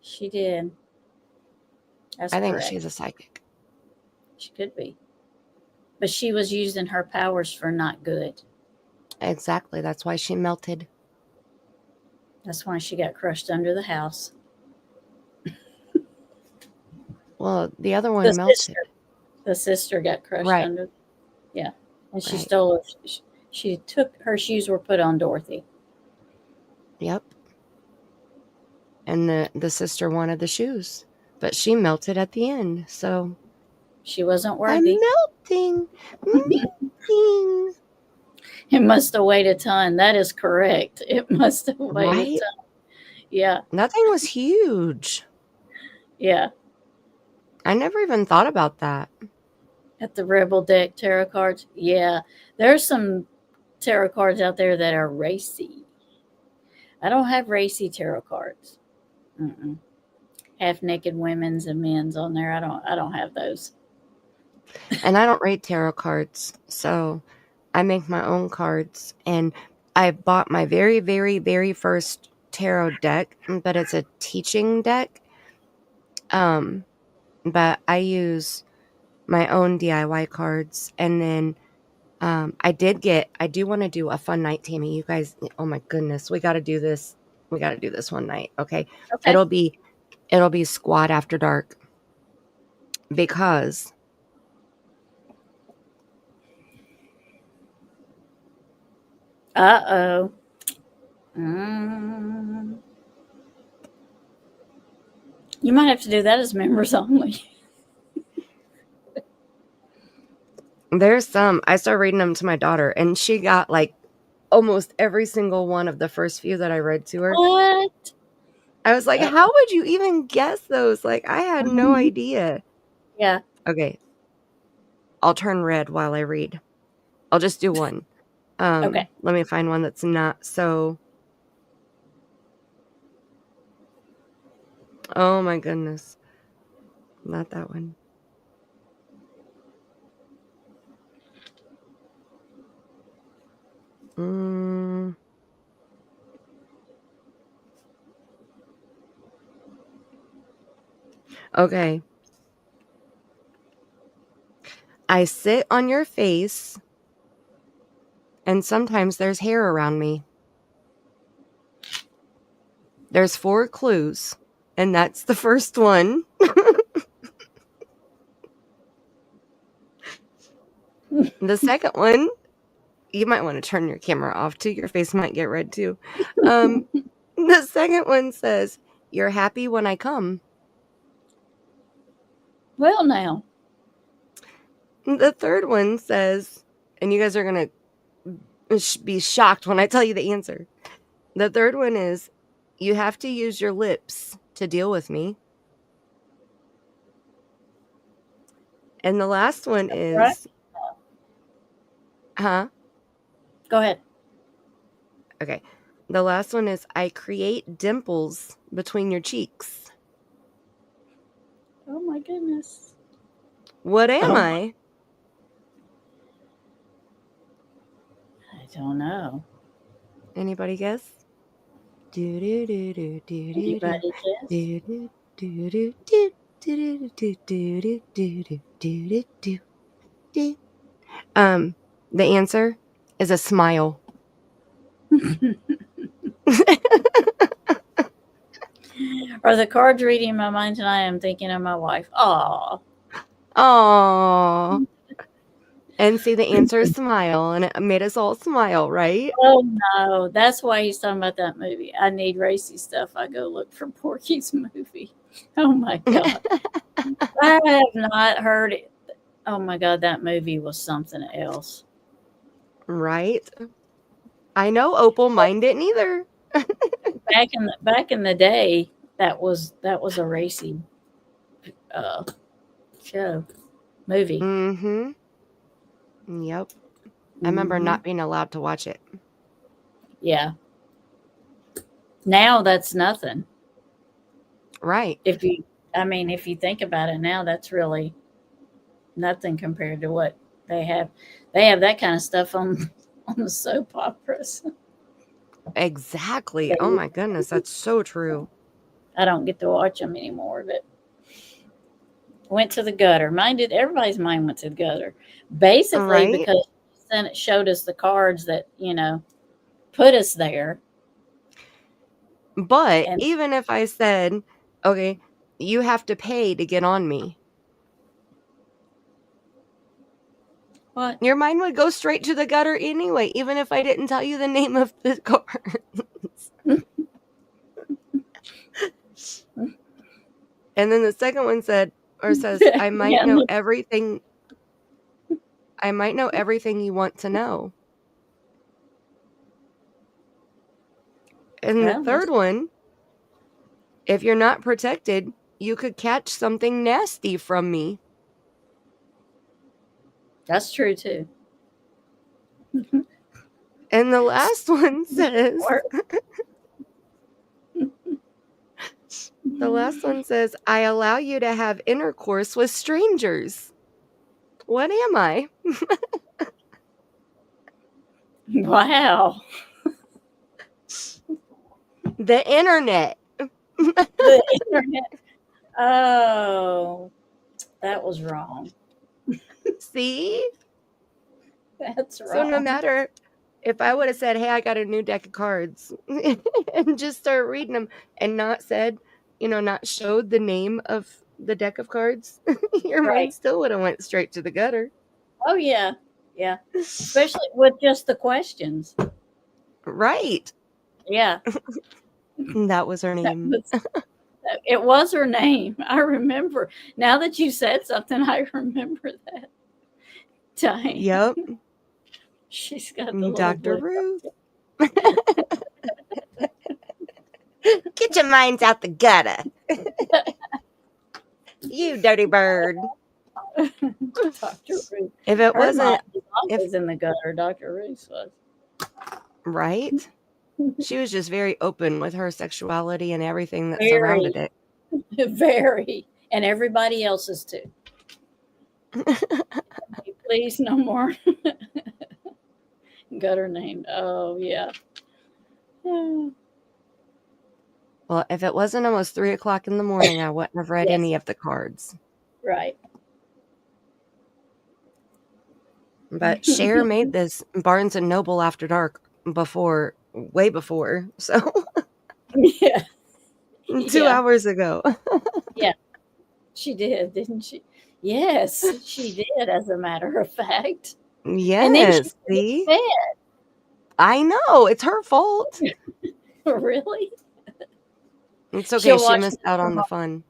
She did. That's I think correct. she's a psychic. She could be. But she was using her powers for not good. Exactly. That's why she melted. That's why she got crushed under the house. Well, the other one melted. The sister got crushed under. Yeah. And she stole her. She took her shoes were put on Dorothy. Yep. And the sister wanted the shoes, but she melted at the end. So she wasn't worthy. I'm melting. It must have weighed a ton. That is correct. It must have weighed a ton. Yeah. That thing was huge. Yeah. I never even thought about that. At the Rebel Deck tarot cards. Yeah. There's some tarot cards out there that are racy. I don't have racy tarot cards. Half naked women's and men's on there. I don't have those. And I don't read tarot cards, so I make my own cards. And I bought my very, very, very first tarot deck, but it's a teaching deck. But I use my own DIY cards, and then I do want to do a fun night, Tammy. You guys, oh my goodness, we got to do this. We got to do this one night. Okay. It'll be Squad After Dark. Because Uh-oh. Mm. You might have to do that as members only. there's some, I started reading them to my daughter, and she got like almost every single one of the first few that I read to her. What? I was like, how would you even guess those? Like, I had no idea. Yeah. Okay. I'll turn red while I read. I'll just do one. Okay. Let me find one that's not so. Oh my goodness. Not that one. Okay. I sit on your face, and sometimes there's hair around me. There's 4 clues, and that's the first one. The second one, you might want to turn your camera off too. Your face might get red too. The second one says, "You're happy when I come." Well, now. The third one says, and you guys are going to be shocked when I tell you the answer. The third one is, "You have to use your lips to deal with me." And the last one is, Right. Huh? Go ahead. Okay. The last one is, "I create dimples between your cheeks." Oh my goodness. What am I? I don't know. Anybody guess? Anybody guess? The answer is a smile. Are the cards reading my mind tonight? I'm thinking of my wife. Aw. Aww. And see, the answer is smile, and it made us all smile, right? Oh no, that's why he's talking about that movie. I need racy stuff. I go look for Porky's movie. Oh my god. I have not heard it. Oh my god, that movie was something else. Right? I know Opal, mine didn't either. Back in the day, that was a racy show movie. Mm-hmm. Yep. I remember not being allowed to watch it. Yeah. Now that's nothing. Right. If you think about it now, that's really nothing compared to what they have. They have that kind of stuff on the soap operas. Exactly. Oh my goodness, that's so true. I don't get to watch them anymore, but went to the gutter. Everybody's mind went to the gutter. Basically, Right? because then it showed us the cards that, put us there. But even if I said, okay, you have to pay to get on me. What? Your mind would go straight to the gutter anyway, even if I didn't tell you the name of the cards. And then the second one says, I might know everything. I might know everything you want to know. And the third one, if you're not protected, you could catch something nasty from me. That's true too. And the last one says, I allow you to have intercourse with strangers. What am I? Wow. The internet. The internet. Oh, that was wrong. See? That's wrong. So no matter if I would have said, hey, I got a new deck of cards and just start reading them and not said, not showed the name of the deck of cards, your mind Right. still would have went straight to the gutter. Oh yeah. Yeah. Especially with just the questions. Right. Yeah. That was her name. It was her name. I remember. Now that you said something, I remember that. Dang. Yep. She's got the little Dr. blue. Ruth. Get your minds out the gutter. You dirty bird. Dr. Ruth. If it Her wasn't, mind was always in the gutter. Dr. Ruth was. right? She was just very open with her sexuality and everything that Very. surrounded it. Very. And everybody else's too. Please, no more. Gutter named. Oh, yeah. Well, if it wasn't almost 3 o'clock in the morning, I wouldn't have read Yes. any of the cards. Right. But Cher made this Barnes & Noble After Dark before, way before. So Yeah. 2 hours ago. Yeah. She did, didn't she? Yes, she did, as a matter of fact. And then she Yes, see? said, I know. It's her fault. really? It's okay. She'll She watch missed this out on the tomorrow. fun.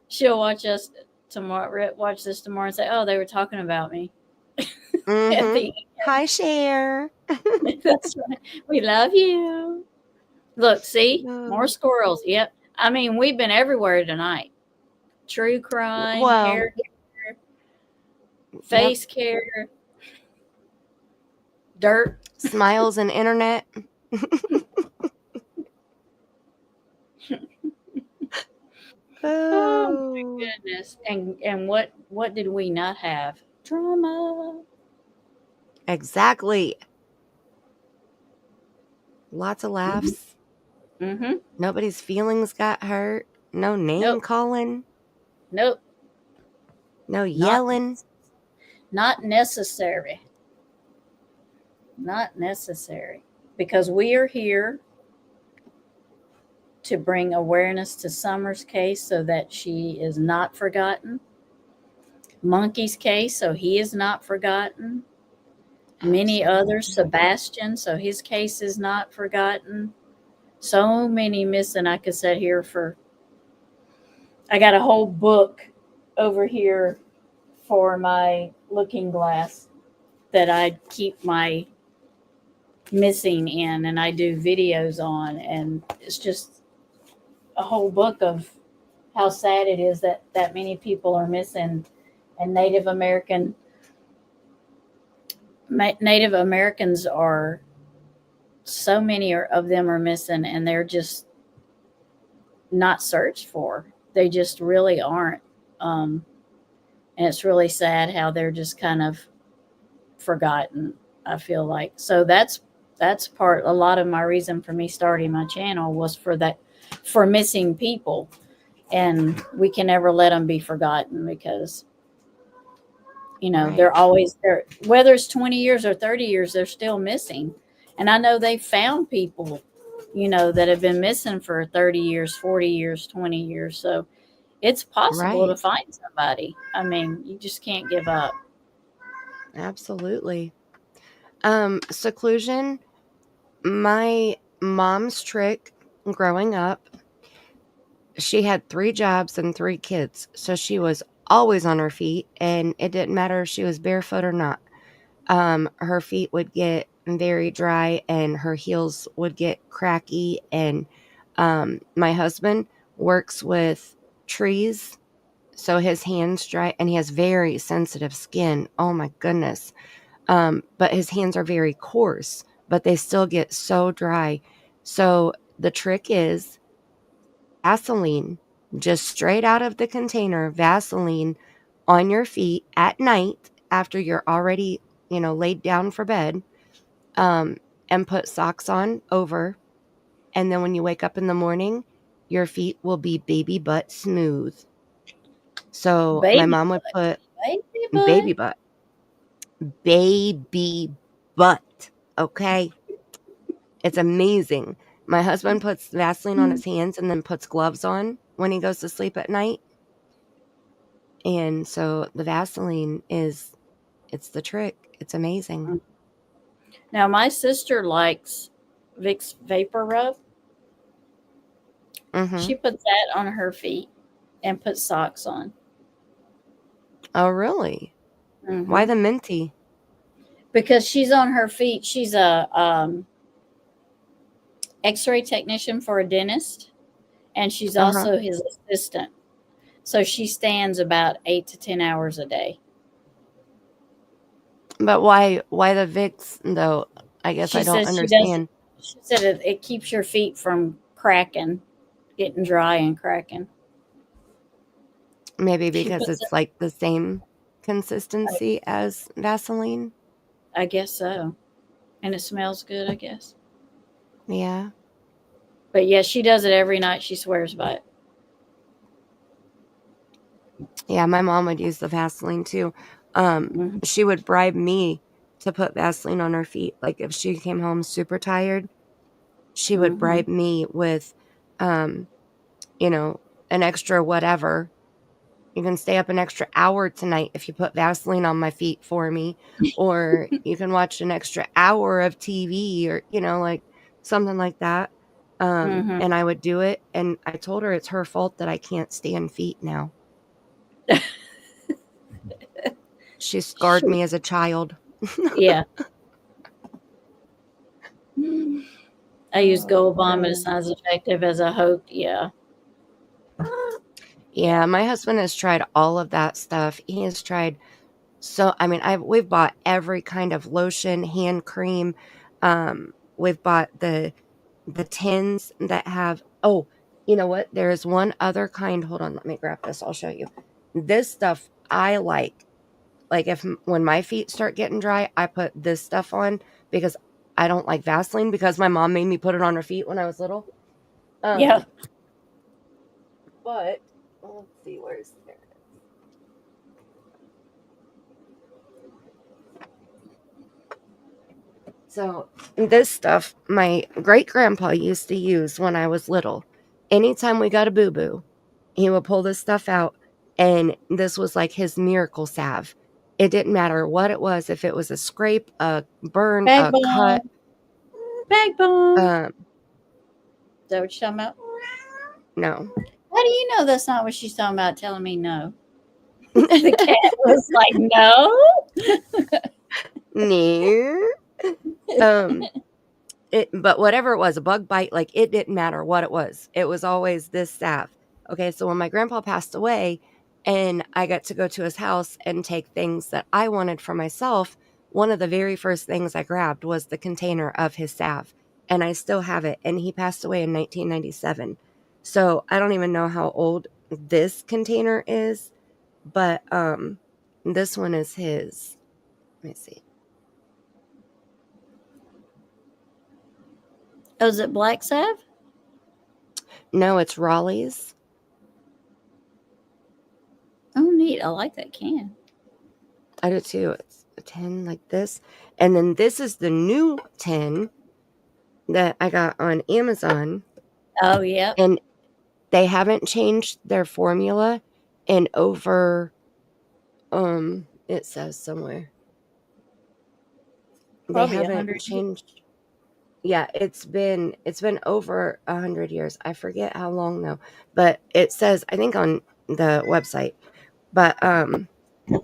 She'll watch us tomorrow. Watch this tomorrow and say, "Oh, they were talking about me." At Mhm. the Hi, Cher. end. That's right. We love you. Look, see, more Um, squirrels. Yep. I mean, we've been everywhere tonight. True crime, Well, hair care, yep. face care, dirt. Smiles and internet. Oh my Oh, goodness! And what did we not have? Drama. exactly. Lots of laughs. Mm-hmm. Nobody's feelings got hurt. No name Nope. calling. Nope. No Not yelling. not necessary. Not necessary. Because we are here to bring awareness to Summer's case so that she is not forgotten. Monkey's case, so he is not forgotten. Many others, Sebastian, so his case is not forgotten. So many missing. I could sit here for, I got a whole book over here for my looking glass that I keep my missing in and I do videos on. And it's just a whole book of how sad it is that that many people are missing. And Native Americans are, so many of them are missing and they're just not searched for. They just really aren't. And it's really sad how they're just kind of forgotten, I feel like. So that's a lot of my reason for me starting my channel was for missing people. And we can never let them be forgotten because, Right. they're always there. Whether it's 20 years or 30 years, they're still missing. And I know they've found people, that have been missing for 30 years, 40 years, 20 years. So it's possible to Right. find somebody. I mean, you just can't give up. Absolutely. Seclusion. My mom's trick growing up, she had 3 jobs and 3 kids. So she was always on her feet and it didn't matter if she was barefoot or not. Her feet would get very dry and her heels would get cracky. And my husband works with trees, so his hands dry and he has very sensitive skin. Oh my goodness. But his hands are very coarse, but they still get so dry. So the trick is Vaseline, just straight out of the container, Vaseline on your feet at night after you're already, laid down for bed, and put socks on over. And then when you wake up in the morning, your feet will be baby butt smooth. So my Baby mom would butt. put baby butt. Baby butt. Okay. It's amazing. My husband puts Vaseline on his hands and then puts gloves on when he goes to sleep at night. And so the Vaseline it's the trick. It's amazing. Now, my sister likes Vicks Vapor Rub. She puts that on her feet and puts socks on. Oh, really? Why the minty? Because she's on her feet. She's a X-ray technician for a dentist, and she's also his assistant. So she stands about 8 to 10 hours a day. But why the Vicks though? I guess I don't understand. She said it keeps your feet from cracking, getting dry and cracking. Maybe because it's like the same consistency as Vaseline. I guess so. And it smells good, I guess. Yeah. But yeah, she does it every night. She swears by it. Yeah, my mom would use the Vaseline too. She would bribe me to put Vaseline on her feet. Like if she came home super tired, she would bribe me with, an extra whatever. You can stay up an extra hour tonight if you put Vaseline on my feet for me, or you can watch an extra hour of TV, or like something like that. And I would do it, and I told her it's her fault that I can't stand feet now. She scarred me as a child. Yeah. I use Gold Bond, but it's not as effective as I hoped. Yeah. Yeah, my husband has tried all of that stuff. He has tried we've bought every kind of lotion, hand cream. We've bought the tins that have, you know what? There is one other kind. Hold on, let me grab this. I'll show you. This stuff I like. Like when my feet start getting dry, I put this stuff on because I don't like Vaseline because my mom made me put it on her feet when I was little. Yeah. But let's see, where's there? So this stuff my great grandpa used to use when I was little. Anytime we got a boo-boo, he would pull this stuff out, and this was like his miracle salve. It didn't matter what it was, if it was a scrape, a burn, a cut. Backbone. Is that what you're talking about? No. How do you know that's not what she's talking about telling me no? The cat was like, no. No. But whatever it was, a bug bite, like it didn't matter what it was. It was always this salve. Okay, so when my grandpa passed away and I got to go to his house and take things that I wanted for myself, one of the very first things I grabbed was the container of his salve. And I still have it. And he passed away in 1997. So I don't even know how old this container is, but this one is his. Let me see. Oh, is it black salve? No, it's Raleigh's. Oh, neat. I like that can. I do too. It's a tin like this. And then this is the new tin that I got on Amazon. Oh, yeah. And they haven't changed their formula in over, it says somewhere. Probably they haven't 100 changed. Yeah, it's been over 100 years. I forget how long though, but it says, I think on the website, but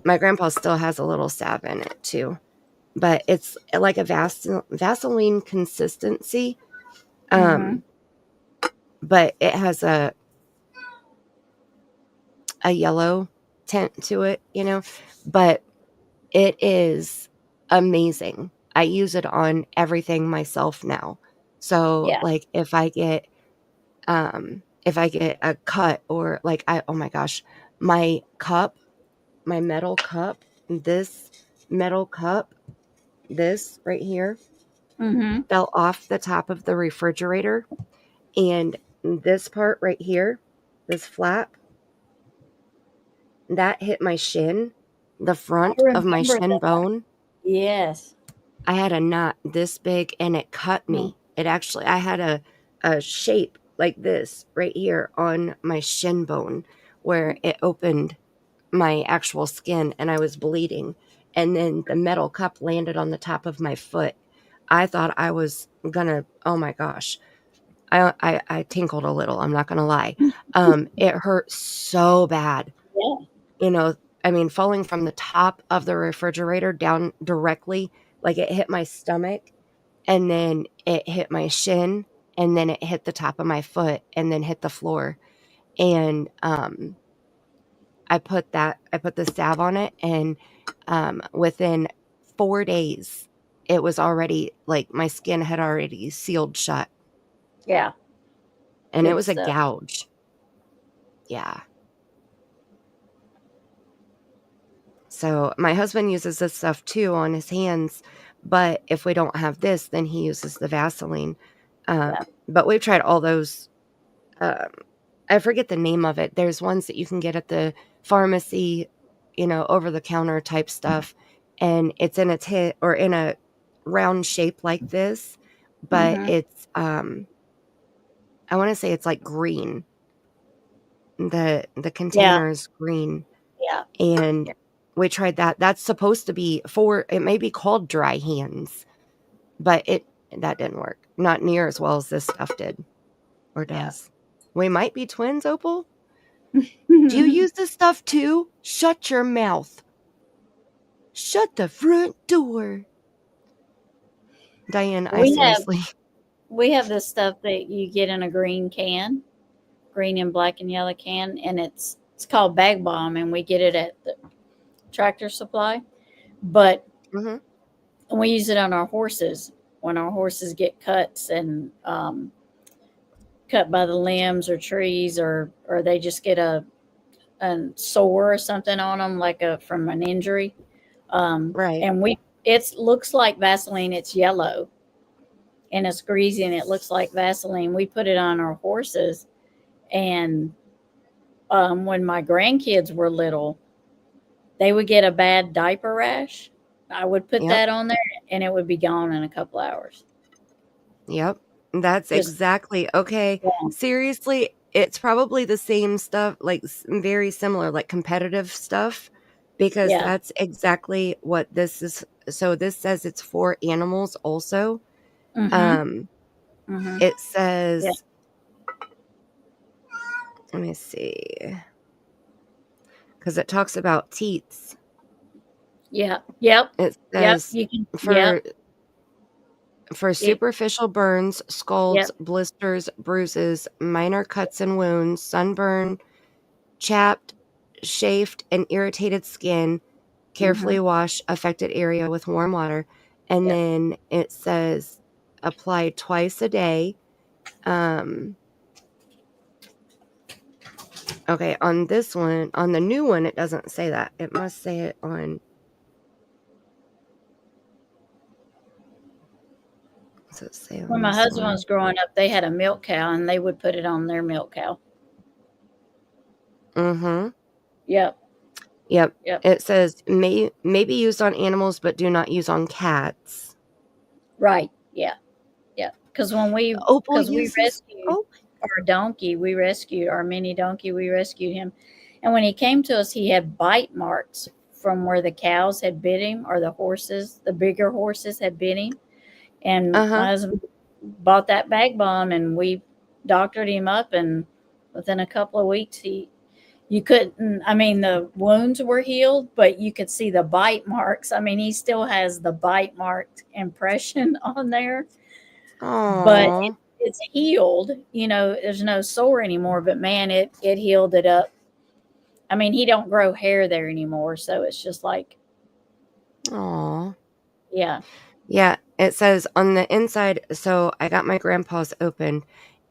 my grandpa still has a little salve in it too, but it's like a Vaseline consistency. But it has a yellow tint to it, but it is amazing. I use it on everything myself now. So like if I get a cut, or like oh my gosh, my metal cup, this metal cup, this right here fell off the top of the refrigerator, and this part right here, this flap, that hit my shin, the front of my shin bone. Yes. I had a knot this big and it cut me. I had a shape like this right here on my shin bone where it opened my actual skin, and I was bleeding. And then the metal cup landed on the top of my foot. I thought I was gonna, oh my gosh. I tinkled a little. I'm not gonna lie. It hurt so bad. Yeah. You know, I mean, falling from the top of the refrigerator down directly, like it hit my stomach, and then it hit my shin, and then it hit the top of my foot, and then hit the floor. And I put the salve on it, and within 4 days, it was already like my skin had already sealed shut. Yeah. And it Good was a stuff. gouge. Yeah. So my husband uses this stuff too on his hands, but if we don't have this, then he uses the Vaseline. But we've tried all those. I forget the name of it. There's ones that you can get at the pharmacy, you know, over the counter type stuff, and it's in a tin or in a round shape like this, but it's I want to say it's like green. The container is green. Yeah. And we tried that. That's supposed to be it may be called dry hands, but that didn't work. Not near as well as this stuff did or does. We might be twins, Opal. Do you use this stuff too? Shut your mouth. Shut the front door. Diane, I seriously. We have this stuff that you get in a green can, green and black and yellow can, and it's called Bag Balm, and we get it at the Tractor Supply. But we use it on our horses when our horses get cuts and cut by the limbs or trees, or they just get a sore or something on them, like from an injury. Right. And it looks like Vaseline. It's yellow and it's greasy and it looks like Vaseline. We put it on our horses, and when my grandkids were little, they would get a bad diaper rash. I would put that on there and it would be gone in a couple hours. Yep. That's exactly okay. Yeah. Seriously, it's probably the same stuff, like very similar, like competitive stuff, because that's exactly what this is. So this says it's for animals also. It says, let me see, because it talks about teats. Yeah. Yep. It says you can, for superficial burns, scalds, blisters, bruises, minor cuts and wounds, sunburn, chapped, chafed, and irritated skin, carefully wash affected area with warm water. And then it says apply twice a day. Okay, on this one, on the new one, it doesn't say that. It must say it on... When my husband was growing up, they had a milk cow, and they would put it on their milk cow. Yep. It says may be used on animals, but do not use on cats. Right. Yeah. Because when we rescued our donkey, our mini donkey, we rescued him, and when he came to us, he had bite marks from where the cows had bit him, or the bigger horses had bit him. And my husband bought that Bag Balm, and we doctored him up, and within a couple of weeks, you couldn't, I mean, the wounds were healed, but you could see the bite marks. I mean, he still has the bite marked impression on there. But it's healed. You know, there's no sore anymore, but man, it healed it up. I mean, he don't grow hair there anymore, so it's just like, yeah. Yeah, it says on the inside, so I got my grandpa's open,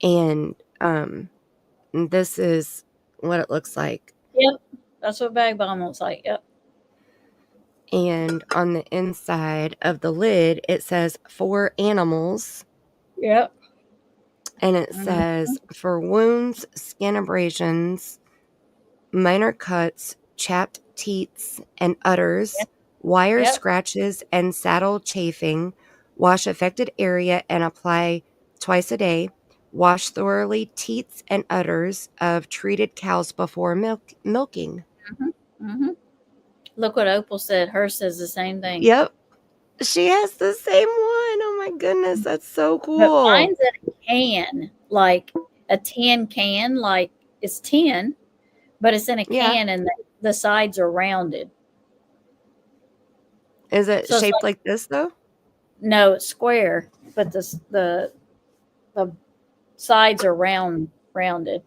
and this is what it looks like. Yep, that's what Bag Balm looks like. Yep. And on the inside of the lid, it says for animals. Yep. And it says for wounds, skin abrasions, minor cuts, chapped teats and udders, wire scratches and saddle chafing, wash affected area and apply twice a day. Wash thoroughly teats and udders of treated cows before milking. Mm-hmm. Look what Opal said. Hers says the same thing. Yep. She has the same one. Oh my goodness, that's so But cool. mine's in a can, like a tin can, like it's tin, but it's in a Yeah. can and the sides are rounded. Is it So it's shaped like, like this though? no, it's square, but the sides are rounded.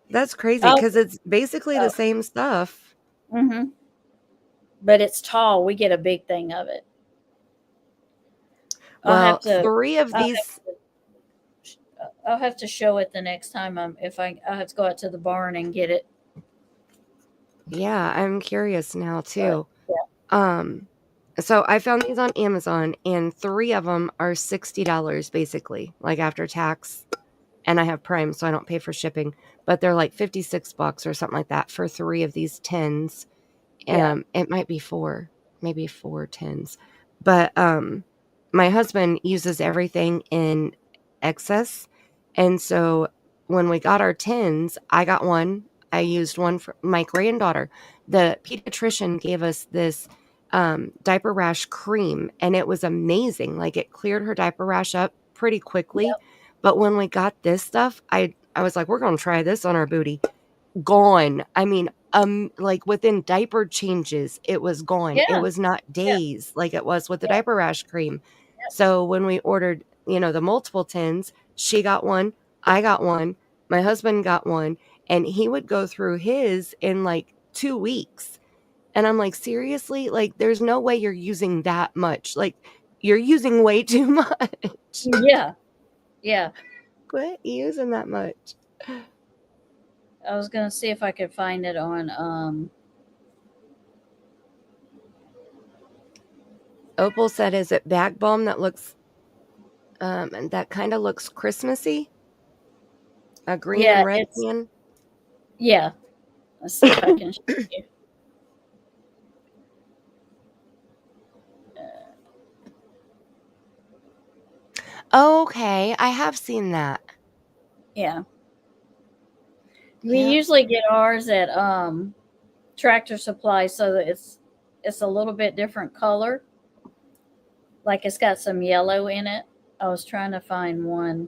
That's crazy Oh, because it's basically the oh. same stuff. Mm-hmm. But it's tall. We get a big thing of it. Well, 3 of these. I'll have to show it the next time I'll have to go out to the barn and get it. Yeah, I'm curious now too. Yeah. So I found these on Amazon, and 3 of them are $60 basically, like after tax. And I have Prime, so I don't pay for shipping. But they're like $56 or something like that for 3 of these tins. Yeah. It might be 4, maybe 4 tins. But my husband uses everything in excess, and so when we got our tins, I got one. I used one for my granddaughter. The pediatrician gave us this diaper rash cream, and it was amazing. Like, it cleared her diaper rash up pretty quickly. Yep. But when we got this stuff, I was like, we're gonna try this on our booty. Gone. I mean, like within diaper changes, it was gone. It Yeah. was not Yeah. days like it was with the Yeah. diaper rash cream. Yep. So when we ordered, the multiple tins, she got one, I got one, my husband got one, and he would go through his in like 2 weeks. And I'm like, seriously? Like, there's no way you're using that much. Like, you're using way too much. Yeah. Yeah. Quit using that much. I was gonna see if I could find it on Opal said, is it back balm that looks and that kind of looks Christmassy? A green and red can? Yeah. Let's see if I can show you. Okay, I have seen that. Yeah. We Yep. usually get ours at Tractor Supply, so that it's a little bit different color. Like, it's got some yellow in it. I was trying to find one.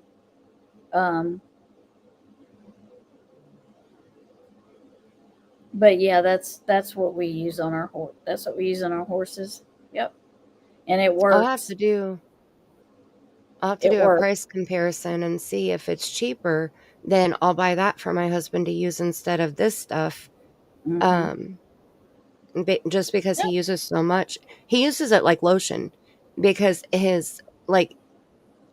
But yeah, that's what we use on our that's what we use on our horses. Yep. And it works. I'll have to do It a works. price comparison and see if it's cheaper. Then I'll buy that for my husband to use instead of this stuff. Mhm. Just because he uses so much. He uses it like lotion because his, like,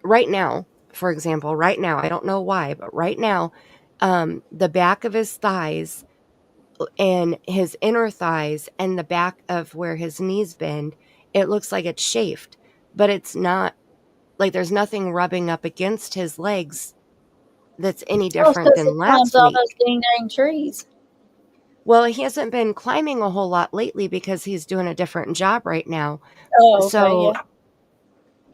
right now, for example, right now, I don't know why, but right now, the back of his thighs and his inner thighs and the back of where his knees bend, it looks like it's chafed, but it's not. Like, there's nothing rubbing up against his legs that's any different because he than climbs last all week. those dang trees. Well, he hasn't been climbing a whole lot lately because he's doing a different job right now. Oh, okay, So,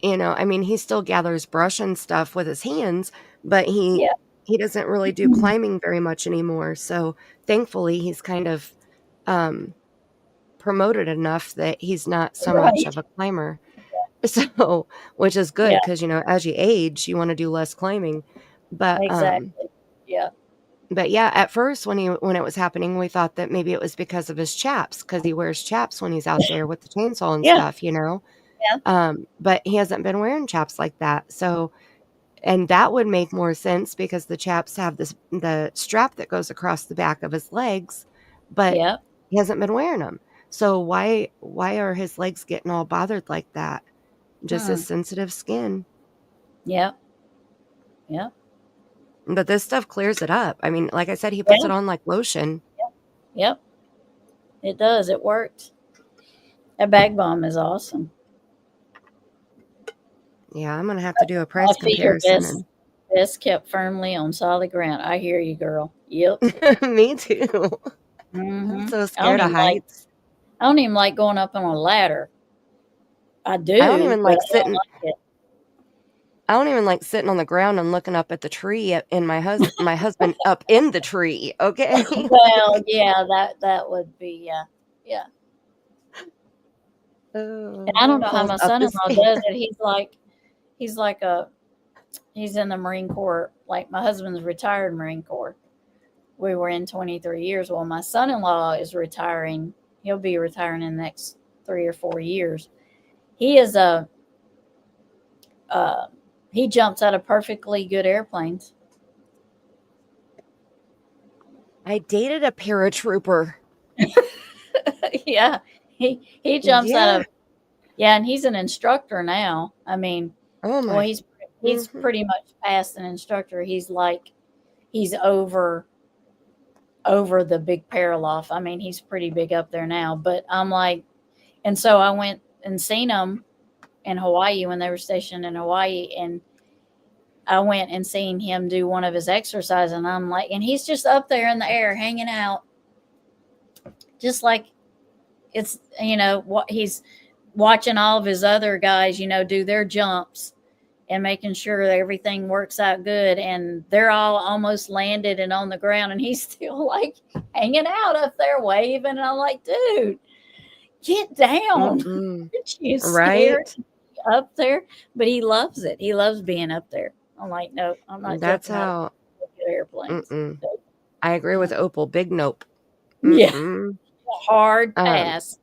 yeah. I mean, he still gathers brush and stuff with his hands, but Yeah. he doesn't really do climbing very much anymore. So thankfully, he's kind of promoted enough that he's not so much Right. of a climber. So, which is good Yeah. because, as you age, you want to do less climbing. But Exactly. Yeah. But yeah, at first when it was happening, we thought that maybe it was because of his chaps, because he wears chaps when he's out there with the chainsaw and Yeah. stuff, Yeah. But he hasn't been wearing chaps like that. So, and that would make more sense because the chaps have the strap that goes across the back of his legs, but Yeah. he hasn't been wearing them. So why are his legs getting all bothered like that? Just his sensitive skin. Yeah. Yeah. But this stuff clears it up. I mean, like I said, he puts it on like lotion. Yep. It does. It works. That bag bomb is awesome. Yeah, I'm gonna have to do a price My feet are comparison. best kept firmly on solid ground. I hear you, girl. Yep. Me too. Mhm. I'm so scared of heights. I don't even like going up on a ladder. I do. I don't even like but I don't sitting. like it. I don't even like sitting on the ground and looking up at the tree and my husband up in the tree. Okay. Well, yeah, that would be yeah. Oh, And I don't know how falls my up his son-in-law does pants. it. He's in the Marine Corps. Like my husband's retired Marine Corps. We were in 23 years. Well, my son-in-law is retiring. He'll be retiring in the next 3 or 4 years. He is he jumps out of perfectly good airplanes. I dated a paratrooper. Yeah, he jumps out Yeah. of and he's an instructor now. I mean, Oh well, my. he's Mhm. pretty much past an instructor. He's over the big paraloft. I mean, he's pretty big up there now. But I'm like, and so I went and seen him in Hawaii when they were stationed in Hawaii, and I went and seen him do one of his exercises, and I'm like, and he's just up there in the air hanging out, just like it's what he's watching all of his other guys do their jumps and making sure that everything works out good, and they're all almost landed and on the ground, and he's still like hanging out up there waving, and I'm like, dude, get down. Mm-mm. Aren't you scared Right? up there? But he loves it. He loves being up there. I'm like, no, I'm not That's jumping out how. of airplanes. Mm-mm. So, I agree with Opal. Big nope. yeah, Mm-mm. hard pass.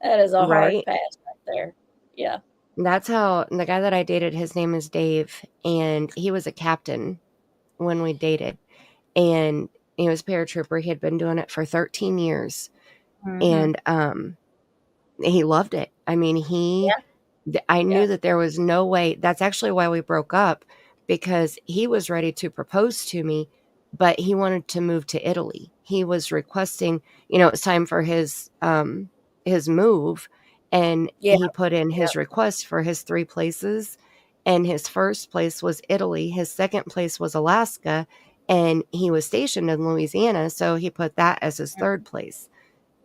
That is a hard Right? pass right there. Yeah. That's how the guy that I dated, his name is Dave, and he was a captain when we dated. And he was a paratrooper. He had been doing it for 13 years. Mm-hmm. And he loved it. I mean, I knew that there was no way. That's actually why we broke up, because he was ready to propose to me, but he wanted to move to Italy. He was requesting, it's time for his move, and Yeah. he put in his request for his 3 places, and his first place was Italy, his second place was Alaska, and he was stationed in Louisiana, so he put that as his third place.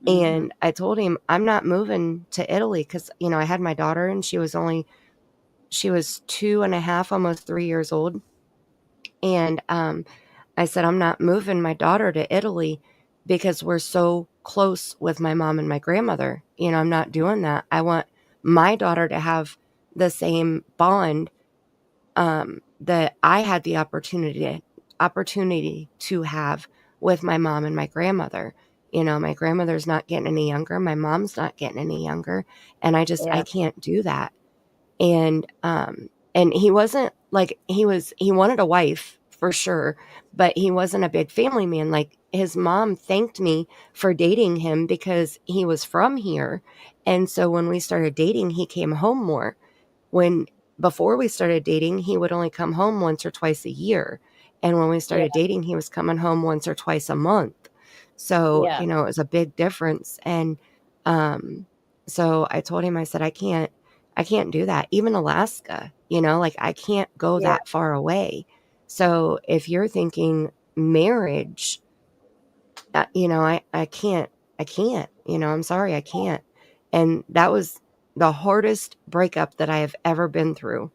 Mm-hmm. And I told him, I'm not moving to Italy because, I had my daughter and she was 2.5, almost 3 years old. And I said, I'm not moving my daughter to Italy because we're so close with my mom and my grandmother. I'm not doing that. I want my daughter to have the same bond that I had the opportunity to have with my mom and my grandmother. My grandmother's not getting any younger. My mom's not getting any younger. And I can't do that. And he wasn't like, he wanted a wife for sure, but he wasn't a big family man. Like his mom thanked me for dating him because he was from here. And so when we started dating, he came home more. Before we started dating, he would only come home once or twice a year. And when we started dating, he was coming home once or twice a month. So, it was a big difference. And so I told him, I said, I can't do that. Even Alaska, like I can't go that far away. So if you're thinking marriage, I can't, I'm sorry, I can't. And that was the hardest breakup that I have ever been through.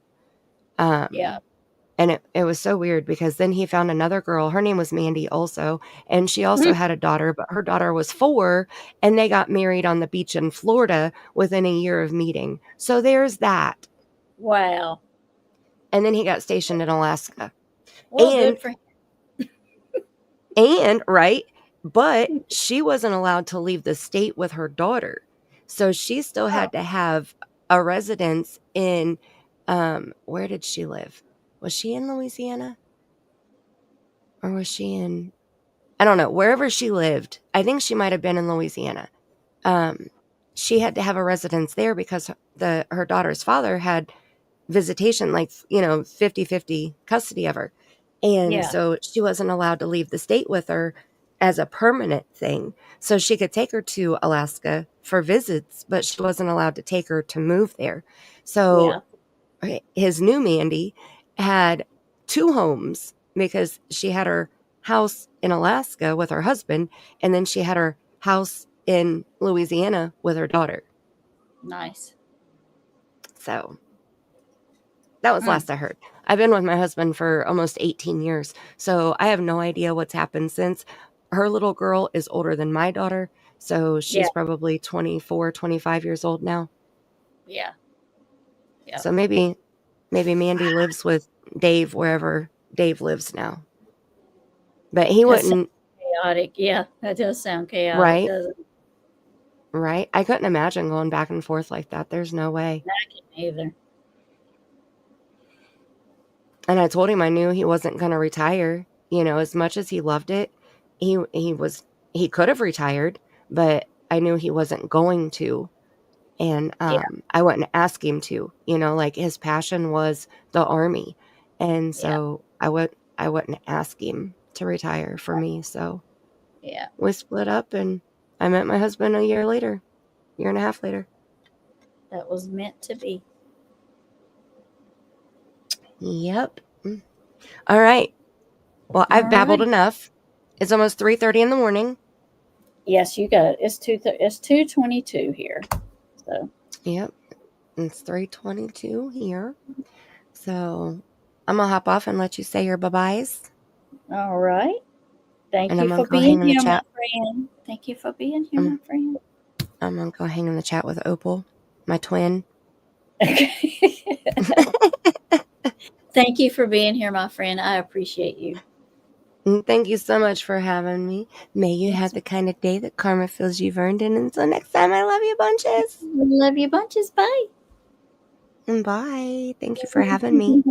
And it was so weird because then he found another girl. Her name was Mandy also. And she also had a daughter, but her daughter was 4, and they got married on the beach in Florida within a year of meeting. So there's that. Wow. And then he got stationed in Alaska. Well, good for him. Right. But she wasn't allowed to leave the state with her daughter. So she still had to have a residence in, where did she live? Was she in Louisiana? Or was she in, I don't know, wherever she lived. I think she might have been in Louisiana. She had to have a residence there because her daughter's father had visitation, like, 50-50 custody of her. And so she wasn't allowed to leave the state with her as a permanent thing. So she could take her to Alaska for visits, but she wasn't allowed to take her to move there. So his new Mandy had 2 homes because she had her house in Alaska with her husband, and then she had her house in Louisiana with her daughter. Nice. So That was last I heard. I've been with my husband for almost 18 years, so I have no idea what's happened since. Her little girl is older than my daughter, so she's probably 24, 25 years old now. Yeah. So maybe Mandy lives with Dave wherever Dave lives now. But he wouldn't. Chaotic. Yeah, that does sound chaotic, Right. doesn't it? Right. I couldn't imagine going back and forth like that. There's no way. I can't either. And I told him I knew he wasn't going to retire. You know, as much as he loved it, he could have retired, but I knew he wasn't going to. And I wouldn't ask him to. You know, like his passion was the Army, and so I wouldn't ask him to retire for me. So we split up, and I met my husband a year and a half later. That was meant to be. Yep. All right. Well, I've babbled enough. It's almost 3:30 in the morning. Yes, you got it. It's 2:22 here. So. Yep. It's 3:22 here. So I'm gonna hop off and let you say your bye-byes. All right. Thank And you I'm gonna for go being hang in the here, my chat. friend. Thank you for being here, my friend. I'm gonna go hang in the chat with Opal, my twin. Thank you for being here, my friend. I appreciate you. And thank you so much for having me. May you have the kind of day that karma feels you've earned. And until next time, I love you bunches. Love you bunches. Bye. And bye. Thank you for having me.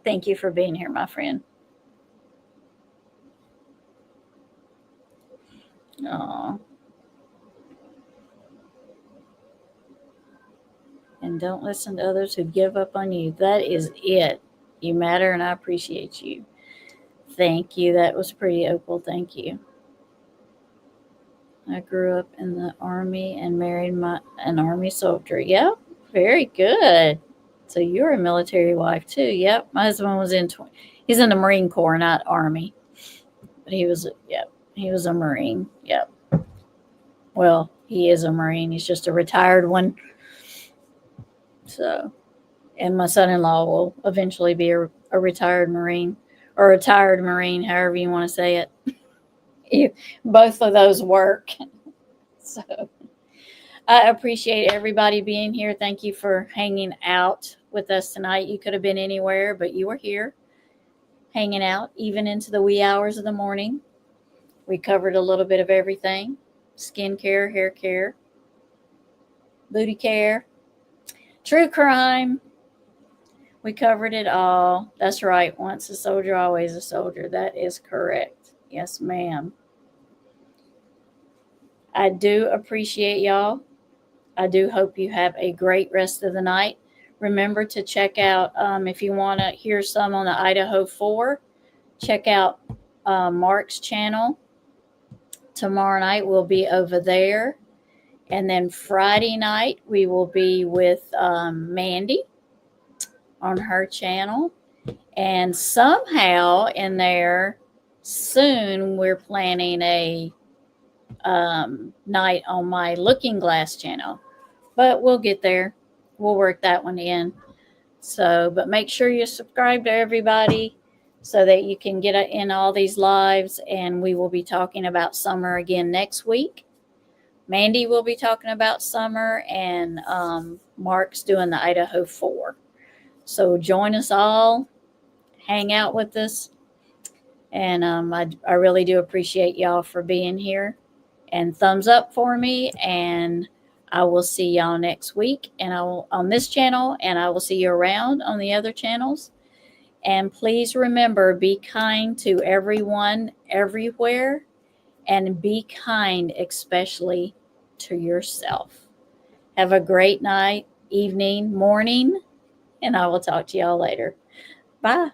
Thank you for being here, my friend. Aw. And don't listen to others who give up on you. That is it. You matter, and I appreciate you. Thank you. That was pretty, Opal. Thank you. I grew up in the Army and married an Army soldier. Yep. Very good. So you're a military wife too. Yep. My husband was he's in the Marine Corps, not Army. But he was a Marine. Yep. Well, he is a Marine. He's just a retired one. So, and my son-in-law will eventually be a retired Marine, or a retired Marine, however you want to say it. Both of those work. So I appreciate everybody being here. Thank you for hanging out with us tonight. You could have been anywhere, but you were here hanging out even into the wee hours of the morning. We covered a little bit of everything: skin care, hair care, booty care, true crime. We covered it all. That's right. Once a soldier, always a soldier. That is correct. Yes, ma'am. I do appreciate y'all. I do hope you have a great rest of the night. Remember to check out, if you want to hear some on the Idaho 4, check out Mark's channel. Tomorrow night we'll be over there. And then Friday night we will be with Mandy on her channel. And somehow in there soon we're planning a night on my Looking Glass channel, but we'll get there. We'll work that one in. So, but make sure you subscribe to everybody so that you can get in all these lives. And we will be talking about summer again next week. Mandy will be talking about summer, and Mark's doing the Idaho 4. So join us all, hang out with us. And I really do appreciate y'all for being here. And thumbs up for me, and I will see y'all next week, and I will on this channel, and I will see you around on the other channels. And please remember, be kind to everyone everywhere, and be kind especially to yourself. Have a great night, evening, morning, and I will talk to y'all later. Bye.